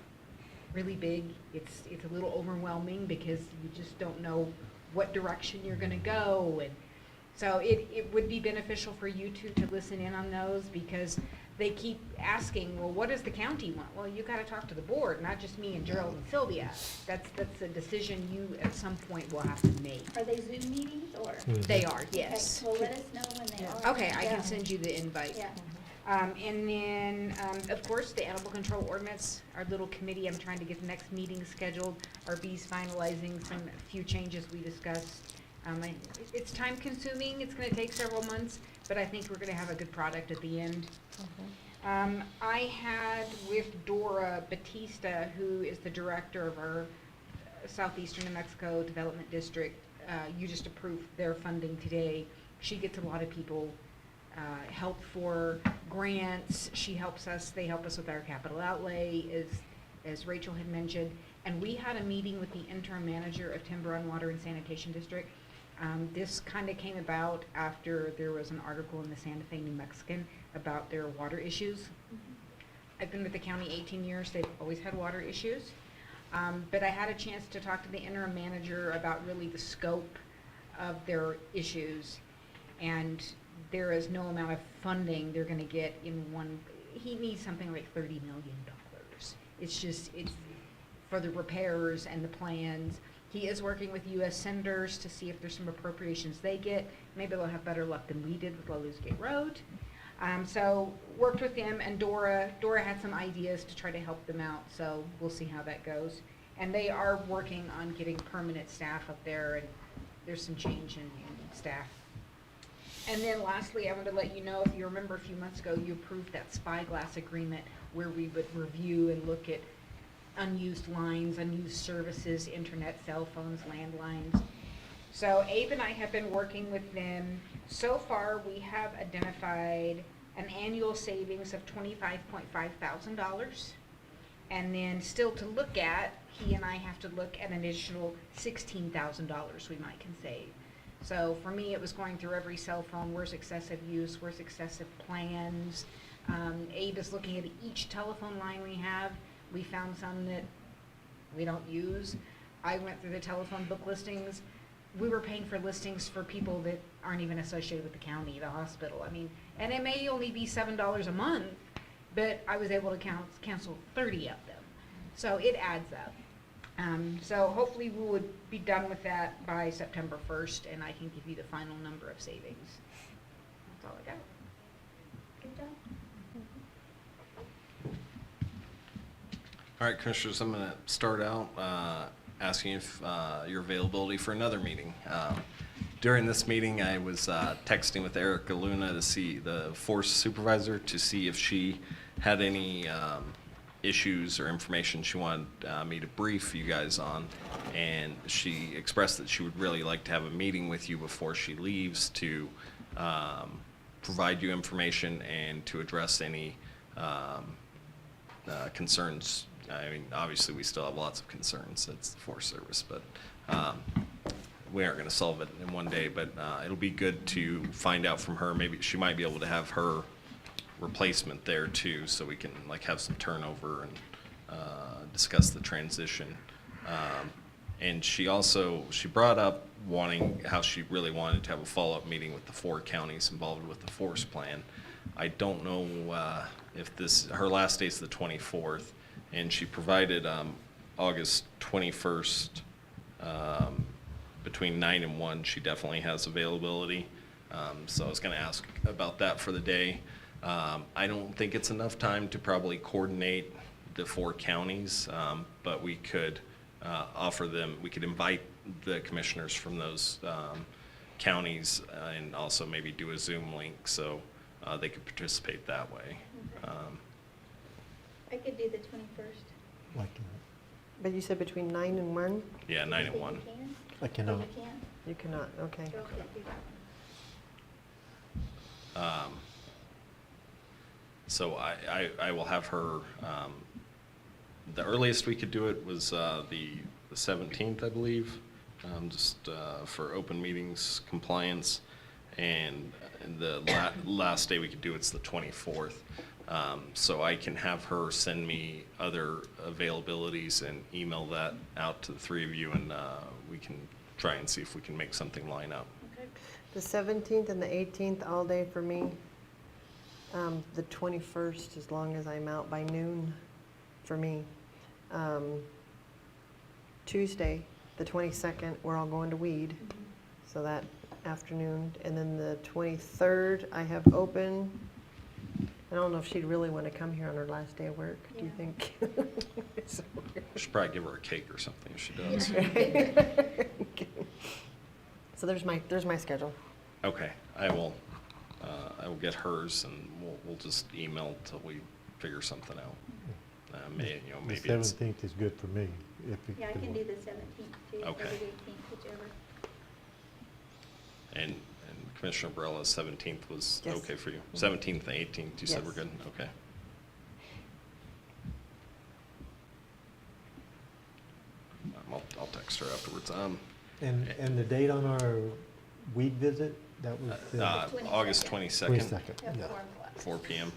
really big. It's a little overwhelming because you just don't know what direction you're going to go. And so it would be beneficial for you two to listen in on those, because they keep asking, well, what does the county want? Well, you got to talk to the board, not just me and Gerald and Sylvia. That's a decision you at some point will have to make. Are they Zoom meetings or? They are, yes. Okay, well, let us know when they are. Okay, I Yeah. can send you the invite. Yeah. And then, of course, the animal control ordinance, our little committee, I'm trying to get the next meeting scheduled. Our bees finalizing a few changes we discussed. It's time consuming, it's gonna take several months, but I think we're gonna have a good product at the end. I had with Dora Batista, who is the director of our Southeastern New Mexico Development District. You just approved their funding today. She gets a lot of people help for grants. She helps us, they help us with our capital outlay, as Rachel had mentioned. And we had a meeting with the interim manager of Timber and Water and Sanitation District. This kind of came about after there was an article in the Santa Fe New Mexican about their water issues. I've been with the county 18 years. They've always had water issues. But I had a chance to talk to the interim manager about really the scope of their issues. And there is no amount of funding they're going to get in one. He needs something like $30 million. It's for the repairs and the plans. He is working with U.S. senators to see if there's some appropriations they get. Maybe they'll have better luck than we did with La Luz Gate Road. So worked with them, and Dora had some ideas to try to help them out, so we'll see how that goes. And they are working on getting permanent staff up there, and there's some change in staff. And then lastly, I want to let you know, if you remember a few months ago, you approved that Spyglass agreement where we would review and look at unused lines, unused services, internet, cell phones, landlines. So Abe and I have been working with them. So far, we have identified an annual savings of $25.5 thousand. And then still to look at, he and I have to look at an additional $16,000 we might can save. So for me, it was going through every cell phone, where's excessive use, where's excessive plans. Abe is looking at each telephone line we have. We found some that we don't use. I went through the telephone book listings. We were paying for listings for people that aren't even associated with the county, the hospital. I mean, and it may only be $7 a month, but I was able to cancel 30 of them. So it adds up. So hopefully we would be done with that by September 1st, and I can give you the final number of savings. That's all I got. Good job. All right, Commissioners, I'm going to start out. asking if your availability for another meeting. During this meeting, I was texting with Erica Luna to see the force supervisor to see if she had any issues or information she wanted me to brief you guys on, and she expressed that she would really like to have a meeting with you before she leaves to provide you information and to address any concerns. I mean, obviously, we still have lots of concerns. It's the Forest Service, but we aren't going to solve it in one day. But it'll be good to find out from her. Maybe she might be able to have her replacement there too, so we can like have some turnover and discuss the transition. And she brought up how she really wanted to have a follow-up meeting with the 4 counties involved with the forest plan. I don't know if her last date's the 24th, and she provided August 21st between 9 and 1. She definitely has availability. So I was going to ask about that for the day. I don't think it's enough time to probably coordinate the 4 counties, but we could we could invite the commissioners from those counties and also maybe do a Zoom link so they could participate that way. I could do the 21st. Like that. But you said between 9 and 1? Yeah, 9 and 1. I cannot. Oh, you can? You cannot, okay. Joe can't do that. So I will have her, the earliest we could do it was the 17th, I believe, just for open meetings compliance. And the last day we could do it's the 24th. So I can have her send me other availabilities and email that out to the 3 of you, and we can try and see if we can make something line up. Okay. The 17th and the 18th all day for me. The 21st, as long as I'm out by noon for me. Tuesday, the 22nd, we're all going to weed, so that afternoon. And then the 23rd, I have open. I don't know if she'd really want to come here on her last day of work, do you think? So I should probably give her a cake or something if she does. So there's my schedule. Okay, I will get hers, and we'll just email till we figure something out. Maybe The 17th is good for me. Yeah, I can do the 17th too, or Okay. the 18th, whichever. And Commissioner Barella's 17th was Yes. okay for you? 17th and 18th, you said we're Yes. good? Okay. I'll text her afterwards. And the date on our weed visit, that was August 22nd. 22nd, At yeah. 4 o'clock. 4 p.m.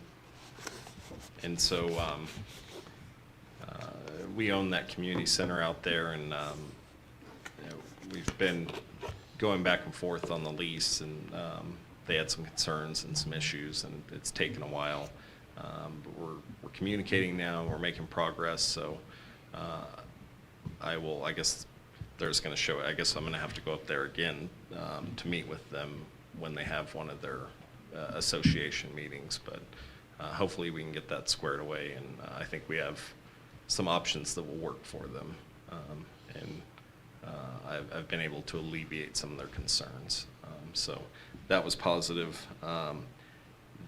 And so we own that community center out there, and we've been going back and forth on the lease, and they had some concerns and some issues, and it's taken a while. But we're communicating now, we're making progress, so I guess there's going to show, I guess I'm going to have to go up there again to meet with them when they have one of their association meetings, but hopefully we can get that squared away, and I think we have some options that will work for them. And I've been able to alleviate some of their concerns. So that was positive.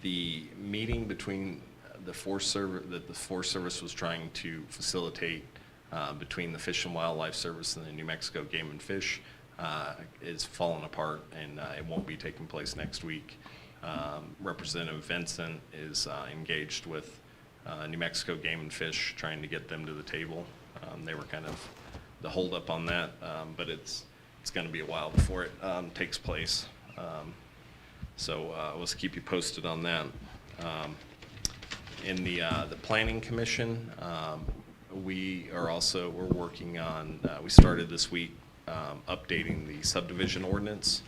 The meeting between the Forest Service, that the Forest Service was trying to facilitate between the Fish and Wildlife Service and the New Mexico Game and Fish is falling apart, and it won't be taking place next week. Representative Vincent is engaged with New Mexico Game and Fish, trying to get them to the table. They were kind of the holdup on that, but it's going to be a while before it takes place. So let's keep you posted on that. In the Planning Commission, we're working on, we started this week updating the subdivision ordinance.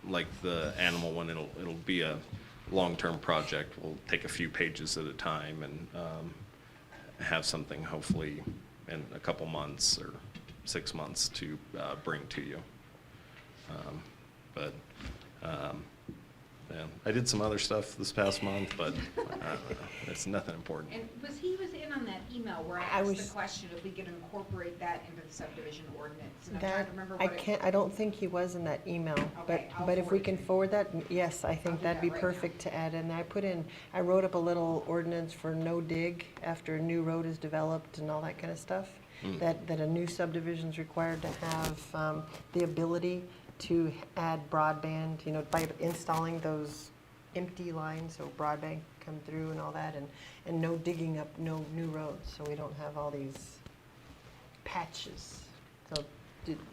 Like the animal one, it'll be a long-term project. We'll take a few pages at a time and have something hopefully in a couple months or 6 months to bring to you. Yeah, I did some other stuff this past month, but it's nothing important. And was he in again on that email where I I asked was- the question if we could incorporate that into the subdivision ordinance. And I'm trying That, to remember I what it. can't, I don't think he was in that email, but, Okay, I'll but if we forward can it. forward that, yes, I I'll think do that'd that be right now. perfect to add in. I wrote up a little ordinance for no dig after a new road is developed and all that kind of stuff. That a new subdivision's required to have, the ability to add broadband, you know, by installing those empty lines, so broadband come through and all that, and no digging up no new roads, so we don't have all these patches. So,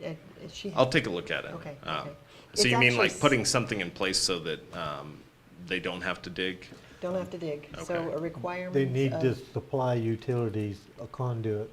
is she? I'll take a look at it. Okay, Uh, okay. So It's you mean actually like putting something in place so that they don't have to dig? Don't have to dig, so Okay. a requirement They need of- to supply utilities, a conduit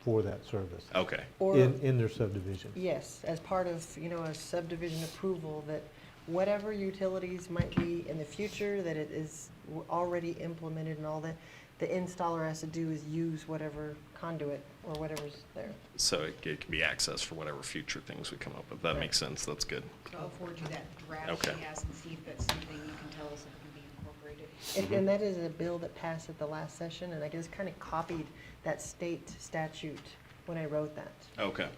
for that service. Okay. Or- In their subdivision. Yes, as part of, you know, a subdivision approval, that whatever utilities might be in the future, that it is already implemented, and all that, the installer has to do is use whatever conduit or whatever's there. So it can be accessed for whatever future things we come up with. That Right. makes sense. That's good. So I'll forward you that draft Okay. she has and see if that's something you can tell us if it can be incorporated. And that is a bill that passed at the last session, and I just kind of copied that state statute when I wrote that. Okay.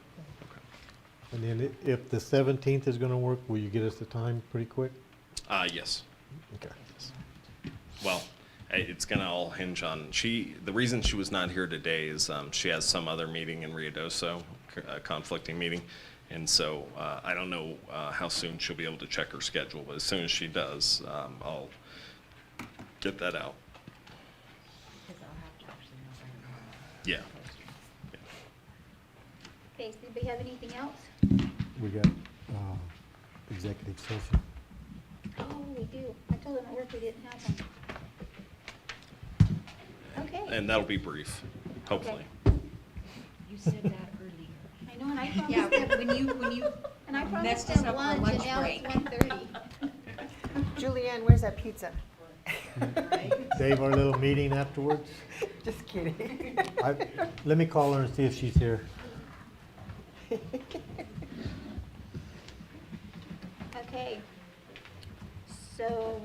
And then if the 17th is gonna work, will you get us the time pretty quick? Yes. Okay. Well, it's gonna all hinge on, the reason she was not here today is she has some other meeting in Ruidoso, a conflicting meeting. And so I don't know how soon she'll be able to check her schedule, but as soon as she does, I'll get that out. Because I'll have to actually know by tomorrow. Yeah. Okay, does anybody have anything else? We got executive session. Oh, we do. I told them at work we didn't have one. Okay. And that'll be brief, hopefully. You said that earlier. I know, and I promised Yeah, them, when you and I promised messed us them up for lunch, and lunch now it's break. 1:30. Julianne, where's that pizza? Dave, our little meeting afterwards? Just kidding. Let me call her and see if she's here. Okay. So,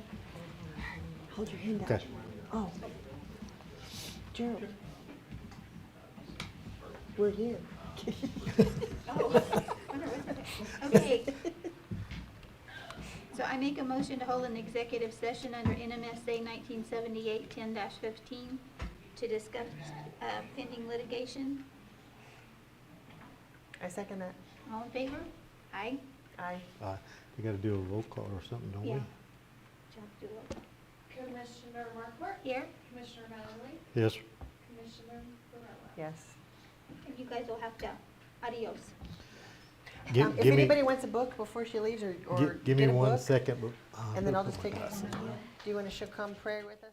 Hold your hand out. Okay. Oh. Gerald. We're here. okay. So I make a motion to hold an executive session under NMSA 1978 10-15 to discuss pending litigation. I second that. All in favor? Aye. Aye. We gotta do a roll call or something, don't we? Yeah. Chuck, do it. Commissioner Markworth? Here, Commissioner Manley? Yes. Commissioner Barella? Yes. and you guys will have to, adios. Give If me, anybody wants a book before she leaves, or give me get a one book, second. and then I'll just take it. Do you want to come pray with us?